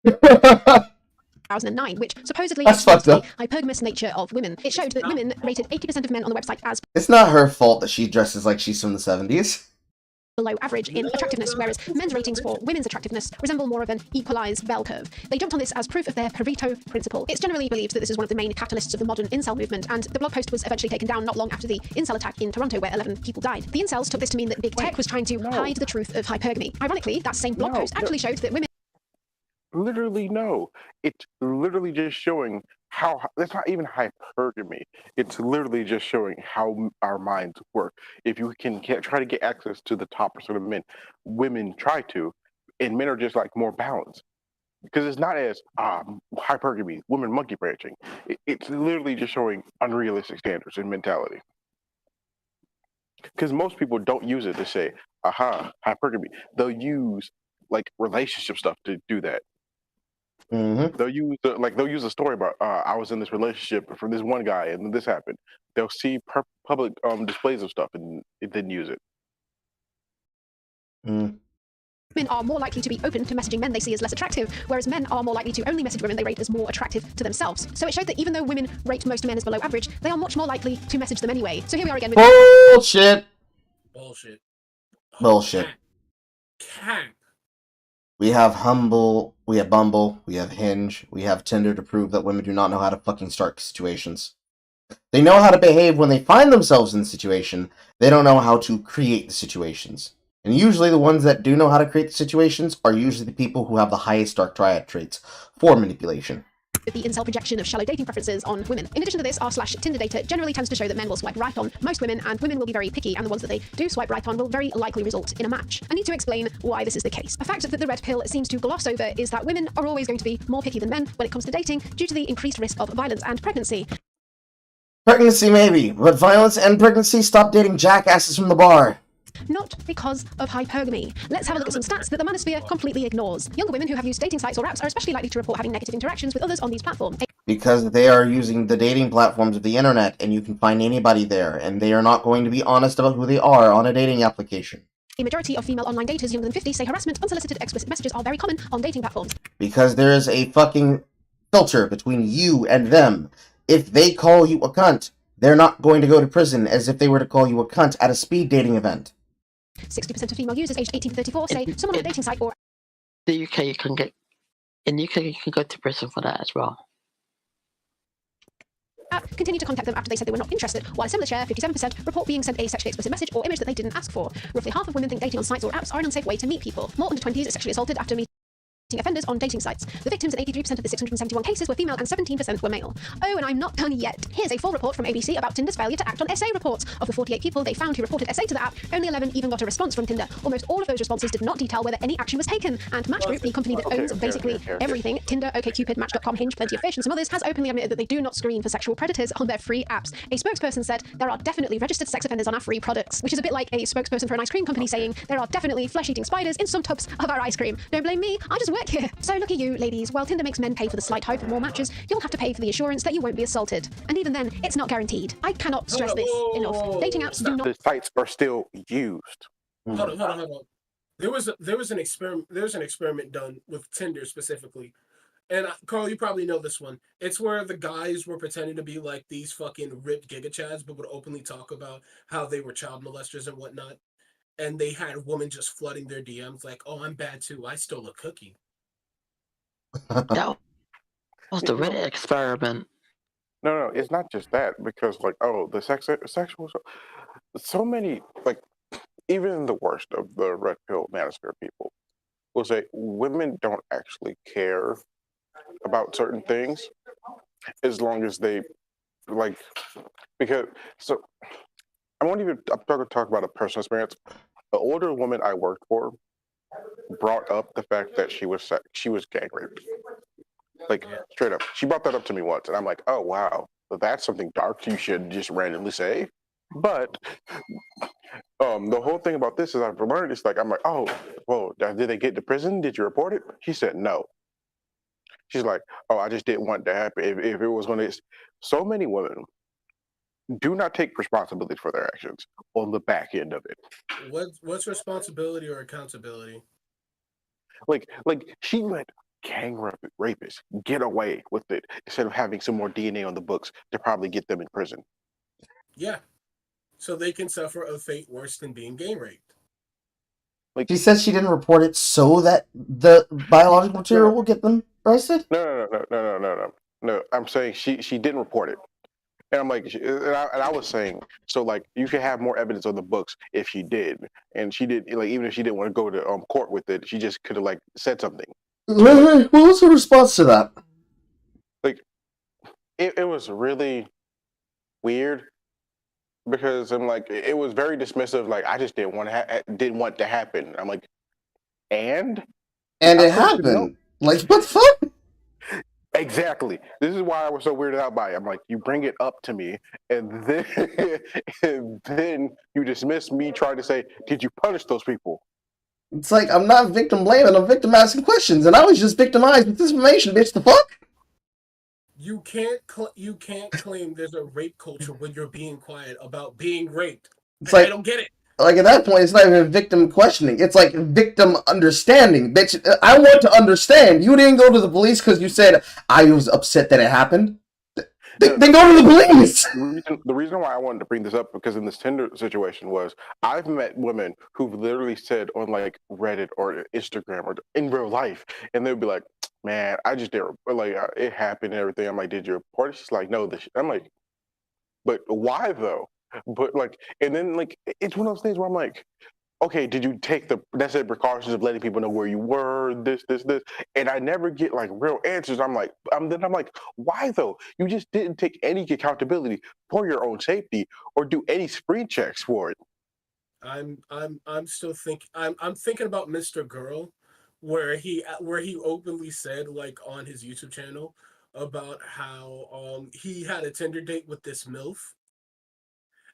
2009, which supposedly That's exposed fucked the hypergamous nature of women. It showed that women rated 80% of men on the website as It's not her fault that she dresses like she's from the 70s. below average in attractiveness, whereas men's ratings for women's attractiveness resemble more of an equalized bell curve. They jumped on this as proof of their Pareto principle. It's generally believed that this is one of the main catalysts of the modern incel movement, and the blog post was eventually taken down not long after the incel attack in Toronto, where 11 people died. The incels took this to mean that big tech was trying to hide the truth of hypergamy. Ironically, that same blog post actually showed that women Literally, no. It's literally just showing how, that's not even hypergamy. It's literally just showing how our minds work. If you can try to get access to the top percent of men, women try to, and men are just like more balanced. Because it's not as hypergamy, women monkey branching. It's literally just showing unrealistic standards and mentality. Because most people don't use it to say, aha, hypergamy. They'll use like relationship stuff to do that. Mm-hmm. They'll use a story about I was in this relationship for this one guy and then this happened. They'll see public displays of stuff and it didn't use it. women are more likely to be open to messaging men they see as less attractive, whereas men are more likely to only message women they rate as more attractive to themselves. So it showed that even though women rate most men as below average, they are much more likely to message them anyway. So here we are again with Bullshit. Bullshit. Bullshit. Cap. We have Bumble, we have Hinge, we have Tinder to prove that women do not know how to fucking start situations. They know how to behave when they find themselves in the situation. They don't know how to create the situations. And usually the ones that do know how to create the situations are usually the people who have the highest dark triad traits for manipulation. The incel projection of shallow dating preferences on women. In addition to this, r/Tinder data generally tends to show that men will swipe right on most women, and women will be very picky, and the ones that they do swipe right on will very likely result in a match. I need to explain why this is the case. A fact that the red pill seems to gloss over is that women are always going to be more picky than men when it comes to dating due to the increased risk of violence and pregnancy. Pregnancy maybe, but violence and pregnancy, stop dating jackasses from the bar. Not because of hypergamy. Let's have a look at some stats that the manosphere completely ignores. Younger women who have used dating sites or apps are especially likely to report having negative interactions with others on these platforms. Because they are using the dating platforms of the internet, and you can find anybody there, and they are not going to be honest about who they are on a dating application. A majority of female online daters younger than 50 say harassment, unsolicited explicit messages are very common on dating platforms. Because there is a fucking filter between you and them. If they call you a cunt, they're not going to go to prison as if they were to call you a cunt at a speed dating event. 60% of female users aged 18 to 34 say someone on a dating site or The UK, you can get in the UK, you can go to prison for that as well. app continue to contact them after they said they were not interested, while a similar share, 57%, report being sent a sexually explicit message or image that they didn't ask for. Roughly half of women think dating on sites or apps are an unsafe way to meet people. More under 20s are sexually assaulted after meeting offenders on dating sites. The victims in 83% of the 671 cases were female and 17% were male. Oh, and I'm not done yet. Here's a full report from ABC about Tinder's failure to act on SA reports. Of the 48 people they found who reported SA to the app, only 11 even got a response from Tinder. Almost all of those responses did not detail whether any action was taken. And Match Group, the company that owns basically everything, Tinder, OkCupid, Match.com, Hinge, Plenty of Fish, and some others, has openly admitted that they do not screen for sexual predators on their free apps. A spokesperson said, there are definitely registered sex offenders on our free products, which is a bit like a spokesperson for an ice cream company saying, there are definitely flesh-eating spiders in some tubs of our ice cream. Don't blame me, I just work here. So look at you, ladies. While Tinder makes men pay for the slight hope of more matches, you'll have to pay for the assurance that you won't be assaulted. And even then, it's not guaranteed. I cannot stress this enough. Dating apps do not. The sites are still used. Hold on. There was an experiment done with Tinder specifically. And Carl, you probably know this one. It's where the guys were pretending to be like these fucking ripped giga chads, but would openly talk about how they were child molesters and whatnot. And they had women just flooding their DMs like, "Oh, I'm bad too. I stole a cookie." That was the Reddit experiment. No, it's not just that, because like, oh, the sexual, so many, like, even the worst of the red pill manosphere people will say women don't actually care about certain things as long as they like, because so I'm going to talk about a personal experience. The older woman I worked for brought up the fact that she was gang raped. Like, straight up. She brought that up to me once, and I'm like, oh, wow. That's something dark you should just randomly say. But the whole thing about this is I've learned, it's like, I'm like, oh, well, did they get to prison? Did you report it? She said no. She's like, oh, I just didn't want it to happen. If it was going to... So many women do not take responsibility for their actions on the back end of it. What's responsibility or accountability? Like she let gang rapists get away with it instead of having some more DNA on the books to probably get them in prison. Yeah. So they can suffer a fate worse than being gang raped. Like, she says she didn't report it so that the biological material will get them arrested? No. I'm saying she didn't report it. And I'm like, and I was saying, so like, you could have more evidence on the books if she did, and she did. Like, even if she didn't want to go to court with it, she just could have like said something. What was her response to that? Like, it was really weird because I'm like, it was very dismissive. Like, I just didn't want to happen. I'm like, and it happened. Like, what the fuck? Exactly. This is why I was so weirded out by it. I'm like, you bring it up to me, and then you dismiss me trying to say, did you punish those people? It's like, I'm not victim blaming, I'm victim asking questions, and I was just victimized with this information, bitch. The fuck? You can't claim there's a rape culture when you're being quiet about being raped. It's like, I don't get it. Like, at that point, it's not even victim questioning. It's like victim understanding. Bitch, I want to understand. You didn't go to the police because you said, I was upset that it happened. Then go to the police! The reason why I wanted to bring this up, because in this Tinder situation, was I've met women who've literally said on, like, Reddit or Instagram or in real life, and they'll be like, man, I just did, like, it happened and everything. I'm like, did you report it? She's like, no. I'm like, but why, though? But like, and then like, it's one of those things where I'm like, okay, did you take the necessary precautions of letting people know where you were, this, and I never get like real answers. I'm like, why though? You just didn't take any accountability for your own safety or do any screen checks for it. I'm still thinking. I'm thinking about Mr. Girl, where he openly said, like, on his YouTube channel about how he had a Tinder date with this MILF.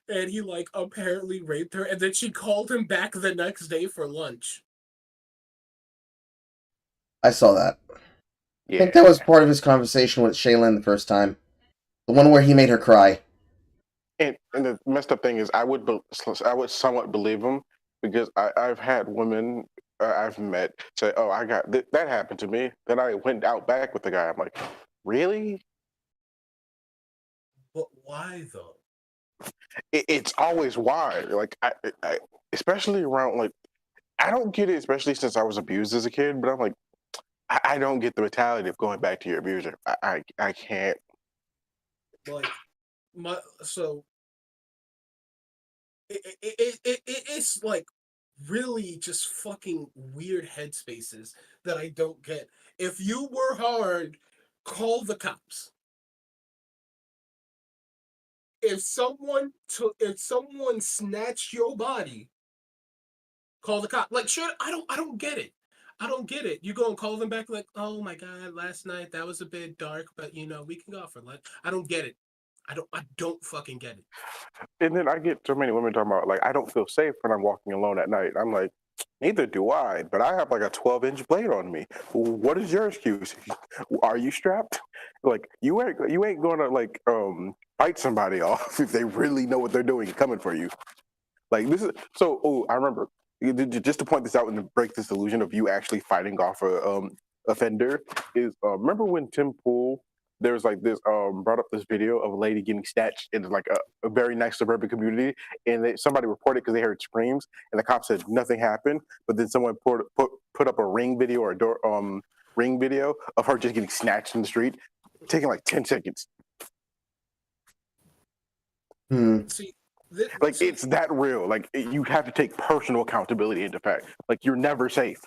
And he, like, apparently raped her, and then she called him back the next day for lunch. I saw that. Yeah. I think that was part of his conversation with Shaylin the first time. The one where he made her cry. And the messed up thing is, I would somewhat believe him because I've had women I've met say, "Oh, I got that happened to me." Then I went out back with the guy. I'm like, really? But why though? It's always why. Like I especially around like I don't get it, especially since I was abused as a kid. But I'm like, I don't get the mentality of going back to your abuser. I can't. Like so it's like really just fucking weird headspaces that I don't get. If you were hard, call the cops. If someone snatched your body, call the cop. Like, sure, I don't get it. I don't get it. You go and call them back like, oh my god, last night that was a bit dark, but we can go out for lunch. I don't get it. I don't fucking get it. And then I get so many women talking about like I don't feel safe when I'm walking alone at night. I'm like, neither do I. But I have like a 12-inch blade on me. What is your excuse? Are you strapped? Like you ain't gonna like fight somebody off if they really know what they're doing and coming for you. Like this is so. Oh, I remember just to point this out and to break this illusion of you actually fighting off a offender is remember when Tim Pool there was like this brought up this video of a lady getting snatched in like a very nice suburban community, and somebody reported because they heard screams, and the cops said nothing happened, but then someone put up a ring video or a door ring video of her just getting snatched in the street, taking like 10 seconds. See, like it's that real. Like you have to take personal accountability into fact. Like you're never safe.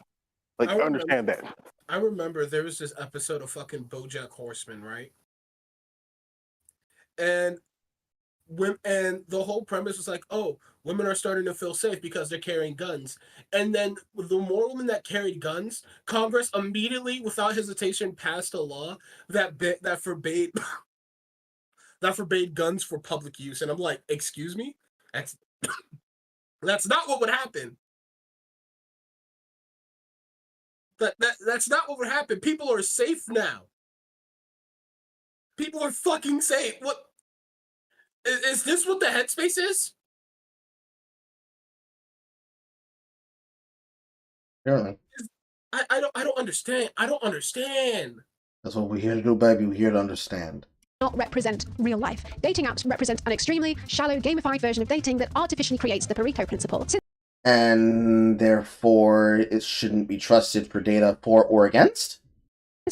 Like understand that. I remember there was this episode of fucking BoJack Horseman, right? And the whole premise was like, oh, women are starting to feel safe because they're carrying guns. And then the more women that carried guns, Congress immediately, without hesitation, passed a law that forbade guns for public use. And I'm like, excuse me? That's not what would happen. That's not what would happen. People are safe now. People are fucking safe. What is this? What the headspace is? Apparently. I don't understand. I don't understand. That's what we're here to do, baby. We're here to understand. Not represent real life. Dating apps represent an extremely shallow, gamified version of dating that artificially creates the Pareto principle. And therefore, it shouldn't be trusted for data for or against?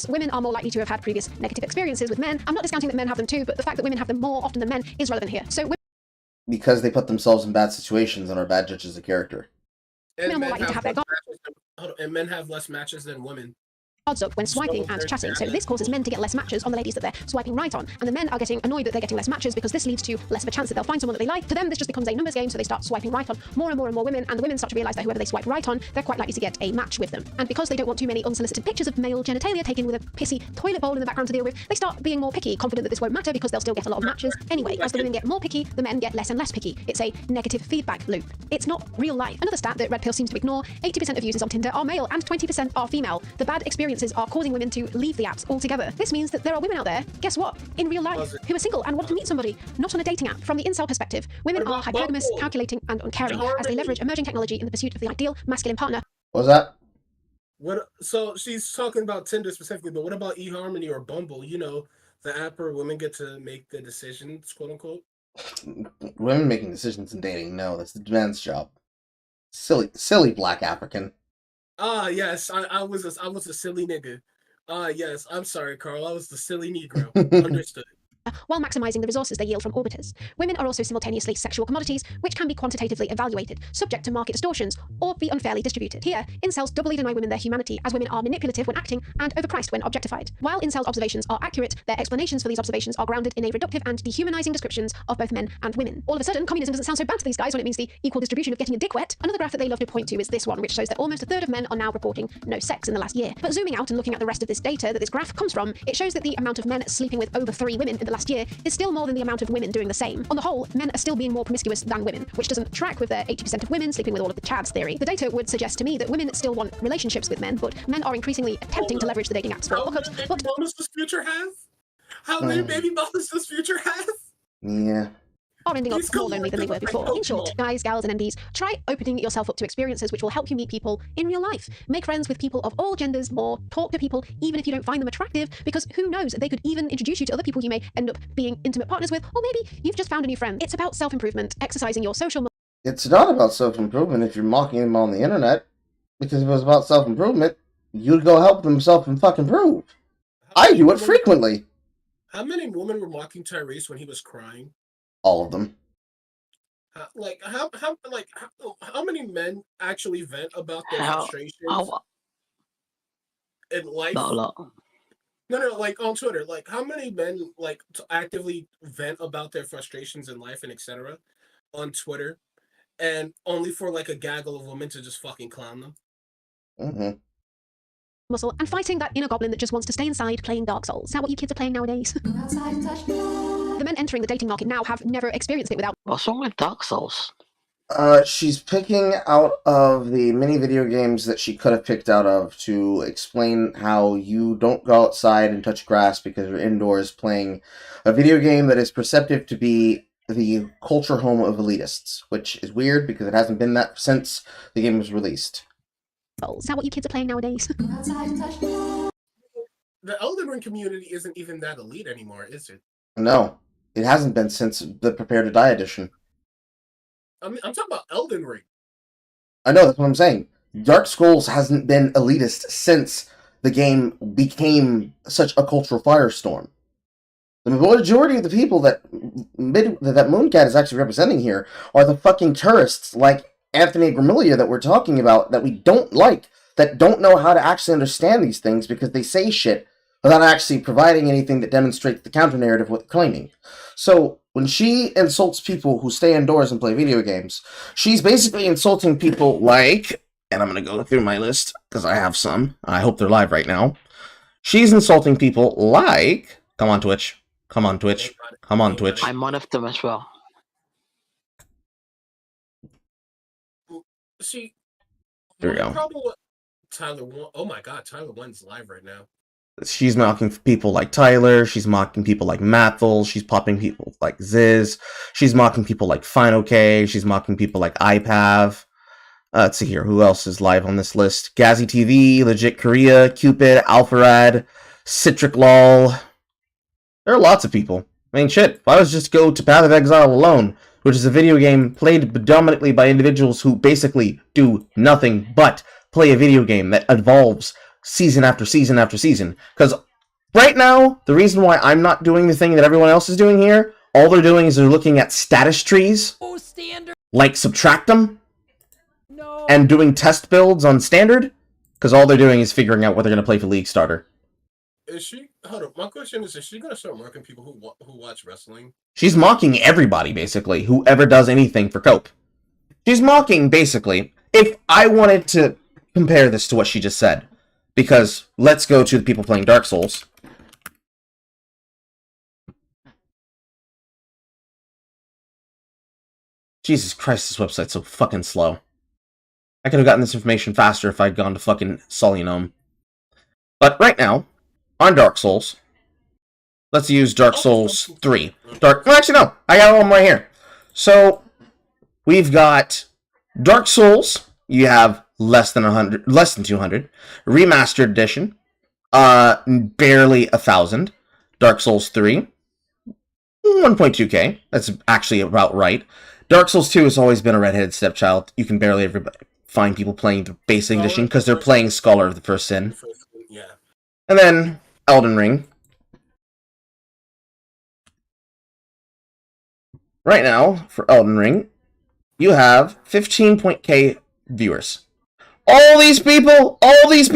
Women are more likely to have had previous negative experiences with men. I'm not discounting that men have them too, but the fact that women have them more often than men is relevant here. So because they put themselves in bad situations and are bad judges of character. And men are more likely to have their and men have less matches than women. Odds up when swiping and chatting, so this causes men to get less matches on the ladies that they're swiping right on, and the men are getting annoyed that they're getting less matches because this leads to less of a chance that they'll find someone that they like. To them, this just becomes a numbers game, so they start swiping right on more and more and more women, and the women start to realise that whoever they swipe right on, they're quite likely to get a match with them. And because they don't want too many unsolicited pictures of male genitalia taken with a pissy toilet bowl in the background to deal with, they start being more picky, confident that this won't matter because they'll still get a lot of matches. Anyway, as the women get more picky, the men get less and less picky. It's a negative feedback loop. It's not real life. Another stat that Red Pill seems to ignore, 80% of users on Tinder are male and 20% are female. The bad experiences are causing women to leave the apps altogether. This means that there are women out there, guess what, in real life, who are single and want to meet somebody, not on a dating app. From the incel perspective, women are hypergamous, calculating, and uncaring as they leverage emerging technology in the pursuit of the ideal masculine partner. What was that? What? So she's talking about Tinder specifically, but what about eHarmony or Bumble? You know, the app where women get to make the decisions, quote unquote. Women making decisions in dating, no, that's the man's job. Silly black African. Ah, yes, I was a silly nigga. Ah, yes, I'm sorry, Carl. I was the silly Negro. Understood. While maximizing the resources they yield from orbiters. Women are also simultaneously sexual commodities, which can be quantitatively evaluated, subject to market distortions, or be unfairly distributed. Here, incels doubly deny women their humanity, as women are manipulative when acting and overpriced when objectified. While incels' observations are accurate, their explanations for these observations are grounded in a reductive and dehumanizing descriptions of both men and women. All of a sudden, communism doesn't sound so bad to these guys when it means the equal distribution of getting a dick wet. Another graph that they love to point to is this one, which shows that almost a third of men are now reporting no sex in the last year. But zooming out and looking at the rest of this data that this graph comes from, it shows that the amount of men sleeping with over 3 women in the last year is still more than the amount of women doing the same. On the whole, men are still being more promiscuous than women, which doesn't track with their 80% of women sleeping with all of the chads theory. The data would suggest to me that women still want relationships with men, but men are increasingly attempting to leverage the dating apps for hookups. How many baby mamas does Future have? How many baby mamas does Future have? Yeah. are ending up more lonely than they were before. In short, guys, gals, and NBs, try opening yourself up to experiences which will help you meet people in real life. Make friends with people of all genders more, talk to people even if you don't find them attractive, because who knows, they could even introduce you to other people you may end up being intimate partners with, or maybe you've just found a new friend. It's about self-improvement, exercising your social... It's not about self-improvement if you're mocking them on the internet, because if it was about self-improvement, you'd go help them self-improve. I do it frequently. How many women were mocking Tyrese when he was crying? All of them. How many men actually vent about their frustrations in life? Not a lot. No, like on Twitter, like how many men actively vent about their frustrations in life and etc. on Twitter, and only for like a gaggle of women to just fucking clown them? Mm-hmm. muscle and fighting that inner goblin that just wants to stay inside playing Dark Souls. Is that what you kids are playing nowadays? The men entering the dating market now have never experienced it without... What's wrong with Dark Souls? She's picking out of the many video games that she could have picked out of to explain how you don't go outside and touch grass because you're indoors playing a video game that is perceptive to be the culture home of elitists, which is weird because it hasn't been that since the game was released. Is that what you kids are playing nowadays? The Elden Ring community isn't even that elite anymore, is it? No, it hasn't been since the Prepare to Die edition. I mean, I'm talking about Elden Ring. I know, that's what I'm saying. Dark Souls hasn't been elitist since the game became such a cultural firestorm. The majority of the people that Mooncat is actually representing here are the fucking tourists like Anthony Gramiglia that we're talking about that we don't like, that don't know how to actually understand these things because they say shit without actually providing anything that demonstrates the counter-narrative of what they're claiming. So, when she insults people who stay indoors and play video games, she's basically insulting people like, and I'm going to go through my list because I have some. I hope they're live right now. She's insulting people like, come on Twitch, come on Twitch, come on Twitch. I'm one of them as well. See, there we go. Problem with Tyler One. Oh my God, Tyler One's live right now. She's mocking people like Tyler. She's mocking people like Mathel. She's popping people like Ziz. She's mocking people like FineOK. She's mocking people like iPav. Let's see here. Who else is live on this list? Gazzy TV, Legit Korea, Cupid, Alpharad, Citric Lol. There are lots of people. I mean, shit. If I was just go to Path of Exile alone, which is a video game played predominantly by individuals who basically do nothing but play a video game that evolves season after season after season. Because right now, the reason why I'm not doing the thing that everyone else is doing here, all they're doing is they're looking at status trees, like Subtractem, and doing test builds on Standard, because all they're doing is figuring out what they're going to play for League Starter. Is she? Hold on. My question is she going to start mocking people who watch wrestling? She's mocking everybody, basically, whoever does anything for Cope. She's mocking, basically, if I wanted to compare this to what she just said, because let's go to the people playing Dark Souls. Jesus Christ, this website's so fucking slow. I could have gotten this information faster if I'd gone to fucking Solunome. But right now, on Dark Souls, let's use Dark Souls 3. Actually, no. I got one right here. So, we've got Dark Souls. You have less than 200. Remastered edition, barely 1,000. Dark Souls 3, 1.2k. That's actually about right. Dark Souls 2 has always been a redheaded stepchild. You can barely ever find people playing the basic edition because they're playing Scholar of the First Sin. Yeah. And then Elden Ring. Right now, for Elden Ring, you have 15.k viewers. All these people, all these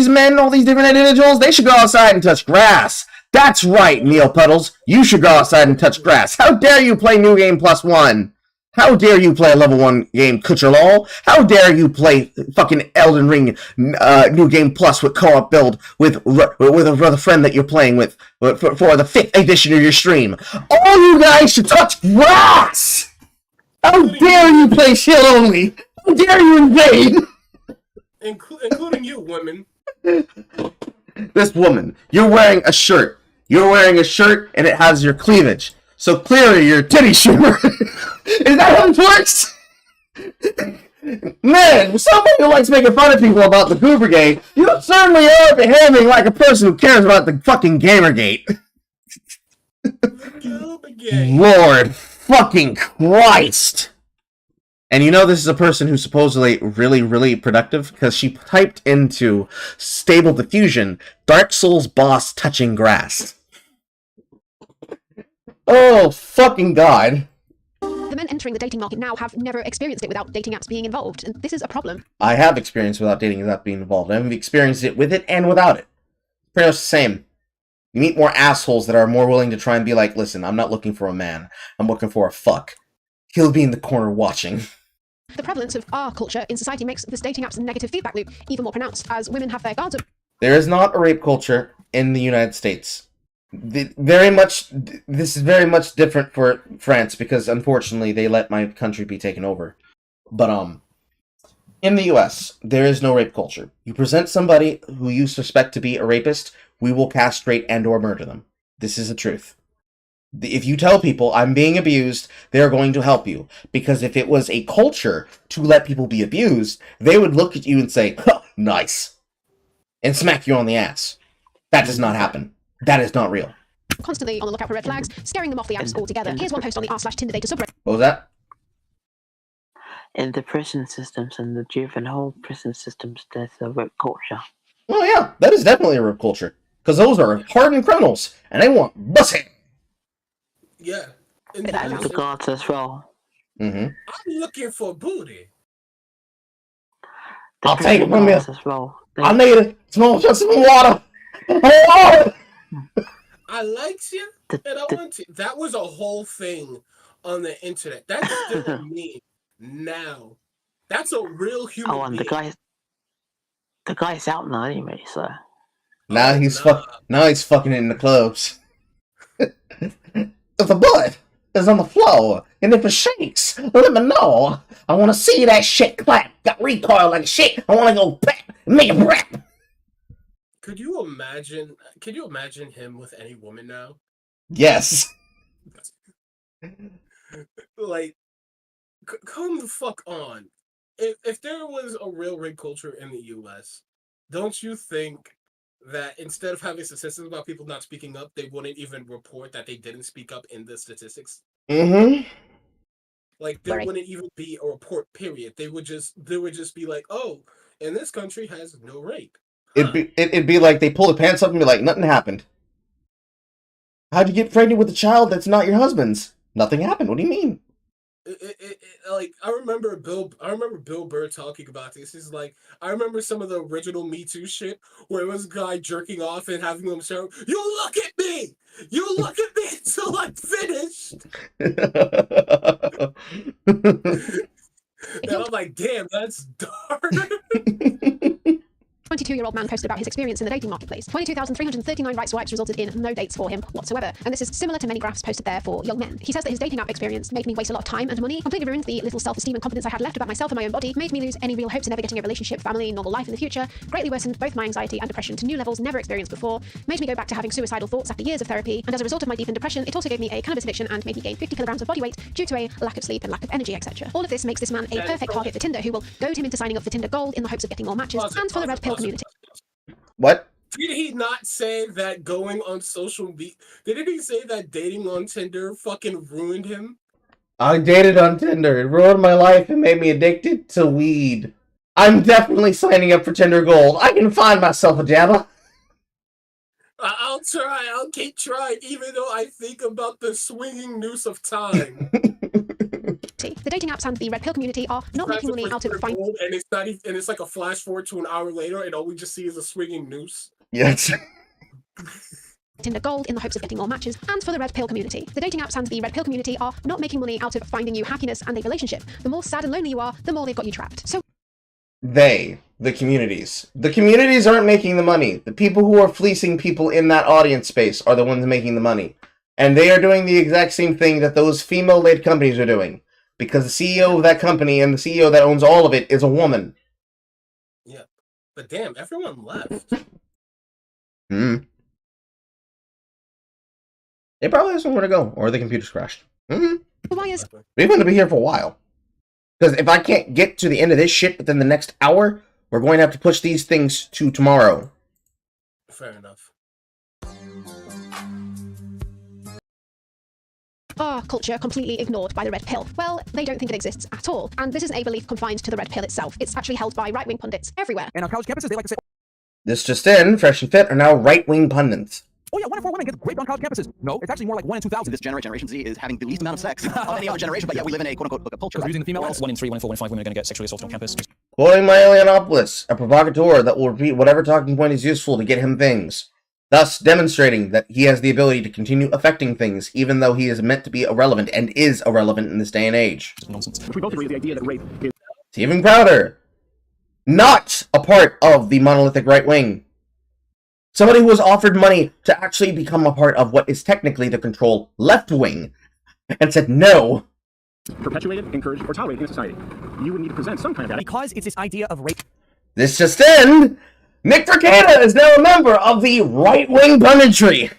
men, all these different individuals, they should go outside and touch grass. That's right, Neil Puddles. You should go outside and touch grass. How dare you play New Game Plus 1? How dare you play a level 1 game, Kutcherlol? How dare you play fucking Elden Ring New Game Plus with co-op build with a friend that you're playing with for the 5th edition of your stream? All you guys should touch grass! How dare you play shield only? How dare you invade? Including you, women. This woman, you're wearing a shirt. You're wearing a shirt and it has your cleavage. So clearly you're a titty shamer. Is that how it works? Man, somebody who likes making fun of people about the Goobergate, you certainly are behaving like a person who cares about the fucking Gamergate. Lord fucking Christ. And you know this is a person who's supposedly really, really productive because she typed into Stable Diffusion, Dark Souls boss touching grass. Oh, fucking God. The men entering the dating market now have never experienced it without dating apps being involved, and this is a problem. I have experience without dating without being involved. I've experienced it with it and without it. Pretty much the same. You meet more assholes that are more willing to try and be like, listen, I'm not looking for a man. I'm looking for a fuck. He'll be in the corner watching. The prevalence of our culture in society makes this dating app's negative feedback loop even more pronounced as women have their guards up. There is not a rape culture in the United States. This is very much different for France because unfortunately they let my country be taken over. But in the US, there is no rape culture. You present somebody who you suspect to be a rapist, we will castrate and or murder them. This is the truth. If you tell people I'm being abused, they're going to help you. Because if it was a culture to let people be abused, they would look at you and say, huh, nice. And smack you on the ass. That does not happen. That is not real. Constantly on the lookout for red flags, scaring them off the apps altogether. Here's one post on the r/Tinder data subreddit. What was that? In the prison systems and the juvenile prison systems, there's a rape culture. Oh yeah, that is definitely a rape culture. Because those are hardened criminals, and they want bussing. Yeah. And the guards as well. Mm-hmm. I'm looking for booty. I'll take it from you. As well. I need it. Small just some water. Water. I liked you, and I want to. That was a whole thing on the internet. That's still a meme now. That's a real human being. The guy's out now anyway, so. Now he's fucking in the clubs. If the blood is on the floor, and if it shakes, let me know. I want to see that shit clap. Got recoil like shit. I want to go back and make it rap. Could you imagine him with any woman now? Yes. Like, come the fuck on. If there was a real rape culture in the U.S., don't you think that instead of having statistics about people not speaking up, they wouldn't even report that they didn't speak up in the statistics? Mm-hmm. Like, there wouldn't even be a report, period. They would just be like, oh, and this country has no rape. It'd be like they pull the pants up and be like, nothing happened. How'd you get pregnant with a child that's not your husband's? Nothing happened. What do you mean? Like I remember Bill Burr talking about this. He's like, I remember some of the original Me Too shit where it was a guy jerking off and having them shout, "You look at me! You look at me until I'm finished." And I'm like, damn, that's dark. 22-year-old man posted about his experience in the dating marketplace. 22,339 right swipes resulted in no dates for him whatsoever. And this is similar to many graphs posted there for young men. He says that his dating app experience made me waste a lot of time and money, completely ruined the little self-esteem and confidence I had left about myself and my own body, made me lose any real hopes in ever getting a relationship, family, normal life in the future, greatly worsened both my anxiety and depression to new levels never experienced before, made me go back to having suicidal thoughts after years of therapy, and as a result of my deepened depression, it also gave me a cannabis addiction and made me gain 50 kilograms of body weight due to a lack of sleep and lack of energy, etc. All of this makes this man a perfect target for Tinder, who will goad him into signing up for Tinder Gold in the hopes of getting more matches and for the red pill community. What? Did he not say that going on social media? Didn't he say that dating on Tinder fucking ruined him? I dated on Tinder. It ruined my life and made me addicted to weed. I'm definitely signing up for Tinder Gold. I can find myself a dabba. I'll try. I'll keep trying, even though I think about the swinging noose of time. The dating apps and the red pill community are not making money out of finding. And it's not even, and it's like a flash forward to an hour later, and all we just see is a swinging noose. Yes. Tinder Gold in the hopes of getting more matches, and for the red pill community. The dating apps and the red pill community are not making money out of finding you happiness and a relationship. The more sad and lonely you are, the more they've got you trapped. So the communities. The communities aren't making the money. The people who are fleecing people in that audience space are the ones making the money. And they are doing the exact same thing that those female-led companies are doing. Because the CEO of that company and the CEO that owns all of it is a woman. Yeah. But damn, everyone left. Hmm. They probably have somewhere to go, or the computer's crashed. Wires. We're going to be here for a while. Because if I can't get to the end of this shit within the next hour, we're going to have to push these things to tomorrow. Fair enough. Our culture completely ignored by the red pill. Well, they don't think it exists at all. And this isn't a belief confined to the red pill itself. It's actually held by right-wing pundits everywhere. And on college campuses, they like to say, This just in, Fresh and Fit are now right-wing pundits. oh yeah, 1 in 4 women get raped on college campuses. No, it's actually more like 1 in 2,000. This Generation Z is having the least amount of sex of any other generation, but yet we live in a quote-unquote culture. Because using the female 1 in 3, 1 in 4, 1 in 5 women are going to get sexually assaulted on campus. Quoting my Alienopolis, a provocateur that will repeat whatever talking point is useful to get him things, thus demonstrating that he has the ability to continue affecting things, even though he is meant to be irrelevant and is irrelevant in this day and age. Nonsense. Which we both agree is the idea that rape is... Stephen Crowder, not a part of the monolithic right wing. Somebody who was offered money to actually become a part of what is technically the control left wing, and said no. perpetuated, encouraged, or tolerated in society. You would need to present some kind of data. Because it's this idea of rape. This just in, Nick Tricada is now a member of the right-wing punditry.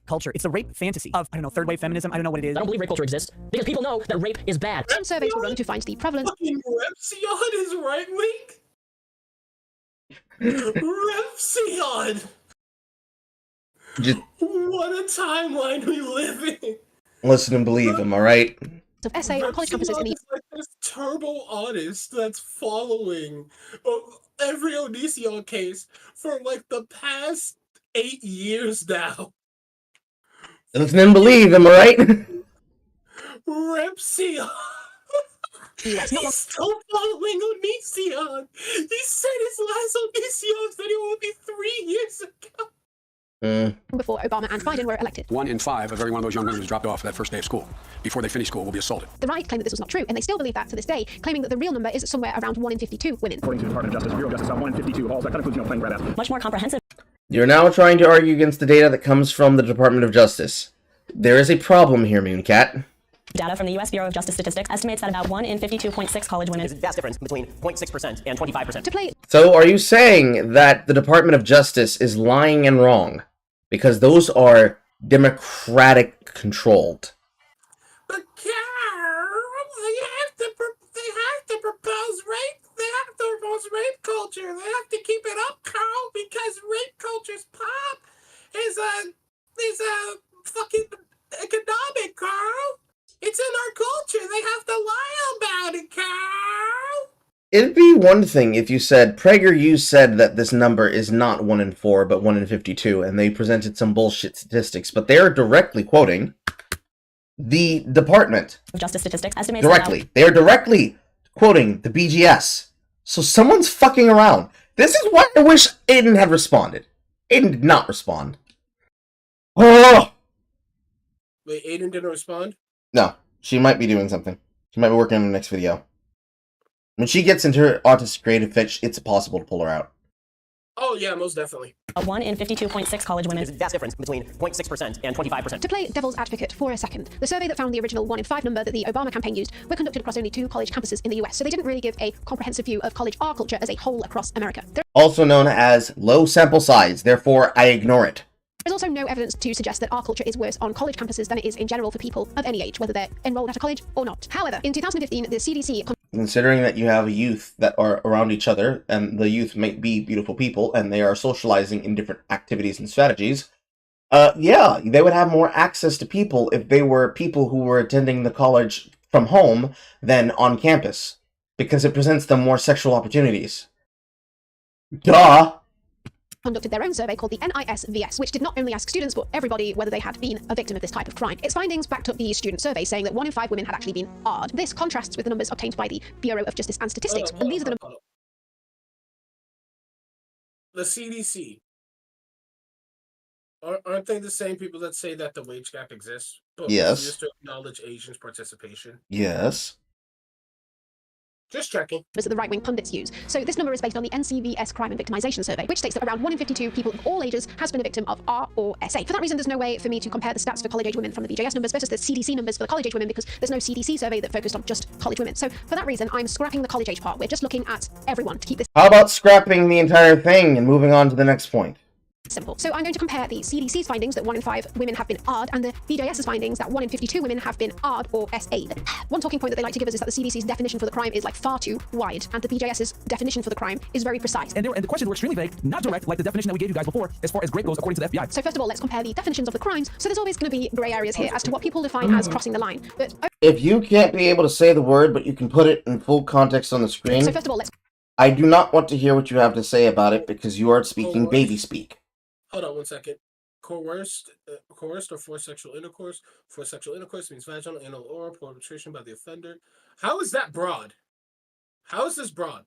Culture. It's a rape fantasy of, I don't know, third wave feminism. I don't know what it is. I don't believe rape culture exists because people know that rape is bad. Some surveys were run to find the prevalence. Fucking Repsion is right wing. Repsion. Just What a timeline we live in. listen and believe him, all right? Of essay on college campuses in the It's like this turbo honest that's following every Onision case for like the past 8 years now. Listen and believe him, all right? Repsion. He's still following Onision. He said his last Onision video would be 3 years ago. before Obama and Biden were elected. 1 in 5 of every one of those young women who's dropped off that first day of school before they finish school will be assaulted. The right claimed that this was not true, and they still believe that to this day, claiming that the real number is somewhere around 1 in 52 women. According to the Department of Justice, Bureau of Justice, 1 in 52 halls. That kind of includes, playing grab ass. Much more comprehensive. You're now trying to argue against the data that comes from the Department of Justice. There is a problem here, Mooncat. Data from the U.S. Bureau of Justice Statistics estimates that about 1 in 52.6 college women. There's a vast difference between 0.6% and 25%. To play. So are you saying that the Department of Justice is lying and wrong? Because those are democratic controlled. But Carl, they have to propose rape. They have to propose rape culture. They have to keep it up, Carl, because rape culture's pop is a fucking economic, Carl. It's in our culture. They have to lie about it, Carl. It'd be one thing if you said, PragerU said that this number is not 1 in 4, but 1 in 52, and they presented some bullshit statistics, but they're directly quoting the Department. Justice Statistics estimates Directly. They are directly quoting the BGS. So someone's fucking around. This is why I wish Aiden had responded. Aiden did not respond. Oh! Wait, Aiden didn't respond? No, she might be doing something. She might be working on the next video. When she gets into her autistic creative fitch, it's possible to pull her out. Oh, yeah, most definitely. 1 in 52.6 college women. There's a vast difference between 0.6% and 25%. To play devil's advocate for a second, the survey that found the original 1 in 5 number that the Obama campaign used were conducted across only 2 college campuses in the US, so they didn't really give a comprehensive view of college R culture as a whole across America. Also known as low sample size, therefore I ignore it. There's also no evidence to suggest that our culture is worse on college campuses than it is in general for people of any age, whether they're enrolled at a college or not. However, in 2015, the CDC... Considering that you have a youth that are around each other, and the youth might be beautiful people, and they are socializing in different activities and strategies, yeah, they would have more access to people if they were people who were attending the college from home than on campus, because it presents them more sexual opportunities. Duh! Conducted their own survey called the NISVS, which did not only ask students but everybody whether they had been a victim of this type of crime. Its findings backed up the student survey, saying that 1 in 5 women had actually been AR'd. This contrasts with the numbers obtained by the Bureau of Justice and Statistics, and these are the numbers. The CDC. Aren't they the same people that say that the wage gap exists? But Yes. Just to acknowledge Asians' participation. Yes. Just checking. That the right-wing pundits use. So this number is based on the NCVS Crime and Victimization Survey, which states that around 1 in 52 people of all ages has been a victim of R or SA. For that reason, there's no way for me to compare the stats for college-age women from the BJS numbers versus the CDC numbers for the college-age women, because there's no CDC survey that focused on just college women. So for that reason, I'm scrapping the college-age part. We're just looking at everyone to keep this. How about scrapping the entire thing and moving on to the next point? simple. So I'm going to compare the CDC's findings that 1 in 5 women have been AR'd and the BJS's findings that 1 in 52 women have been AR'd or SA'd. One talking point that they like to give us is that the CDC's definition for the crime is like far too wide, and the BJS's definition for the crime is very precise. And the questions were extremely vague, not direct, like the definition that we gave you guys before, as far as grape goes, according to the FBI. So first of all, let's compare the definitions of the crimes. So there's always going to be grey areas here as to what people define as crossing the line. But If you can't be able to say the word, but you can put it in full context on the screen, so first of all, let's. I do not want to hear what you have to say about it because you are speaking baby speak. Hold on 1 second. Coerced or forced sexual intercourse. Forced sexual intercourse means vaginal, anal, oral penetration by the offender. How is that broad? How is this broad?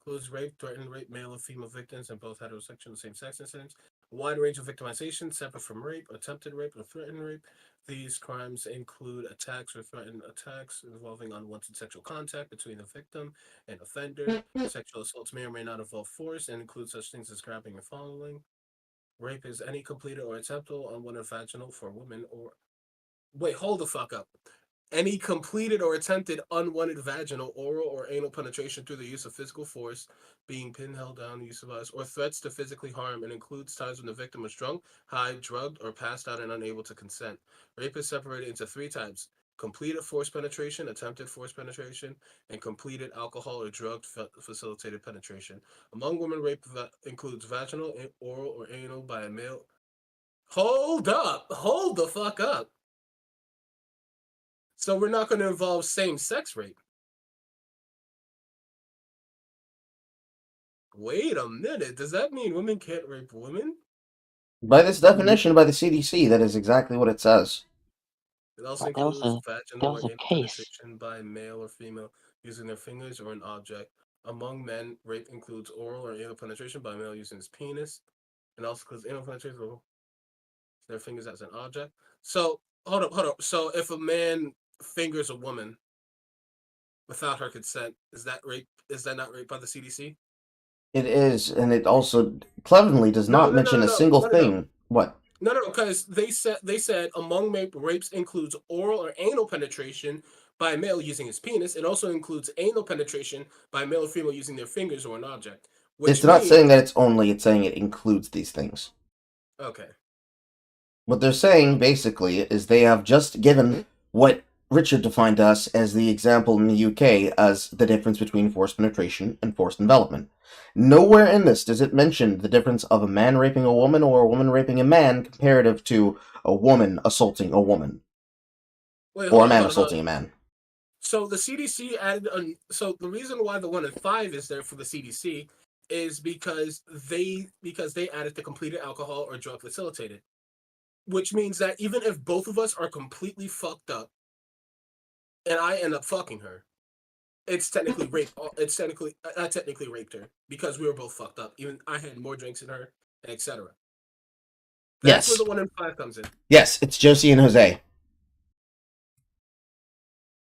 Includes rape, threatened rape, male or female victims, and both heterosexual and same-sex incidents. A wide range of victimization, separate from rape, attempted rape, or threatened rape. These crimes include attacks or threatened attacks involving unwanted sexual contact between the victim and offender. Sexual assaults may or may not involve force and include such things as grabbing and fondling. Rape is any completed or attempted unwanted vaginal for women or... Wait, hold the fuck up. Any completed or attempted unwanted vaginal, oral, or anal penetration through the use of physical force, being pinned, held down, use of violence, or threats to physically harm, and includes times when the victim was drunk, high, drugged, or passed out and unable to consent. Rape is separated into 3 types: completed forced penetration, attempted forced penetration, and completed alcohol or drug facilitated penetration. Among women, rape includes vaginal, oral, or anal by a male. Hold up! Hold the fuck up! So we're not going to involve same-sex rape. Wait a minute. Does that mean women can't rape women? By this definition, by the CDC, that is exactly what it says. It also includes vaginal or anal penetration by male or female using their fingers or an object. Among men, rape includes oral or anal penetration by male using his penis. And also includes anal penetration with their fingers as an object. So, hold up. So if a man fingers a woman without her consent, is that rape? Is that not rape by the CDC? It is, and it also cleverly does not mention a single thing. What? No, because they said among rapes includes oral or anal penetration by a male using his penis. It also includes anal penetration by a male or female using their fingers or an object. It's not saying that it's only, it's saying it includes these things. Okay. What they're saying, basically, is they have just given what Richard defined us as the example in the UK as the difference between forced penetration and forced envelopment. Nowhere in this does it mention the difference of a man raping a woman or a woman raping a man comparative to a woman assaulting a woman. Or a man assaulting a man. So the CDC added, so the reason why the 1 in 5 is there for the CDC is because they added the completed alcohol or drug facilitated. Which means that even if both of us are completely fucked up, and I end up fucking her, it's technically rape. I technically raped her because we were both fucked up. Even I had more drinks than her, etc. That's where the 1 in 5 comes in. Yes, it's Josie and Jose.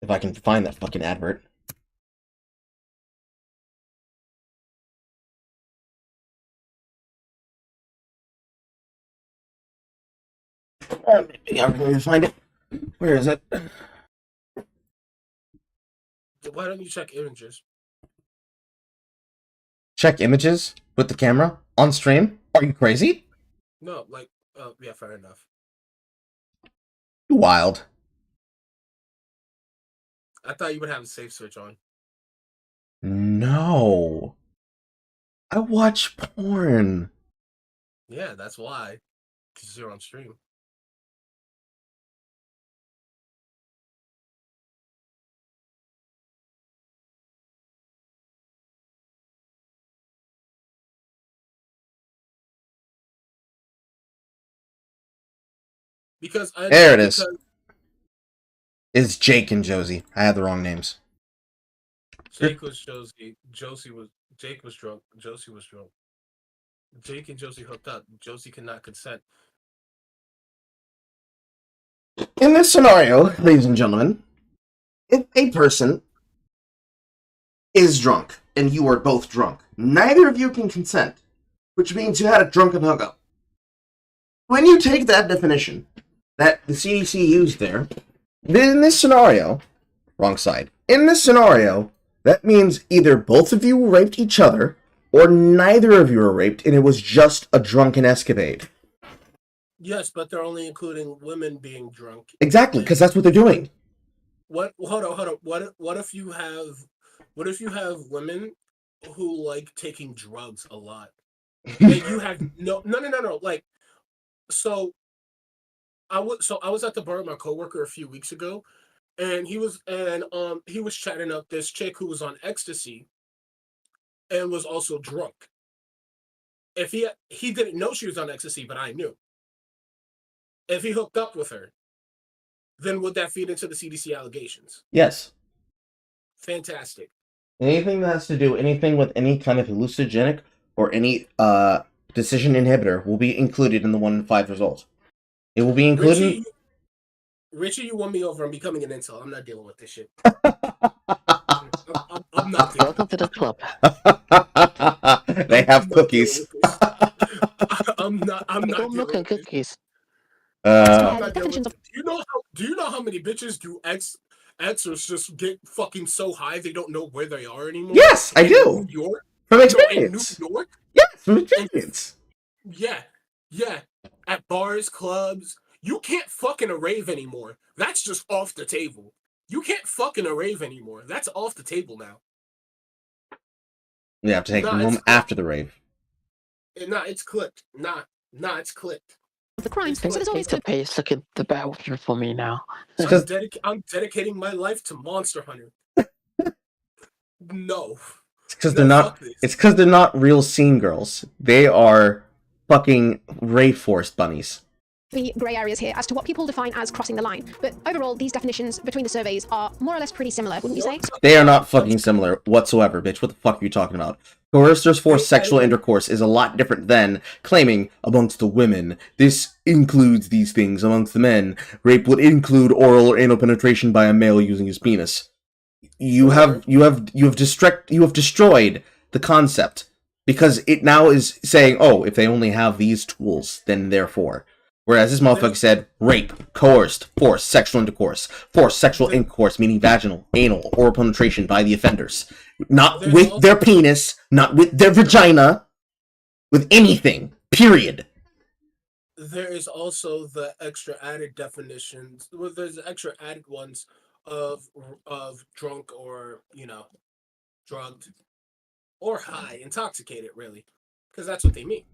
If I can find that fucking advert. Maybe I'm going to find it. Where is it? Why don't you check images? Check images with the camera on stream? Are you crazy? No, yeah, fair enough. Wild. I thought you would have a safe search on. No. I watch porn. Yeah, that's why. Because you're on stream. Because there it is. It's Jake and Josie. I had the wrong names. Jake was Josie. Jake was drunk. Josie was drunk. Jake and Josie hooked up. Josie could not consent. In this scenario, ladies and gentlemen, if a person is drunk and you are both drunk, neither of you can consent, which means you had a drunken hookup. When you take that definition that the CDC used there, in this scenario, wrong side, in this scenario, that means either both of you raped each other, or neither of you were raped and it was just a drunken escapade. Yes, but they're only including women being drunk. Exactly, because that's what they're doing. What? Hold on. What if you have women who like taking drugs a lot, and you have no. Like, so I was at the bar with my coworker a few weeks ago, and he was chatting up this chick who was on ecstasy, and was also drunk. If he didn't know she was on ecstasy, but I knew. If he hooked up with her, then would that feed into the CDC allegations? Yes. Fantastic. Anything that has to do anything with any kind of hallucinogenic or any decision inhibitor will be included in the 1 in 5 result. It will be included. Richie, you won me over. I'm becoming an incel. I'm not dealing with this shit. I'm not. Welcome to the club. They have cookies. I'm not. Don't look at cookies. Do you know how many bitches do Xers just get fucking so high they don't know where they are anymore? Yes, I do. New York? From experience. In New York? Yes, from experience. Yeah. At bars, clubs, you can't fucking a rave anymore. That's just off the table. You can't fucking a rave anymore. That's off the table now. You have to take them home after the rave. It's clipped. It's clipped. The crimes. So there's always the pace. Look at the battle for me now. I'm dedicating my life to Monster Hunter. No. It's because they're not. It's because they're not real scene girls. They are fucking rave forest bunnies. The grey areas here as to what people define as crossing the line. But overall, these definitions between the surveys are more or less pretty similar, wouldn't you say? They are not fucking similar whatsoever, bitch. What the fuck are you talking about? Coerced or forced sexual intercourse is a lot different than claiming amongst the women. This includes these things amongst the men. Rape would include oral or anal penetration by a male using his penis. You have destroyed the concept because it now is saying, oh, if they only have these tools, then therefore. Whereas this motherfucker said rape, coerced, forced sexual intercourse, meaning vaginal, anal, oral penetration by the offenders. Not with their penis, not with their vagina, with anything, period. There is also the extra added definitions. Well, there's extra added ones of drunk or, drugged or high, intoxicated, really, because that's what they mean.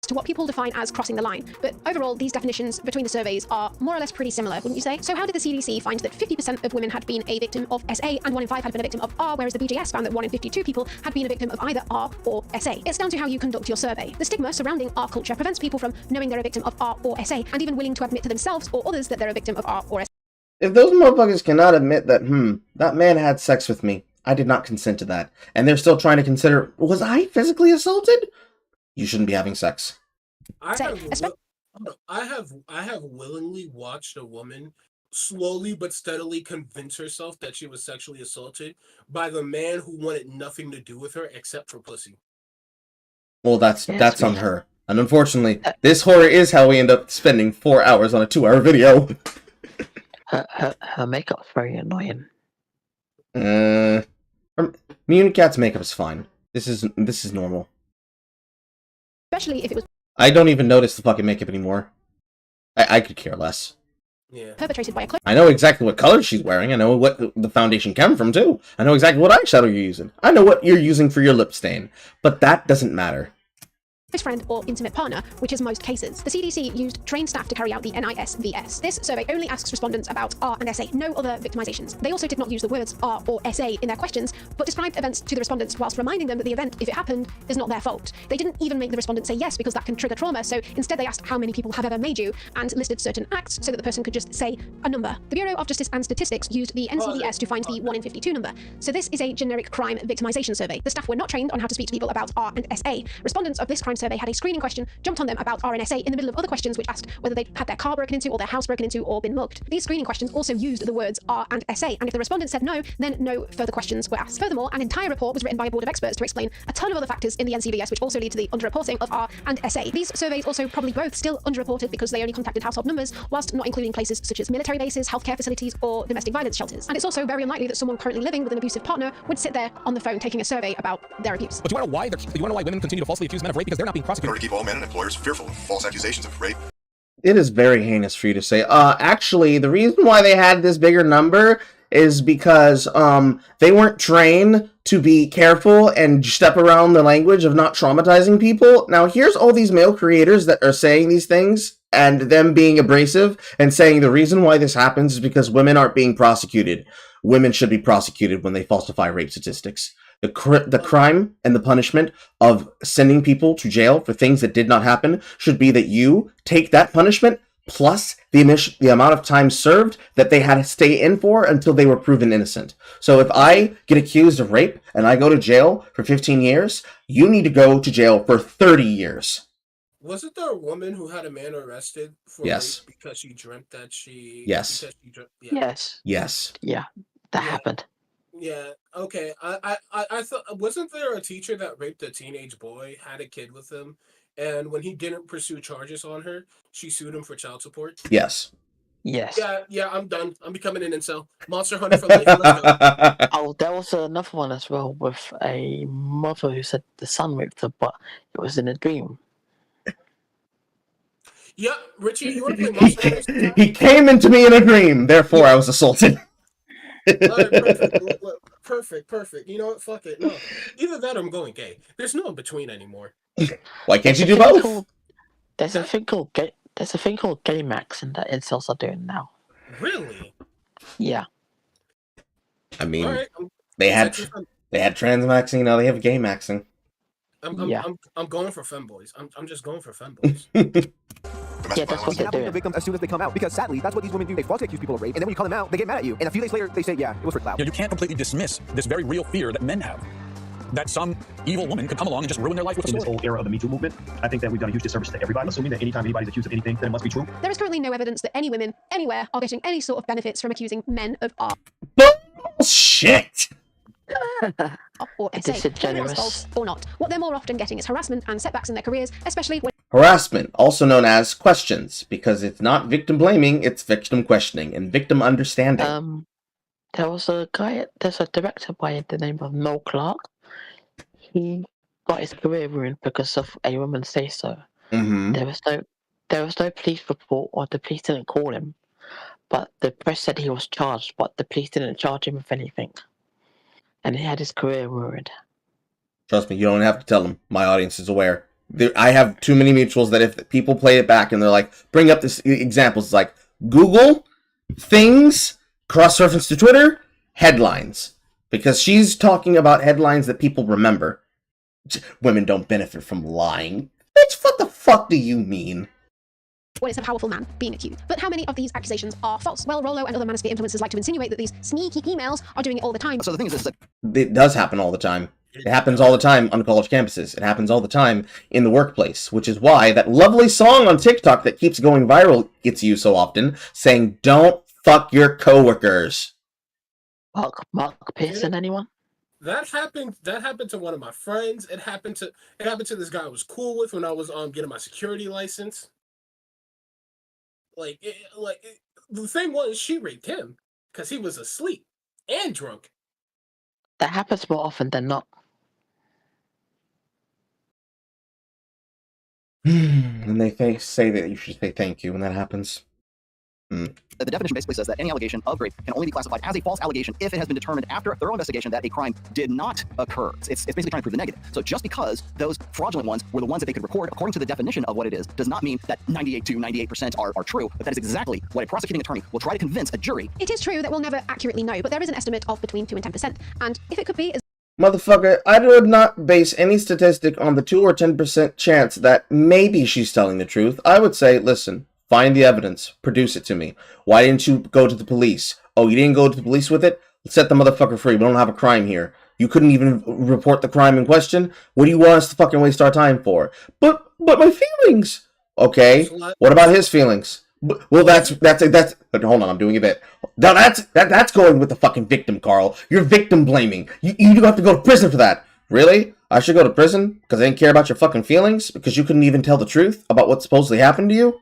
To what people define as crossing the line. But overall, these definitions between the surveys are more or less pretty similar, wouldn't you say? So how did the CDC find that 50% of women had been a victim of SA and 1 in 5 had been a victim of R, whereas the BJS found that 1 in 52 people had been a victim of either R or SA? It's down to how you conduct your survey. The stigma surrounding R culture prevents people from knowing they're a victim of R or SA and even willing to admit to themselves or others that they're a victim of R or SA. If those motherfuckers cannot admit that, that man had sex with me, I did not consent to that, and they're still trying to consider, was I physically assaulted? You shouldn't be having sex. I have willingly watched a woman slowly but steadily convince herself that she was sexually assaulted by the man who wanted nothing to do with her except for pussy. Well, that's on her. And unfortunately, this horror is how we end up spending 4 hours on a 2-hour video. Her makeup's very annoying. Me and Cat's makeup is fine. This is normal. Especially if it was I don't even notice the fucking makeup anymore. I could care less. Yeah. Perpetrated by a I know exactly what color she's wearing. I know what the foundation came from, too. I know exactly what eyeshadow you're using. I know what you're using for your lip stain. But that doesn't matter. close friend or intimate partner, which is most cases. The CDC used trained staff to carry out the NISVS. This survey only asks respondents about R and SA, no other victimizations. They also did not use the words R or SA in their questions, but described events to the respondents whilst reminding them that the event, if it happened, is not their fault. They didn't even make the respondent say yes because that can trigger trauma, so instead they asked how many people have ever made you and listed certain acts so that the person could just say a number. The Bureau of Justice and Statistics used the NCDS to find the 1 in 52 number. So this is a generic crime victimization survey. The staff were not trained on how to speak to people about R and SA. Respondents of this crime survey survey had a screening question jumped on them about RNSA in the middle of other questions which asked whether they'd had their car broken into or their house broken into or been mugged. These screening questions also used the words R and SA, and if the respondents said no, then no further questions were asked. Furthermore, an entire report was written by a board of experts to explain a ton of other factors in the NCVS which also lead to the underreporting of R and SA. These surveys also probably both still underreported because they only contacted household numbers, whilst not including places such as military bases, healthcare facilities, or domestic violence shelters. And it's also very unlikely that someone currently living with an abusive partner would sit there on the phone taking a survey about their abuse. But you want to know why women continue to falsely accuse men of rape? Because they're not being prosecuted. In order to keep all men and employers fearful of false accusations of rape. It is very heinous for you to say. Actually, the reason why they had this bigger number is because they weren't trained to be careful and step around the language of not traumatizing people. Now, here's all these male creators that are saying these things and them being abrasive and saying the reason why this happens is because women aren't being prosecuted. Women should be prosecuted when they falsify rape statistics. The crime and the punishment of sending people to jail for things that did not happen should be that you take that punishment plus the amount of time served that they had to stay in for until they were proven innocent. So if I get accused of rape and I go to jail for 15 years, you need to go to jail for 30 years. Wasn't there a woman who had a man arrested for rape because she dreamt that she... Yes. Yes. Yes. Yeah, that happened. Yeah, okay. I thought, wasn't there a teacher that raped a teenage boy, had a kid with him, and when he didn't pursue charges on her, she sued him for child support? Yes. Yes. Yeah, I'm done. I'm becoming an incel. Monster Hunter for life. Let's go. Oh, there was another one as well with a mother who said the son raped her, but it was in a dream. Yeah, Richie, you want to play Monster Hunter? He came into me in a dream, therefore I was assaulted. Perfect. You know what? Fuck it. No, either that or I'm going gay. There's no in between anymore. Why can't you do both? There's a thing called gay max, and that incels are doing now. Really? Yeah. I mean, All right, they had trans maxing, now they have gay maxing. I'm going for femboys. I'm just going for femboys. Yeah, that's what You they're cannot blame the doing. victims as soon as they come out, because sadly, that's what these women do. They falsely accuse people of rape, and then when you call them out, they get mad at you. And a few days later, they say, yeah, it was for clout. You can't completely dismiss this very real fear that men have. That some evil woman could come along and just ruin their life with a In this story. whole era of the Me Too movement, I think that we've done a huge disservice to everybody, assuming that anytime anybody's accused of anything, then it must be true. There is currently no evidence that any women, anywhere, are getting any sort of benefits from accusing men of R. Bullshit! Or It is SA, whether generous. it's false or not. What they're more often getting is harassment and setbacks in their careers, especially when Harassment, also known as questions, because it's not victim blaming, it's victim questioning and victim understanding. There's a director by the name of Noel Clark. He got his career ruined because of a woman say so. Mm-hmm. There was no police report, or the police didn't call him. But the press said he was charged, but the police didn't charge him with anything. And he had his career ruined. Trust me, you don't have to tell them. My audience is aware. I have too many mutuals that if people play it back and they're like, bring up this examples, it's like Google, things, cross-reference to Twitter, headlines. Because she's talking about headlines that people remember. Women don't benefit from lying. Bitch, what the fuck do you mean? when it's a powerful man being accused. But how many of these accusations are false? Well, Rollo and other manosphere influencers like to insinuate that these sneaky females are doing it all the time. So the thing is that It does happen all the time. It happens all the time on college campuses. It happens all the time in the workplace, which is why that lovely song on TikTok that keeps going viral gets used so often, saying, "Don't fuck your coworkers." Mark Pearson, anyone? That happened to one of my friends. It happened to this guy I was cool with when I was getting my security license. The thing was, she raped him because he was asleep and drunk. That happens more often than not. And they say that you should say thank you when that happens. the definition basically says that any allegation of rape can only be classified as a false allegation if it has been determined after a thorough investigation that a crime did not occur. It's basically trying to prove the negative. So just because those fraudulent ones were the ones that they could record according to the definition of what it is, does not mean that 98 to 98% are true, but that is exactly what a prosecuting attorney will try to convince a jury. It is true that we'll never accurately know, but there is an estimate of between 2 and 10%, and if it could be as Motherfucker, I would not base any statistic on the 2 or 10% chance that maybe she's telling the truth. I would say, listen, find the evidence, produce it to me. Why didn't you go to the police? Oh, you didn't go to the police with it? Let's set the motherfucker free. We don't have a crime here. You couldn't even report the crime in question? What do you want us to fucking waste our time for? But my feelings. Okay. What about his feelings? Well, that's. But hold on, I'm doing a bit. Now that's going with the fucking victim, Carl. You're victim blaming. You have to go to prison for that. Really? I should go to prison because I didn't care about your fucking feelings because you couldn't even tell the truth about what supposedly happened to you,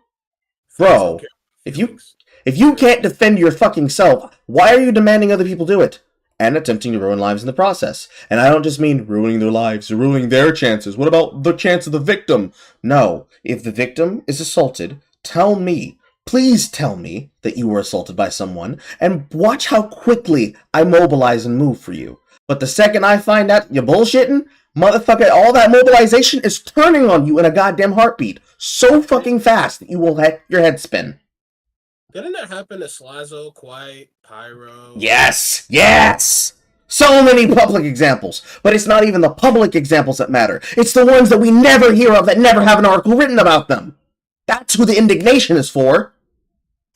bro. If you can't defend your fucking self, why are you demanding other people do it and attempting to ruin lives in the process? And I don't just mean ruining their lives or ruining their chances. What about the chance of the victim? No, if the victim is assaulted, tell me. Please tell me that you were assaulted by someone, and watch how quickly I mobilize and move for you. But the second I find out you're bullshitting, motherfucker, all that mobilization is turning on you in a goddamn heartbeat. So fucking fast that you will let your head spin. Didn't that happen to Slazo, Quiet, Pyro? Yes! Yes! So many public examples. But it's not even the public examples that matter. It's the ones that we never hear of that never have an article written about them. That's who the indignation is for.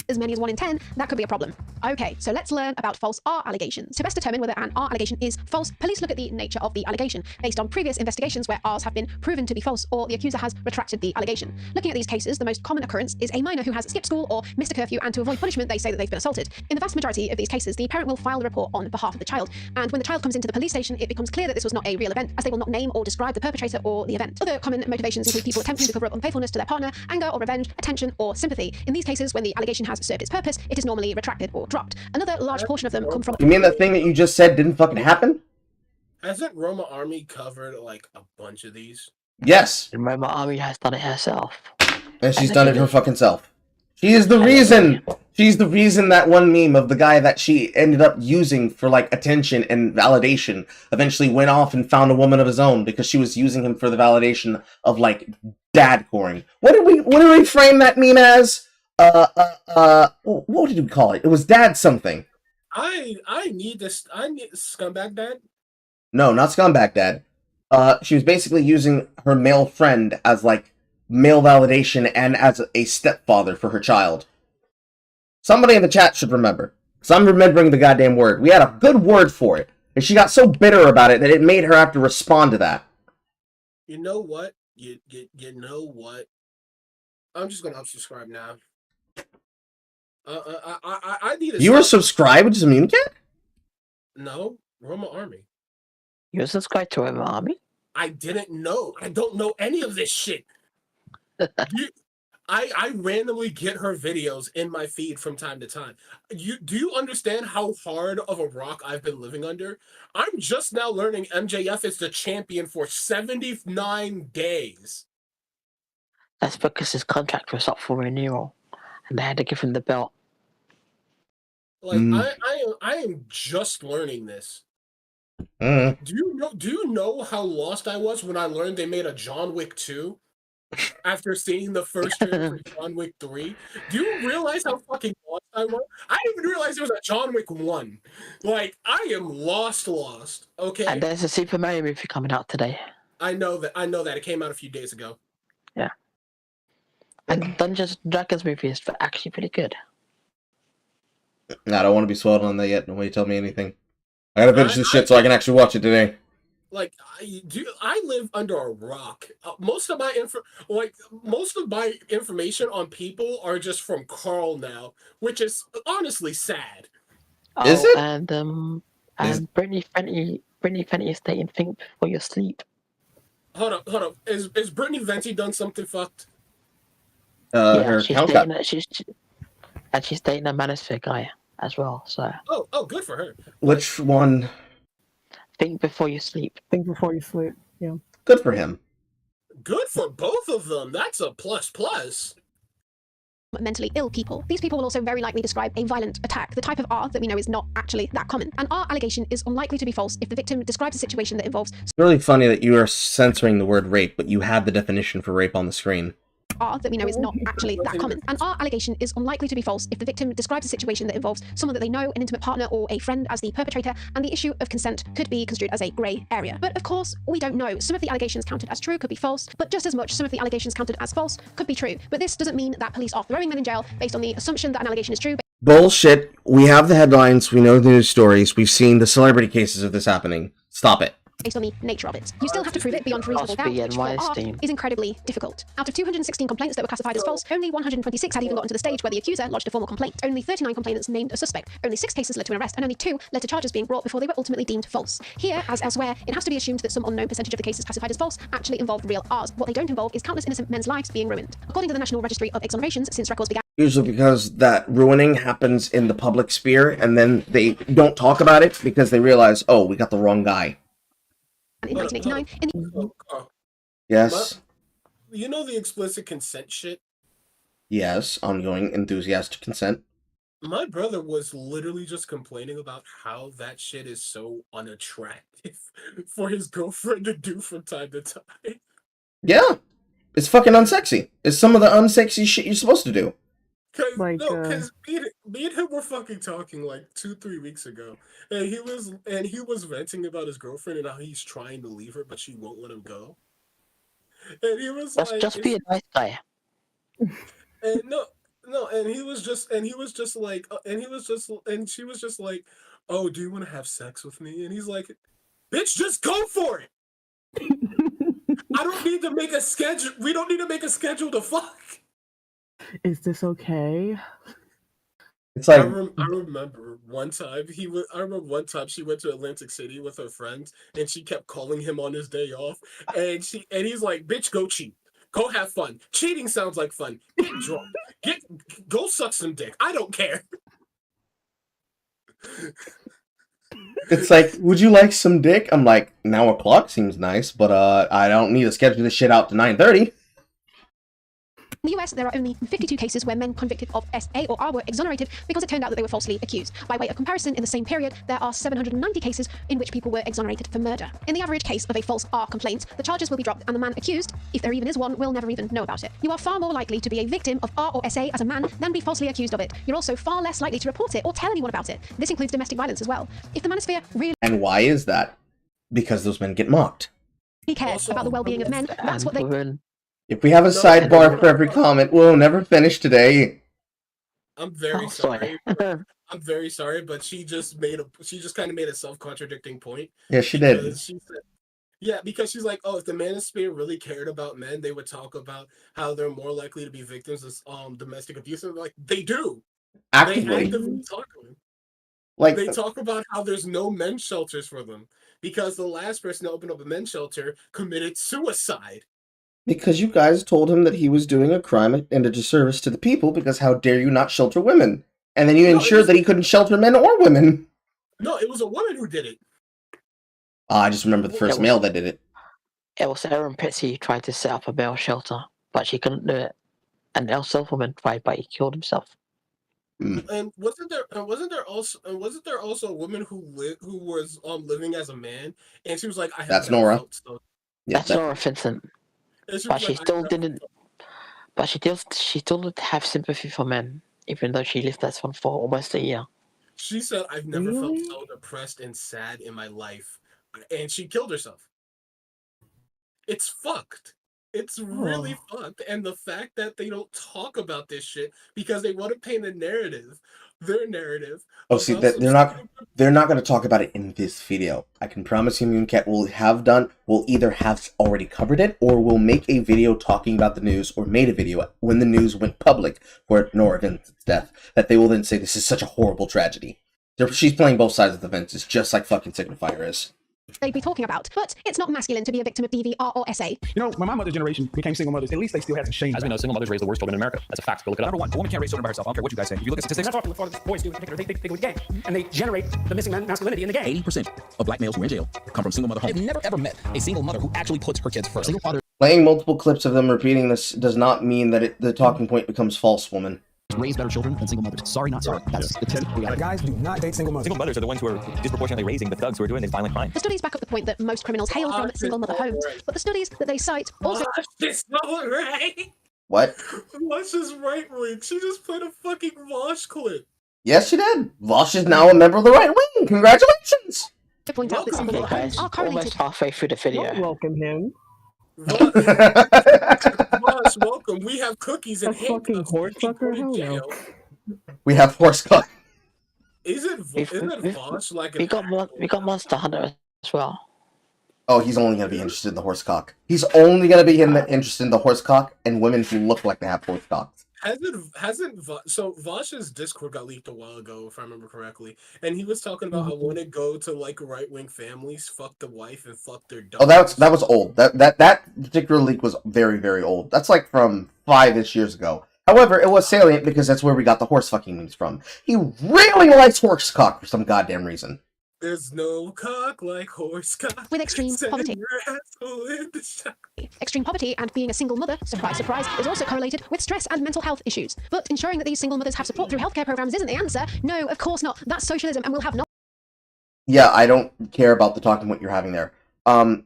As many as 1 in 10, that could be a problem. Okay, so let's learn about false R allegations. To best determine whether an R allegation is false, police look at the nature of the allegation, based on previous investigations where Rs have been proven to be false or the accuser has retracted the allegation. Looking at these cases, the most common occurrence is a minor who has skipped school or missed a curfew, and to avoid punishment, they say that they've been assaulted. In the vast majority of these cases, the parent will file the report on behalf of the child, and when the child comes into the police station, it becomes clear that this was not a real event, as they will not name or describe the perpetrator or the event. Other common motivations include people attempting to cover up unfaithfulness to their partner, anger or revenge, attention, or sympathy. In these cases, when the allegation has served its purpose, it is normally retracted or dropped. Another large portion of them come from... You mean that thing that you just said didn't fucking happen? Hasn't Roma Army covered like a bunch of these? Yes. And Roma Army has done it herself. And she's done it her fucking self. She is the reason. She's the reason that one meme of the guy that she ended up using for like attention and validation eventually went off and found a woman of his own because she was using him for the validation of like dad coring. What did we frame that meme as? What did we call it? It was dad something. I need scumbag dad. No, not scumbag dad. She was basically using her male friend as like male validation and as a stepfather for her child. Somebody in the chat should remember. Because I'm remembering the goddamn word. We had a good word for it. And she got so bitter about it that it made her have to respond to that. You know what? You know what? I'm just gonna unsubscribe now. I need a... You were subscribed to Mooncat? No, Roma Army. You're subscribed to Roma Army? I didn't know. I don't know any of this shit. I randomly get her videos in my feed from time to time. Do you understand how hard of a rock I've been living under? I'm just now learning MJF is the champion for 79 days. That's because his contract was up for renewal, and they had to give him the belt. Like I am just learning this. Do you know how lost I was when I learned they made a John Wick 2 after seeing the first trailer for John Wick 3? Do you realize how fucking lost I was? I didn't even realize there was a John Wick 1. Like, I am lost, okay? And there's a Super Mario movie coming out today. I know that. It came out a few days ago. Yeah. And Dungeons & Dragons movie is actually pretty good. I don't want to be sold on that yet. Nobody tell me anything. I gotta finish this shit so I can actually watch it today. Like, I live under a rock. Most of my information on people are just from Carl now, which is honestly sad. Oh, is it? And Brittany Fenty is saying "Think before you sleep." Hold up. Is Brittany Venti done something fucked? Her account got... she's dating a Manosphere guy as well. So. Oh, good for her. Which one? Think before you sleep. Think before you sleep. Yeah. Good for him. Good for both of them. That's a plus. Mentally ill people. These people will also very likely describe a violent attack, the type of R that we know is not actually that common. An R allegation is unlikely to be false if the victim describes a situation that involves... It's really funny that you are censoring the word rape, but you have the definition for rape on the screen. R that we know is not actually that common. An R allegation is unlikely to be false if the victim describes a situation that involves someone that they know, an intimate partner or a friend as the perpetrator, and the issue of consent could be construed as a grey area. But of course, we don't know. Some of the allegations counted as true could be false, but just as much some of the allegations counted as false could be true. But this doesn't mean that police are throwing men in jail based on the assumption that an allegation is true. Bullshit. We have the headlines, we know the news stories, we've seen the celebrity cases of this happening. Stop it. based on the nature of it. You still have to prove it beyond reasonable doubt, which for R is incredibly difficult. Out of 216 complaints that were classified as false, only 126 had even gotten to the stage where the accuser lodged a formal complaint. Only 39 complainants named a suspect. Only 6 cases led to an arrest, and only 2 led to charges being brought before they were ultimately deemed false. Here, as elsewhere, it has to be assumed that some unknown percentage of the cases classified as false actually involved real Rs. What they don't involve is countless innocent men's lives being ruined. According to the National Registry of Exonerations, since records began Usually because that ruining happens in the public sphere, and then they don't talk about it because they realize, oh, we got the wrong guy. in 1989, in the Yes. You know the explicit consent shit? Yes. Ongoing enthusiastic consent. My brother was literally just complaining about how that shit is so unattractive for his girlfriend to do from time to time. Yeah. It's fucking unsexy. It's some of the unsexy shit you're supposed to do. Cause me and him were fucking talking like 2-3 weeks ago, and he was venting about his girlfriend and how he's trying to leave her, but she won't let him go. And he was like, just be a nice guy. And and she was just like, oh, do you want to have sex with me? And he's like, bitch, just go for it. I don't need to make a schedule. We don't need to make a schedule to fuck. Is this okay? It's like I remember one time she went to Atlantic City with her friends, and she kept calling him on his day off, and he's like, bitch, go cheat. Go have fun. Cheating sounds like fun. Get drunk. Go suck some dick. I don't care. It's like, would you like some dick? I'm like, now o'clock seems nice, but I don't need to schedule this shit out to 9:30. In the US, there are only 52 cases where men convicted of SA or R were exonerated because it turned out that they were falsely accused. By way of comparison, in the same period, there are 790 cases in which people were exonerated for murder. In the average case of a false R complaint, the charges will be dropped and the man accused, if there even is one, will never even know about it. You are far more likely to be a victim of R or SA as a man than be falsely accused of it. You're also far less likely to report it or tell anyone about it. This includes domestic violence as well. If the manosphere really And why is that? Because those men get mocked. cares about the well-being of men, that's what they... If we have a sidebar for every comment, we'll never finish today. I'm very sorry. I'm very sorry, but she just kind of made a self-contradicting point. Yeah, she did. Because she's like, oh, if the manosphere really cared about men, they would talk about how they're more likely to be victims of domestic abuse. And like, they do. Actively. They actively talk about it. Like, they talk about how there's no men's shelters for them because the last person to open up a men's shelter committed suicide. Because you guys told him that he was doing a crime and a disservice to the people, because how dare you not shelter women? And then you ensured that he couldn't shelter men or women. No, it was a woman who did it. I just remember the first male that did it. It was Aaron Pitsy tried to set up a male shelter, but she couldn't do it. And El Silverman tried, but he killed himself. And wasn't there also a woman who was living as a man, and she was like, I have That's never Nora. felt so. That's Nora Vincent. But she still didn't. But she still didn't have sympathy for men, even though she lived that one for almost a year. She said, I've never felt so depressed and sad in my life. And she killed herself. It's fucked. It's really fucked. And the fact that they don't talk about this shit because they want to paint a narrative, their narrative. Oh, see, that they're not going to talk about it in this video. I can promise you, Mooncat will either have already covered it, or will make a video talking about the news, or made a video when the news went public for Nora Vincent's death, that they will then say this is such a horrible tragedy. She's playing both sides of the fence. It's just like fucking Signifier is. they'd be talking about. But it's not masculine to be a victim of DVR or SA. You know, when my mother's generation became single mothers, at least they still had some shame. As we know, single mothers raise the worst children in America. That's a fact. Go look it up. Number one, a woman can't raise children by herself. I don't care what you guys say. If you look at statistics, That's often what the boys do in particular. They think they're gay, and they generate the missing masculinity in the gay. 80% of black males who are in jail come from single mother homes. I've never ever met a single mother who actually puts her kids first. Single father. Playing multiple clips of them repeating this does not mean that the talking point becomes false, woman. Raise better children than single mothers. Sorry, not sorry. That's statistically But guys do not date single mothers. Single mothers are the ones who are disproportionately raising the thugs who are doing these violent crimes. The studies back up the point that most criminals hail from single mother homes, but the studies that they cite also... It's not right. What? Vosh is right wing. She just played a fucking Vosh clip. Yes, she did. Vosh is now a member of the right wing. Congratulations. To point out that single mother homes are correlated. Almost halfway through the video. Don't welcome him. Vosh, welcome. We have cookies and fucking horse fucker. Hello. We have horse cock. Isn't Vosh like We got Monster Hunter as well. Oh, he's only going to be interested in the horse cock. He's only going to be interested in the horse cock and women who look like they have horse cocks. So Vosh's Discord got leaked a while ago, if I remember correctly, and he was talking about I want to go to like right-wing families, fuck the wife, and fuck their dog. Oh, that was old. That particular leak was very, very old. That's like from 5-ish years ago. However, it was salient because that's where we got the horse fucking memes from. He really likes horse cock for some goddamn reason. There's no cock like horse cock. With extreme poverty. Extreme poverty and being a single mother, surprise, surprise, is also correlated with stress and mental health issues. But ensuring that these single mothers have support through healthcare programs isn't the answer. No, of course not. That's socialism and we'll have no... Yeah, I don't care about the talking what you're having there.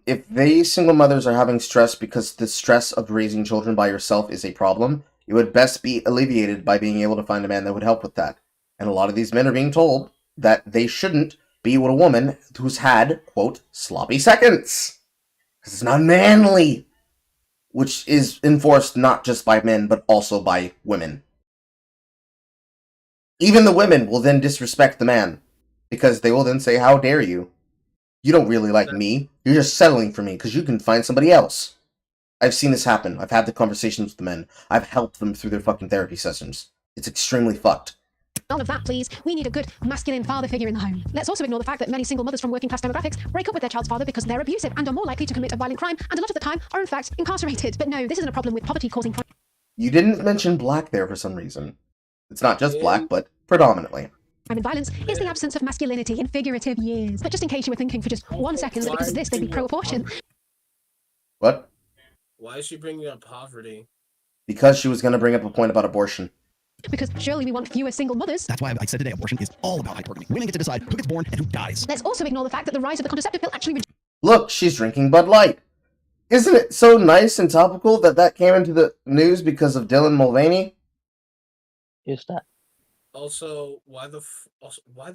If these single mothers are having stress because the stress of raising children by yourself is a problem, it would best be alleviated by being able to find a man that would help with that. And a lot of these men are being told that they shouldn't be with a woman who's had, quote, sloppy seconds. Because it's not manly. Which is enforced not just by men, but also by women. Even the women will then disrespect the man. Because they will then say, how dare you? You don't really like me. You're just settling for me because you can find somebody else. I've seen this happen. I've had the conversations with the men. I've helped them through their fucking therapy sessions. It's extremely fucked. None of that, please. We need a good masculine father figure in the home. Let's also ignore the fact that many single mothers from working class demographics break up with their child's father because they're abusive and are more likely to commit a violent crime, and a lot of the time are in fact incarcerated. But no, this isn't a problem with poverty causing crime. You didn't mention black there for some reason. It's not just black, but predominantly. Crime and violence is the absence of masculinity in figurative years. But just in case you were thinking for just 1 second that because of this they'd be pro-abortion. What? Why is she bringing up poverty? Because she was going to bring up a point about abortion. Because surely we want fewer single mothers. That's why I said today abortion is all about hypergamy. Women get to decide who gets born and who dies. Let's also ignore the fact that the rise of the contraceptive pill actually... Look, she's drinking Bud Light. Isn't it so nice and topical that came into the news because of Dylan Mulvaney? Who's that? Also, why the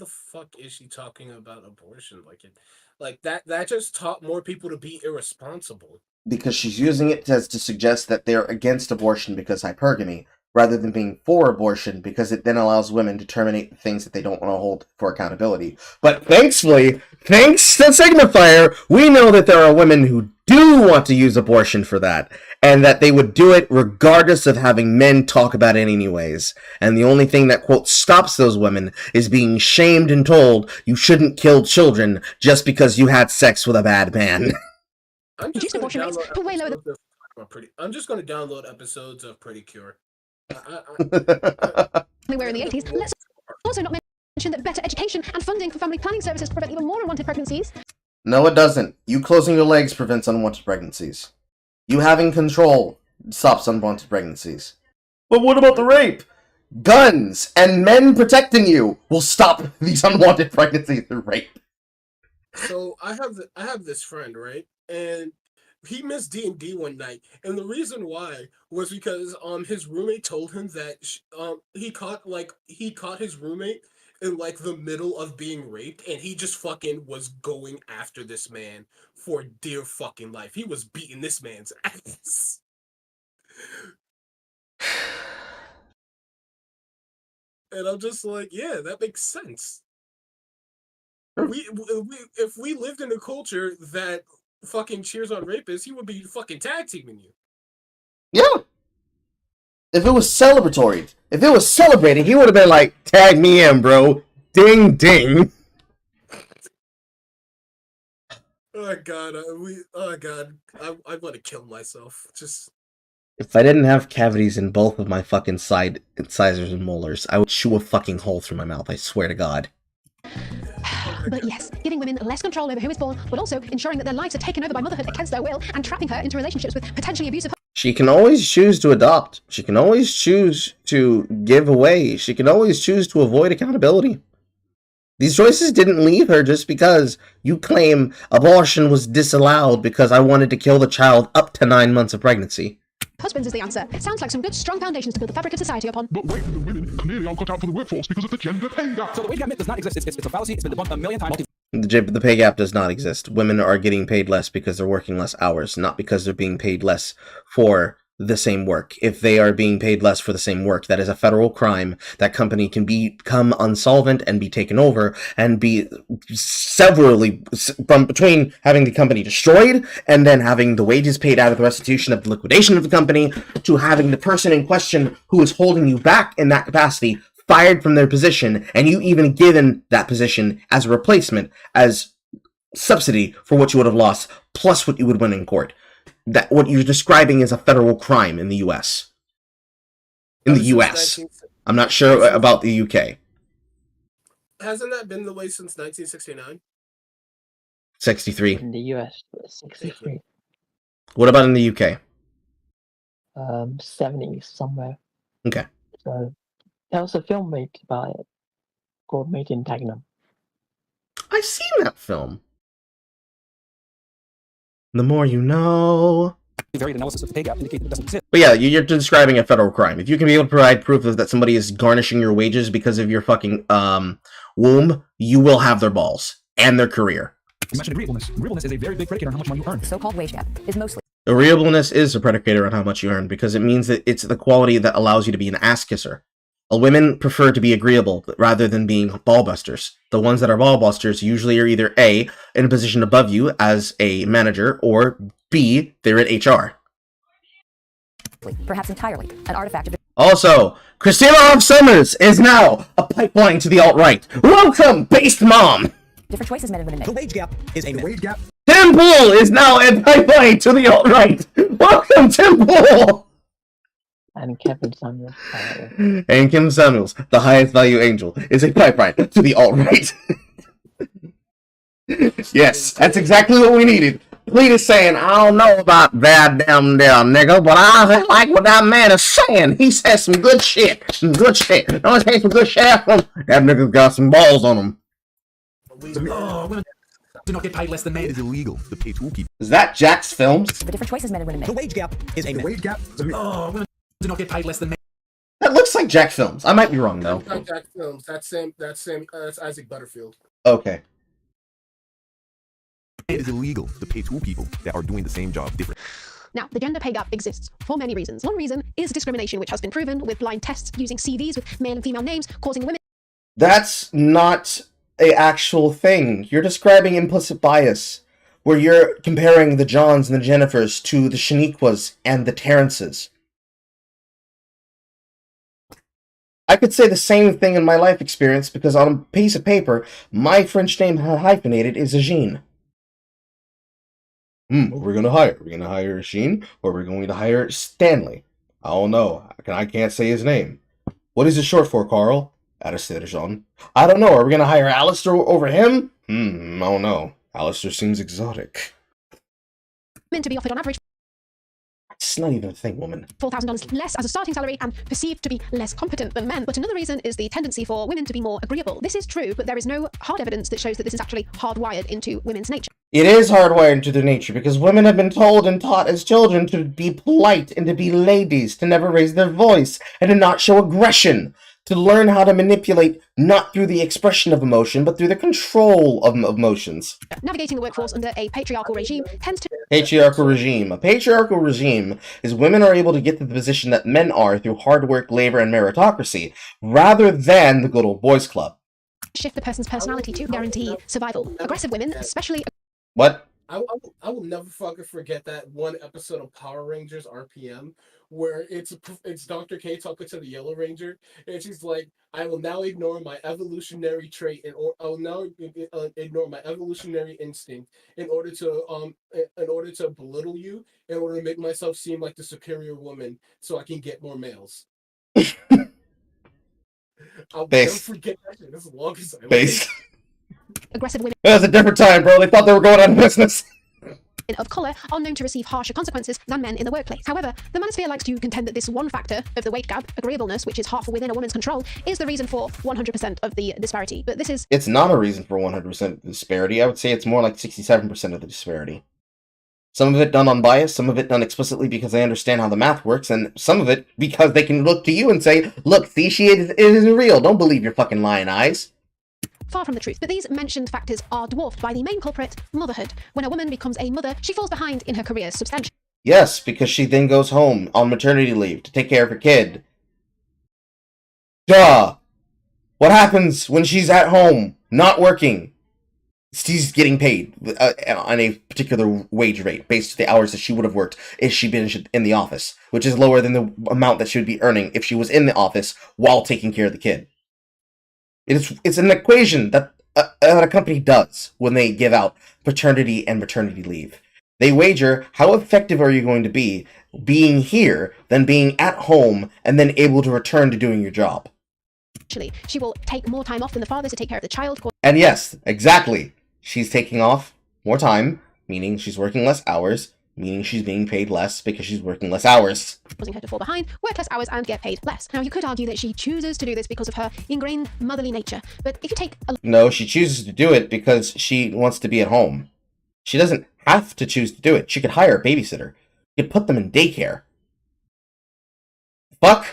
fuck is she talking about abortion like that just taught more people to be irresponsible. Because she's using it to suggest that they're against abortion because hypergamy, rather than being for abortion because it then allows women to terminate the things that they don't want to hold for accountability. But thankfully, thanks to Signifier, we know that there are women who do want to use abortion for that, and that they would do it regardless of having men talk about it anyways. And the only thing that, quote, stops those women is being shamed and told you shouldn't kill children just because you had sex with a bad man. I'm just going to download episodes of Pretty Cure. We were in the 80s. Let's also not mention that better education and funding for family planning services prevent even more unwanted pregnancies. No, it doesn't. You closing your legs prevents unwanted pregnancies. You having control stops unwanted pregnancies. But what about the rape? Guns and men protecting you will stop these unwanted pregnancies through rape. So I have this friend, right? And he missed D&D one night, and the reason why was because his roommate told him that he caught his roommate in like the middle of being raped, and he just fucking was going after this man for dear fucking life. He was beating this man's ass. And I'm just like, yeah, that makes sense. If we lived in a culture that fucking cheers on rapists, he would be fucking tag teaming you. Yeah. If it was celebratory, if it was celebrating, he would have been like, tag me in, bro. Ding, ding. Oh god, I want to kill myself. Just. If I didn't have cavities in both of my fucking side incisors and molars, I would chew a fucking hole through my mouth, I swear to God. But yes, giving women less control over who is born, but also ensuring that their lives are taken over by motherhood against their will and trapping her into relationships with potentially abusive... She can always choose to adopt. She can always choose to give away. She can always choose to avoid accountability. These choices didn't leave her just because you claim abortion was disallowed because I wanted to kill the child up to 9 months of pregnancy. Husbands is the answer. Sounds like some good, strong foundations to build the fabric of society upon. But wait, the women clearly all cut out for the workforce because of the gender pay gap. So the wage gap myth does not exist. It's a fallacy. It's been debunked a million times. The pay gap does not exist. Women are getting paid less because they're working less hours, not because they're being paid less for the same work. If they are being paid less for the same work, that is a federal crime. That company can become insolvent and be taken over and be severally from between having the company destroyed and then having the wages paid out of the restitution of the liquidation of the company to having the person in question who is holding you back in that capacity fired from their position and you even given that position as a replacement, as subsidy for what you would have lost plus what you would win in court. That what you're describing is a federal crime in the U.S. In the U.S. I'm not sure about the U.K. Hasn't that been the way since 1969? 63. In the US, 63. What about in the UK? 70s somewhere. Okay. So there was a film made by it called Made in Dagenham. I've seen that film. The more you know. Varied analysis of the pay gap indicate that it doesn't exist. But yeah, you're describing a federal crime. If you can be able to provide proof of that somebody is garnishing your wages because of your fucking womb, you will have their balls and their career. You mentioned agreeableness. Agreeableness is a very big predicator on how much money you earn. So-called wage gap is mostly Agreeableness is a predicator on how much you earn because it means that it's the quality that allows you to be an ass kisser. Women prefer to be agreeable rather than being ballbusters. The ones that are ballbusters usually are either A, in a position above you as a manager, or B, they're at HR. perhaps entirely an artifact of Also, Christina Summers is now a pipeline to the alt-right. Welcome, based mom! different choices men and women make. The wage gap is a myth. Wage gap. Tim Pool is now a pipeline to the alt-right. Welcome, Tim Pool! And Kevin Samuels. And Kim Samuels, the highest value angel, is a pipeline to the alt-right. Yes, that's exactly what we needed. Cleet is saying, I don't know about that damn nigga, but I like what that man is saying. He says some good shit. Some good shit. Don't say some good shit from that nigga's got some balls on him. Women do not get paid less than men. It is illegal to pay two people. Is that Jack's Films? The different choices men and women make. The wage gap is a myth. Wage gap. Women do not get paid less than men. That looks like Jack Films. I might be wrong though. Not Jack Films. That's Isaac Butterfield. Okay. It is illegal to pay two people that are doing the same job different. Now, the gender pay gap exists for many reasons. One reason is discrimination, which has been proven with blind tests using CVs with male and female names, causing women. That's not an actual thing. You're describing implicit bias, where you're comparing the Johns and the Jennifers to the Shaniquas and the Terrences. I could say the same thing in my life experience because on a piece of paper, my French name hyphenated is Jean. What we're going to hire? Are we going to hire Jean or are we going to hire Stanley? I don't know. I can't say his name. What is it short for, Carl? Alistair Jean. I don't know. Are we going to hire Alistair over him? I don't know. Alistair seems exotic. Men to be offered on average It's not even a thing, woman. $4,000 less as a starting salary and perceived to be less competent than men. But another reason is the tendency for women to be more agreeable. This is true, but there is no hard evidence that shows that this is actually hardwired into women's nature. It is hardwired into their nature because women have been told and taught as children to be polite and to be ladies, to never raise their voice, and to not show aggression, to learn how to manipulate not through the expression of emotion, but through the control of emotions. Navigating the workforce under a patriarchal regime tends to... Patriarchal regime. A patriarchal regime is women are able to get to the position that men are through hard work, labor, and meritocracy, rather than the good old boys club. shift the person's personality to guarantee survival. Aggressive women, especially... What? I will never fucking forget that one episode of Power Rangers RPM where it's Dr. K talking to the Yellow Ranger, and she's like, "I will now ignore my evolutionary trait, I will now ignore my evolutionary instinct in order to belittle you, in order to make myself seem like the superior woman, so I can get more males." I'll never forget that shit as long as I live. Aggressive women. It was a different time, bro. They thought they were going out of business. Of colour are known to receive harsher consequences than men in the workplace. However, the manosphere likes to contend that this one factor of the weight gap, agreeableness, which is half within a woman's control, is the reason for 100% of the disparity. But this is... It's not a reason for 100% of the disparity. I would say it's more like 67% of the disparity. Some of it done on bias, some of it done explicitly because they understand how the math works, and some of it because they can look to you and say, look, see, it isn't real. Don't believe your fucking lying eyes. Far from the truth, but these mentioned factors are dwarfed by the main culprit, motherhood. When a woman becomes a mother, she falls behind in her career substantially. Yes, because she then goes home on maternity leave to take care of her kid. Duh! What happens when she's at home, not working? She's getting paid on a particular wage rate based on the hours that she would have worked if she'd been in the office, which is lower than the amount that she would be earning if she was in the office while taking care of the kid. It's an equation that a company does when they give out paternity and maternity leave. They wager how effective are you going to be being here than being at home and then able to return to doing your job. Actually, she will take more time off than the father to take care of the child. And yes, exactly. She's taking off more time, meaning she's working less hours, meaning she's being paid less because she's working less hours. Causing her to fall behind, work less hours, and get paid less. Now, you could argue that she chooses to do this because of her ingrained motherly nature, but if you take a... No, she chooses to do it because she wants to be at home. She doesn't have to choose to do it. She could hire a babysitter. She could put them in daycare. Fuck?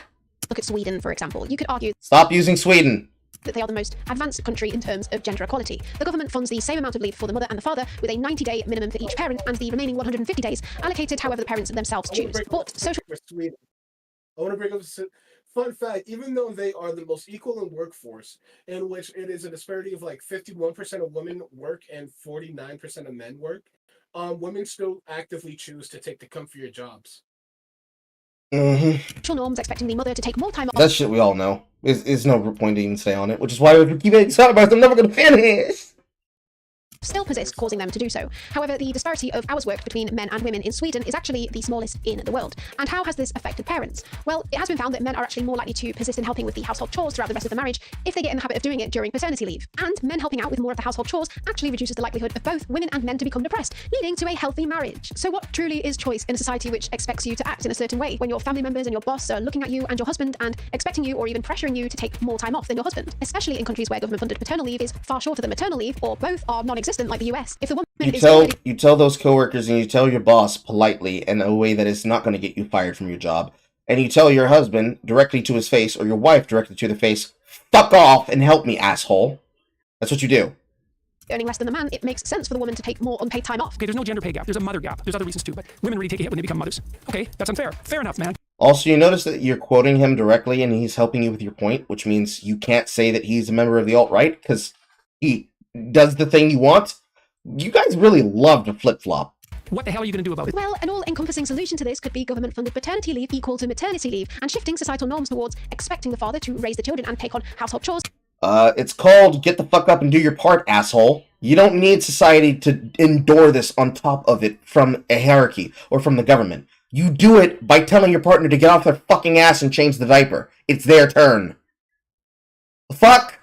Look at Sweden, for example. You could argue... Stop using Sweden. ...that they are the most advanced country in terms of gender equality. The government funds the same amount of leave for the mother and the father, with a 90-day minimum for each parent, and the remaining 150 days allocated however the parents themselves choose. But social... Sweden. I want to bring up a fun fact. Even though they are the most equal in workforce, in which it is a disparity of like 51% of women work and 49% of men work, women still actively choose to take the comfier jobs. Social norms expecting the mother to take more time off. That shit we all know. There's no point to even stay on it, which is why we keep making sound about it. I'm never going to finish. Still persist, causing them to do so. However, the disparity of hours worked between men and women in Sweden is actually the smallest in the world. And how has this affected parents? Well, it has been found that men are actually more likely to persist in helping with the household chores throughout the rest of the marriage if they get in the habit of doing it during paternity leave. And men helping out with more of the household chores actually reduces the likelihood of both women and men to become depressed, leading to a healthy marriage. So what truly is choice in a society which expects you to act in a certain way when your family members and your boss are looking at you and your husband and expecting you or even pressuring you to take more time off than your husband? Especially in countries where government-funded paternal leave is far shorter than maternal leave, or both are non-existent like the US. If the woman You tell those coworkers and you tell your boss politely in a way that is not going to get you fired from your job, and you tell your husband directly to his face or your wife directly to the face, "Fuck off and help me, asshole." That's what you do. Earning less than the man, it makes sense for the woman to take more unpaid time off. Okay, there's no gender pay gap. There's a mother gap. There's other reasons too, but women really take a hit when they become mothers. Okay, that's unfair. Fair enough, man. Also, you notice that you're quoting him directly and he's helping you with your point, which means you can't say that he's a member of the alt-right because he does the thing you want. You guys really love to flip-flop. What the hell are you going to do about it? Well, an all-encompassing solution to this could be government-funded paternity leave equal to maternity leave, and shifting societal norms towards expecting the father to raise the children and take on household chores. It's called get the fuck up and do your part, asshole. You don't need society to endure this on top of it from a hierarchy or from the government. You do it by telling your partner to get off their fucking ass and change the diaper. It's their turn. The fuck?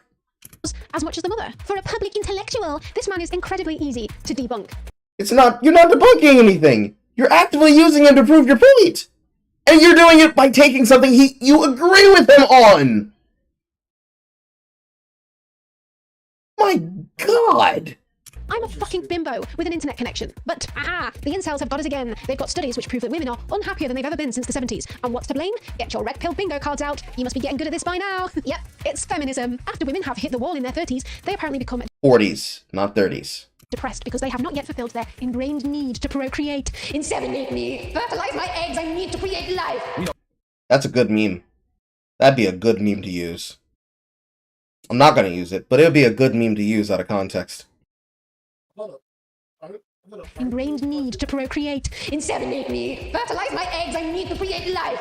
As much as the mother. For a public intellectual, this man is incredibly easy to debunk. It's not, you're not debunking anything. You're actively using him to prove your point. And you're doing it by taking something you agree with him on. My God. I'm a fucking bimbo with an internet connection. But, the incels have got us again. They've got studies which prove that women are unhappier than they've ever been since the 70s. And what's to blame? Get your red pill bingo cards out. You must be getting good at this by now. Yep, it's feminism. After women have hit the wall in their 30s, they apparently become 40s, not 30s. Depressed because they have not yet fulfilled their ingrained need to procreate. Inseminate me. Fertilize my eggs. I need to create life. That's a good meme. That'd be a good meme to use. I'm not going to use it, but it would be a good meme to use out of context. Ingrained need to procreate. Inseminate me. Fertilize my eggs. I need to create life.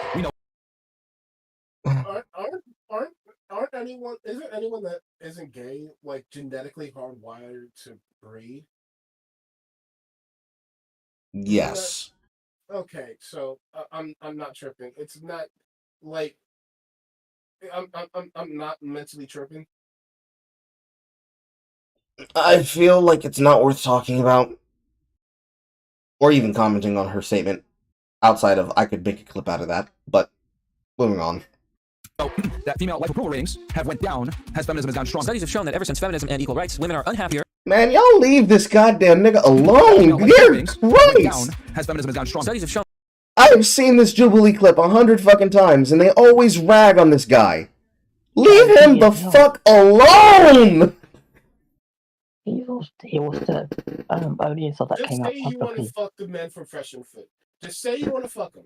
Aren't anyone? Isn't anyone that isn't gay like genetically hardwired to breed? Yes. Okay, so I'm not tripping. It's not like I'm not mentally tripping. I feel like it's not worth talking about. Or even commenting on her statement. Outside of, I could make a clip out of that. But, moving on. So, that female life approval ratings have went down as feminism has gone stronger. Studies have shown that ever since feminism and equal rights, women are unhappier. Man, y'all leave this goddamn nigga alone. Dear Christ! As feminism has gone stronger. Studies have shown. I have seen this Jubilee clip 100 fucking times, and they always rag on this guy. Leave him the fuck alone! He was the only insult that Just came out say you want to publicly. fuck the men from Fresh and Fit. Just say you want to fuck them.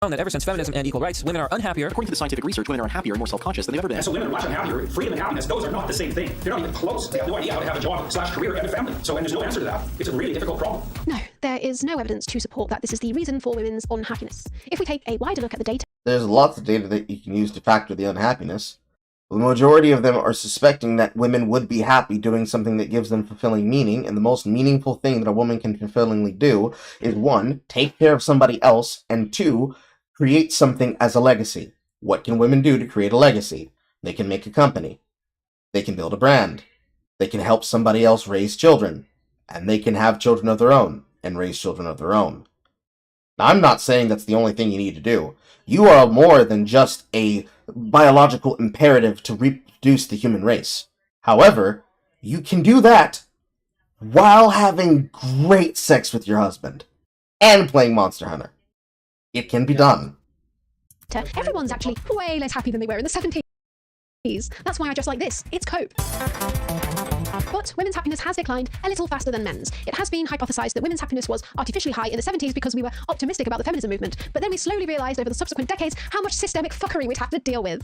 That ever since feminism and equal rights, women are unhappier. According to the scientific research, women are happier and more self-conscious than they've ever been. And so women are much unhappier. Freedom and happiness, those are not the same thing. They're not even close. They have no idea how to have a job / career and a family. So, and there's no answer to that. It's a really difficult problem. No, there is no evidence to support that this is the reason for women's unhappiness. If we take a wider look at the data, There's lots of data that you can use to factor the unhappiness. The majority of them are suspecting that women would be happy doing something that gives them fulfilling meaning, and the most meaningful thing that a woman can fulfillingly do is 1, take care of somebody else, and 2, create something as a legacy. What can women do to create a legacy? They can make a company. They can build a brand. They can help somebody else raise children. And they can have children of their own and raise children of their own. Now, I'm not saying that's the only thing you need to do. You are more than just a biological imperative to reproduce the human race. However, you can do that while having great sex with your husband and playing Monster Hunter. It can be done. everyone's actually way less happy than they were in the 70s. That's why I dress like this. It's cope. But women's happiness has declined a little faster than men's. It has been hypothesized that women's happiness was artificially high in the 70s because we were optimistic about the feminism movement. But then we slowly realized over the subsequent decades how much systemic fuckery we'd have to deal with.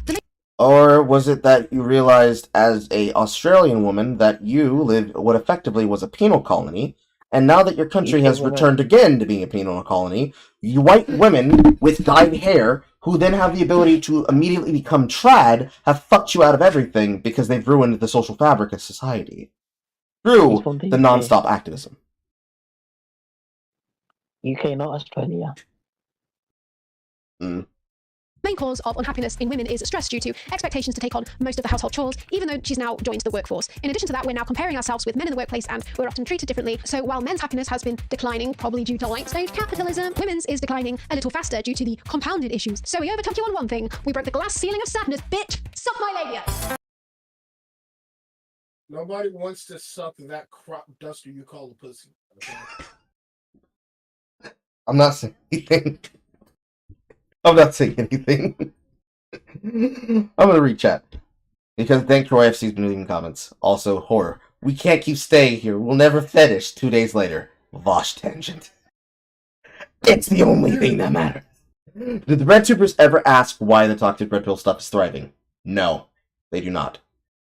Or was it that you realized as a Australian woman that you lived what effectively was a penal colony, and now that your country has returned again to being a penal colony, you white women with dyed hair who then have the ability to immediately become trad have fucked you out of everything because they've ruined the social fabric of society through the non-stop activism. UK, not Australia. Main cause of unhappiness in women is stress due to expectations to take on most of the household chores, even though she's now joined the workforce. In addition to that, we're now comparing ourselves with men in the workplace, and we're often treated differently. So while men's happiness has been declining, probably due to late-stage capitalism, women's is declining a little faster due to the compounded issues. So we overtook you on one thing. We broke the glass ceiling of sadness. Bitch, suck my labia! Nobody wants to suck that crop duster you call a pussy. Okay? I'm not saying anything. I'm not saying anything. I'm gonna read chat. Because thank Troy FC's been leaving comments. Also, horror. We can't keep staying here. We'll never finish. 2 days later. Vosh tangent. It's the only thing that matters. Did the Red Supers ever ask why the toxic red pill stuff is thriving? No, they do not.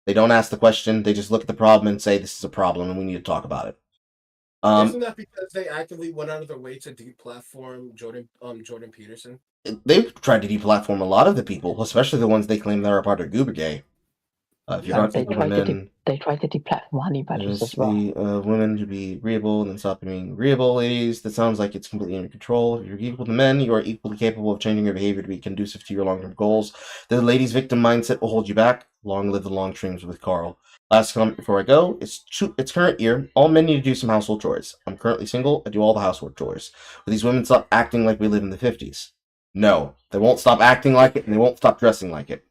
They don't ask the question. They just look at the problem and say, this is a problem and we need to talk about it. Isn't that because they actively went out of their way to deplatform Jordan Peterson? They've tried to deplatform a lot of the people, especially the ones they claim that are part of Goober Gay. If you're not They tried to deplatform honey badgers as well. Women to be agreeable and then stop being agreeable, ladies. That sounds like it's completely under control. If you're equal to men, you are equally capable of changing your behavior to be conducive to your long-term goals. The ladies' victim mindset will hold you back. Long live the long streams with Carl. Last comment before I go. It's current year. All men need to do some household chores. I'm currently single. I do all the household chores. Will these women stop acting like we live in the 50s? No. They won't stop acting like it, and they won't stop dressing like it.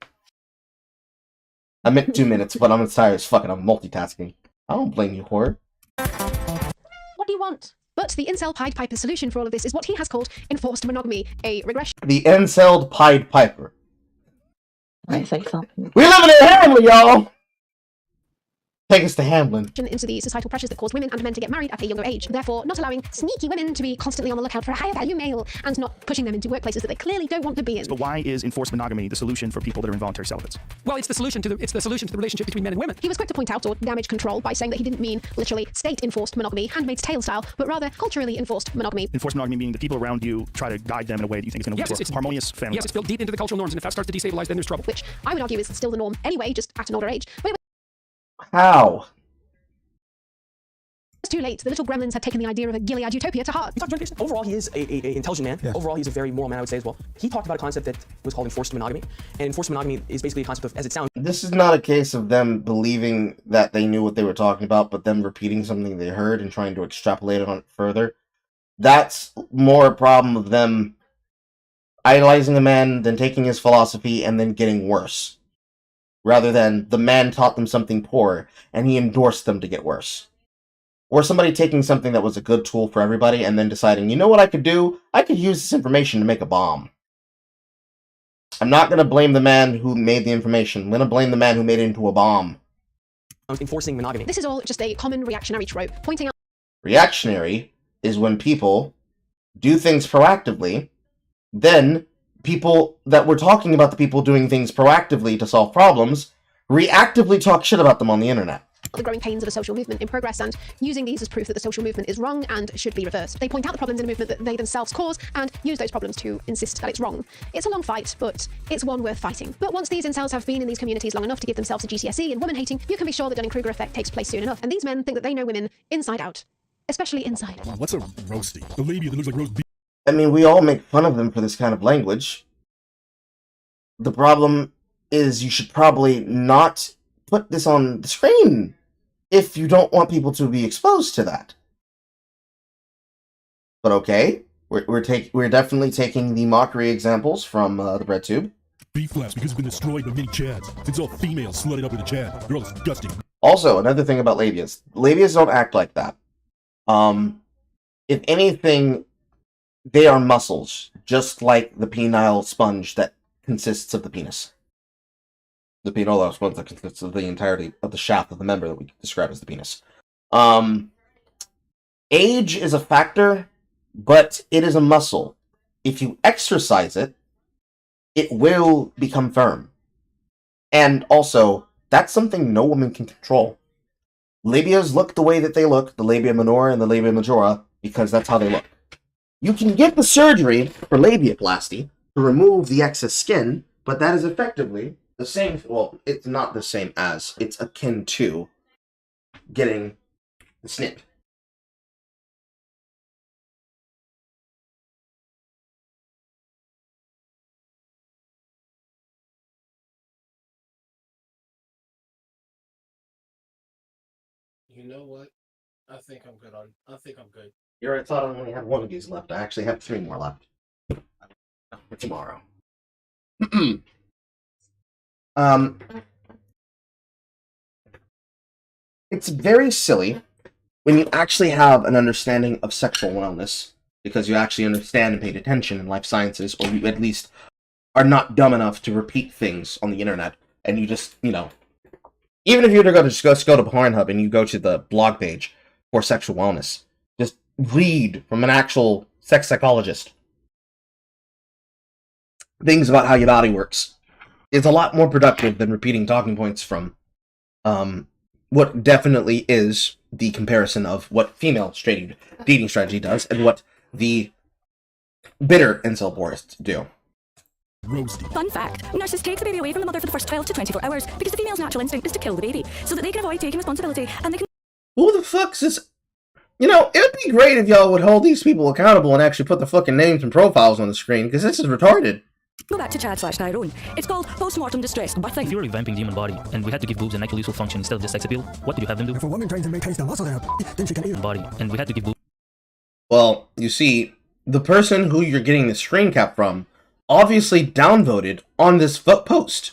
I meant 2 minutes, but I'm tired as fuck and I'm multitasking. I don't blame you, whore. What do you want? But the incel Pied Piper's solution for all of this is what he has called enforced monogamy, a regression. The incelled Pied Piper. I say something. We live in a family, y'all! Take us to Hamlin. Into the societal pressures that cause women and men to get married at a younger age, therefore not allowing sneaky women to be constantly on the lookout for a higher value male and not pushing them into workplaces that they clearly don't want to be in. But why is enforced monogamy the solution for people that are involuntary celibates? Well, it's the solution to the relationship between men and women. He was quick to point out or damage control by saying that he didn't mean literally state enforced monogamy, Handmaid's Tale style, but rather culturally enforced monogamy. Enforced monogamy meaning the people around you try to guide them in a way that you think is going to lead to a harmonious family. Yes, it's built deep into the cultural norms, and if that starts to destabilize, then there's trouble. Which I would argue is still the norm anyway, just at an older age. But How? it's too late. The little gremlins had taken the idea of a Gilead utopia to heart. Overall, he is a intelligent man. Yeah. Overall, he's a very moral man, I would say as well. He talked about a concept that was called enforced monogamy. And enforced monogamy is basically a concept of, as it sounds... This is not a case of them believing that they knew what they were talking about, but them repeating something they heard and trying to extrapolate it on it further. That's more a problem of them idolizing a man, then taking his philosophy, and then getting worse. Rather than the man taught them something poor, and he endorsed them to get worse. Or somebody taking something that was a good tool for everybody and then deciding, you know what I could do? I could use this information to make a bomb. I'm not going to blame the man who made the information. I'm going to blame the man who made it into a bomb. Enforcing monogamy. This is all just a common reactionary trope, pointing out... Reactionary? is when people do things proactively, then people that were talking about the people doing things proactively to solve problems reactively talk shit about them on the internet. The growing pains of a social movement in progress and using these as proof that the social movement is wrong and should be reversed. They point out the problems in a movement that they themselves cause and use those problems to insist that it's wrong. It's a long fight, but it's one worth fighting. But once these incels have been in these communities long enough to give themselves a GCSE in woman hating, you can be sure the Dunning-Kruger effect takes place soon enough. And these men think that they know women inside out, especially inside. What's a roasty? The labia that looks like roast beef. I mean, we all make fun of them for this kind of language. The problem is you should probably not put this on the screen if you don't want people to be exposed to that. But okay, we're definitely taking the mockery examples from the BreadTube. Beef flaps because it's been destroyed by many chads. It's all females slutted up with a chad. They're all disgusting. Also, another thing about labias. Labias don't act like that. If anything, they are muscles, just like the penile sponge that consists of the penis. The penile sponge that consists of the entirety of the shaft of the member that we describe as the penis. Age is a factor, but it is a muscle. If you exercise it, it will become firm. And also, that's something no woman can control. Labias look the way that they look, the labia minora and the labia majora, because that's how they look. You can get the surgery for labiaplasty to remove the excess skin, but that is effectively the same. Well, it's not the same as. It's akin to getting the snip. You know what? I think I'm good. I thought I only have one of these left. I actually have 3 more left. For tomorrow. It's very silly when you actually have an understanding of sexual wellness, because you actually understand and paid attention in life sciences, or you at least are not dumb enough to repeat things on the internet, and you just, even if you were to just go to Pornhub and you go to the blog page for sexual wellness, just read from an actual sex psychologist things about how your body works. It's a lot more productive than repeating talking points from what definitely is the comparison of what female dating strategy does and what the bitter incel purists do. Fun fact, nurses take the baby away from the mother for the first 12 to 24 hours because the female's natural instinct is to kill the baby, so that they can avoid taking responsibility and they can... Who the fuck's this? It would be great if y'all would hold these people accountable and actually put the fucking names and profiles on the screen, because this is retarded. Go back to Chad/Tyrone. It's called postmortem distress birthing. If you were revamping the human body, and we had to give boobs an actual useful function instead of just sex appeal, what did you have them do? If a woman tries to maintain the muscle there, then she can eat body, and we had to give boobs... Well, you see, the person who you're getting the screen cap from obviously downvoted on this post.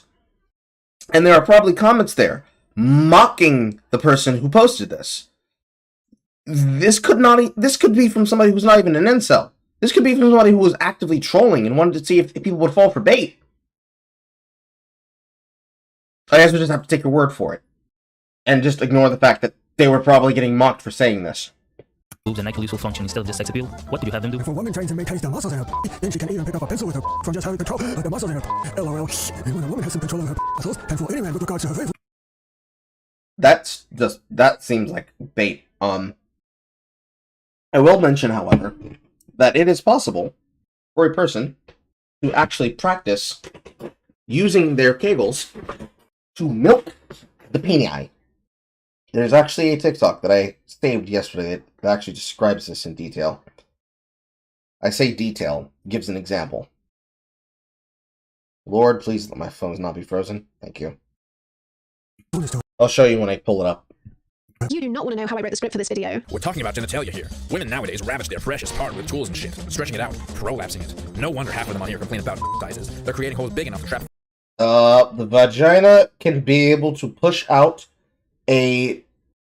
And there are probably comments there mocking the person who posted this. This could be from somebody who's not even an incel. This could be from somebody who was actively trolling and wanted to see if people would fall for bait. I guess we just have to take your word for it. And just ignore the fact that they were probably getting mocked for saying this. Boobs an actual useful function instead of just sex appeal, what did you have them do? If a woman tries to maintain the muscles there, then she can even pick up a pencil with her from just having control of the muscles there. LOL. And when a woman has some control of her muscles, and for any man with regards to her favorite... That seems like bait. I will mention, however, that it is possible for a person to actually practice using their kegels to milk the peni. There's actually a TikTok that I saved yesterday that actually describes this in detail. I say detail, gives an example. Lord, please let my phone not be frozen. Thank you. I'll show you when I pull it up. You do not want to know how I wrote the script for this video. We're talking about genitalia here. Women nowadays ravage their precious part with tools and shit, stretching it out, prolapsing it. No wonder half of them on here complain about sizes. They're creating holes big enough to trap... The vagina can be able to push out a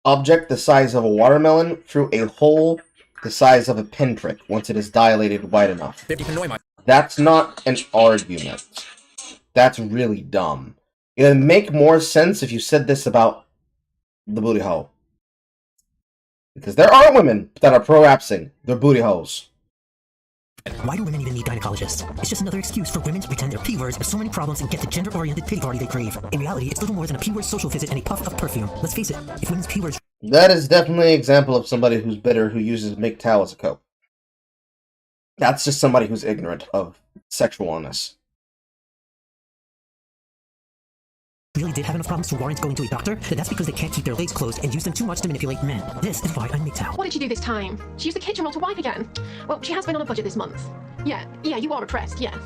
object the size of a watermelon through a hole the size of a pinprick once it is dilated wide enough. That's not an argument. That's really dumb. It would make more sense if you said this about the booty hole. Because there are women that are prolapsing. They're booty holes. Why do women even need gynecologists? It's just another excuse for women to pretend they're P-words with so many problems and get the gender-oriented pity party they crave. In reality, it's little more than a P-word social visit and a puff of perfume. Let's face it, if women's P-words... That is definitely an example of somebody who's bitter who uses MGTOW as a cope. That's just somebody who's ignorant of sexual illness. really did have enough problems to warrant going to a doctor, then that's because they can't keep their legs closed and use them too much to manipulate men. This is why I'm MGTOW. What did she do this time? She used the kitchen roll to wipe again. Well, she has been on a budget this month. Yeah, you are oppressed, yeah.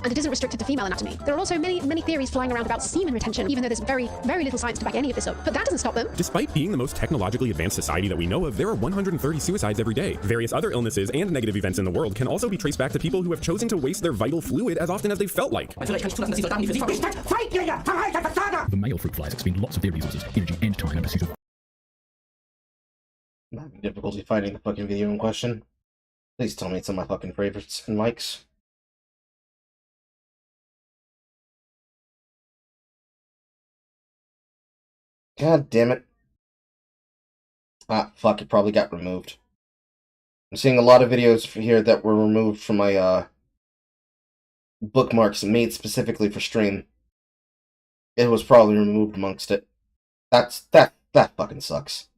And it isn't restricted to female anatomy. There are also many theories flying around about semen retention, even though there's very little science to back any of this up. But that doesn't stop them. Despite being the most technologically advanced society that we know of, there are 130 suicides every day. Various other illnesses and negative events in the world can also be traced back to people who have chosen to waste their vital fluid as often as they felt like. The male fruit flies expend lots of their resources, energy, and time in pursuit of... I'm having difficulty finding the fucking video in question. Please tell me it's on my fucking favorites and likes. God damn it. Ah, fuck, it probably got removed. I'm seeing a lot of videos here that were removed from my, bookmarks made specifically for stream. It was probably removed amongst it. That fucking sucks.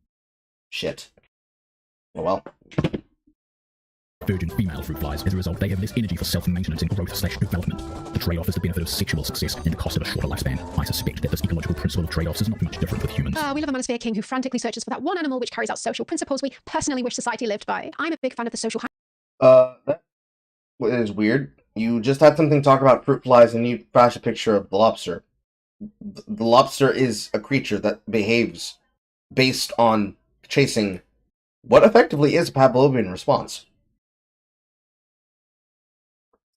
Shit. Oh well. Virgin female fruit flies. As a result, they have less energy for self-maintenance and growth/development. The trade-off is the benefit of sexual success and the cost of a shorter lifespan. I suspect that this ecological principle of trade-offs is not much different with humans. We love a manosphere king who frantically searches for that one animal which carries out social principles we personally wish society lived by. I'm a big fan of the social... That is weird. You just had something talk about fruit flies and you flash a picture of the lobster. The lobster is a creature that behaves based on chasing what effectively is a Pavlovian response.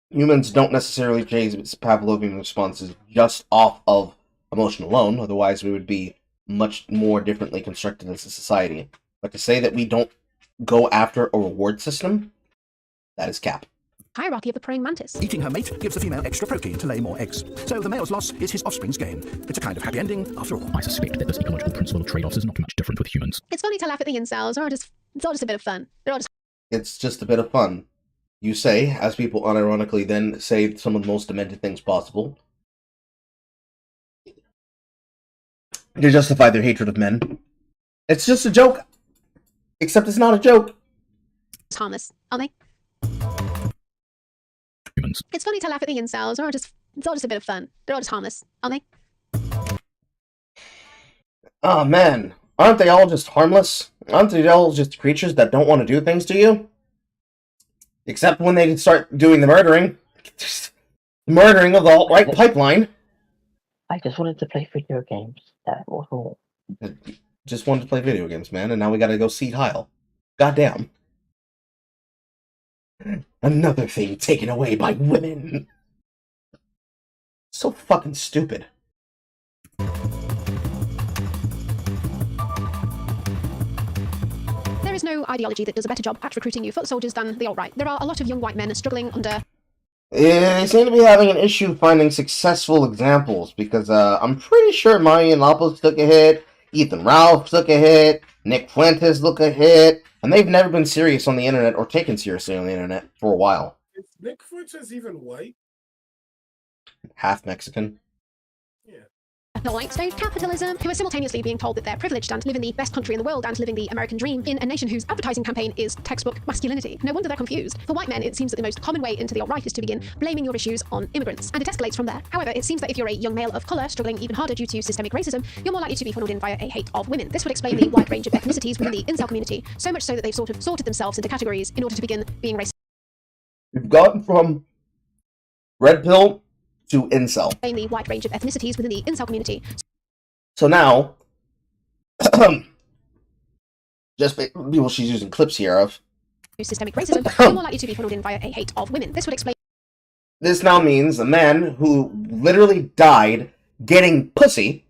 Humans don't necessarily chase Pavlovian responses just off of emotion alone, otherwise we would be much more differently constructed as a society. But to say that we don't go after a reward system, that is cap. Hierarchy of the praying mantis. Eating her mate gives the female extra protein to lay more eggs. So the male's loss is his offspring's gain. It's a kind of happy ending, after all. I suspect that this ecological principle of trade-offs is not much different with humans. It's funny to laugh at the incels, it's all just a bit of fun. It's just a bit of fun. You say, as people unironically then say some of the most demented things possible, to justify their hatred of men. It's just a joke. Except it's not a joke. It's harmless, aren't they? Humans. It's funny to laugh at the incels, it's all just a bit of fun. They're all just harmless, aren't they? Oh man, aren't they all just harmless? Aren't they all just creatures that don't want to do things to you? Except when they start doing the murdering. Murdering of the alt-right pipeline. I just wanted to play video games. That was all. Just wanted to play video games, man, and now we gotta go see Heil. Goddamn. Another thing taken away by women. So fucking stupid. There is no ideology that does a better job at recruiting new foot soldiers than the alt-right. There are a lot of young white men struggling under... They seem to be having an issue finding successful examples, because I'm pretty sure Marian Lopez took a hit, Ethan Ralph took a hit, Nick Fuentes took a hit, and they've never been serious on the internet or taken seriously on the internet for a while. Is Nick Fuentes even white? Half Mexican. The white state capitalism, who are simultaneously being told that they're privileged and live in the best country in the world and living the American dream in a nation whose advertising campaign is textbook masculinity. No wonder they're confused. For white men, it seems that the most common way into the alt-right is to begin blaming your issues on immigrants, and it escalates from there. However, it seems that if you're a young male of colour struggling even harder due to systemic racism, you're more likely to be funneled in via a hate of women. This would explain the wide range of ethnicities within the incel community, so much so that they've sort of sorted themselves into categories in order to begin being racist. We've gotten from red pill to incel. Explain the wide range of ethnicities within the incel community. So now, just people she's using clips here of systemic racism, you're more likely to be funneled in via a hate of women. This would explain. This now means a man who literally died getting pussy.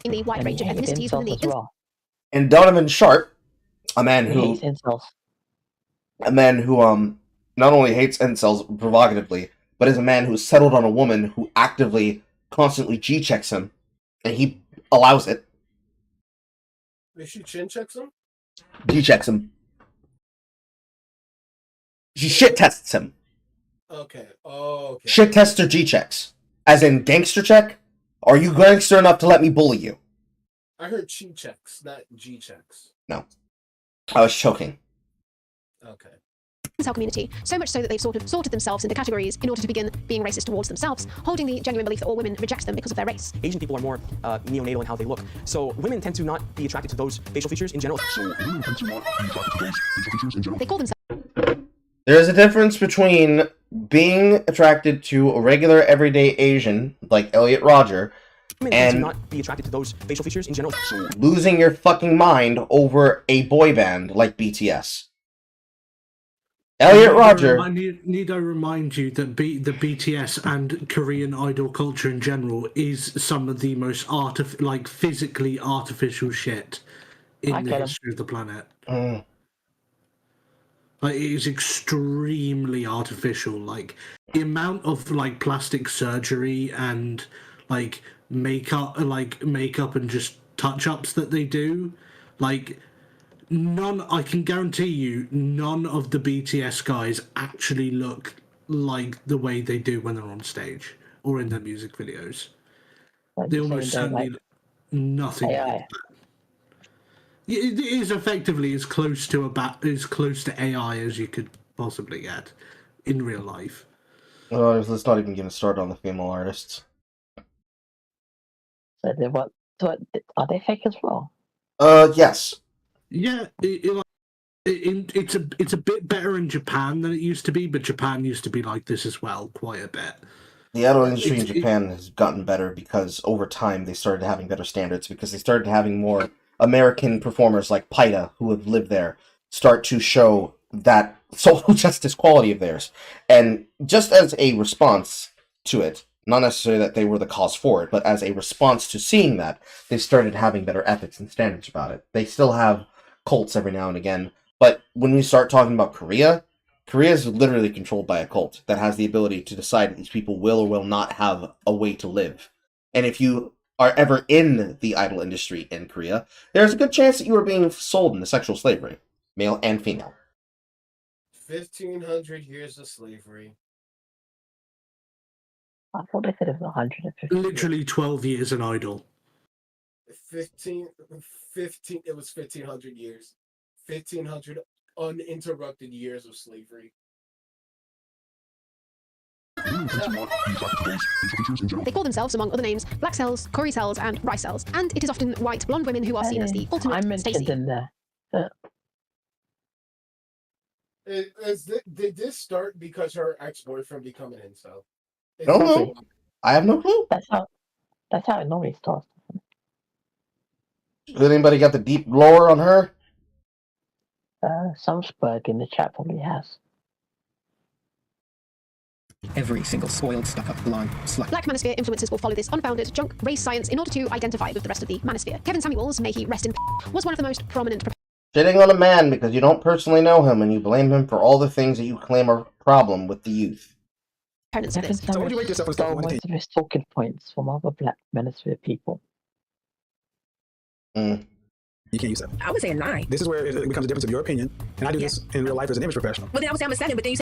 In the wide range of ethnicities within the incel. And Donovan Sharp, a man who not only hates incels provocatively, but is a man who settled on a woman who actively, constantly G-checks him, and he allows it. She chin checks him? G checks him. She shit tests him. Okay. Oh, okay. Shit tests or G checks. As in gangster check? Are you gangster enough to let me bully you? I heard chi checks, not G checks. No. I was choking. Okay. Incel community, so much so that they've sort of sorted themselves into categories in order to begin being racist towards themselves, holding the genuine belief that all women reject them because of their race. Asian people are more neonatal in how they look, so women tend to not be attracted to those facial features in general. So women tend to not be attracted to those facial features in general. They call themselves. There's a difference between being attracted to a regular everyday Asian, like Elliot Rodger, women tend to not be attracted to those facial features in general. So losing your fucking mind over a boy band like BTS. Elliot Rodger. Need I remind you that the BTS and Korean idol culture in general is some of the most physically artificial shit in the history of the planet. Like, it is extremely artificial. Like, the amount of plastic surgery and makeup and just touch-ups that they do, I can guarantee you, none of the BTS guys actually look like the way they do when they're on stage or in their music videos. They almost certainly look nothing like that. It is effectively as close to AI as you could possibly get in real life. Let's not even get started on the female artists. So are they fake as well? Yes. Yeah, it's a bit better in Japan than it used to be, but Japan used to be like this as well, quite a bit. The idol industry in Japan has gotten better because over time they started having better standards, because they started having more American performers like Paida, who have lived there, start to show that social justice quality of theirs. And just as a response to it, not necessarily that they were the cause for it, but as a response to seeing that, they started having better ethics and standards about it. They still have cults every now and again, but when we start talking about Korea is literally controlled by a cult that has the ability to decide that these people will or will not have a way to live. And if you are ever in the idol industry in Korea, there's a good chance that you are being sold into sexual slavery, male and female. 1,500 years of slavery. I thought they said it was 150. Literally 12 years an idol. 15, it was 1,500 years. 1,500 uninterrupted years of slavery. They call themselves, among other names, black cells, curry cells, and rice cells, and it is often white blonde women who are seen as the ultimate Stacey. Did this start because her ex-boyfriend became an incel? Don't know. I have no clue. That's how it normally starts. Has anybody got the deep lore on her? Some spurg in the chat probably has. Every single spoiled, stuck-up, blonde slut. Black manosphere influencers will follow this unfounded junk race science in order to identify with the rest of the manosphere. Kevin Samuels, may he rest in was one of the most prominent Shitting on a man because you don't personally know him and you blame him for all the things that you claim are a problem with the youth. proponents of this. So would you rate yourself on a scale of 1 to 10? Most of his talking points from other black manosphere people. You can't use that. I would say a 9. This is where it becomes a difference of your opinion. And I do this in real life as an image professional. Well, then I would say I'm a 7, but then you say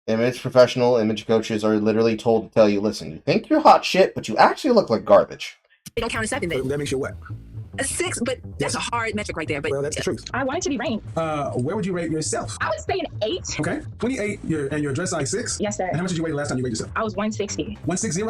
Image professional, image coaches are literally told to tell you, listen, you think you're hot shit, but you actually look like garbage. they don't count as 7 then. That makes you what? A 6, but that's a hard metric right there. But Well, that's the truth. I want it to be ranked. Where would you rate yourself? I would say an 8. Okay, 28, and your dress size 6? Yes, sir. And how much did you weigh the last time you weighed yourself? I was 160. 160?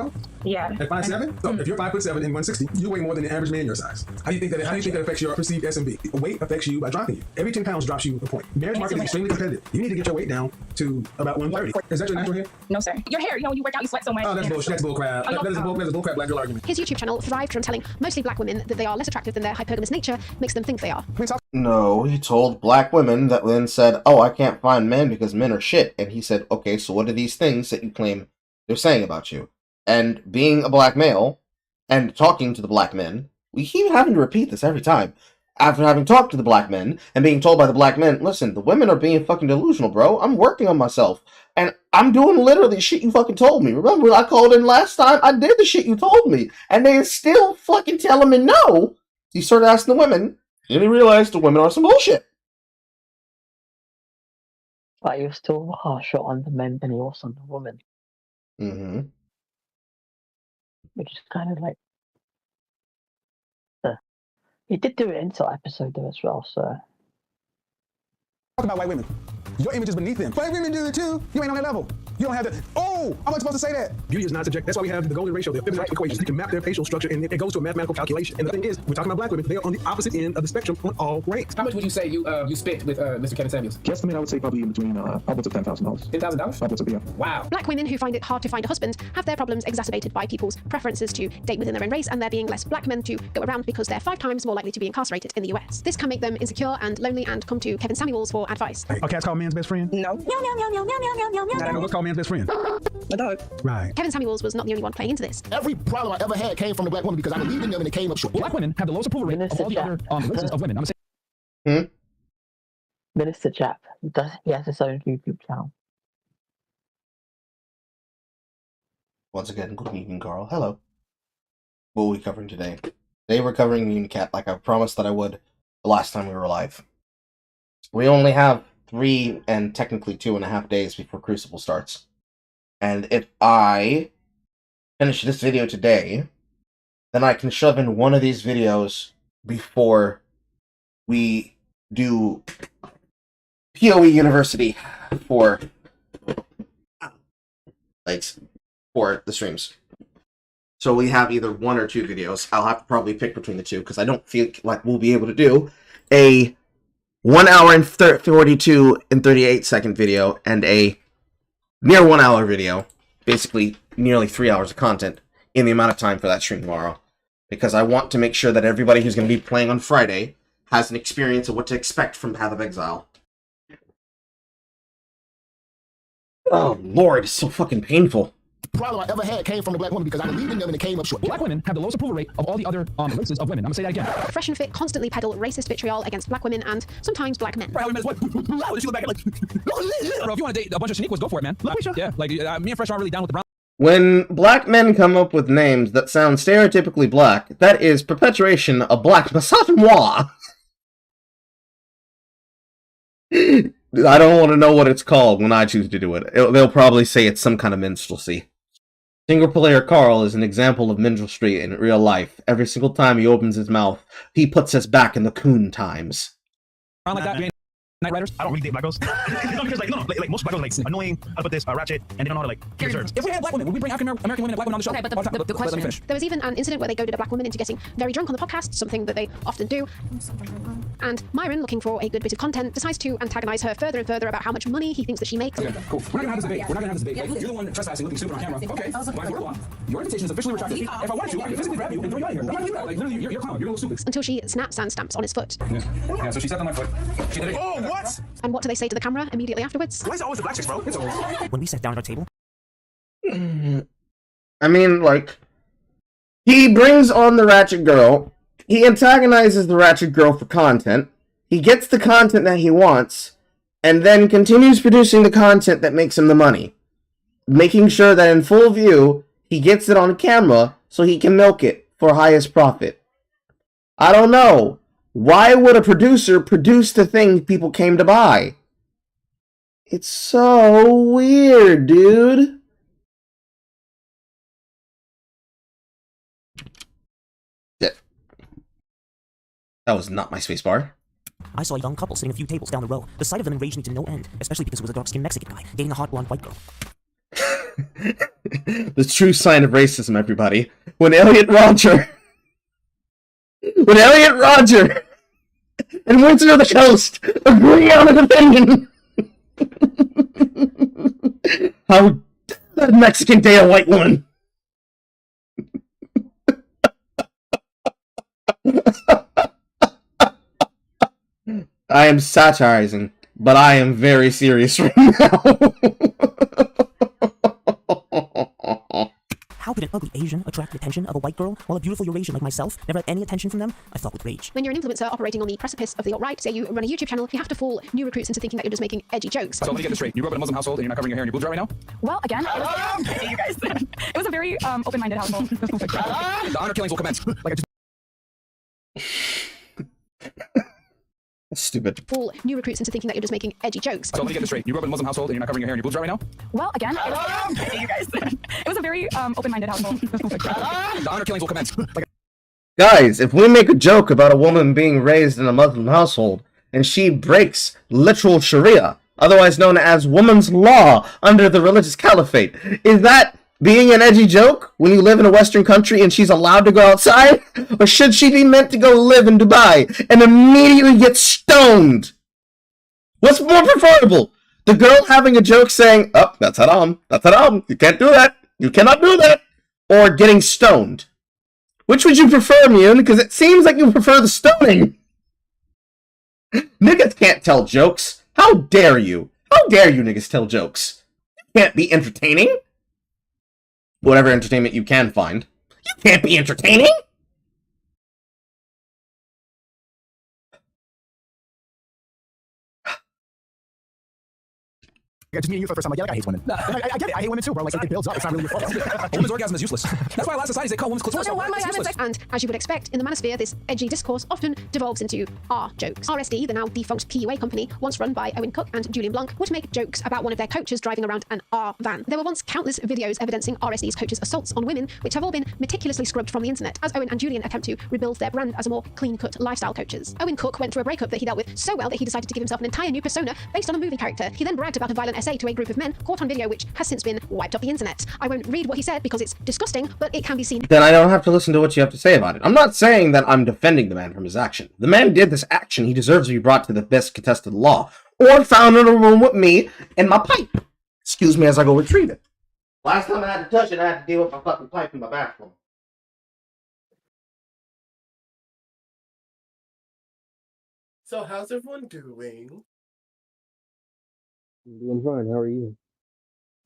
Yeah. At 5'7"? So if you're 5'7" and 160, you weigh more than the average man your size. How do you think that affects your perceived SMB? Weight affects you by dropping you. Every 10 pounds drops you a point. Marriage market is extremely competitive. You need to get your weight down to about 130. Is that your natural hair? No, sir. Your hair, you work out, you sweat so much. Oh, that's bullshit. That's bullcrap. That is a bullcrap black girl argument. His YouTube channel thrived from telling mostly black women that they are less attractive than their hypergamous nature makes them think they are. No, he told black women that then said, oh, I can't find men because men are shit. And he said, okay, so what are these things that you claim they're saying about you? And being a black male and talking to the black men, we keep having to repeat this every time. After having talked to the black men and being told by the black men, listen, the women are being fucking delusional, bro. I'm working on myself. And I'm doing literally shit you fucking told me. Remember when I called in last time? I did the shit you told me. And they still fucking telling me no. He started asking the women, And he realized the women are some bullshit. But he was still harsher on the men than he was on the women. Mm-hmm. Which is kind of like... He did do an Incel episode though as well, so... Talk about white women. Your image is beneath them. White women do it too. You ain't on that level. You don't have to. Oh, I'm not supposed to say that. Beauty is not subject. That's why we have the golden ratio, the Peggins equation. You can map their facial structure, and it goes to a mathematical calculation. And the thing is, we're talking about black women. They are on the opposite end of the spectrum on all ranks. How much would you say you spent with Mr. Kevin Samuels? Guesstimate, I would say probably in between upwards of $10,000. $10,000? Upwards of, yeah. Wow. Black women who find it hard to find a husband have their problems exacerbated by people's preferences to date within their own race and there being less black men to go around because they're 5 times more likely to be incarcerated in the US. This can make them insecure and lonely and come to Kevin Samuels for advice. A cat's called man's best friend? No. What's called man's best friend? A dog. Right. Kevin Samuels was not the only one playing into this. Every problem I ever had came from the black woman because I believed in them and it came up short. Black women have the lowest approval rate of all the other races of women. I'm gonna say. Minister Chap, he has his own YouTube channel. Once again, good evening, Carl. Hello. What are we covering today? Today we're covering Unicat like I promised that I would the last time we were live. We only have 3 and technically 2.5 days before Crucible starts. And if I finish this video today, then I can shove in one of these videos before we do PoE University for the streams. So we have either 1 or 2 videos. I'll have to probably pick between the 2 because I don't feel like we'll be able to do a 1 hour and 42 and 38 second video and a near 1 hour video, basically nearly 3 hours of content in the amount of time for that stream tomorrow. Because I want to make sure that everybody who's going to be playing on Friday has an experience of what to expect from Path of Exile. Oh lord, it's so fucking painful. The problem I ever had came from the black woman because I believed in them and it came up short. Black women have the lowest approval rate of all the other races of women. I'm gonna say that again. Fresh and Fit constantly peddle racist vitriol against black women and sometimes black men. Right, what? She look back at like, bro, if you want to date a bunch of Shaniquas, go for it, man. Yeah, like me and Fresh aren't really down with the brown. When black men come up with names that sound stereotypically black, that is perpetuation of black misogynoir. I don't want to know what it's called when I choose to do it. They'll probably say it's some kind of minstrelsy. SinglePlayerCarl is an example of minstrelsy in real life. Every single time he opens his mouth, he puts us back in the coon times. Like that, Night Riders? I don't really date black girls. Because like most black girls like annoying, how to put this, ratchet, and they don't know how to like give desserts. If we had black women, would we bring African American women and black women on the show? Okay, but the question is, there was even an incident where they goaded a black woman into getting very drunk on the podcast, something that they often do. And Myron, looking for a good bit of content, decides to antagonize her further and further about how much money he thinks that she makes. Okay, cool. We're not gonna have this debate. Like, you're the one trespassing, looking stupid on camera. Okay. Your invitation is officially retracted. If I wanted to, I could physically grab you and throw you out of here. I'm not gonna do that. Like, literally, you're a clown. You're a little stupid. Until she snaps and stamps on his foot. Yeah, so she stepped on my foot. She did it. Oh, what? And what do they say to the camera immediately afterwards? Why is it always the black chicks, bro? It's always. When we sat down at our table. I mean, like, he brings on the ratchet girl, he antagonizes the ratchet girl for content, he gets the content that he wants, and then continues producing the content that makes him the money. Making sure that in full view, he gets it on camera so he can milk it for highest profit. I don't know. Why would a producer produce the thing people came to buy? It's so weird, dude. That was not my spacebar. I saw a young couple sitting a few tables down the row. The sight of them enraged me to no end, especially because it was a dark-skinned Mexican guy dating a hot blonde white girl. The true sign of racism, everybody. When Elliot Roger and Wizard of the Coast agree on an opinion. How that Mexican date a white woman? I am satirizing, but I am very serious right now. How could an ugly Asian attract the attention of a white girl, while a beautiful Eurasian like myself never had any attention from them? I thought with rage. When you're an influencer operating on the precipice of the alt-right, say you run a YouTube channel, you have to fool new recruits into thinking that you're just making edgy jokes. So let me get this straight. You grew up in a Muslim household and you're not covering your hair and your boobs right now? Well, again, you guys. It was a very open-minded household. The honor killings will commence. Like I just... Stupid. All new recruits into thinking that you're just making edgy jokes. So let me get this straight. You grew up in a Muslim household and you're not covering your hair and your boobs right now? Well, again, you guys. It was a very open-minded household. The honor killings will commence. Guys, if we make a joke about a woman being raised in a Muslim household and she breaks literal Sharia, otherwise known as woman's law under the religious caliphate, is that being an edgy joke when you live in a Western country and she's allowed to go outside? Or should she be meant to go live in Dubai and immediately get stoned? What's more preferable? The girl having a joke saying, oh, that's haram, you can't do that, you cannot do that, or getting stoned? Which would you prefer, Mune? Because it seems like you prefer the stoning. Niggas can't tell jokes. How dare you? How dare you niggas tell jokes? You can't be entertaining. Whatever entertainment you can find. You can't be entertaining! Just me and you for the first time. Like, yeah, I hate women. I get it. I hate women too, bro. Like, it builds up. It's not really your fault. A woman's orgasm is useless. That's why a lot of societies, they call women's clitoris useless. And as you would expect, in the manosphere, this edgy discourse often devolves into R jokes. RSD, the now defunct PUA company, once run by Owen Cook and Julian Blanc, would make jokes about one of their coaches driving around an R van. There were once countless videos evidencing RSD's coaches' assaults on women, which have all been meticulously scrubbed from the internet, as Owen and Julian attempt to rebuild their brand as a more clean-cut lifestyle coaches. Owen Cook went through a breakup that he dealt with so well that he decided to give himself an entire new persona based on a movie character. He then bragged about a violent essay to a group of men caught on video, which has since been wiped off the internet. I won't read what he said because it's disgusting, but it can be seen. Then I don't have to listen to what you have to say about it. I'm not saying that I'm defending the man from his action. The man did this action. He deserves to be brought to the best contested law, or found in a room with me and my pipe. Excuse me as I go retrieve it. Last time I had to touch it, I had to deal with my fucking pipe in my bathroom. So how's everyone doing? I'm doing fine. How are you?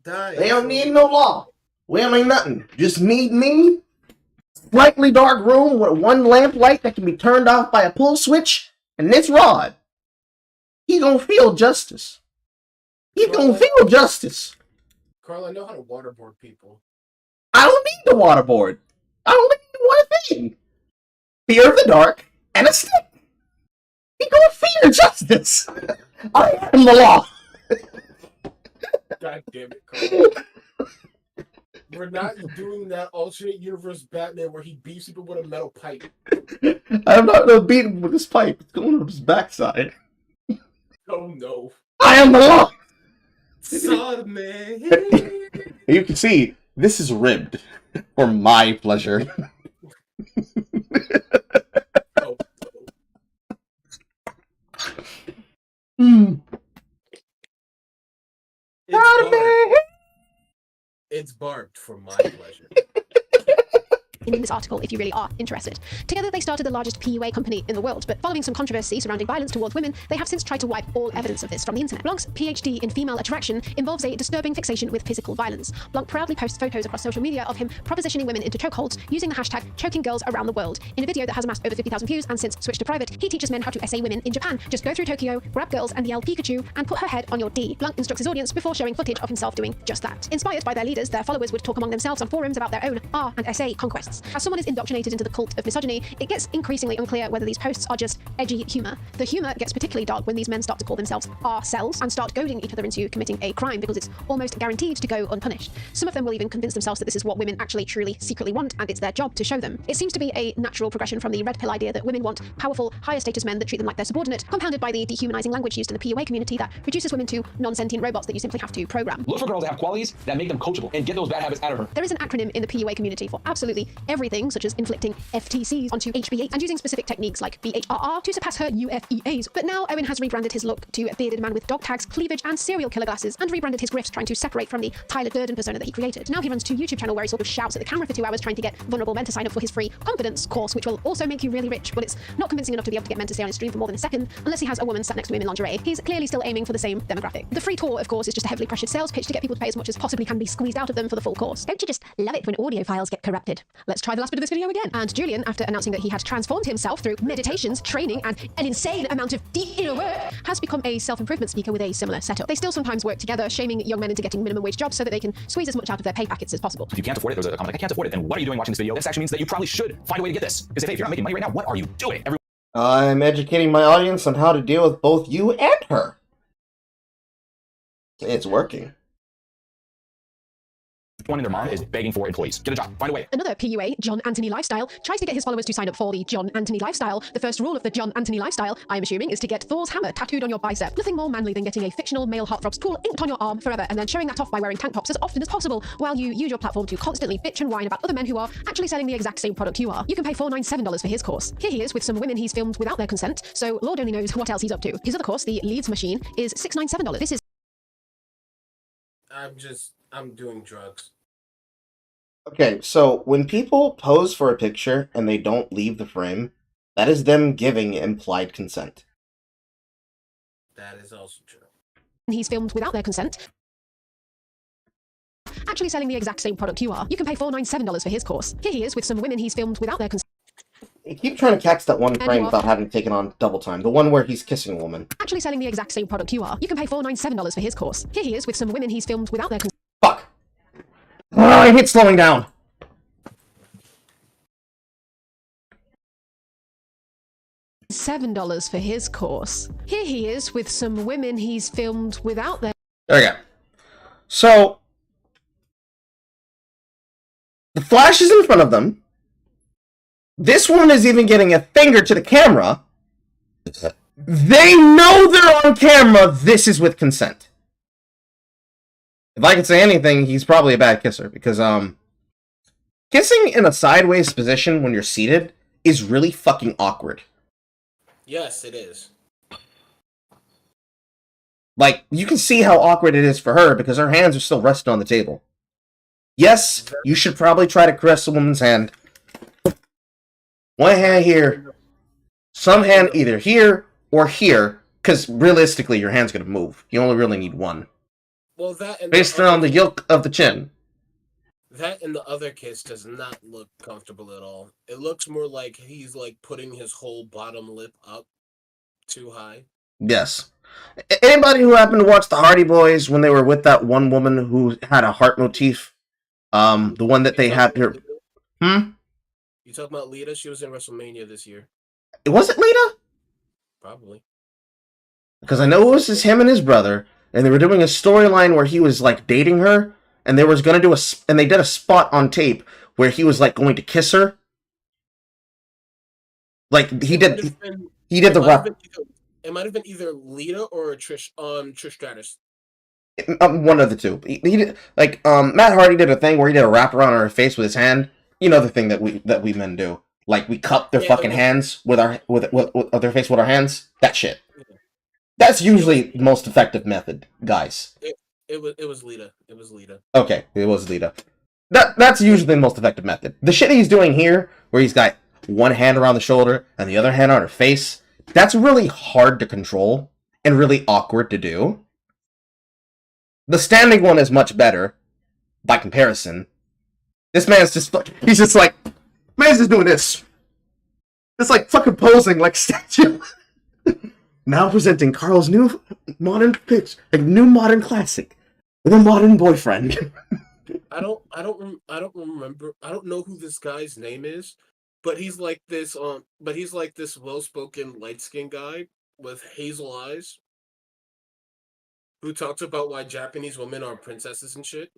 They don't need no law. We don't need nothing. Just need me. Slightly dark room with one lamp light that can be turned off by a pull switch, and this rod. He gonna feel justice. He gonna feel justice. Carl, I know how to waterboard people. I don't need the waterboard. I don't need one thing. Fear of the dark and a stick. He gonna fear justice. I am the law. God damn it, Carl. We're not doing that alternate universe Batman where he beats people with a metal pipe. I'm not gonna beat him with this pipe. It's going on his backside. Oh no. I am the law! Sodomy. You can see, this is ribbed for my pleasure. It's barbed for my pleasure. In this article, if you really are interested. Together, they started the largest PUA company in the world, but following some controversy surrounding violence towards women, they have since tried to wipe all evidence of this from the internet. Blanc's PhD in female attraction involves a disturbing fixation with physical violence. Blanc proudly posts photos across social media of him propositioning women into chokeholds using the hashtag choking girls around the world. In a video that has amassed over 50,000 views and since switched to private, he teaches men how to essay women in Japan. Just go through Tokyo, grab girls and yell Pikachu, and put her head on your D. Blanc instructs his audience before showing footage of himself doing just that. Inspired by their leaders, their followers would talk among themselves on forums about their own R and essay conquests. As someone is indoctrinated into the cult of misogyny, it gets increasingly unclear whether these posts are just edgy humor. The humor gets particularly dark when these men start to call themselves R-cells and start goading each other into committing a crime because it's almost guaranteed to go unpunished. Some of them will even convince themselves that this is what women actually truly secretly want and it's their job to show them. It seems to be a natural progression from the red pill idea that women want powerful, higher status men that treat them like their subordinate, compounded by the dehumanizing language used in the PUA community that reduces women to non-sentient robots that you simply have to program. Look for girls that have qualities that make them coachable and get those bad habits out of her. There is an acronym in the PUA community for absolutely everything, such as inflicting FTCs onto HB8 and using specific techniques like BHRR to surpass her UFEAs. But now Owen has rebranded his look to a bearded man with dog tags, cleavage, and serial killer glasses, and rebranded his grifts trying to separate from the Tyler Durden persona that he created. Now he runs 2 YouTube channels where he sort of shouts at the camera for 2 hours trying to get vulnerable men to sign up for his free confidence course, which will also make you really rich, but it's not convincing enough to be able to get men to stay on his stream for more than a second unless he has a woman sat next to him in lingerie. He's clearly still aiming for the same demographic. The free tour, of course, is just a heavily pressured sales pitch to get people to pay as much as possibly can be squeezed out of them for the full course. Don't you just love it when audio files get corrupted? Let's try the last bit of this video again. And Julian, after announcing that he had transformed himself through meditations, training, and an insane amount of deep inner work, has become a self-improvement speaker with a similar setup. They still sometimes work together, shaming young men into getting minimum wage jobs so that they can squeeze as much out of their pay packets as possible. If you can't afford it, there's a comment like, I can't afford it, then what are you doing watching this video? This actually means that you probably should find a way to get this. Because if you're not making money right now, what are you doing? I'm educating my audience on how to deal with both you and her. It's working. One and their mom is begging for employees. Get a job. Find a way. Another PUA, John Anthony Lifestyle, tries to get his followers to sign up for the John Anthony Lifestyle. The first rule of the John Anthony Lifestyle, I'm assuming, is to get Thor's hammer tattooed on your bicep. Nothing more manly than getting a fictional male heartthrob spool inked on your arm forever and then showing that off by wearing tank tops as often as possible while you use your platform to constantly bitch and whine about other men who are actually selling the exact same product you are. You can pay $497 for his course. Here he is with some women he's filmed without their consent, so Lord only knows what else he's up to. His other course, the Leeds Machine, is $697. This is... I'm doing drugs. Okay, so when people pose for a picture and they don't leave the frame, that is them giving implied consent. That is also true. He's filmed without their consent, actually selling the exact same product you are. You can pay $497 for his course. Here he is with some women he's filmed without their consent. You keep trying to catch that one frame without having taken on double time. The one where he's kissing a woman. Actually selling the exact same product you are. You can pay $497 for his course. Here he is with some women he's filmed without their consent. Fuck! Oh, I hate slowing down! $7 for his course. Here he is with some women he's filmed without their... There we go. So, the flash is in front of them. This one is even getting a finger to the camera. They know they're on camera. This is with consent. If I could say anything, he's probably a bad kisser, because, kissing in a sideways position when you're seated is really fucking awkward. Yes, it is. Like, you can see how awkward it is for her, because her hands are still resting on the table. Yes, you should probably try to caress a woman's hand. One hand here, some hand either here or here, because realistically your hand's going to move. You only really need one. Well, that and based around the yoke of the chin. That and the other kiss does not look comfortable at all. It looks more like he's like putting his whole bottom lip up too high. Yes. Anybody who happened to watch the Hardy Boys when they were with that one woman who had a heart motif? The one that they had her... You talking about Lita? She was in WrestleMania this year. Was it Lita? Probably. Because I know it was just him and his brother, and they were doing a storyline where he was like dating her, and they was gonna do and they did a spot on tape where he was like going to kiss her. Like he did the rap. It might have been either Lita or Trish Stratus. One of the two. He did, like Matt Hardy did a thing where he did a wrap around her face with his hand. You know the thing that we men do. Like we cup their fucking hands with their face with our hands. That shit. That's usually the most effective method, guys. It was Lita. It was Lita. Okay, it was Lita. That's usually the most effective method. The shit he's doing here, where he's got one hand around the shoulder and the other hand on her face, that's really hard to control and really awkward to do. The standing one is much better, by comparison. This man's just man's just doing this. It's like fucking posing like statue. Now presenting Carl's new modern pitch, a new modern classic with a modern boyfriend. I don't remember. I don't know who this guy's name is, but he's like this well-spoken light-skinned guy with hazel eyes who talks about why Japanese women are princesses and shit.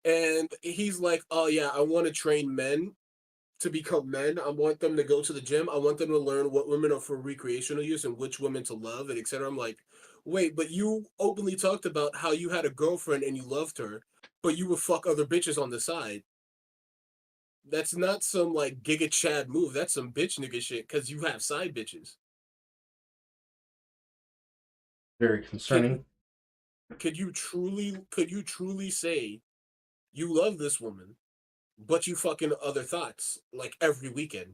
And he's like, "Oh yeah, I want to train men to become men. I want them to go to the gym. I want them to learn what women are for recreational use and which women to love, and etc." I'm like, wait, but you openly talked about how you had a girlfriend and you loved her, but you would fuck other bitches on the side. That's not some like Giga Chad move. That's some bitch nigga shit because you have side bitches. Very concerning. Could you truly say you love this woman, but you fucking other thoughts like every weekend?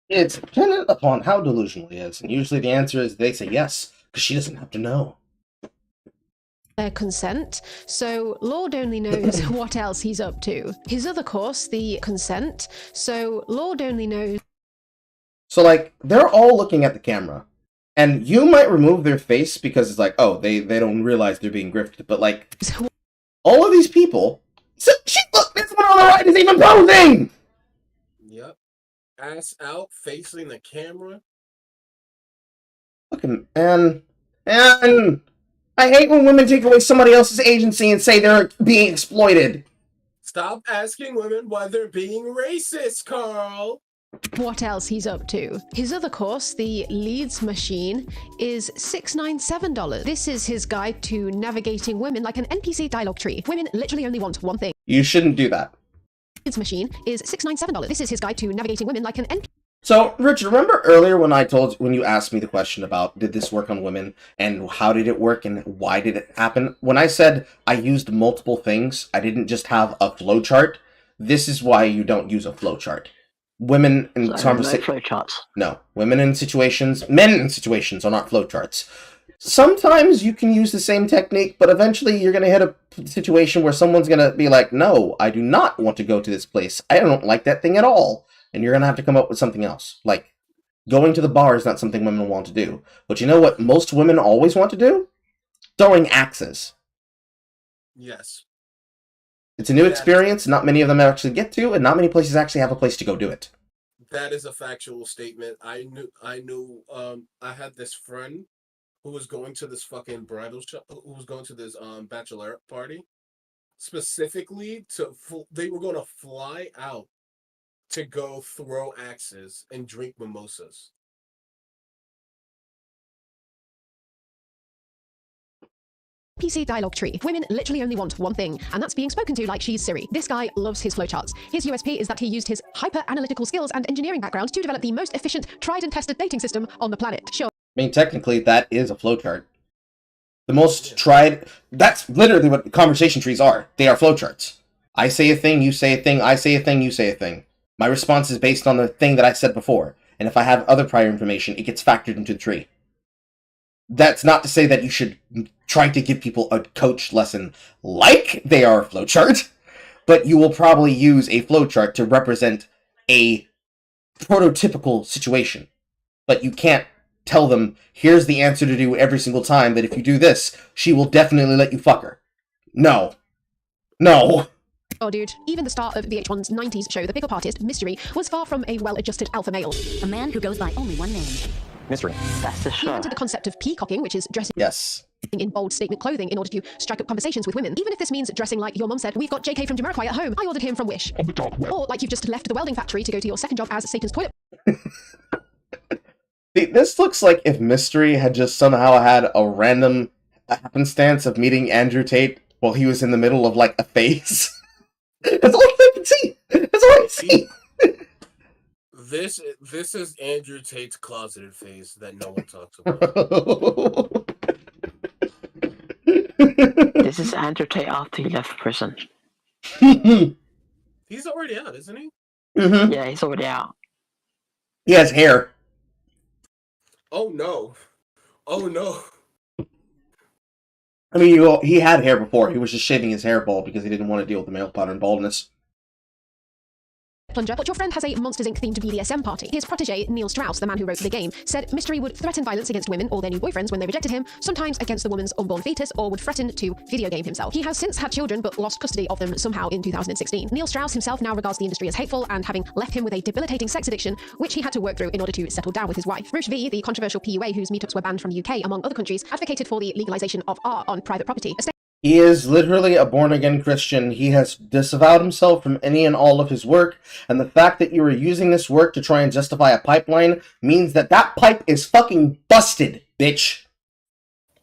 It's dependent upon how delusional he is, and usually the answer is they say yes, because she doesn't have to know. Their consent, so Lord only knows what else he's up to. His other course, the consent, so Lord only knows. So, like, they're all looking at the camera, and you might remove their face because it's like, oh, they don't realize they're being grifted, but, like, all of these people So, look, this one on the right is even posing! Yep. Ass out, facing the camera. Fucking, and I hate when women take away somebody else's agency and say they're being exploited. Stop asking women why they're being racist, Carl. What else he's up to? His other course, the Leads Machine, is $697. This is his guide to navigating women like an NPC dialogue tree. Women literally only want one thing. You shouldn't do that. Leads Machine is $697. This is his guide to navigating women like an NPC. So, Richard, remember earlier when you asked me the question about did this work on women and how did it work and why did it happen? When I said I used multiple things, I didn't just have a flowchart. This is why you don't use a flowchart. Women in flowcharts. No, women in situations, men in situations are not flowcharts. Sometimes you can use the same technique, but eventually you're going to hit a situation where someone's going to be like, no, I do not want to go to this place. I don't like that thing at all. And you're going to have to come up with something else. Like, going to the bar is not something women want to do. But you know what most women always want to do? Throwing axes. Yes. It's a new experience. Not many of them actually get to, and not many places actually have a place to go do it. That is a factual statement. I had this friend who was going to this fucking bridal shop, who was going to this bachelorette party, specifically they were going to fly out to go throw axes and drink mimosas. PC dialogue tree. Women literally only want one thing, and that's being spoken to like she's Siri. This guy loves his flowcharts. His USP is that he used his hyper-analytical skills and engineering background to develop the most efficient, tried and tested dating system on the planet. Sure. I mean, technically, that is a flowchart. The most tried... That's literally what conversation trees are. They are flowcharts. I say a thing, you say a thing, I say a thing, you say a thing. My response is based on the thing that I said before, and if I have other prior information, it gets factored into the tree. That's not to say that you should try to give people a coach lesson like they are a flowchart, but you will probably use a flowchart to represent a prototypical situation. But you can't tell them, here's the answer to do every single time, that if you do this, she will definitely let you fuck her. No. No. Oh, dude. Even the star of VH1's 90s show, The Pickup Artist, Mystery, was far from a well-adjusted alpha male. A man who goes by only one name. Mystery. That's the He show. invented the concept of peacocking, which is dressing in bold statement clothing in order to strike up conversations with women. Even if this means dressing like your mum said, we've got JK from Jamiroquai at home, I ordered him from Wish. Or like you've just left the welding factory to go to your second job as Satan's toilet. This looks like if Mystery had just somehow had a random happenstance of meeting Andrew Tate while he was in the middle of, like, a phase. That's all I can see! That's all I see! This is Andrew Tate's closeted phase that no one talks about. This is Andrew Tate after he left prison. He's already out, isn't he? Mm-hmm. Yeah, he's already out. He has hair. Oh no. Oh no. I mean, he had hair before. He was just shaving his hair bald because he didn't want to deal with the male pattern baldness. Plunger, but your friend has a Monsters Inc. themed BDSM party. His protege, Neil Strauss, the man who wrote the game, said Mystery would threaten violence against women or their new boyfriends when they rejected him, sometimes against the woman's unborn fetus, or would threaten to video game himself. He has since had children but lost custody of them somehow in 2016. Neil Strauss himself now regards the industry as hateful and having left him with a debilitating sex addiction, which he had to work through in order to settle down with his wife. Rush V, the controversial PUA whose meetups were banned from the UK, among other countries, advocated for the legalization of art on private property. He is literally a born-again Christian. He has disavowed himself from any and all of his work, and the fact that you are using this work to try and justify a pipeline means that that pipe is fucking busted, bitch.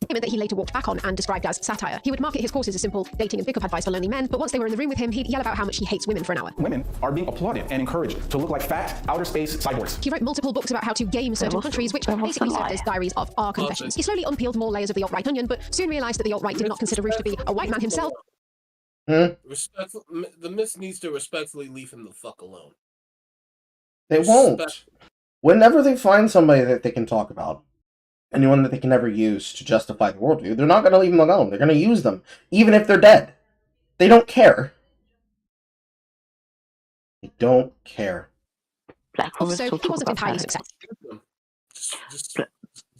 That he later walked back on and described as satire. He would market his courses as simple dating and pickup advice for lonely men, but once they were in the room with him, he'd yell about how much he hates women for an hour. Women are being applauded and encouraged to look like fat, outer space cyborgs. He wrote multiple books about how to game certain countries, which basically served as diaries of our confessions. He slowly unpeeled more layers of the alt-right onion, but soon realised that the alt-right did not consider Rush to be a white man himself. The Miss needs to respectfully leave him the fuck alone. They won't. Whenever they find somebody that they can talk about, anyone that they can never use to justify the worldview, they're not going to leave them alone. They're going to use them, even if they're dead. They don't care. They don't care. Black women still talk about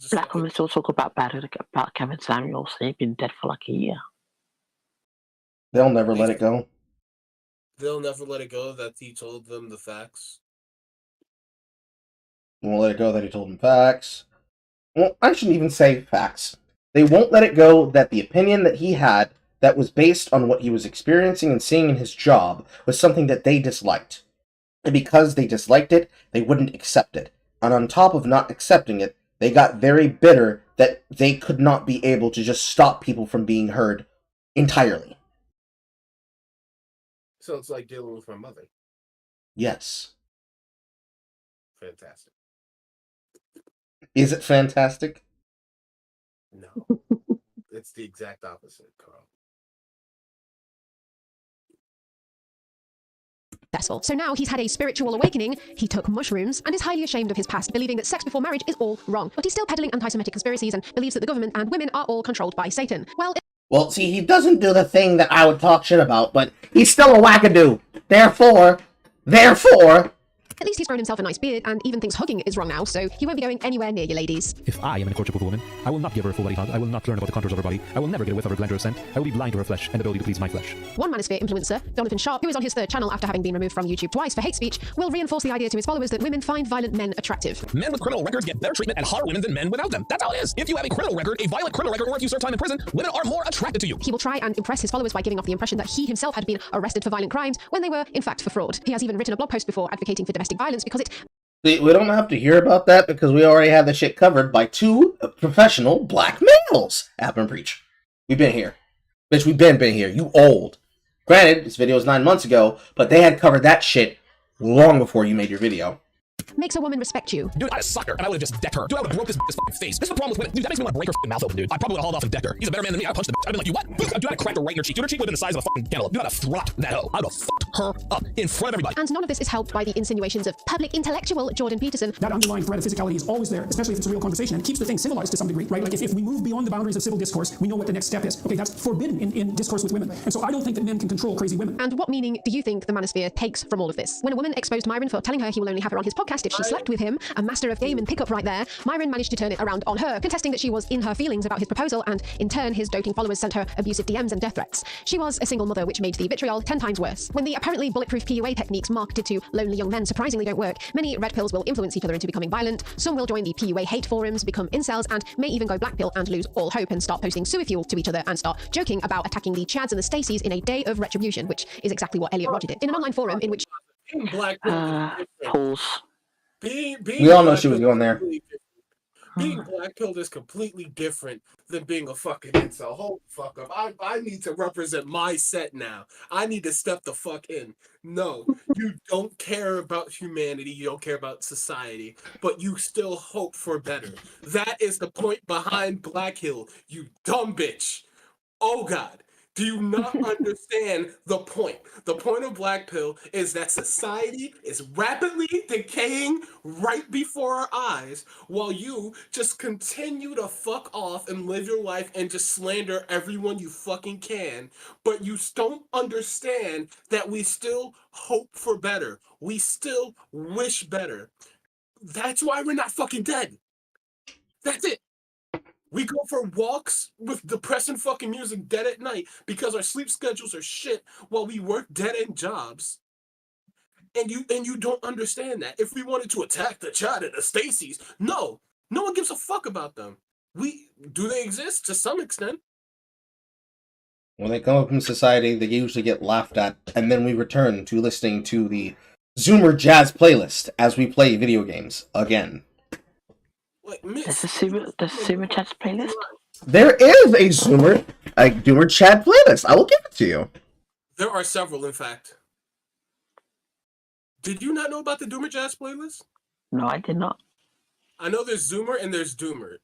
Black women still talk about Kevin Samuels. He's been dead for like a year. They'll never let it go. they'll never let it go that he told them the facts. Won't let it go that he told them facts. Well, I shouldn't even say facts. They won't let it go that the opinion that he had that was based on what he was experiencing and seeing in his job was something that they disliked. And because they disliked it, they wouldn't accept it. And on top of not accepting it, they got very bitter that they could not be able to just stop people from being heard entirely. So it's like dealing with my mother. Yes. Fantastic. Is it fantastic? No. It's the exact opposite, Carl. Successful. So now he's had a spiritual awakening, he took mushrooms, and is highly ashamed of his past, believing that sex before marriage is all wrong. But he's still peddling anti-Semitic conspiracies and believes that the government and women are all controlled by Satan. Well, see, he doesn't do the thing that I would talk shit about, but he's still a wackadoo. Therefore, at least he's grown himself a nice beard and even thinks hugging is wrong now, so he won't be going anywhere near you ladies. If I am in a courtship with a woman, I will not give her a full body hug. I will not learn about the contours of her body. I will never get a whiff of her glandular scent. I will be blind to her flesh and ability to please my flesh. One manosphere influencer, Jonathan Sharp, who is on his third channel after having been removed from YouTube twice for hate speech, will reinforce the idea to his followers that women find violent men attractive. Men with criminal records get better treatment and hotter women than men without them. That's how it is. If you have a criminal record, a violent criminal record, or if you serve time in prison, women are more attracted to you. He will try and impress his followers by giving off the impression that he himself had been arrested for violent crimes when they were, in fact, for fraud. He has even written a blog post before advocating for domestic violence because it... we don't have to hear about that because we already had the shit covered by two professional black males. App and Preach. We've been here. Bitch, we've been here. You old. Granted, this video was 9 months ago, but they had covered that shit long before you made your video. Makes a woman respect you. Dude, I had a sucker, and I would have just decked her. Dude, I would have broke this fucking face. This is the problem with women. Dude, that makes me want to break her mouth open, dude. I probably would have hauled off and decked her. He's a better man than me. I punched the I'd been like, you what? Dude, I'd have cracked her right in her cheek. Dude, her cheek would have been the size of a fucking cantaloupe. Dude, I'd have throttled that hoe. I'd have fucked her up in front of everybody. And none of this is helped by the insinuations of public intellectual Jordan Peterson. That underlying threat of physicality is always there, especially if it's a real conversation, and it keeps the thing civilized to some degree, right? Like if we move beyond the boundaries of civil discourse, we know what the next step is. Okay, that's forbidden in discourse with women. And so I don't think that men can control crazy women. And what meaning do you think the manosphere takes from all of this? When a woman exposed Myron for telling her he will only have her on his podcast if she slept with him, a master of game and pickup right there, Myron managed to turn it around on her, contesting that she was in her feelings about his proposal, and in turn his doting followers sent her abusive DMs and death threats. She was a single mother, which made the vitriol 10 times worse. When the apparently bulletproof PUA techniques marketed to lonely young men surprisingly don't work, many red pills will influence each other into becoming violent, some will join the PUA hate forums, become incels, and may even go black pill and lose all hope and start posting suey fuel to each other and start joking about attacking the Chads and the Stacys in a day of retribution, which is exactly what Elliot Rodger did. In an online forum in which... Black We all know she was going there. Being black-pilled is completely different than being a fucking incel. Hold the fuck up. I need to represent my set now. I need to step the fuck in. No, you don't care about humanity. You don't care about society, but you still hope for better. That is the point behind Black Hill, you dumb bitch. Oh, God. Do you not understand the point? The point of Black Pill is that society is rapidly decaying right before our eyes while you just continue to fuck off and live your life and just slander everyone you fucking can. But you don't understand that we still hope for better. We still wish better. That's why we're not fucking dead. That's it. We go for walks with depressing fucking music dead at night because our sleep schedules are shit while we work dead-end jobs. And you don't understand that. If we wanted to attack the Chad and the Stacys, no one gives a fuck about them. Do they exist? To some extent. When they come up in society, they usually get laughed at, and then we return to listening to the Zoomer Jazz playlist as we play video games again. There's a Zoomer Chat playlist? There is a Zoomer Chat playlist. I will give it to you. There are several, in fact. Did you not know about the Doomer Jazz playlist? No, I did not. I know there's Zoomer and there's Doomer.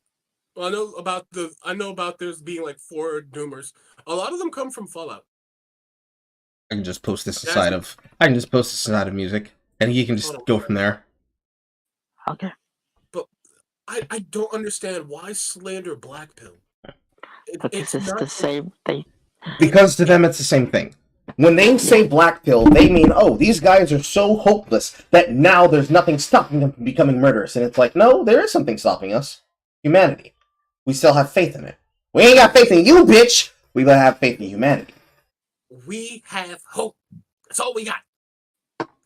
Well, I know about there's being like 4 Doomers. A lot of them come from Fallout. I can just post this inside of music, and you can just go from there. Okay. I don't understand why slander Black Pill. Because it's the same thing. Because to them it's the same thing. When they say Black Pill, they mean, oh, these guys are so hopeless that now there's nothing stopping them from becoming murderous. And it's like, no, there is something stopping us. Humanity. We still have faith in it. We ain't got faith in you, bitch! We gotta have faith in humanity. We have hope. That's all we got.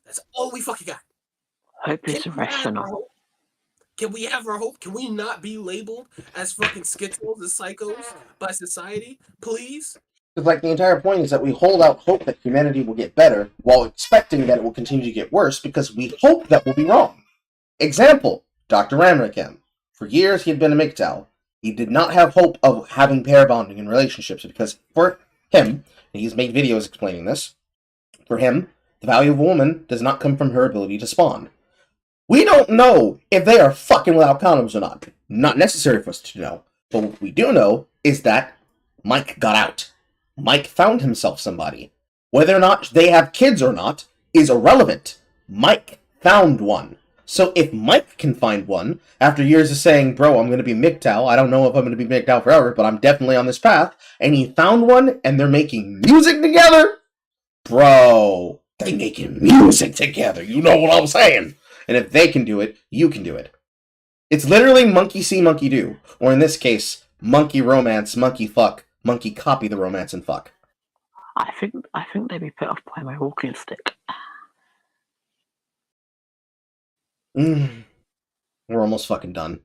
That's all we fucking got. Hope is irrational. Can we have our hope? Can we not be labeled as fucking schizzos and psychos by society, please? Because, like, the entire point is that we hold out hope that humanity will get better while expecting that it will continue to get worse because we hope that we'll be wrong. Example, Dr. Ramrikan. For years, he had been a MGTOW. He did not have hope of having pair bonding in relationships because for him, and he's made videos explaining this, for him, the value of a woman does not come from her ability to spawn. We don't know if they are fucking without condoms or not. Not necessary for us to know. But what we do know is that Mike got out. Mike found himself somebody. Whether or not they have kids or not is irrelevant. Mike found one. So if Mike can find one, after years of saying, bro, I'm going to be MGTOW, I don't know if I'm going to be MGTOW forever, but I'm definitely on this path, and he found one, and they're making music together, bro, they making music together, you know what I'm saying? And if they can do it, you can do it. It's literally monkey see, monkey do. Or in this case, monkey romance, monkey fuck, monkey copy the romance and fuck. I think they'd be put off by my walking stick. We're almost fucking done.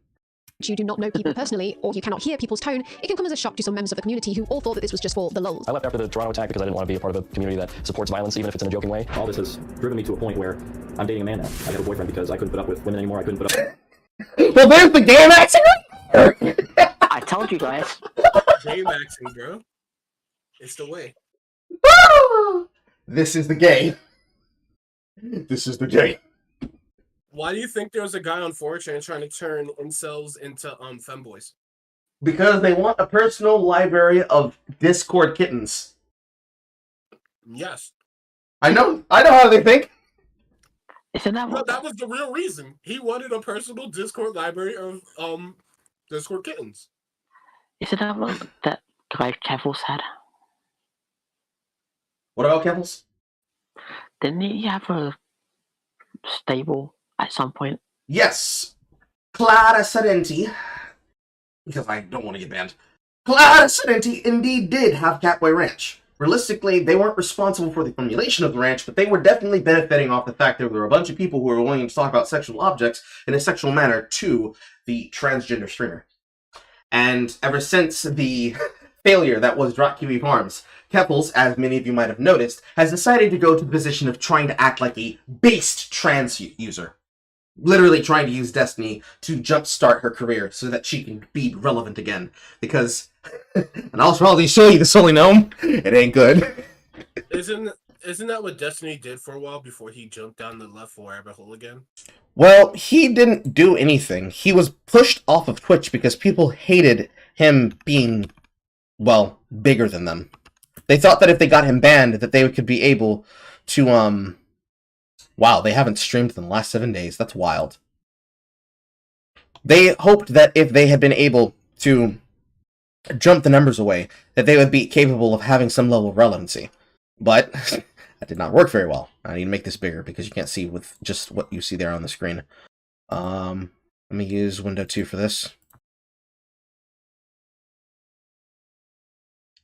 You do not know people personally, or you cannot hear people's tone, it can come as a shock to some members of the community who all thought that this was just for the lulz. I left after the Toronto attack because I didn't want to be a part of a community that supports violence, even if it's in a joking way. All this has driven me to a point where I'm dating a man now. I have a boyfriend because I couldn't put up with women anymore. I couldn't put up. Well, there's the game action. I told you guys. Game action, bro. It's the way. This is the game. This is the game. Why do you think there was a guy on 4chan trying to turn incels into femboys? Because they want a personal library of Discord kittens. Yes. I know how they think. Isn't that No, that was the real reason. He wanted a personal Discord library of Discord kittens. Isn't that what that guy Kevils had? What about Kevils? Didn't he have a stable at some point? Yes. Clara Sedenti. Because I don't want to get banned. Clara Sedenti indeed did have Catboy Ranch. Realistically, they weren't responsible for the formulation of the ranch, but they were definitely benefiting off the fact that there were a bunch of people who were willing to talk about sexual objects in a sexual manner to the transgender streamer. And ever since the failure that was DropKiwi Farms, Keppels, as many of you might have noticed, has decided to go to the position of trying to act like a based trans user. Literally trying to use Destiny to jumpstart her career so that she can be relevant again. Because, and I'll probably show you the Sully Gnome, it ain't good. Isn't that what Destiny did for a while before he jumped down the left rabbit hole again? Well, he didn't do anything. He was pushed off of Twitch because people hated him being, well, bigger than them. They thought that if they got him banned, that they could be able to, wow, they haven't streamed in the last 7 days. That's wild. They hoped that if they had been able to jump the numbers away, that they would be capable of having some level of relevancy. But that did not work very well. I need to make this bigger because you can't see with just what you see there on the screen. Let me use window 2 for this.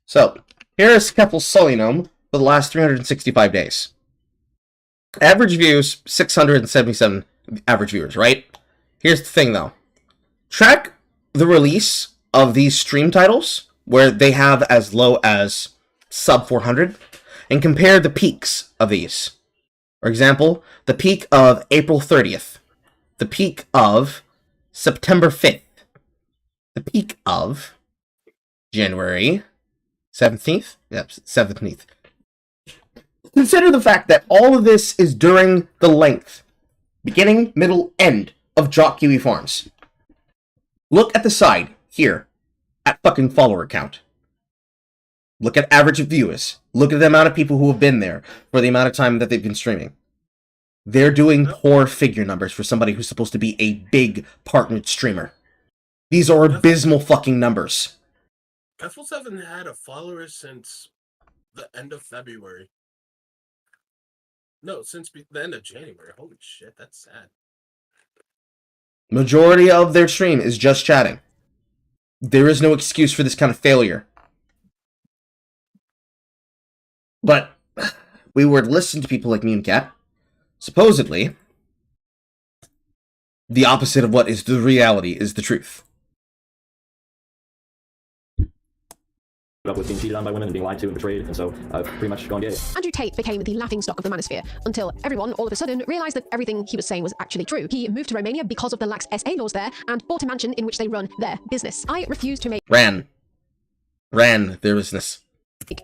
So, here's Keppel's Sully Gnome for the last 365 days. Average views, 677 average viewers, right? Here's the thing, though. Track the release of these stream titles, where they have as low as sub 400, and compare the peaks of these. For example, the peak of April 30th, the peak of September 5th, the peak of January 17th? Yep, 17th. Consider the fact that all of this is during the length, beginning, middle, end of DropKiwi Farms. Look at the side, here, at fucking follower count. Look at average of viewers. Look at the amount of people who have been there for the amount of time that they've been streaming. They're doing poor figure numbers for somebody who's supposed to be a big partnered streamer. These are abysmal fucking numbers. Keffels haven't had a follower since the end of February. No, since the end of January. Holy shit, that's sad. Majority of their stream is just chatting. There is no excuse for this kind of failure. But we were to listen to people like me and Kat, supposedly, the opposite of what is the reality is the truth. Up with being cheated on by women and being lied to and betrayed, and so I've pretty much gone gay. Andrew Tate became the laughingstock of the manosphere until everyone, all of a sudden, realised that everything he was saying was actually true. He moved to Romania because of the lax SA laws there and bought a mansion in which they run their business. I refuse to make Ran their business.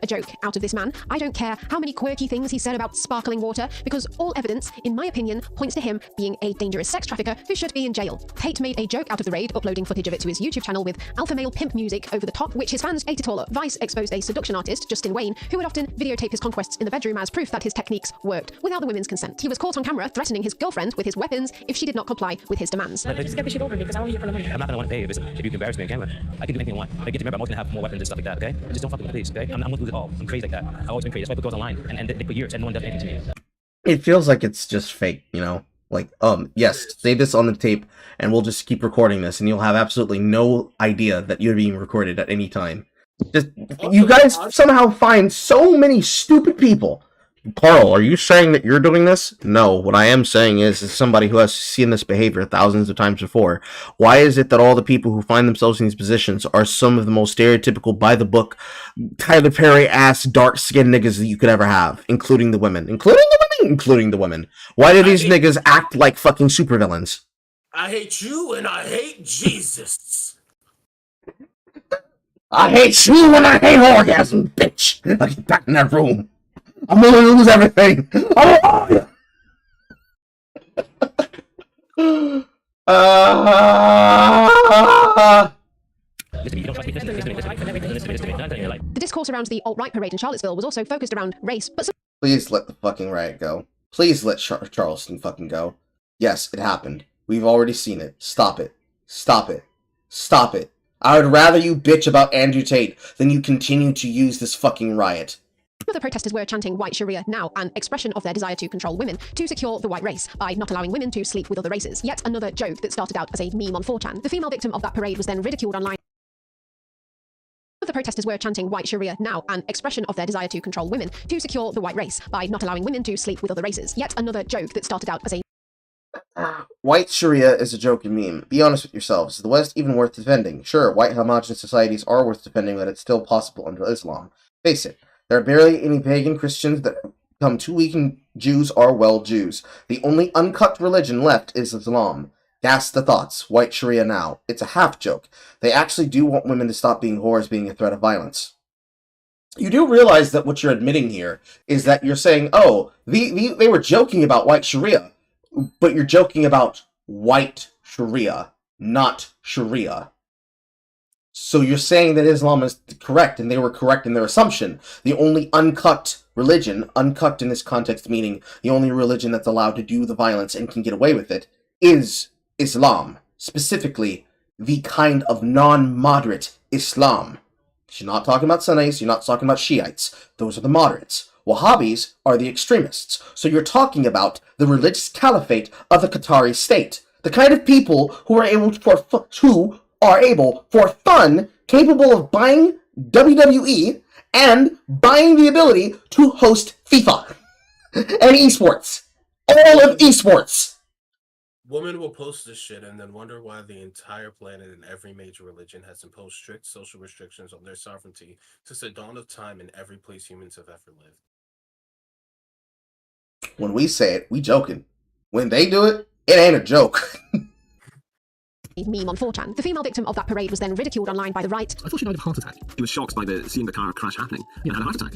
A joke out of this man. I don't care how many quirky things he said about sparkling water, because all evidence, in my opinion, points to him being a dangerous sex trafficker who should be in jail. Tate made a joke out of the raid, uploading footage of it to his YouTube channel with alpha male pimp music over the top, which his fans ate it all up. Vice exposed a seduction artist, Justin Wayne, who would often videotape his conquests in the bedroom as proof that his techniques worked, without the women's consent. He was caught on camera threatening his girlfriend with his weapons if she did not comply with his demands. Just get the shit over me because I want to hear for the money. I'm not gonna want to pay if you can embarrass me on camera. I can do anything I want. Get to remember, I'm always gonna have more weapons and stuff like that, okay? Just don't fuck with me, please, okay? I'm gonna lose it all. I'm crazy like that. I've always been crazy. That's why I put girls online and they put years and no one does anything to me. It feels like it's just fake, you know? Like, yes, say this on the tape, and we'll just keep recording this, and you'll have absolutely no idea that you're being recorded at any time. Just, you guys somehow find so many stupid people. Carl, are you saying that you're doing this? No, what I am saying is, as somebody who has seen this behavior thousands of times before, why is it that all the people who find themselves in these positions are some of the most stereotypical, by-the-book, Tyler Perry-ass, dark-skinned niggas that you could ever have, including the women? Including the women. Why do these niggas act like fucking supervillains? I hate you and I hate Jesus. I hate you and I hate orgasm, bitch! I get back in that room. I'm gonna lose everything. The discourse around the alt-right parade in Charlottesville was also focused around race, but Please let the fucking riot go. Please let Charleston fucking go. Yes, it happened. We've already seen it. Stop it. Stop it. Stop it. I would rather you bitch about Andrew Tate than you continue to use this fucking riot. other protesters were chanting white Sharia now, an expression of their desire to control women, to secure the white race, by not allowing women to sleep with other races. Yet another joke that started out as a meme on 4chan. The female victim of that parade was then ridiculed online. The protesters were chanting white Sharia now, an expression of their desire to control women, to secure the white race, by not allowing women to sleep with other races. Yet another joke that started out as a White Sharia is a joke and meme. Be honest with yourselves. Is the West even worth defending? Sure, white homogenous societies are worth defending, but it's still possible under Islam. Face it, there are barely any pagan Christians that become too weak, and Jews are, well, Jews. The only uncut religion left is Islam. Gas the thoughts. White Sharia now. It's a half joke. They actually do want women to stop being whores, being a threat of violence. You do realize that what you're admitting here is that you're saying, oh, they were joking about white Sharia, but you're joking about white Sharia, not Sharia. So you're saying that Islam is correct, and they were correct in their assumption. The only uncut religion, uncut in this context meaning the only religion that's allowed to do the violence and can get away with it, is Islam. Specifically, the kind of non-moderate Islam. You're not talking about Sunnis, you're not talking about Shiites. Those are the moderates. Wahhabis are the extremists. So you're talking about the religious caliphate of the Qatari state. The kind of people who are able for fun, capable of buying WWE and buying the ability to host FIFA and esports. All of esports. Women will post this shit and then wonder why the entire planet and every major religion has imposed strict social restrictions on their sovereignty since the dawn of time in every place humans have ever lived. When we say it, we joking. When they do it, it ain't a joke. meme on 4chan. The female victim of that parade was then ridiculed online by the right. I thought she died of a heart attack. He was shocked by seeing the car crash happening. Had a heart attack.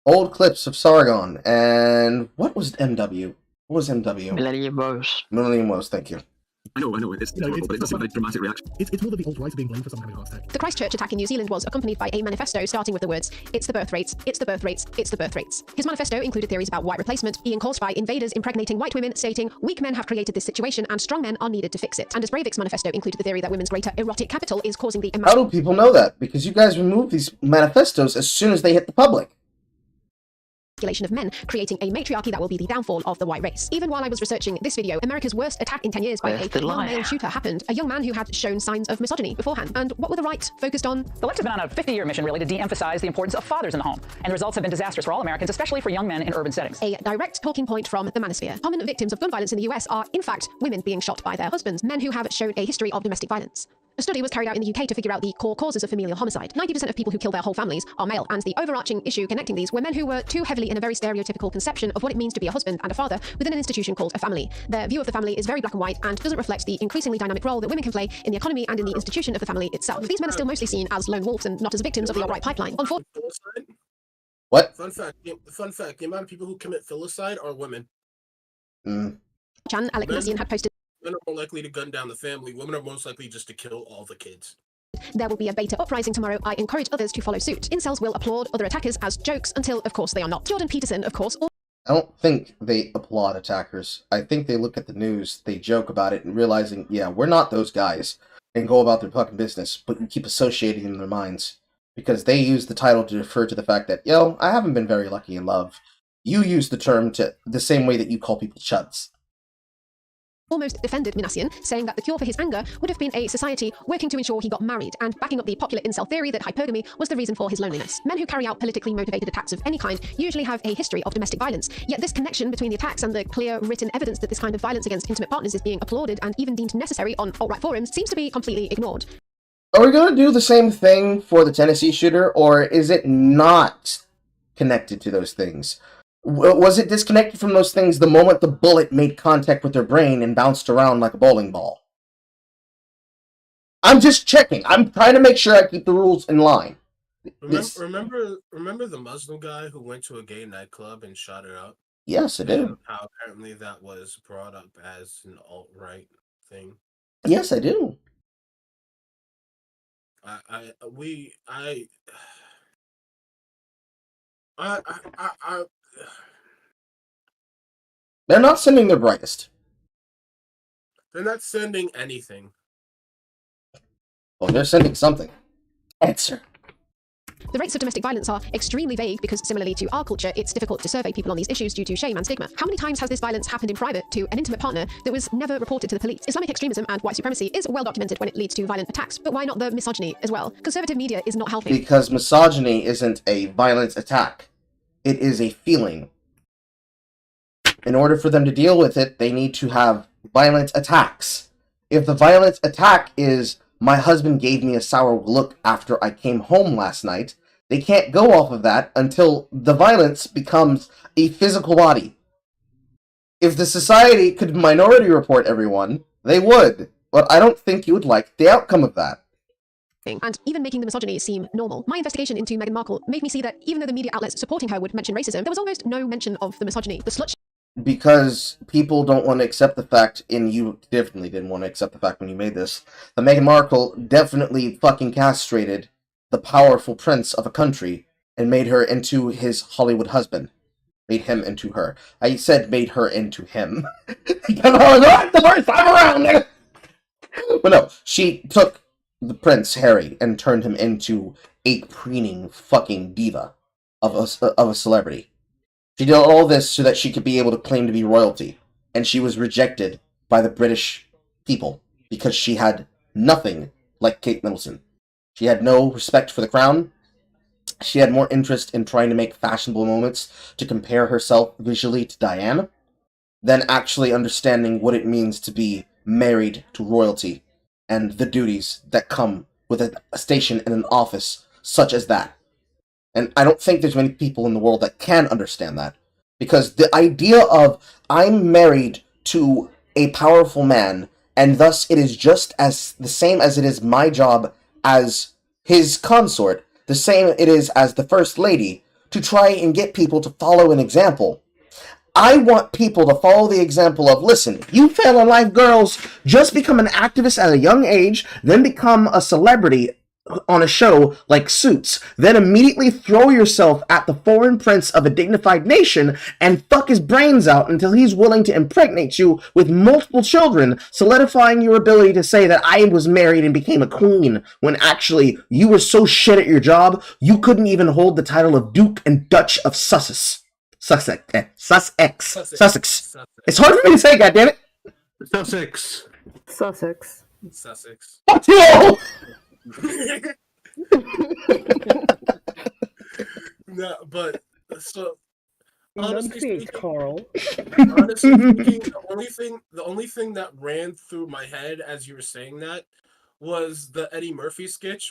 Old clips of Sargon, and what was MW? What was MW? Millennium Woes. Millennium Woes, thank you. I know, it's horrible, but it does seem like a dramatic reaction. It's more that the alt-right are being blamed for someone having a heart attack. The Christchurch attack in New Zealand was accompanied by a manifesto starting with the words, "It's the birth rates, it's the birth rates, it's the birth rates." His manifesto included theories about white replacement being caused by invaders impregnating white women, stating, "Weak men have created this situation and strong men are needed to fix it." Anders Breivik's manifesto included the theory that women's greater erotic capital is causing the... How do people know that? Because you guys remove these manifestos as soon as they hit the public. of men, creating a matriarchy that will be the downfall of the white race. Even while I was researching this video, America's worst attack in 10 years by a young male shooter happened, a young man who had shown signs of misogyny beforehand. And what were the right focused on? The left has been on a 50-year mission really to de-emphasize the importance of fathers in the home, and the results have been disastrous for all Americans, especially for young men in urban settings. A direct talking point from the manosphere. Common victims of gun violence in the US are, in fact, women being shot by their husbands, men who have shown a history of domestic violence. A study was carried out in the UK to figure out the core causes of familial homicide. 90% of people who kill their whole families are male, and the overarching issue connecting these were men who were too heavily in a very stereotypical conception of what it means to be a husband and a father within an institution called a family. Their view of the family is very black and white and doesn't reflect the increasingly dynamic role that women can play in the economy and in the institution of the family itself. These men are still mostly seen as lone wolves and not as victims of the alt-right pipeline. What? Fun fact, the amount of people who commit filicide are women. Chan Alec Nassian had posted, men are more likely to gun down the family. Women are most likely just to kill all the kids. there will be a beta uprising tomorrow. I encourage others to follow suit. Incels will applaud other attackers as jokes until, of course, they are not. Jordan Peterson, of course. I don't think they applaud attackers. I think they look at the news, they joke about it, and realizing, yeah, we're not those guys, and go about their fucking business, but you keep associating in their minds. Because they use the title to refer to the fact that, yo, I haven't been very lucky in love. You use the term to the same way that you call people chuds. Almost defended Minassian, saying that the cure for his anger would have been a society working to ensure he got married, and backing up the popular incel theory that hypergamy was the reason for his loneliness. Men who carry out politically motivated attacks of any kind usually have a history of domestic violence, yet this connection between the attacks and the clear written evidence that this kind of violence against intimate partners is being applauded and even deemed necessary on alt-right forums seems to be completely ignored. Are we going to do the same thing for the Tennessee shooter, or is it not connected to those things? Was it disconnected from those things the moment the bullet made contact with their brain and bounced around like a bowling ball? I'm just checking. I'm trying to make sure I keep the rules in line. Remember the Muslim guy who went to a gay nightclub and shot her up? Yes, I do. How apparently that was brought up as an alt-right thing. Yes, I do. They're not sending their brightest. They're not sending anything. Well, they're sending something. Answer. The rates of domestic violence are extremely vague because, similarly to our culture, it's difficult to survey people on these issues due to shame and stigma. How many times has this violence happened in private to an intimate partner that was never reported to the police? Islamic extremism and white supremacy is well documented when it leads to violent attacks, but why not the misogyny as well? Conservative media is not helping. Because misogyny isn't a violent attack. It is a feeling. In order for them to deal with it, they need to have violent attacks. If the violent attack is, my husband gave me a sour look after I came home last night, they can't go off of that until the violence becomes a physical body. If the society could minority report everyone, they would. But I don't think you would like the outcome of that. And even making the misogyny seem normal. My investigation into Meghan Markle made me see that even though the media outlets supporting her would mention racism, there was almost no mention of the misogyny. The slut Because people don't want to accept the fact, and you definitely didn't want to accept the fact when you made this, that Meghan Markle definitely fucking castrated the powerful prince of a country and made her into his Hollywood husband. Made him into her. I said made her into him. The first time around! But no, she took the Prince Harry and turned him into a preening fucking diva of a celebrity. She did all this so that she could be able to claim to be royalty, and she was rejected by the British people because she had nothing like Kate Middleton. She had no respect for the crown. She had more interest in trying to make fashionable moments to compare herself visually to Diana than actually understanding what it means to be married to royalty and the duties that come with a station in an office such as that. And I don't think there's many people in the world that can understand that. Because the idea of, I'm married to a powerful man, and thus it is just as the same as it is my job as his consort, the same it is as the first lady, to try and get people to follow an example. I want people to follow the example of, listen, you fail in life, girls, just become an activist at a young age, then become a celebrity on a show like Suits, then immediately throw yourself at the foreign prince of a dignified nation and fuck his brains out until he's willing to impregnate you with multiple children, solidifying your ability to say that I was married and became a queen, when actually you were so shit at your job, you couldn't even hold the title of Duke and Dutch of Sussex. Sussex. It's hard for me to say, goddammit. Sussex. Fuck you! No, but so honestly speaking, Carl. honestly speaking, the only thing that ran through my head as you were saying that was the Eddie Murphy sketch.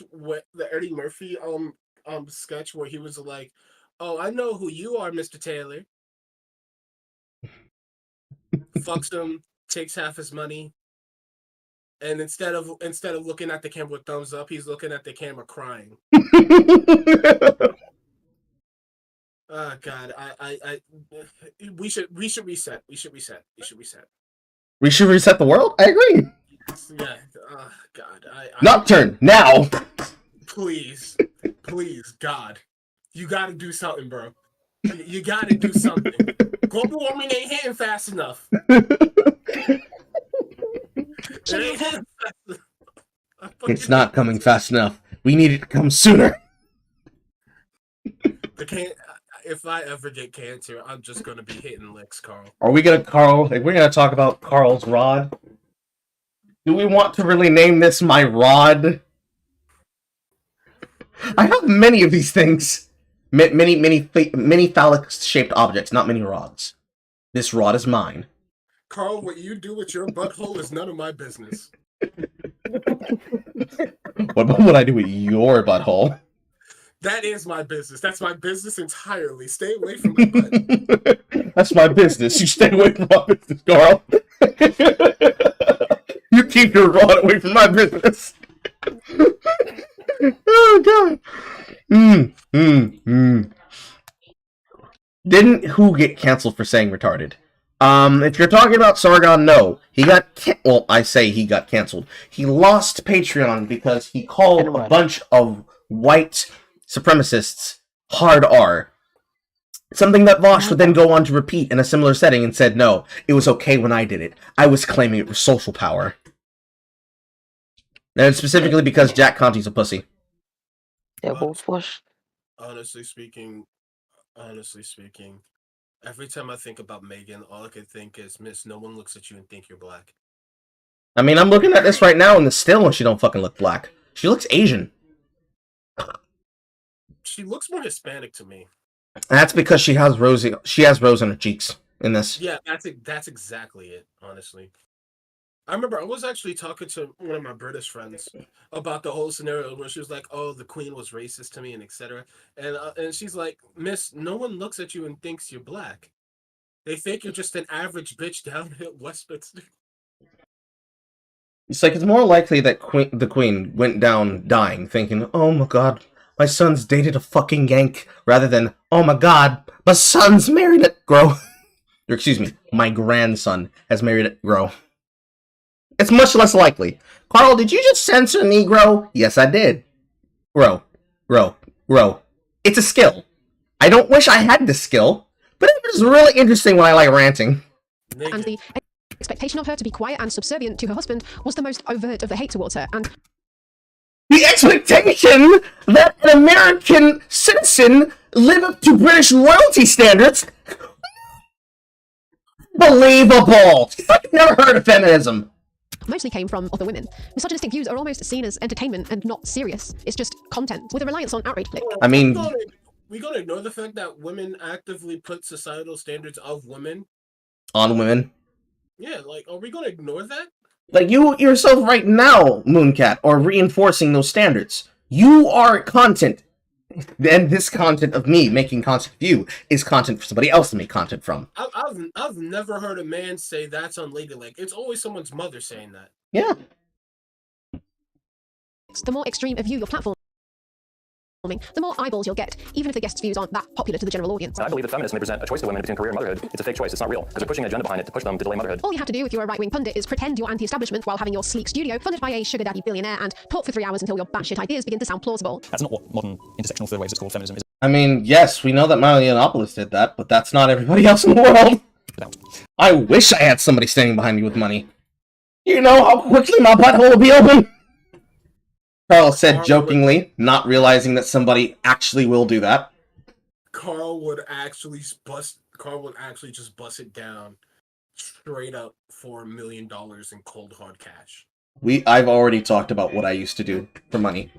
Sketch where he was like, "Oh, I know who you are, Mr. Taylor." Fucks him, takes half his money, and instead of looking at the camera with thumbs up, he's looking at the camera crying. Oh God, we should reset. We should reset. We should reset the world? I agree. Yeah. Oh God. Nocturne, now! Please, God. You gotta do something, bro. You gotta do something. Global warming ain't hitting fast enough. It's not coming fast enough. We need it to come sooner. If I ever get cancer, I'm just gonna be hitting licks, Carl. Are we gonna, Carl, if we're gonna talk about Carl's rod, do we want to really name this my rod? I have many of these things. Many phallic-shaped objects, not many rods. This rod is mine. Carl, what you do with your butthole is none of my business. What about what I do with your butthole? That is my business. That's my business entirely. Stay away from my butt. That's my business. You stay away from my business, Carl. You keep your rod away from my business. Oh, God. Didn't who get canceled for saying retarded? If you're talking about Sargon, no. He got well, I say he got canceled. He lost Patreon because he called a bunch of white supremacists hard R. Something that Vosh would then go on to repeat in a similar setting and said, no, it was okay when I did it. I was claiming it was social power. And specifically because Jack Conti's a pussy. Yeah, Vosh. Honestly speaking, every time I think about Megan, all I can think is, Miss, no one looks at you and think you're black. I mean, I'm looking at this right now in the still and she don't fucking look black. She looks Asian. She looks more Hispanic to me. That's because she has rose in her cheeks in this. Yeah, that's exactly it, honestly. I remember I was actually talking to one of my British friends about the whole scenario where she was like, "Oh, the Queen was racist to me," and etc. And she's like, "Miss, no one looks at you and thinks you're black. They think you're just an average bitch down at Westminster." It's like it's more likely that the Queen went down dying, thinking, "Oh my God, my son's dated a fucking Yank," rather than, "Oh my God, my son's married a Negro." Or excuse me, my grandson has married a Negro. It's much less likely. Carl, did you just censor Negro? Yes, I did. Grow. It's a skill. I don't wish I had this skill, but it was really interesting when I like ranting. And the expectation of her to be quiet and subservient to her husband was the most overt of the hate towards her, and the expectation that an American citizen live up to British royalty standards? Believable! I've never heard of feminism. Mostly came from other women. Misogynistic views are almost seen as entertainment and not serious. It's just content, with a reliance on outrage click. I mean, we gotta ignore the fact that women actively put societal standards of women on women. Yeah, like, are we gonna ignore that? Like, you yourself right now, Mooncat, are reinforcing those standards. You are content. And this content of me making content of you is content for somebody else to make content from. I've never heard a man say that's unladylike. It's always someone's mother saying that. Yeah. The more extreme a view your platform, the more eyeballs you'll get, even if the guest's views aren't that popular to the general audience. I believe that feminists may present a choice to women between career and motherhood. It's a fake choice. It's not real. Because they're pushing an agenda behind it to push them to delay motherhood. All you have to do if you're a right-wing pundit is pretend you're anti-establishment while having your sleek studio funded by a sugar daddy billionaire and talk for 3 hours until your batshit ideas begin to sound plausible. That's not what modern intersectional third waves is called feminism. I mean, yes, we know that Milo Yiannopoulos did that, but that's not everybody else in the world. I wish I had somebody standing behind me with money. You know how quickly my butthole will be open? Carl said jokingly, not realizing that somebody actually will do that. Carl would actually bust Carl would actually just bust it down straight up for $1 million in cold hard cash. I've already talked about what I used to do for money.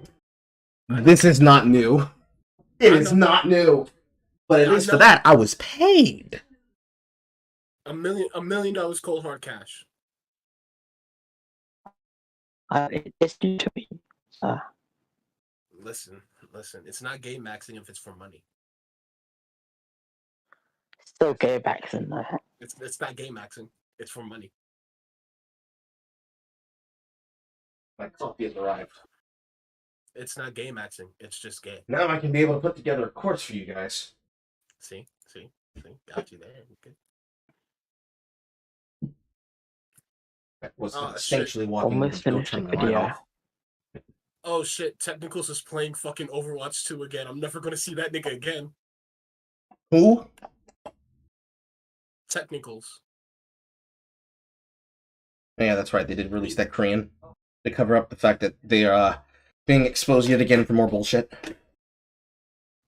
This is not new. It is not new. But at least for that, I was paid. $1 million cold hard cash. It's new to me. Listen. It's not game maxing if it's for money. Still game maxing though. It's not game maxing. It's for money. My coffee has arrived. It's not game maxing. It's just game. Now I can be able to put together a course for you guys. See? Got you there. Okay. That was essentially walking Almost finished the video. Oh shit, Technicals is playing fucking Overwatch 2 again. I'm never gonna see that nigga again. Who? Technicals. Yeah, that's right. They did release that Korean to cover up the fact that they are being exposed yet again for more bullshit.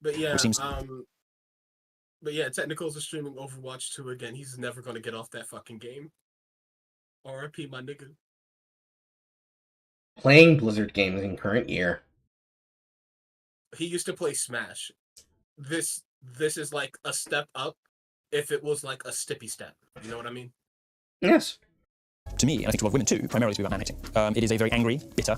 But yeah, Technicals is streaming Overwatch 2 again. He's never gonna get off that fucking game. R.I.P. my nigga. Playing Blizzard games in current year. He used to play Smash. This is like a step up if it was like a stippy step. You know what I mean? Yes. To me, and I think to a lot of women too, primarily to be about man-hating. It is a very angry, bitter,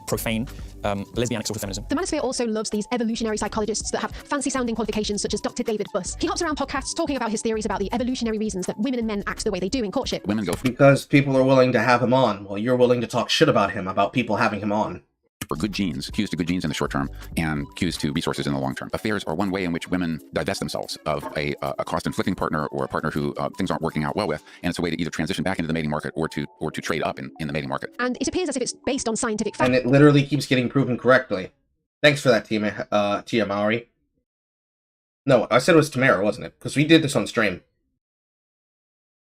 profane, lesbianic sort of feminism. The manosphere also loves these evolutionary psychologists that have fancy-sounding qualifications such as Dr. David Buss. He hops around podcasts talking about his theories about the evolutionary reasons that women and men act the way they do in courtship. Women go because people are willing to have him on, while you're willing to talk shit about him, about people having him on. For good genes, cues to good genes in the short term, and cues to resources in the long term. Affairs are one way in which women divest themselves of a cost-inflicting partner or a partner who things aren't working out well with, and it's a way to either transition back into the mating market or to trade up in the mating market. And it appears as if it's based on scientific fact. And it literally keeps getting proven correctly. Thanks for that, Tia Maori. No, I said it was Tamara, wasn't it? Because we did this on stream.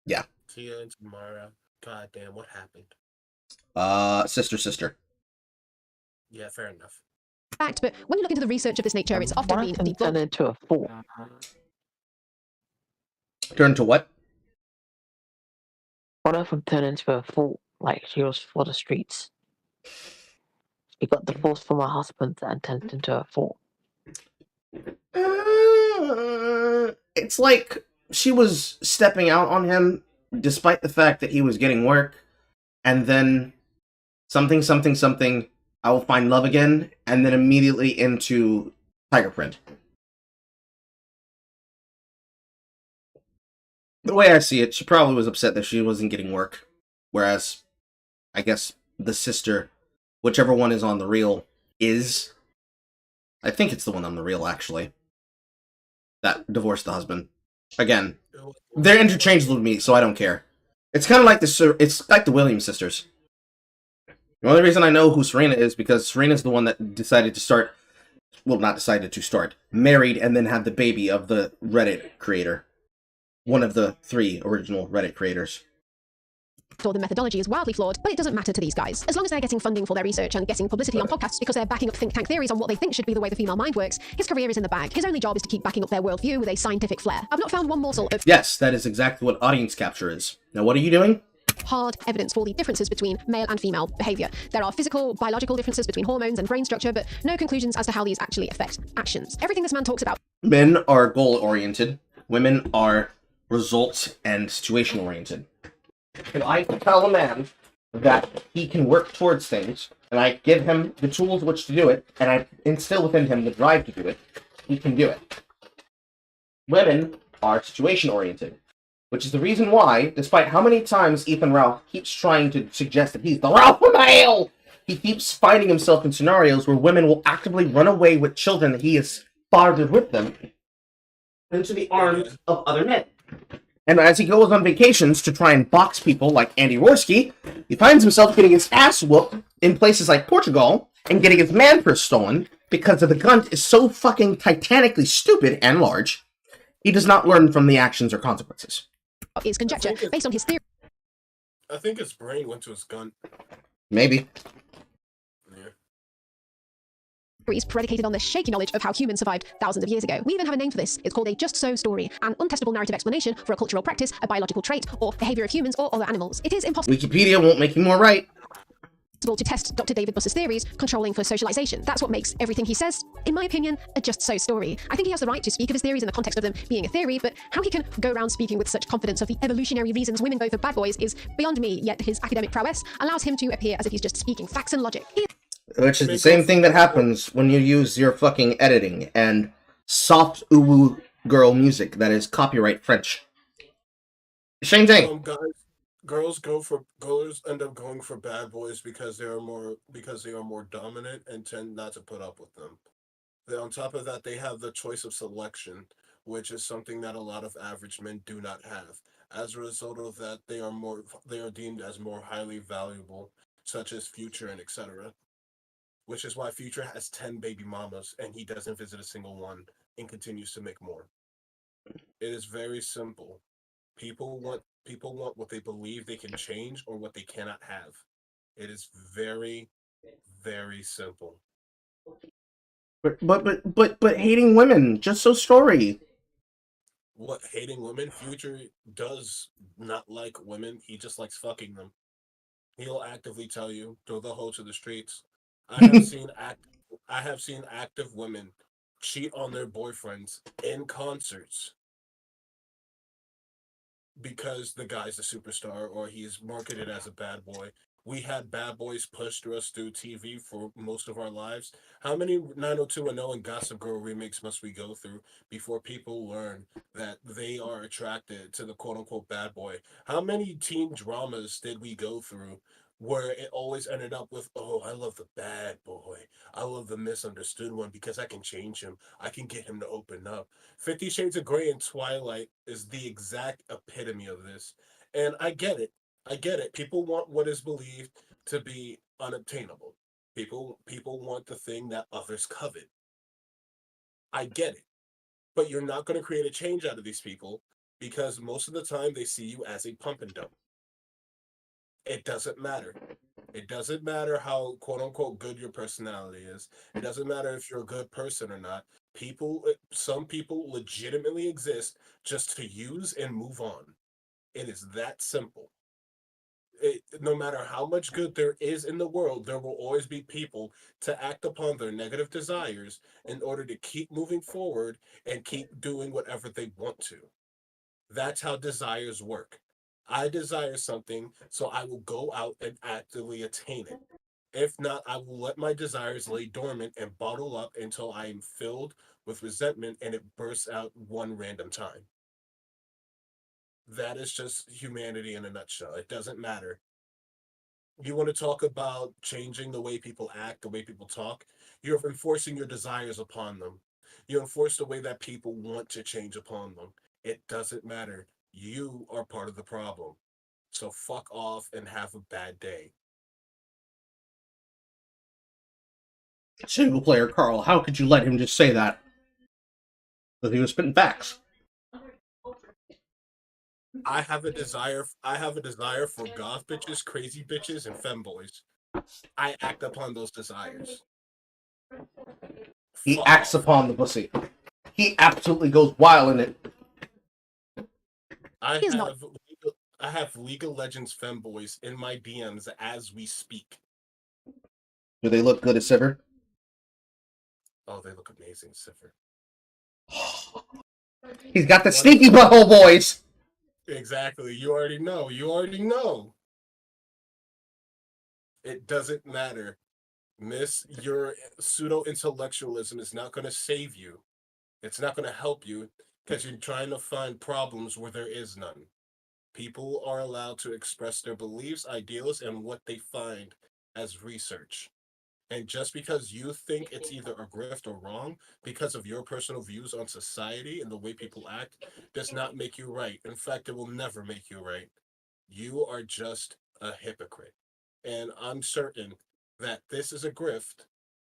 Yeah. Tia and Tamara. God damn, what happened? Sister. Yeah, fair enough. Fact, but when you look into the research of this nature, it's often been debunked. Turn into a fool. Turn to what? One of them turned into a fool, like she was for the streets. She got divorced from her husband and turned into a fool. It's like she was stepping out on him despite the fact that he was getting work, and then something, I will find love again, and then immediately into Tiger Print. The way I see it, she probably was upset that she wasn't getting work, whereas, I guess, the sister, whichever one is on the reel, is... I think it's the one on the reel, actually. That divorced the husband. Again, they're interchangeable to me, so I don't care. It's kind of like the Williams sisters. The only reason I know who Serena is because Serena's the one that decided to start, well, not decided to start, married and then had the baby of the Reddit creator. One of the 3 original Reddit creators. Or the methodology is wildly flawed, but it doesn't matter to these guys. As long as they're getting funding for their research and getting publicity on podcasts because they're backing up think tank theories on what they think should be the way the female mind works, his career is in the bag. His only job is to keep backing up their worldview with a scientific flair. I've not found one morsel of... Yes, that is exactly what audience capture is. Now what are you doing? Hard evidence for the differences between male and female behavior. There are physical, biological differences between hormones and brain structure, but no conclusions as to how these actually affect actions. Everything this man talks about... Men are goal-oriented. Women are results and situation-oriented. If I can tell a man that he can work towards things, and I give him the tools which to do it, and I instill within him the drive to do it, he can do it. Women are situation-oriented. Which is the reason why, despite how many times Ethan Ralph keeps trying to suggest that he's the alpha male, he keeps finding himself in scenarios where women will actively run away with children that he has fathered with them into the arms of other men. And as he goes on vacations to try and box people like Andy Rorsky, he finds himself getting his ass whooped in places like Portugal and getting his man purse stolen because the gun is so fucking titanically stupid and large, he does not learn from the actions or consequences. Is conjecture based on his theory. I think his brain went to his gun. Maybe. Yeah. theories predicated on the shaky knowledge of how humans survived thousands of years ago. We even have a name for this. It's called a just so story, an untestable narrative explanation for a cultural practice, a biological trait, or behavior of humans or other animals. It is impossible Wikipedia won't make you more right. to test Dr. David Buss's theories, controlling for socialization. That's what makes everything he says, in my opinion, a just so story. I think he has the right to speak of his theories in the context of them being a theory, but how he can go around speaking with such confidence of the evolutionary reasons women go for bad boys is beyond me, yet his academic prowess allows him to appear as if he's just speaking facts and logic. Which is the same thing that happens when you use your fucking editing and soft uwu girl music that is copyright French. Same thing. Girls end up going for bad boys because they are more dominant and tend not to put up with them. On top of that, they have the choice of selection, which is something that a lot of average men do not have. As a result of that, they are deemed as more highly valuable, such as Future and etc. Which is why Future has 10 baby mamas and he doesn't visit a single one and continues to make more. It is very simple. People want what they believe they can change or what they cannot have. It is very, very simple. But hating women, just so story. What, hating women? Future does not like women. He just likes fucking them. He'll actively tell you, throw the hoe to the streets. I have seen active women cheat on their boyfriends in concerts because the guy's a superstar or he's marketed as a bad boy. We had bad boys pushed to us through TV for most of our lives. How many 90210 and Gossip Girl remakes must we go through before people learn that they are attracted to the quote-unquote bad boy? How many teen dramas did we go through where it always ended up with, oh, I love the bad boy. I love the misunderstood one because I can change him. I can get him to open up. 50 Shades of Grey and Twilight is the exact epitome of this. And I get it. People want what is believed to be unobtainable. People want the thing that others covet. I get it. But you're not going to create a change out of these people because most of the time they see you as a pump and dump. It doesn't matter. It doesn't matter how quote unquote good your personality is. It doesn't matter if you're a good person or not. Some people legitimately exist just to use and move on. It is that simple. No matter how much good there is in the world, there will always be people to act upon their negative desires in order to keep moving forward and keep doing whatever they want to. That's how desires work. I desire something, so I will go out and actively attain it. If not, I will let my desires lay dormant and bottle up until I am filled with resentment and it bursts out one random time. That is just humanity in a nutshell. It doesn't matter. You want to talk about changing the way people act, the way people talk, you're enforcing your desires upon them. You enforce the way that people want to change upon them. It doesn't matter. You are part of the problem. So fuck off and have a bad day. SinglePlayerCarl, how could you let him just say that? That he was spitting facts. I have a desire for goth bitches, crazy bitches, and femboys. I act upon those desires. He acts upon the pussy. He absolutely goes wild in it. I have League of Legends femboys in my DMs as we speak. Do they look good as Sivir? Oh, they look amazing, Sivir. He's got the sneaky butthole boys. Exactly. You already know. It doesn't matter. Miss, your pseudo-intellectualism is not going to save you. It's not going to help you because you're trying to find problems where there is none. People are allowed to express their beliefs, ideals, and what they find as research. And just because you think it's either a grift or wrong, because of your personal views on society and the way people act, does not make you right. In fact, it will never make you right. You are just a hypocrite. And I'm certain that this is a grift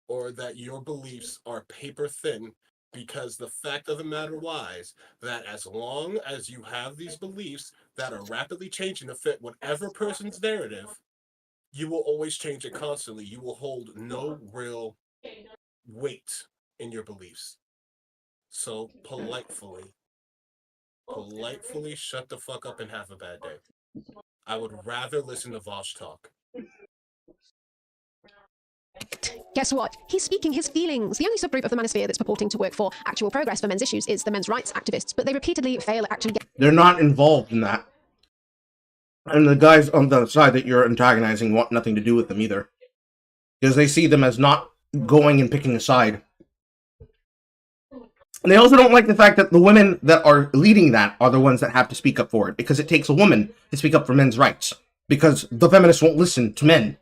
or that your beliefs are paper thin, because the fact of the matter lies that as long as you have these beliefs that are rapidly changing to fit whatever person's narrative, you will always change it constantly. You will hold no real weight in your beliefs. So politely shut the fuck up and have a bad day. I would rather listen to Vosh talk. Guess what? He's speaking his feelings. The only subgroup of the manosphere that's purporting to work for actual progress for men's issues is the men's rights activists, but they repeatedly fail at actually They're not involved in that. And the guys on the side that you're antagonizing want nothing to do with them either. Because they see them as not going and picking a side. And they also don't like the fact that the women that are leading that are the ones that have to speak up for it. Because it takes a woman to speak up for men's rights. Because the feminists won't listen to men.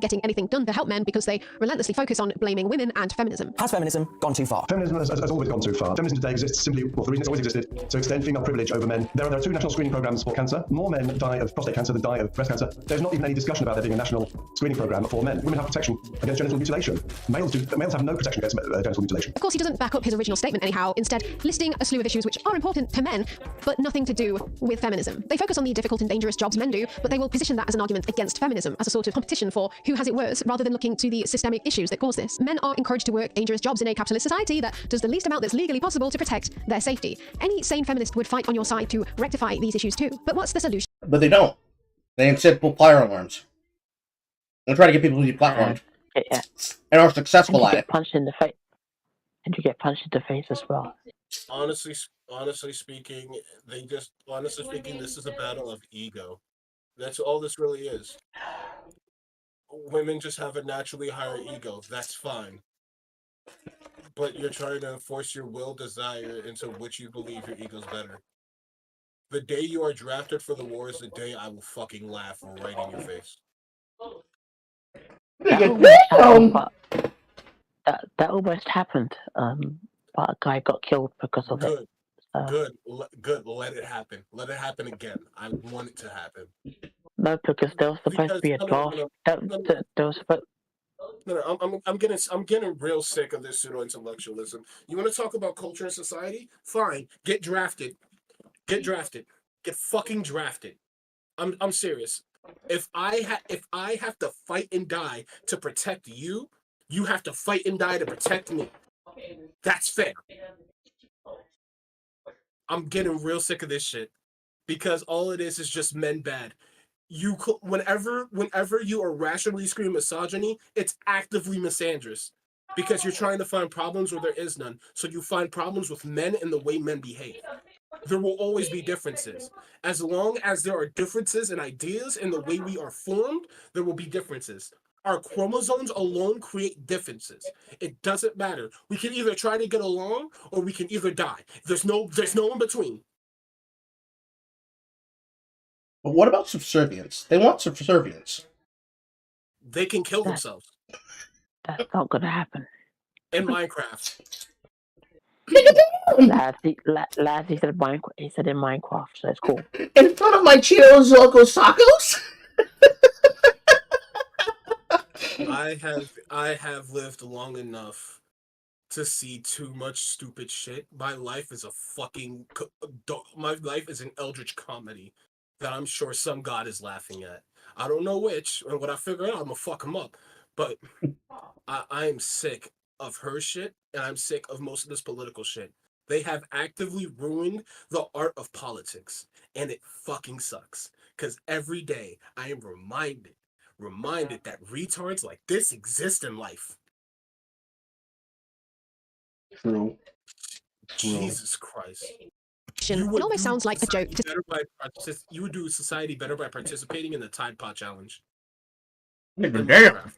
getting anything done to help men because they relentlessly focus on blaming women and feminism. Has feminism gone too far? Feminism has always gone too far. Feminism today exists simply, well, the reason it's always existed, to extend female privilege over men. There are 2 national screening programs for cancer. More men die of prostate cancer than die of breast cancer. There's not even any discussion about there being a national screening program for men. Women have protection against genital mutilation. Males have no protection against genital mutilation. Of course, he doesn't back up his original statement anyhow, instead listing a slew of issues which are important to men, but nothing to do with feminism. They focus on the difficult and dangerous jobs men do, but they will position that as an argument against feminism, as a sort of competition for who has it worse, rather than looking to the systemic issues that cause this. Men are encouraged to work dangerous jobs in a capitalist society that does the least amount that's legally possible to protect their safety. Any sane feminist would fight on your side to rectify these issues too. But what's the solution? But they don't. They instead pull fire alarms. They try to get people to be platformed. Yeah. And are successful at it. Punched in the face. And you get punched in the face as well. Honestly speaking, this is a battle of ego. That's all this really is. Women just have a naturally higher ego. That's fine. But you're trying to enforce your will desire into which you believe your ego's better. The day you are drafted for the war is the day I will fucking laugh right in your face. That almost happened. But a guy got killed because of it. Good. Let it happen. Let it happen again. I want it to happen. No, because there was supposed to be a draft. There was supposed. No, I'm getting real sick of this pseudo intellectualism. You want to talk about culture and society? Fine. Get drafted. Get fucking drafted. I'm serious. If I have to fight and die to protect you, you have to fight and die to protect me. That's fair. I'm getting real sick of this shit because all it is just men bad. Whenever you are rationally screaming misogyny, it's actively misandrous because you're trying to find problems where there is none. So you find problems with men and the way men behave. There will always be differences. As long as there are differences in ideas and the way we are formed, there will be differences. Our chromosomes alone create differences. It doesn't matter. We can either try to get along or we can either die. There's no in between. But what about subservience? They want subservience. They can kill themselves. That's not gonna happen. In Minecraft. Laz, he said Minecraft. He said in Minecraft, so it's cool. In front of my Cheetos Locos Sacos? I have lived long enough to see too much stupid shit. My life is an eldritch comedy that I'm sure some god is laughing at. I don't know which, and when I figure it out, I'm gonna fuck him up. But I am sick of her shit, and I'm sick of most of this political shit. They have actively ruined the art of politics, and it fucking sucks. Because every day I am reminded that retards like this exist in life. True. Jesus Christ. It always sounds like a joke. You would do society better by participating in the Tide Pod Challenge. Damn.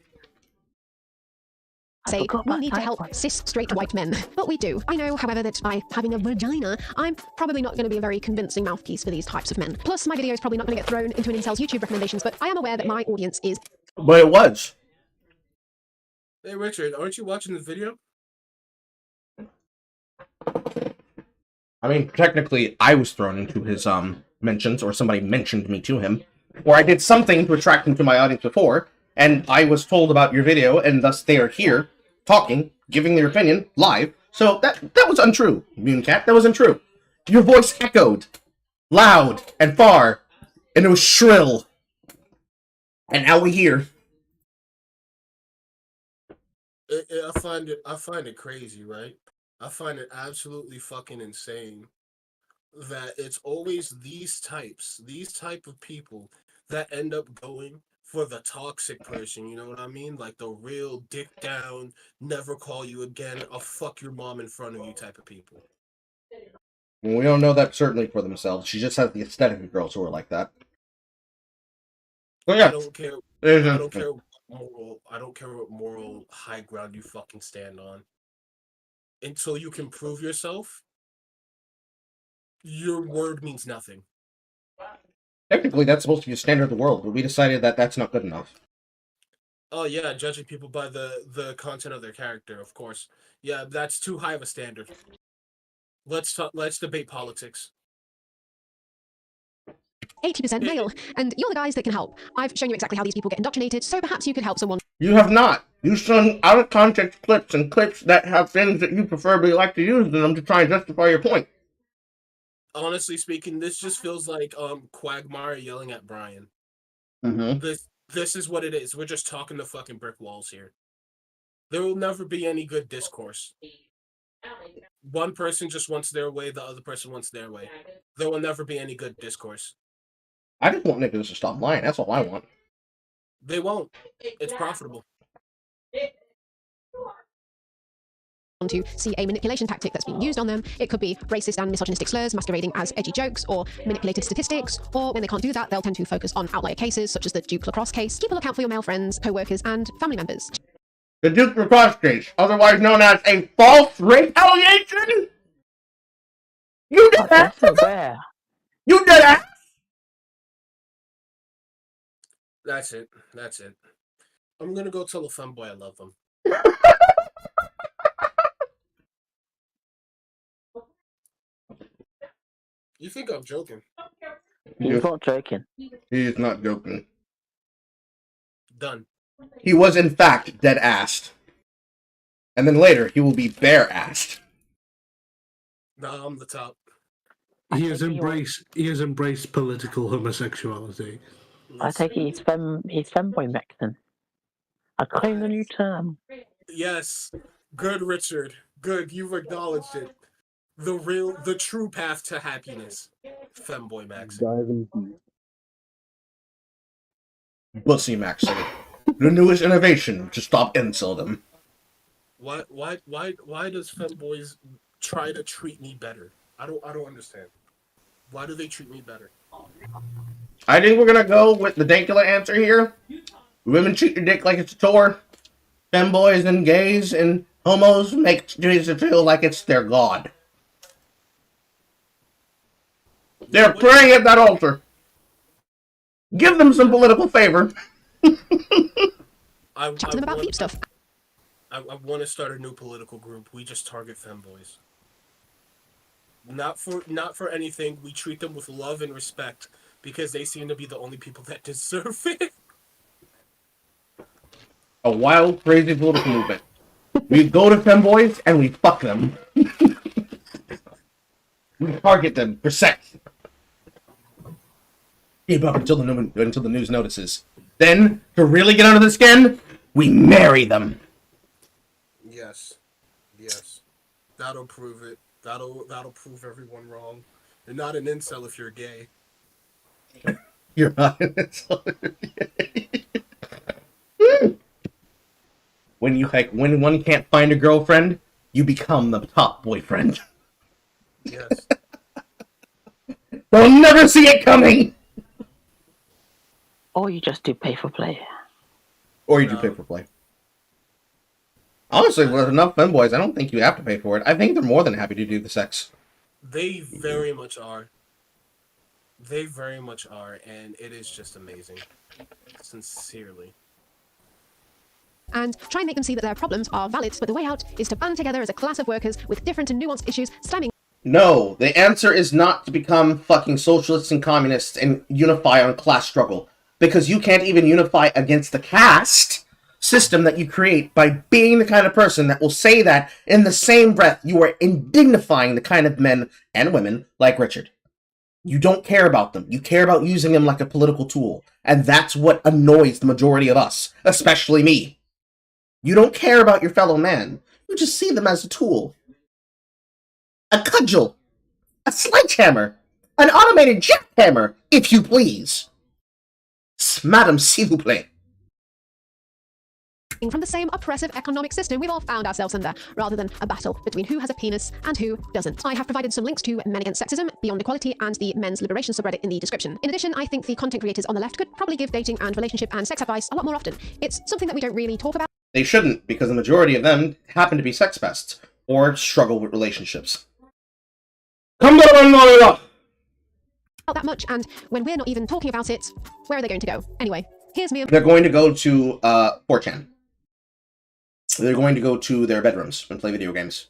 Say we need to help cis straight white men, but we do. I know, however, that by having a vagina, I'm probably not going to be a very convincing mouthpiece for these types of men. Plus, my video is probably not going to get thrown into an Incels YouTube recommendations, but I am aware that my audience is. But it was. Hey Richard, aren't you watching the video? I mean, technically, I was thrown into his mentions, or somebody mentioned me to him, or I did something to attract him to my audience before, and I was told about your video, and thus they are here, talking, giving their opinion, live. So that was untrue, Mooncat. That was untrue. Your voice echoed, loud and far, and it was shrill. And now we're here. I find it crazy, right? I find it absolutely fucking insane that it's always these type of people that end up going for the toxic person, you know what I mean? Like the real dick down, never call you again, I'll fuck your mom in front of you type of people. We don't know that certainly for themselves. She just has the aesthetic of girls who are like that. But yeah, I don't care. I don't care what moral high ground you fucking stand on. Until you can prove yourself, your word means nothing. Technically, that's supposed to be the standard of the world, but we decided that that's not good enough. Oh yeah, judging people by the content of their character, of course. Yeah, that's too high of a standard. Let's debate politics. 80% male, and you're the guys that can help. I've shown you exactly how these people get indoctrinated, so perhaps you could help someone. You have not. You've shown out of context clips and clips that have things that you preferably like to use in them to try and justify your point. Honestly speaking, this just feels like Quagmire yelling at Brian. Mm-hmm. This is what it is. We're just talking to fucking brick walls here. There will never be any good discourse. One person just wants their way, the other person wants their way. There will never be any good discourse. I just want niggas to stop lying. That's all I want. They won't. It's profitable. To see a manipulation tactic that's being used on them. It could be racist and misogynistic slurs masquerading as edgy jokes or manipulated statistics, or when they can't do that, they'll tend to focus on outlier cases such as the Duke lacrosse case. Keep a lookout for your male friends, co-workers, and family members. The Duke lacrosse case, otherwise known as a false rape allegation? You did that? You did that? That's it. That's it. I'm gonna go tell a femboy I love them. You think I'm joking? He's not joking. He is not joking. Done. He was, in fact, dead-assed. And then later, he will be bare-assed. Nah, I'm the top. He has embraced political homosexuality. I take it he's femboy Mexican. I claim the new term. Yes. Good, Richard. Good, you've acknowledged it. The true path to happiness. Femboy Max. Pussy Maxing. The newest innovation to stop inceldom. Why does femboys try to treat me better? I don't understand. Why do they treat me better? I think we're gonna go with the dankula answer here. Women treat your dick like it's a tour. Femboys and gays and homos make Jesus feel like it's their god. They're praying at that altar. Give them some political favor. Chat to them about deep stuff. I want to start a new political group. We just target femboys. Not for anything. We treat them with love and respect because they seem to be the only people that deserve it. A wild, crazy political movement. We go to femboys and we fuck them. We target them for sex. Keep up until the news notices. Then, to really get under the skin, we marry them. Yes. That'll prove it. That'll prove everyone wrong. You're not an incel if you're gay. You're not an incel if you're gay. When one can't find a girlfriend, you become the top boyfriend. Yes. They'll never see it coming. Or you just do pay for play. Or you do pay for play. Honestly, with enough femboys, I don't think you have to pay for it. I think they're more than happy to do the sex. They very much are. They very much are, and it is just amazing. Sincerely. And try and make them see that their problems are valid, but the way out is to band together as a class of workers with different and nuanced issues, stemming. No, the answer is not to become fucking socialists and communists and unify on class struggle. Because you can't even unify against the caste system that you create by being the kind of person that will say that in the same breath you are indignifying the kind of men and women like Richard. You don't care about them. You care about using them like a political tool. And that's what annoys the majority of us, especially me. You don't care about your fellow man. You just see them as a tool. A cudgel. A sledgehammer. An automated jackhammer, if you please. Madam, s'il vous plaît. From the same oppressive economic system we've all found ourselves under, rather than a battle between who has a penis and who doesn't. I have provided some links to Men Against Sexism, Beyond Equality, and the Men's Liberation subreddit in the description. In addition, I think the content creators on the left could probably give dating and relationship and sex advice a lot more often. It's something that we don't really talk about. They shouldn't, because the majority of them happen to be sex pests, or struggle with relationships. That much, and when we're not even talking about it, where are they going to go? Anyway, here's me. They're going to go to 4chan. They're going to go to their bedrooms and play video games.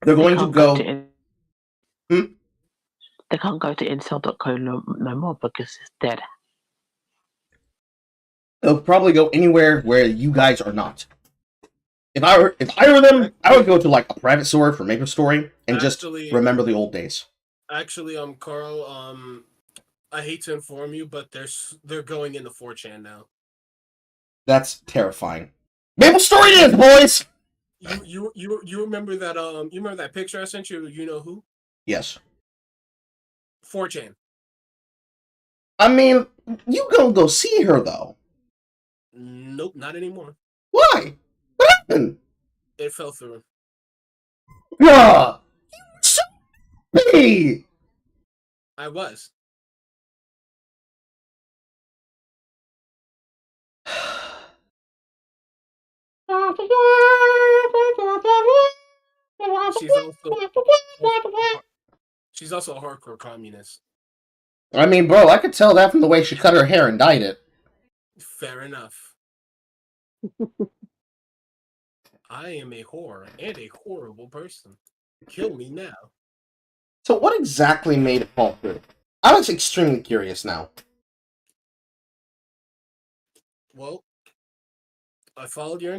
They're going to go... They can't go to incel.co no more because it's dead. They'll probably go anywhere where you guys are not. If I were them, I would go to like a private store for Maple Story and just remember the old days. Actually, Carl, I hate to inform you, but they're going into 4chan now. That's terrifying. Maple Story it is, boys! You remember that you remember that picture I sent you? You know who? Yes. 4chan. I mean, you gonna go see her though. Nope, not anymore. Why? What happened? It fell through. Yeah. So me. I was. She's also a hardcore communist. I mean, bro, I could tell that from the way she cut her hair and dyed it. Fair enough. I am a whore and a horrible person. Kill me now. So what exactly made it fall through? I was extremely curious now. Well, I followed your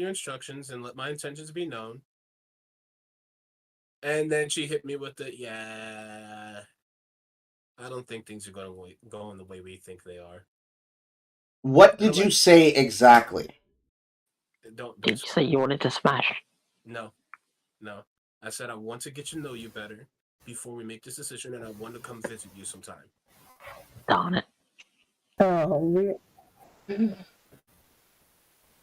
instructions and let my intentions be known. And then she hit me with the, yeah, I don't think things are going the way we think they are. What did you say exactly? Did you say you wanted to smash? No. I said I want to get to know you better before we make this decision, and I want to come visit you sometime. Darn it. Oh,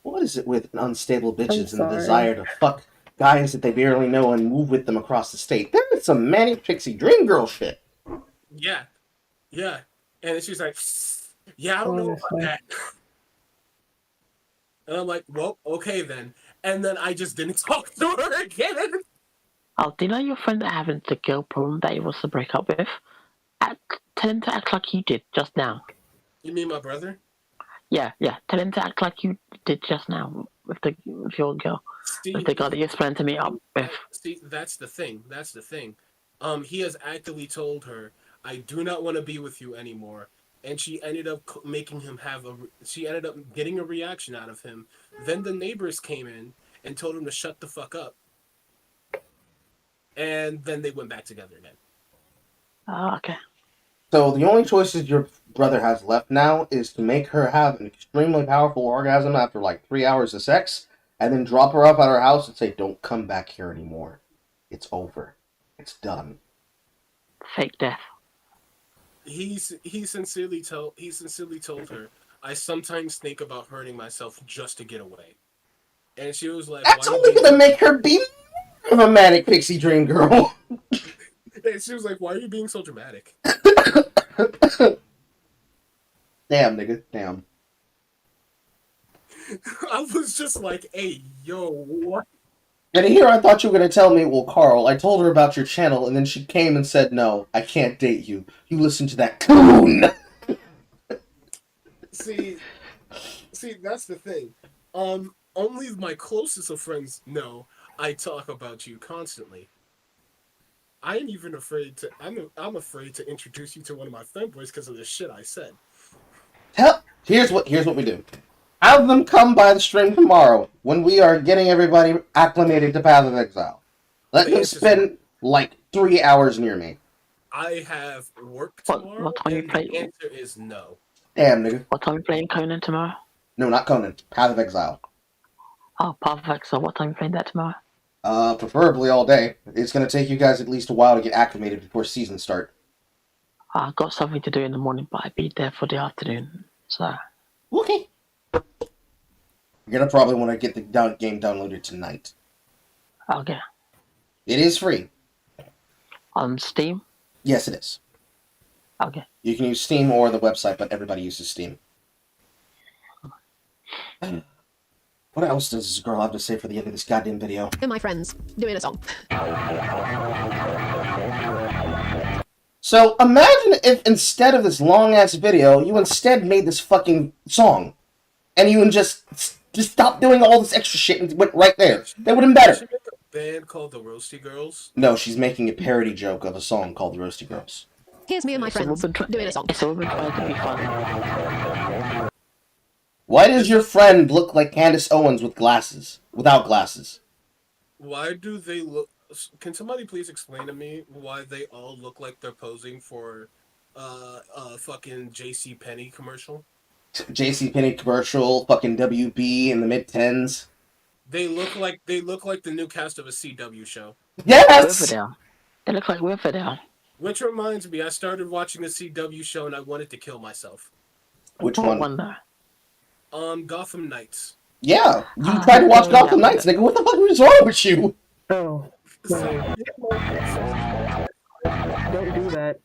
what is it with unstable bitches and the desire to fuck guys that they barely know and move with them across the state? There is some manic pixie dream girl shit. Yeah. And then she's like, yeah, I don't know about that. And I'm like, well, okay then. And then I just didn't talk to her again. Oh, do you know your friend that having the girl problem that he wants to break up with? Tell him to act like you did just now. You mean my brother? Yeah. Tell him to act like you did just now with your girl. With the girl that you planned to meet up with. See, that's the thing. He has actively told her, I do not want to be with you anymore. And she ended up making him she ended up getting a reaction out of him. Then the neighbors came in and told him to shut the fuck up. And then they went back together again. Oh, okay. So the only choices your brother has left now is to make her have an extremely powerful orgasm after like 3 hours of sex, and then drop her off at her house and say, don't come back here anymore. It's over. It's done. Fake death. He sincerely told her, I sometimes think about hurting myself just to get away. And she was like, that's only gonna make her be a manic pixie dream girl. And she was like, why are you being so dramatic? Damn, nigga, damn. I was just like, hey, yo, what? And here I thought you were going to tell me, well, Carl, I told her about your channel, and then she came and said, no, I can't date you. You listen to that coon! See, that's the thing. Only my closest of friends know I talk about you constantly. I am even afraid to, I'm afraid to introduce you to one of my fanboys because of the shit I said. Here's what we do. Have them come by the stream tomorrow when we are getting everybody acclimated to Path of Exile. Let them spend like 3 hours near me. I have work tomorrow, what time and you play? the answer is no. Damn, nigga. What time are you playing Conan tomorrow? No, not Conan. Path of Exile. Oh, perfect. So what time are you playing that tomorrow? Preferably all day. It's gonna take you guys at least a while to get acclimated before season start. I've got something to do in the morning, but I'll be there for the afternoon. So. Okay. You're gonna probably want to get the game downloaded tonight. Okay. It is free. On Steam? Yes, it is. Okay. You can use Steam or the website, but everybody uses Steam. What else does this girl have to say for the end of this goddamn video? And my friends doing a song. So imagine if instead of this long-ass video, you instead made this fucking song. And you just stopped doing all this extra shit and went right there. That would have been better. She make a band called the Roasty Girls. No, she's making a parody joke of a song called the Roasty Girls. Here's me and my friends doing a song. It's all been trying to be fun. Why does your friend look like Candace Owens with glasses? Without glasses? Why do they look... Can somebody please explain to me why they all look like they're posing for a fucking JCPenney commercial? JCPenney commercial, fucking WB in the mid-10s. They look like the new cast of a CW show. Yes! Riverdale. They look like Riverdale. Which reminds me, I started watching a CW show and I wanted to kill myself. Which one? Gotham Knights. Yeah, you tried to watch Gotham Knights, nigga. What the fuck was wrong with you? Oh. Don't do that.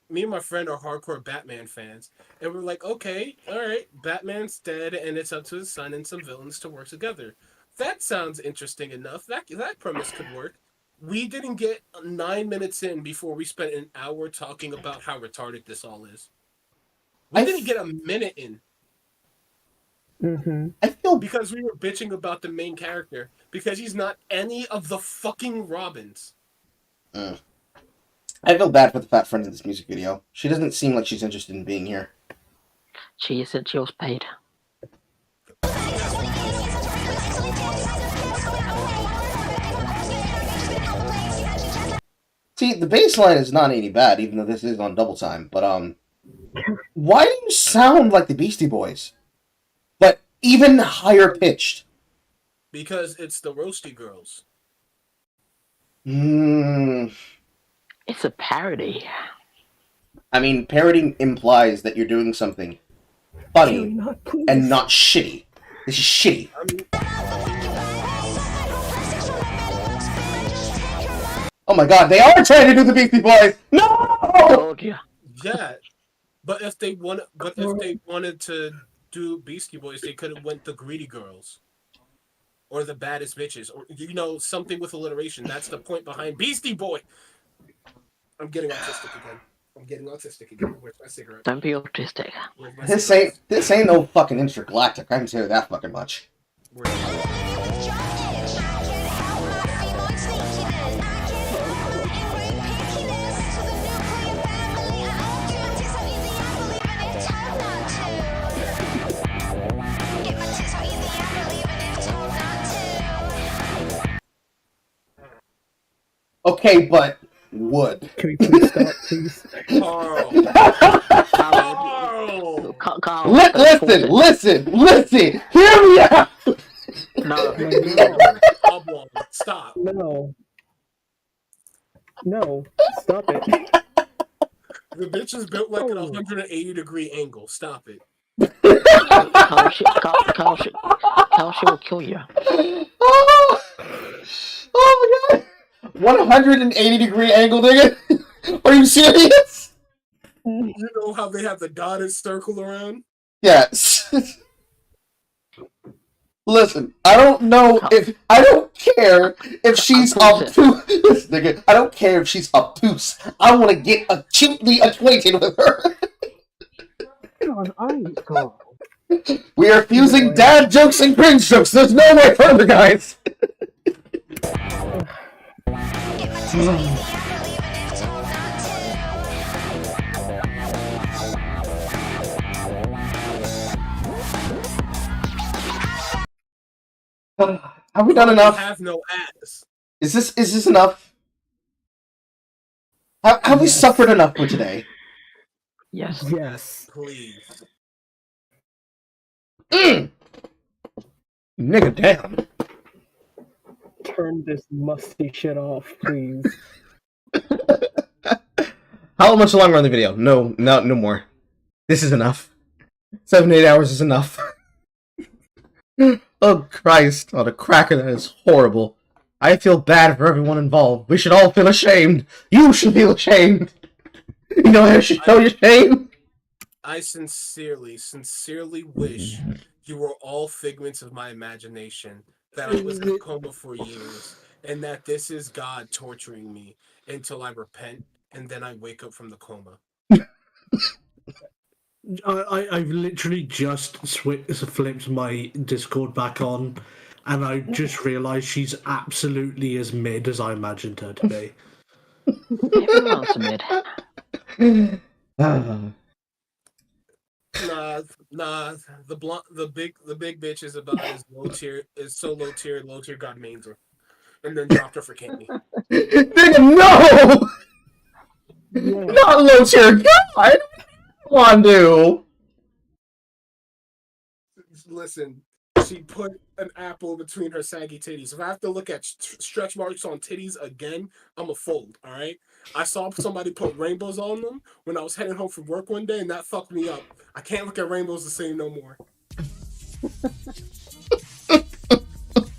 Me and my friend are hardcore Batman fans, and we're like, okay, all right, Batman's dead, and it's up to his son and some villains to work together. That sounds interesting enough. That premise could work. We didn't get 9 minutes in before we spent an hour talking about how retarded this all is. We didn't get a minute in. Mm-hmm. I feel because we were bitching about the main character because he's not any of the fucking Robins. I feel bad for the fat friend in this music video. She doesn't seem like she's interested in being here. She isn't. She was paid. See, the bass line is not any bad, even though this is on double time. But why do you sound like the Beastie Boys, but even higher pitched? Because it's the Roasty Girls. It's a parody. I mean, parodying implies that you're doing something funny and not shitty. This is shitty. Oh my god, they are trying to do the Beastie Boys! No! Yeah, but if they wanted to do Beastie Boys, they could have went the Greedy Girls. Or the Baddest Bitches, or something with alliteration. That's the point behind Beastie Boy. I'm getting autistic again. Where's my cigarette? Don't be autistic. This ain't no fucking intergalactic. I can tell you that fucking much. Okay, but wood. Can we please stop, please? Carl. Listen! Hear me out! No. Stop. No, stop it. The bitch is built like an 180-degree angle. Stop it. Carl, she will kill you. Oh my god! 180-degree angle, nigga? Are you serious? You know how they have the dotted circle around? Yes. Listen, I don't care if she's obtuse. Listen, nigga, I don't care if she's obtuse. I want to get acutely acquainted with her. We are fusing dad jokes and cringe jokes. There's no way further, guys. Have we done enough? Have no ass. Is this enough? Have we suffered enough for today? Yes. Yes. Please. Nigga, damn. Turn this musty shit off, please. How much longer on the video? No more. This is enough. 7 to 8 hours is enough. Oh Christ! Oh, the cracker, that is horrible. I feel bad for everyone involved. We should all feel ashamed. You should feel ashamed. You know how you should show your shame? I sincerely wish you were all figments of my imagination, that I was in a coma for years, and that this is God torturing me until I repent, and then I wake up from the coma. I've literally just flipped my Discord back on, and I just realised she's absolutely as mid as I imagined her to be. Everyone's mid. Nah. The big bitch is about as low tier, low tier God mains her, and then dropped her for Candy. Nigga, no! Not low tier God! On do. Listen, she put an apple between her saggy titties. If I have to look at stretch marks on titties again, I'm a fold. All right. I saw somebody put rainbows on them when I was heading home from work one day, and that fucked me up. I can't look at rainbows the same no more.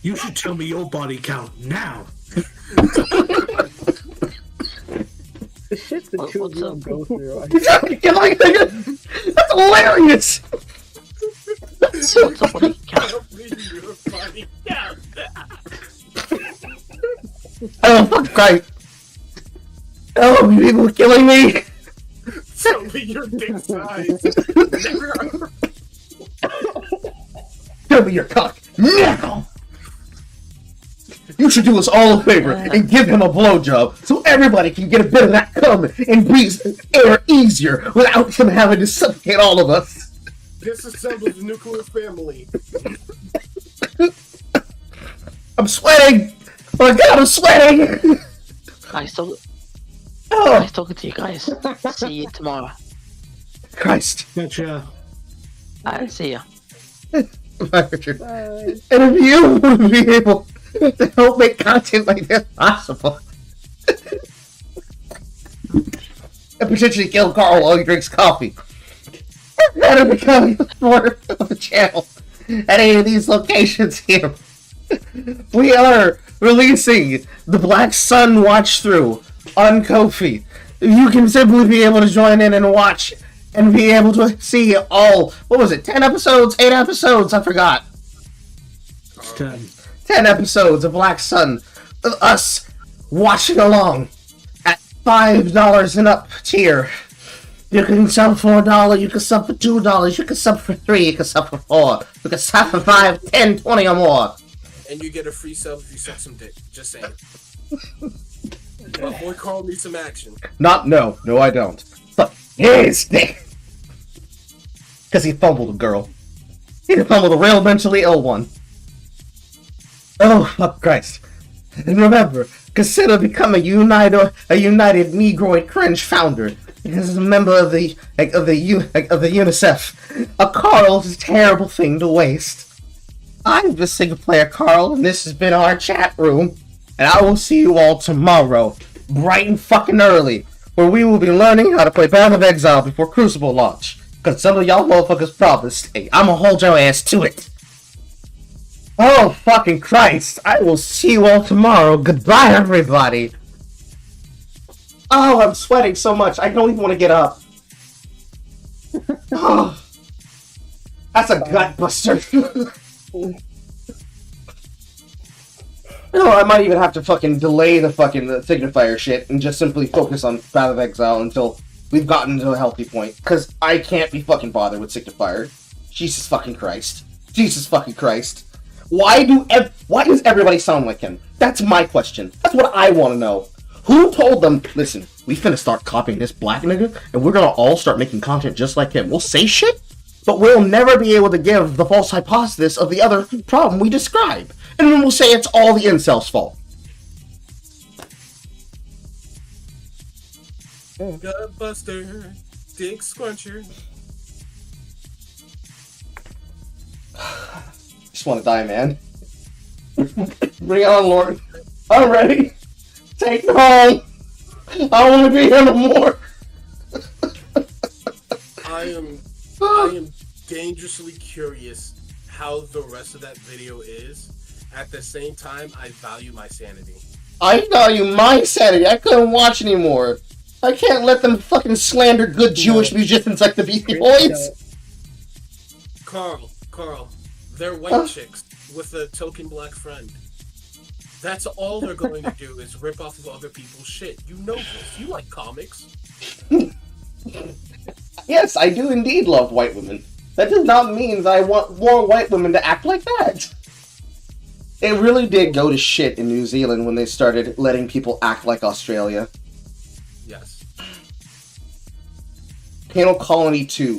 You should tell me your body count now. The shit the two of you go through. That's hilarious! Oh, fuck Christ! Oh, people are killing me! Tell me your dick size. Tell me your cock now! You should do us all a favor and give him a blowjob so everybody can get a bit of that cum and breathe air easier without him having to suffocate all of us. Disassemble the nuclear family. I'm sweating! Oh my god, I'm sweating! Nice talking to you guys. See you tomorrow. Christ. Gotcha. Alright, see ya. Richard. And if you would be able to help make content like this possible and potentially kill Carl while he drinks coffee, that'll become the support of the channel at any of these locations here. We are releasing the Black Sun Watch Through on Ko-fi. You can simply be able to join in and watch and be able to see all, what was it, 10 episodes? 8 episodes? I forgot. 10. 10 episodes of Black Sun of us watching along at $5 and up tier. You can sub for $1, you can sub for $2, you can sub for $3, you can sub for $4, you can sub for 5, 10, 20 or more. And you get a free sub if you suck some dick. Just saying. My boy Carl needs some action. No, I don't. Fuck his dick. Because he fumbled a girl. He fumbled a real mentally ill one. Oh, fuck Christ. And remember, consider becoming a united Negroid cringe founder. As a member of the UNICEF. A Carl's a terrible thing to waste. I'm the SinglePlayerCarl, and this has been our chat room. And I will see you all tomorrow, bright and fucking early, where we will be learning how to play Path of Exile before Crucible launch. Cause some of y'all motherfuckers probably stay. I'ma hold your ass to it. Oh, fucking Christ. I will see you all tomorrow. Goodbye, everybody. Oh, I'm sweating so much. I don't even want to get up. Oh, that's a gut buster. No, I might even have to fucking delay the signifier shit and just simply focus on Path of Exile until we've gotten to a healthy point. Because I can't be fucking bothered with signifier. Jesus fucking Christ. Jesus fucking Christ. Why does everybody sound like him? That's my question. That's what I want to know. Who told them, listen, we finna start copying this black nigga, and we're gonna all start making content just like him. We'll say shit, but we'll never be able to give the false hypothesis of the other problem we describe. And then we'll say it's all the incels' fault. Gutbuster, dick scruncher. Just want to die, man. Bring it on, Lord. I'm ready. Take me home. I don't want to be here no more. I am dangerously curious how the rest of that video is. At the same time, I value my sanity. I value my sanity. I couldn't watch anymore. I can't let them fucking slander good Jewish musicians like the Beastie Boys. Carl, they're white chicks with a token black friend. That's all they're going to do is rip off of other people's shit. You know this. You like comics. Yes, I do indeed love white women. That does not mean that I want more white women to act like that. It really did go to shit in New Zealand when they started letting people act like Australia. Yes. Penal Colony 2.